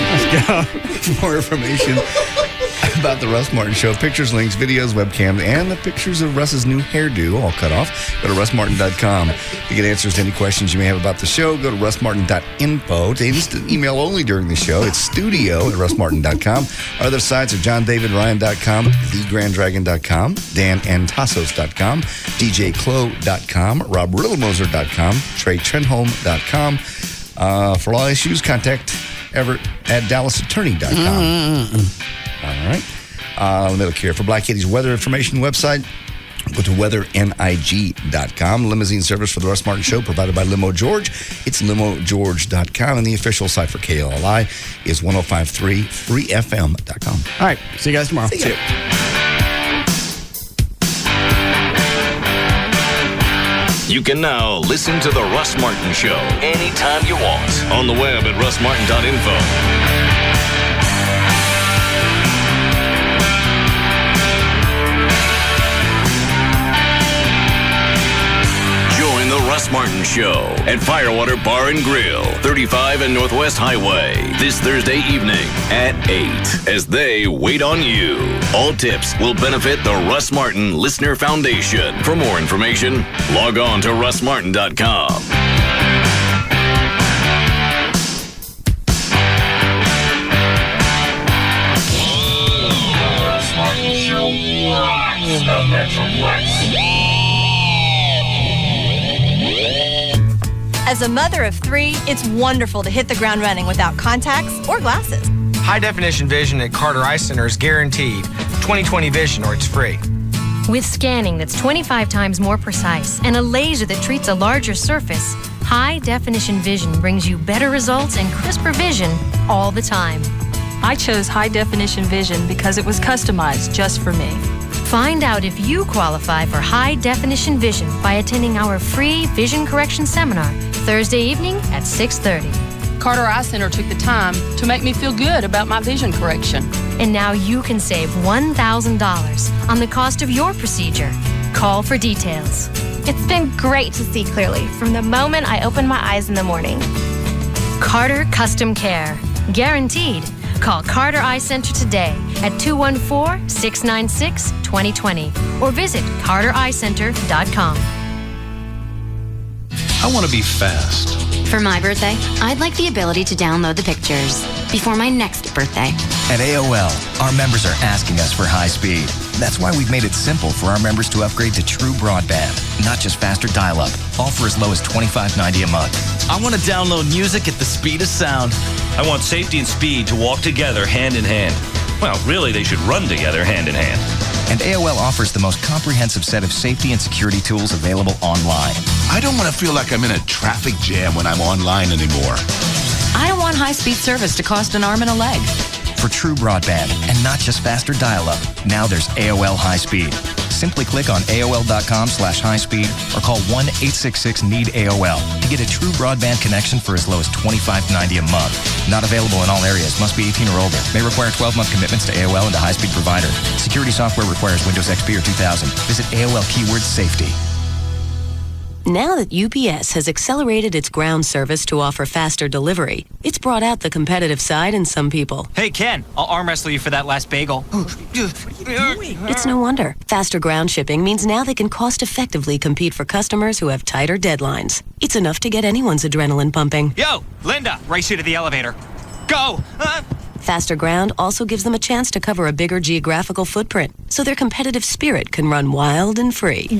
Let's go. For more information, about the Russ Martin Show. Pictures, links, videos, webcams, and the pictures of Russ's new hairdo, all cut off. Go to russmartin.com to get answers to any questions you may have about the show. Go to russmartin.info. It's an email only during the show. It's studio@russmartin.com. Our other sites are johndavidryan.com, thegranddragon.com, danantassos.com, djclo.com, robriddlemoser.com, treytrenholm.com. For all issues, contact Everett at dallasattorney.com. All right. Middle care for Black Katie's weather information website. Go to weathernig.com. Limousine service for the Russ Martin Show provided by Limo George. It's limogeorge.com. And the official site for KLLI is 1053freefm.com. All right. See you guys tomorrow. See you. You can now listen to The Russ Martin Show anytime you want on the web at russmartin.info. Russ Martin Show at Firewater Bar and Grill, 35 and Northwest Highway, this Thursday evening at 8 as they wait on you. All tips will benefit the Russ Martin Listener Foundation. For more information, log on to russmartin.com. Russ Martin Show. As a mother of 3, it's wonderful to hit the ground running without contacts or glasses. High-definition vision at Carter Eye Center is guaranteed. 20/20 vision or it's free. With scanning that's 25 times more precise and a laser that treats a larger surface, high-definition vision brings you better results and crisper vision all the time. I chose high-definition vision because it was customized just for me. Find out if you qualify for high-definition vision by attending our free vision correction seminar Thursday evening at 6:30. Carter Eye Center took the time to make me feel good about my vision correction. And now you can save $1,000 on the cost of your procedure. Call for details. It's been great to see clearly from the moment I opened my eyes in the morning. Carter Custom Care. Guaranteed. Call Carter Eye Center today at 214-696-2020 or visit cartereyecenter.com. I want to be fast. For my birthday, I'd like the ability to download the pictures before my next birthday. At AOL, our members are asking us for high speed. That's why we've made it simple for our members to upgrade to true broadband, not just faster dial-up, all for as low as $25.90 a month. I want to download music at the speed of sound. I want safety and speed to walk together hand in hand. Well, really, they should run together hand in hand. And AOL offers the most comprehensive set of safety and security tools available online. I don't want to feel like I'm in a traffic jam when I'm online anymore. I don't want high-speed service to cost an arm and a leg. For true broadband and not just faster dial-up, now there's AOL High Speed. Simply click on AOL.com/highspeed or call 1-866-NEED-AOL to get a true broadband connection for as low as $25.90 a month. Not available in all areas. Must be 18 or older. May require 12-month commitments to AOL and a high-speed provider. Security software requires Windows XP or 2000. Visit AOL keyword safety. Now that UPS has accelerated its ground service to offer faster delivery, it's brought out the competitive side in some people. Hey, Ken, I'll arm wrestle you for that last bagel. It's no wonder. Faster ground shipping means now they can cost-effectively compete for customers who have tighter deadlines. It's enough to get anyone's adrenaline pumping. Yo, Linda, race you to the elevator. Go! Faster ground also gives them a chance to cover a bigger geographical footprint, so their competitive spirit can run wild and free.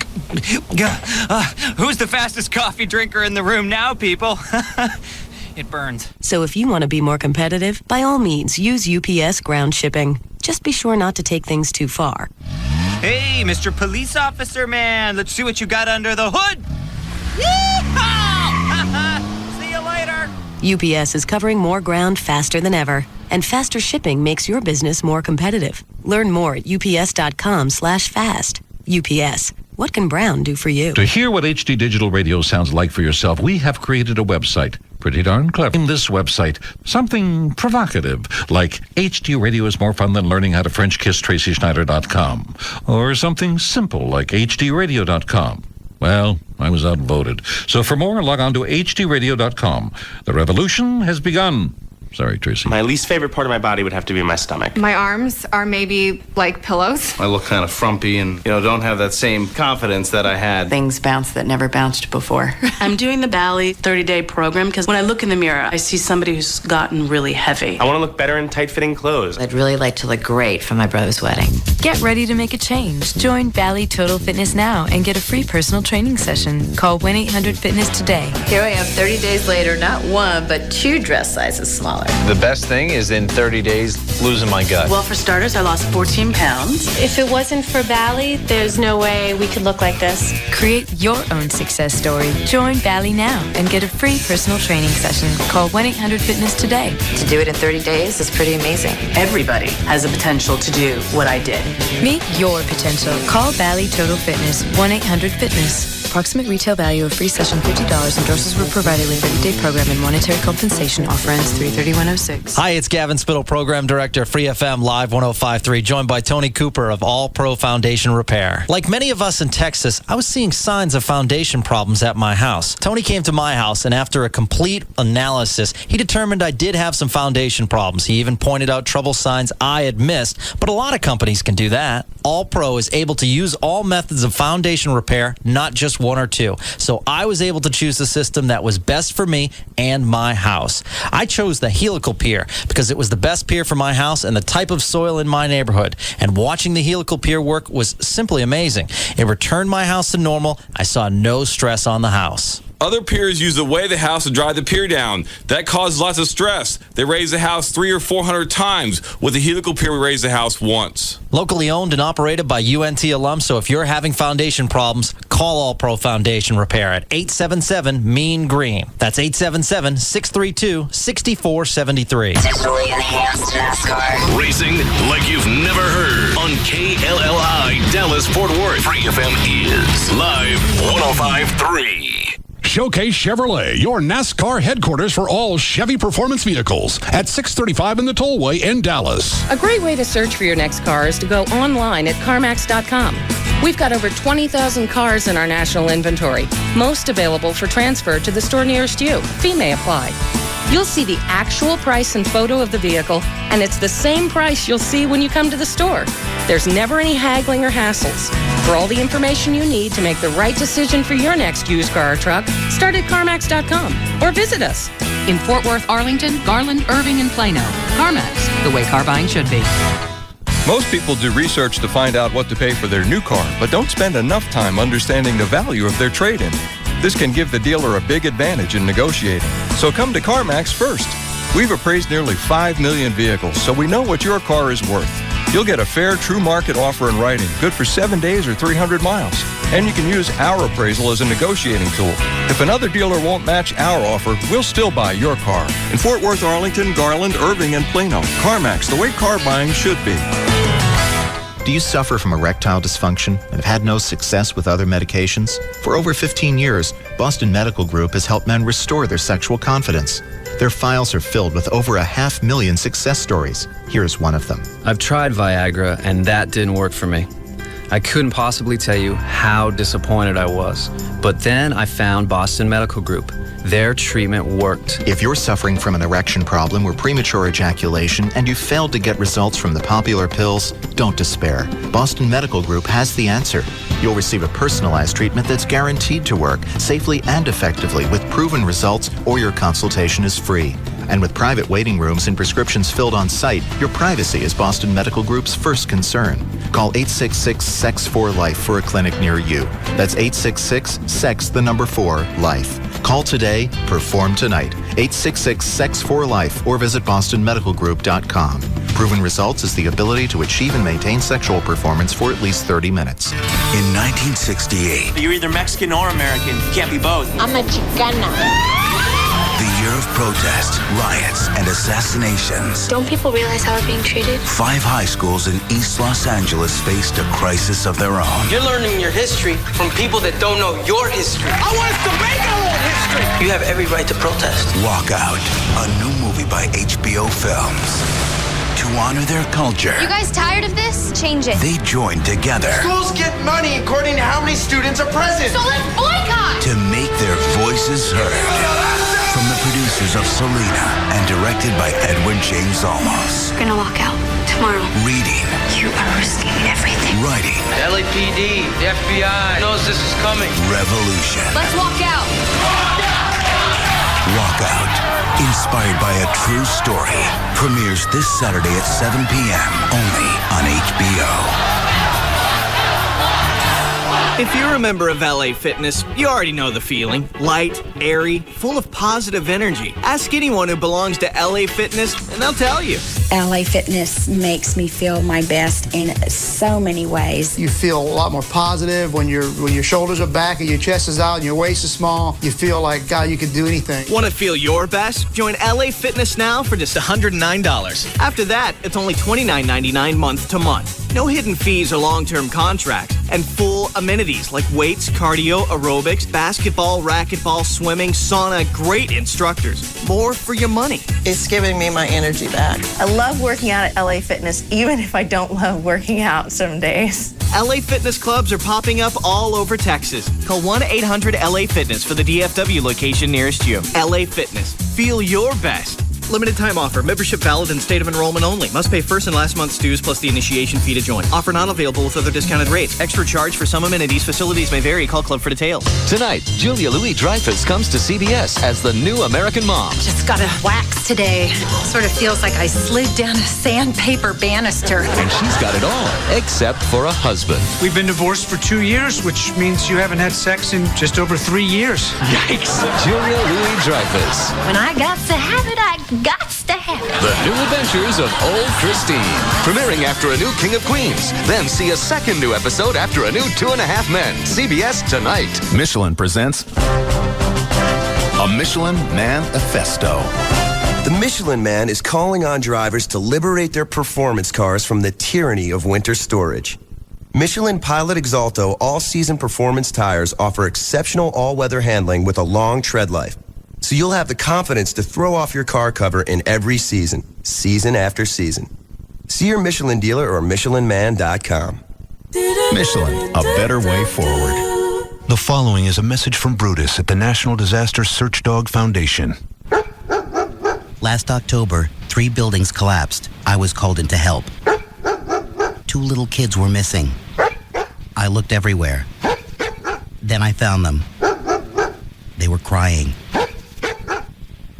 Who's the fastest coffee drinker in the room now, people? It burns. So if you want to be more competitive, by all means, use UPS ground shipping. Just be sure not to take things too far. Hey, Mr. Police Officer Man, let's see what you got under the hood. Yeehaw! See you later. UPS is covering more ground faster than ever, and faster shipping makes your business more competitive. Learn more at ups.com/fast. UPS. What can Brown do for you? To hear what HD Digital Radio sounds like for yourself, we have created a website. Pretty darn clever. In this website, something provocative, like HD Radio is more fun than learning how to French kiss TracySchneider.com. Or something simple like HDRadio.com. Well, I was outvoted. So for more, log on to HDRadio.com. The revolution has begun. Sorry, Tracy. My least favorite part of my body would have to be my stomach. My arms are maybe like pillows. I look kind of frumpy and, don't have that same confidence that I had. Things bounce that never bounced before. I'm doing the Bally 30-day program because when I look in the mirror, I see somebody who's gotten really heavy. I want to look better in tight-fitting clothes. I'd really like to look great for my brother's wedding. Get ready to make a change. Join Bally Total Fitness now and get a free personal training session. Call 1-800-FITNESS today. Here I am 30 days later, not one, but 2 dress sizes smaller. The best thing is in 30 days, losing my gut. Well, for starters, I lost 14 pounds. If it wasn't for Bally, there's no way we could look like this. Create your own success story. Join Bally now and get a free personal training session. Call 1-800-FITNESS today. To do it in 30 days is pretty amazing. Everybody has the potential to do what I did. Meet your potential. Call Bally Total Fitness. 1-800-FITNESS. Approximate retail value of free session $50. Endorses were provided with 30-day program and monetary compensation. Offer ends 3/31/06. Hi, it's Gavin Spittle, Program Director, Free FM Live 105.3, joined by Tony Cooper of All Pro Foundation Repair. Like many of us in Texas, I was seeing signs of foundation problems at my house. Tony came to my house, and after a complete analysis, he determined I did have some foundation problems. He even pointed out trouble signs I had missed, but a lot of companies can do that. All Pro is able to use all methods of foundation repair, not just one or two. So I was able to choose the system that was best for me and my house. I chose the helical pier because it was the best pier for my house and the type of soil in my neighborhood. And watching the helical pier work was simply amazing. It returned my house to normal. I saw no stress on the house. Other piers use the way of the house to drive the pier down. That caused lots of stress. They raise the house 300 or 400 times. With the helical pier, we raise the house once. Locally owned and operated by UNT alums, so if you're having foundation problems, call All Pro Foundation Repair at 877-MEAN-GREEN. That's 877-632-6473. Digitally enhanced NASCAR. Racing like you've never heard on KLLI Dallas-Fort Worth. Free FM is Live 105.3. Showcase Chevrolet, your NASCAR headquarters for all Chevy performance vehicles at 635 in the Tollway in Dallas. A great way to search for your next car is to go online at CarMax.com. We've got over 20,000 cars in our national inventory, most available for transfer to the store nearest you. Fee may apply. You'll see the actual price and photo of the vehicle, and it's the same price you'll see when you come to the store. There's never any haggling or hassles. For all the information you need to make the right decision for your next used car or truck, start at CarMax.com or visit us. In Fort Worth, Arlington, Garland, Irving, and Plano. CarMax, the way car buying should be. Most people do research to find out what to pay for their new car, but don't spend enough time understanding the value of their trade-in. This can give the dealer a big advantage in negotiating. So come to CarMax first. We've appraised nearly 5 million vehicles, so we know what your car is worth. You'll get a fair, true market offer in writing, good for 7 days or 300 miles. And you can use our appraisal as a negotiating tool. If another dealer won't match our offer, we'll still buy your car. In Fort Worth, Arlington, Garland, Irving, and Plano. CarMax, the way car buying should be. Do you suffer from erectile dysfunction and have had no success with other medications? For over 15 years, Boston Medical Group has helped men restore their sexual confidence. Their files are filled with over 500,000 success stories. Here's one of them. I've tried Viagra, and that didn't work for me. I couldn't possibly tell you how disappointed I was. But then I found Boston Medical Group. Their treatment worked. If you're suffering from an erection problem or premature ejaculation and you failed to get results from the popular pills, don't despair. Boston Medical Group has the answer. You'll receive a personalized treatment that's guaranteed to work safely and effectively with proven results, or your consultation is free. And with private waiting rooms and prescriptions filled on site, your privacy is Boston Medical Group's first concern. Call 866-SEX4-LIFE for a clinic near you. That's 866-SEX4-LIFE. Call today, perform tonight. 866-SEX4-LIFE or visit bostonmedicalgroup.com. Proven results is the ability to achieve and maintain sexual performance for at least 30 minutes. In 1968, You're either Mexican or American. You can't be both. I'm a Chicana. the year of protest, riots, and assassinations. Don't people realize how they're being treated? 5 high schools in East Los Angeles faced a crisis of their own. You're learning your history from people that don't know your history. I want us to make our own history. You have every right to protest. Walkout, a new movie by HBO Films. To honor their culture, You guys tired of this? Change it. they joined together Schools get money according to how many students are present. So let's boycott! to make their voices heard. from the producers of Selena and directed by Edward James Olmos. We're gonna walk out tomorrow. Reading. You are risking everything. Writing. LAPD, the FBI knows this is coming. Revolution. Let's walk out. Walkout. Inspired by a true story. Premieres this Saturday at 7 p.m. only on HBO. If you're a member of LA Fitness, you already know the feeling. Light, airy, full of positive energy. Ask anyone who belongs to LA Fitness and they'll tell you. LA Fitness makes me feel my best in so many ways. You feel a lot more positive when your shoulders are back and your chest is out and your waist is small. You feel like, God, you could do anything. Want to feel your best? Join LA Fitness now for just $109. After that, it's only $29.99 month to month. No hidden fees or long-term contracts. And full amenities like weights, cardio, aerobics, basketball, racquetball, swimming, sauna, great instructors. More for your money. It's giving me my energy back. I love working out at LA Fitness, even if I don't love working out some days. LA Fitness clubs are popping up all over Texas. Call 1-800-LA-FITNESS for the DFW location nearest you. LA Fitness. Feel your best. Limited time offer. Membership valid in state of enrollment only. Must pay first and last month's dues plus the initiation fee to join. Offer not available with other discounted rates. Extra charge for some amenities. Facilities may vary. Call Club for details. Tonight, Julia Louis-Dreyfus comes to CBS as the new American mom. Just got a wax today. Sort of feels like I slid down a sandpaper banister. And she's got it all, except for a husband. We've been divorced for 2 years, which means you haven't had sex in just over 3 years. Yikes. Julia Louis-Dreyfus. When I got to have it, I got to have it. The New Adventures of Old Christine. Premiering after a new King of Queens. Then see a second new episode after a new 2.5 Men. CBS tonight. Michelin presents a Michelin Manifesto. The Michelin Man is calling on drivers to liberate their performance cars from the tyranny of winter storage. Michelin Pilot Exalto all-season performance tires offer exceptional all-weather handling with a long tread life. So you'll have the confidence to throw off your car cover in every season, season after season. See your Michelin dealer or MichelinMan.com. Michelin, a better way forward. The following is a message from Brutus at the National Disaster Search Dog Foundation. Last October, 3 buildings collapsed. I was called in to help. 2 little kids were missing. I looked everywhere. Then I found them. They were crying.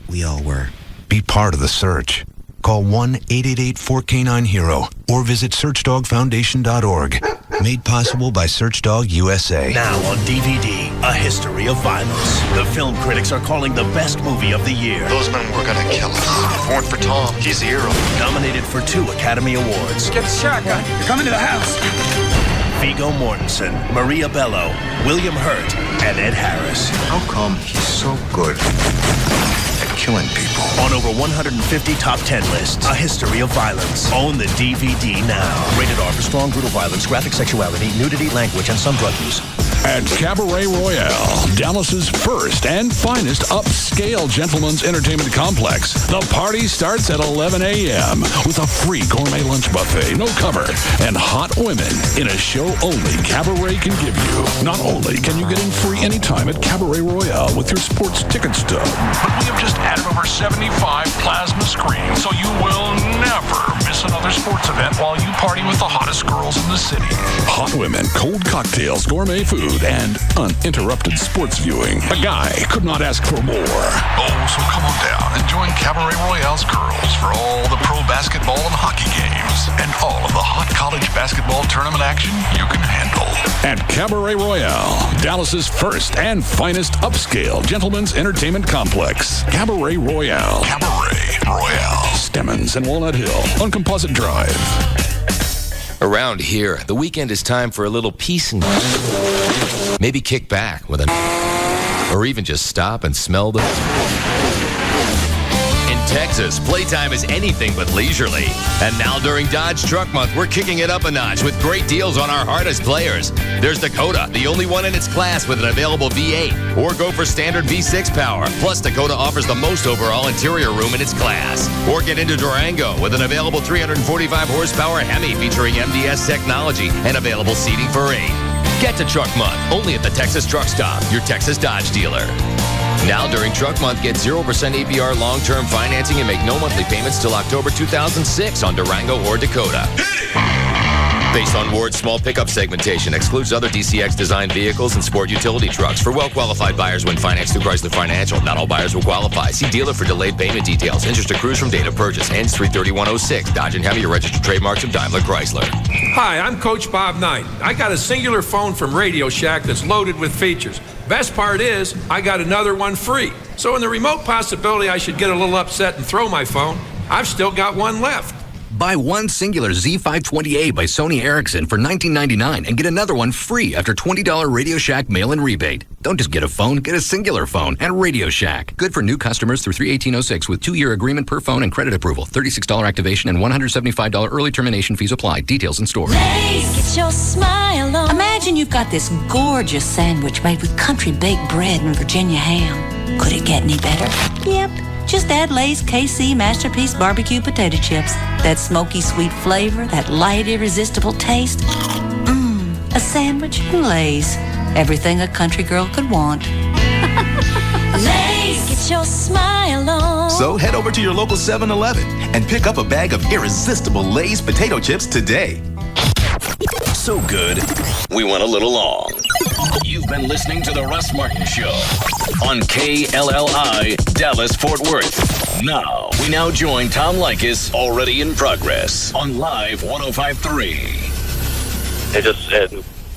We all were. Be part of the search. Call 1-888-4K9-HERO or visit SearchDogFoundation.org. Made possible by SearchDog USA. Now on DVD, A History of Violence. The film critics are calling the best movie of the year. Those men were gonna kill us. Born for Tom. He's the hero. Nominated for 2 Academy Awards. Get the shotgun. You're coming to the house. Viggo Mortensen, Maria Bello, William Hurt, and Ed Harris. How come he's so good at killing people? On over 150 top 10 lists. A History of Violence. Own the DVD now. Rated R for strong, brutal violence, graphic sexuality, nudity, language, and some drug use. At Cabaret Royale, Dallas's first and finest upscale gentleman's entertainment complex. The party starts at 11 a.m. with a free gourmet lunch buffet, no cover, and hot women in a show only Cabaret can give you. Not only can you get in free anytime at Cabaret Royale with your sports ticket stub, but we have just added over 75 plasma screens, so you will never miss another sports event while you party with the hottest girls in the city. Hot women, cold cocktails, gourmet food, and uninterrupted sports viewing. A guy could not ask for more. Oh, so come on down and join Cabaret Royale's girls for all the pro basketball and hockey games and all of the hot college basketball tournament action you can handle. At Cabaret Royale, Dallas's first and finest upscale gentleman's entertainment complex. Cabaret Royale. Cabaret Royale. Stemmons and Walnut Hill on Composite Drive. Around here, the weekend is time for a little peace and maybe kick back with or even just stop and smell the... In Texas, playtime is anything but leisurely. And now during Dodge Truck Month, we're kicking it up a notch with great deals on our hardest players. There's Dakota, the only one in its class with an available V8. Or go for standard V6 power. Plus, Dakota offers the most overall interior room in its class. Or get into Durango with an available 345 horsepower Hemi featuring MDS technology and available seating for 8. Get to Truck Month, only at the Texas Truck Stop, your Texas Dodge dealer. Now, during Truck Month, get 0% APR long-term financing and make no monthly payments till October 2006 on Durango or Dakota. Based on Ward's small pickup segmentation, excludes other DCX-designed vehicles and sport utility trucks. For well-qualified buyers when financed through Chrysler Financial, not all buyers will qualify. See dealer for delayed payment details. Interest accrues from date of purchase. Ends 3/31/06. Dodge and Hemi are registered trademarks of Daimler Chrysler. Hi, I'm Coach Bob Knight. I got a singular phone from Radio Shack that's loaded with features. Best part is, I got another one free. So in the remote possibility I should get a little upset and throw my phone, I've still got one left. Buy one singular Z520A by Sony Ericsson for $19.99 and get another one free after $20 Radio Shack mail-in rebate. Don't just get a phone, get a singular phone and Radio Shack. Good for new customers through 3/18/06 with 2-year agreement per phone and credit approval. $36 activation and $175 early termination fees apply. Details in store. Get your smile on. Imagine you've got this gorgeous sandwich made with country baked bread and Virginia ham. Could it get any better? Yep. Just add Lay's KC Masterpiece Barbecue Potato Chips. That smoky sweet flavor, that light irresistible taste. A sandwich and Lay's. Everything a country girl could want. Lay's, get your smile on. So head over to your local 7-Eleven and pick up a bag of irresistible Lay's potato chips today. So good, we went a little long. You've been listening to The Russ Martin Show on KLLI, Dallas, Fort Worth. Now, we join Tom Likas, already in progress, on Live 105.3. It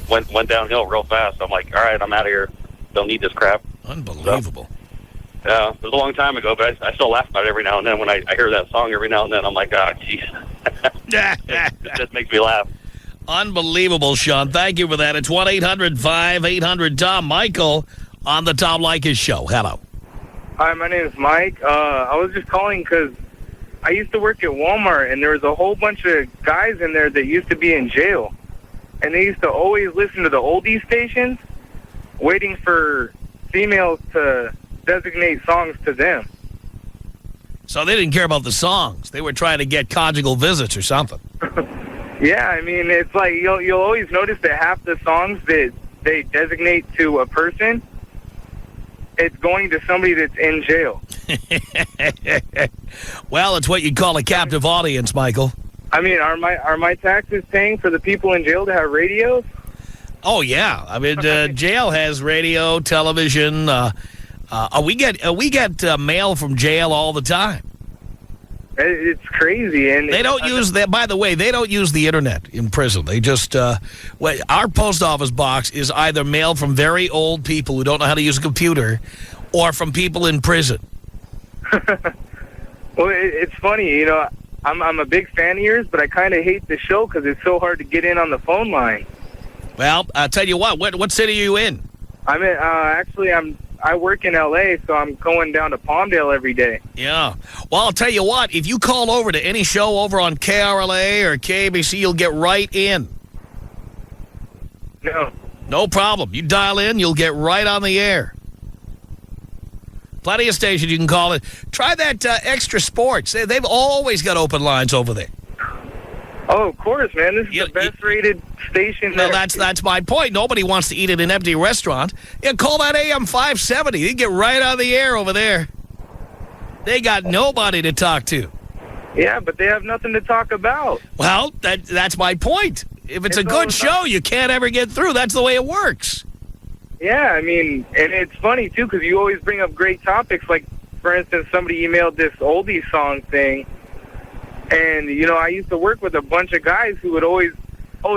went downhill real fast. I'm like, all right, I'm out of here. Don't need this crap. Unbelievable. So, it was a long time ago, but I still laugh about it every now and then. When I hear that song every now and then, I'm like, oh, jeez. It just makes me laugh. Unbelievable, Sean. Thank you for that. It's 1-800-5800-TOM. Michael on the Tom Likas Show. Hello. Hi, my name is Mike. I was just calling because I used to work at Walmart, and there was a whole bunch of guys in there that used to be in jail. And they used to always listen to the oldie stations, waiting for females to designate songs to them. So they didn't care about the songs. They were trying to get conjugal visits or something. Yeah, I mean, it's like you'll always notice that half the songs that they designate to a person, it's going to somebody that's in jail. Well, it's what you'd call a captive audience, Michael. I mean, are my taxes paying for the people in jail to have radios? Oh yeah, I mean, jail has radio, television. We get mail from jail all the time. It's crazy, and they don't use that. By the way, they don't use the internet in prison. They just our post office box is either mail from very old people who don't know how to use a computer, or from people in prison. Well, it's funny, you know. I'm a big fan of yours, but I kind of hate the show because it's so hard to get in on the phone line. Well, I'll tell you what city are you in? I'm in, actually, I work in L.A., so I'm going down to Palmdale every day. Yeah. Well, I'll tell you what, if you call over to any show over on KRLA or KABC, you'll get right in. No. No problem. You dial in, you'll get right on the air. Plenty of stations you can call it. Try that Extra Sports. They've always got open lines over there. Oh, of course, man. This is the best-rated station. No, that's my point. Nobody wants to eat at an empty restaurant. Yeah, call that AM 570. You get right on the air over there. They got nobody to talk to. Yeah, but they have nothing to talk about. Well, that's my point. If it's a good show, you can't ever get through. That's the way it works. Yeah, I mean, and it's funny, too, because you always bring up great topics. Like, for instance, somebody emailed this oldie song thing. And, you know, I used to work with a bunch of guys who would always,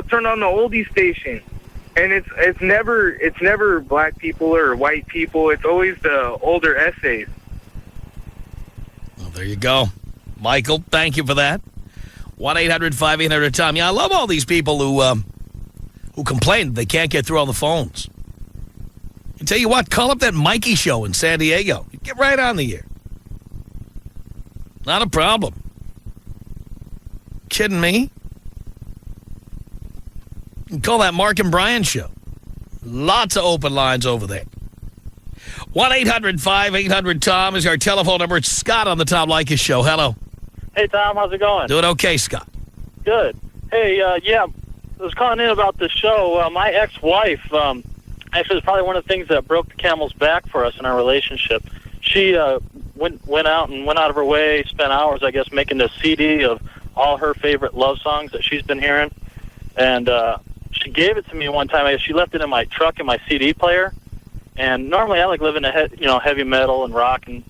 turn on the oldie station. And it's never black people or white people. It's always the older essays. Well, there you go. Michael, thank you for that. 1-800-5800-TOM. Yeah, I love all these people who complain they can't get through on the phones. I tell you what, call up that Mikey show in San Diego. You get right on the air. Not a problem. Kidding me? You can call that Mark and Brian show. Lots of open lines over there. 1-800-5800-TOM is our telephone number. It's Scott on the Tom Likas Show. Hello. Hey, Tom. How's it going? Doing okay, Scott. Good. Hey, I was calling in about the show. My ex-wife, Actually, it's probably one of the things that broke the camel's back for us in our relationship. She went out of her way, spent hours, I guess, making a CD of all her favorite love songs that she's been hearing. And she gave it to me one time. I guess she left it in my truck in my CD player. And normally I like living heavy metal and rock and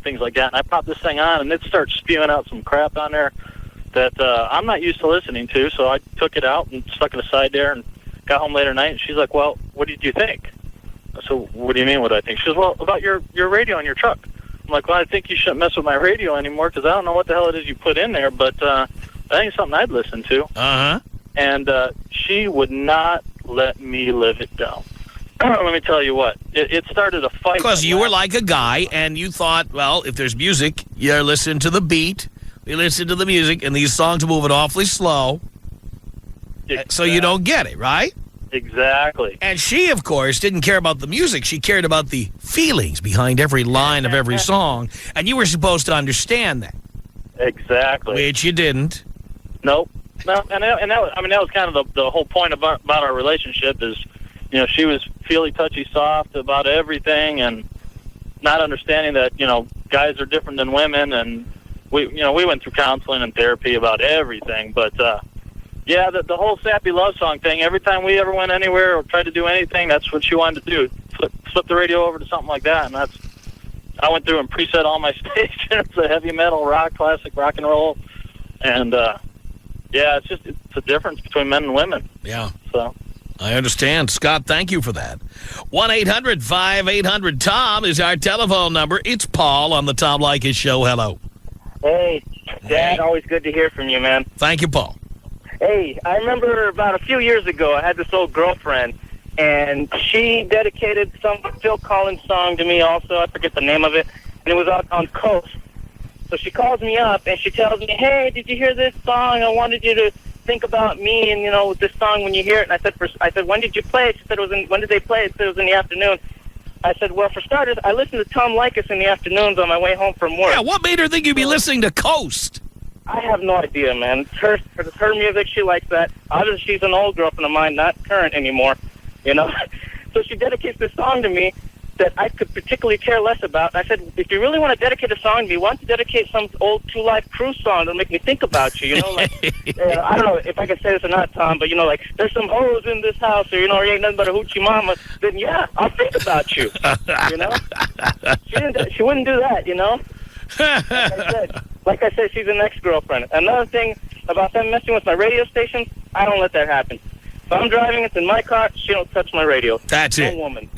things like that. And I popped this thing on, and it starts spewing out some crap on there that I'm not used to listening to. So I took it out and stuck it aside there and got home later at night. And she's like, well, what did you think? So what do you mean what I think? She says, well, about your radio in your truck. I'm like, well, I think you shouldn't mess with my radio anymore because I don't know what the hell it is you put in there, but I think it's something I'd listen to. Uh-huh. And she would not let me live it down. Let me tell you what. It started a fight. Because you were like a guy, and you thought, well, if there's music, you listen to the beat, you listen to the music, and these songs are moving awfully slow, so you don't get it, right? Exactly. And she, of course, didn't care about the music. She cared about the feelings behind every line of every song, and you were supposed to understand that. Exactly. Which you didn't. Nope. No, and that was kind of the whole point about our relationship is, she was feely touchy soft about everything and not understanding that, guys are different than women, and we went through counseling and therapy about everything, but yeah, the whole sappy love song thing, every time we ever went anywhere or tried to do anything, that's what she wanted to do. Flip the radio over to something like that, and I went through and preset all my stations, the heavy metal, rock, classic rock and roll, and yeah, it's a difference between men and women. Yeah. So I understand. Scott, thank you for that. 1-800-5800-TOM is our telephone number. It's Paul on the Tom Leykis Show. Hello. Hey, Dad, always good to hear from you, man. Thank you, Paul. Hey, I remember about a few years ago, I had this old girlfriend, and she dedicated some Phil Collins song to me also. I forget the name of it, and it was out on Coast. So she calls me up, and she tells me, hey, did you hear this song? I wanted you to think about me and, with this song when you hear it. And I said, when did you play it? She said, when did they play it? She said, it was in the afternoon. I said, well, for starters, I listen to Tom Leykis in the afternoons on my way home from work. Yeah, what made her think you'd be listening to Coast? I have no idea, man. It's her music. She likes that. Obviously, she's an old girlfriend of mine, not current anymore, So she dedicates this song to me that I could particularly care less about. I said, if you really want to dedicate a song to me, why don't you dedicate some old Two Life Crew song that'll make me think about you, I don't know if I can say this or not, Tom, but, there's some hoes in this house, or, you ain't nothing but a hoochie mama, then, yeah, I'll think about you, She wouldn't do that, Like I said, she's an ex-girlfriend. Another thing about them messing with my radio station, I don't let that happen. If I'm driving, it's in my car, she don't touch my radio. That's it. Woman.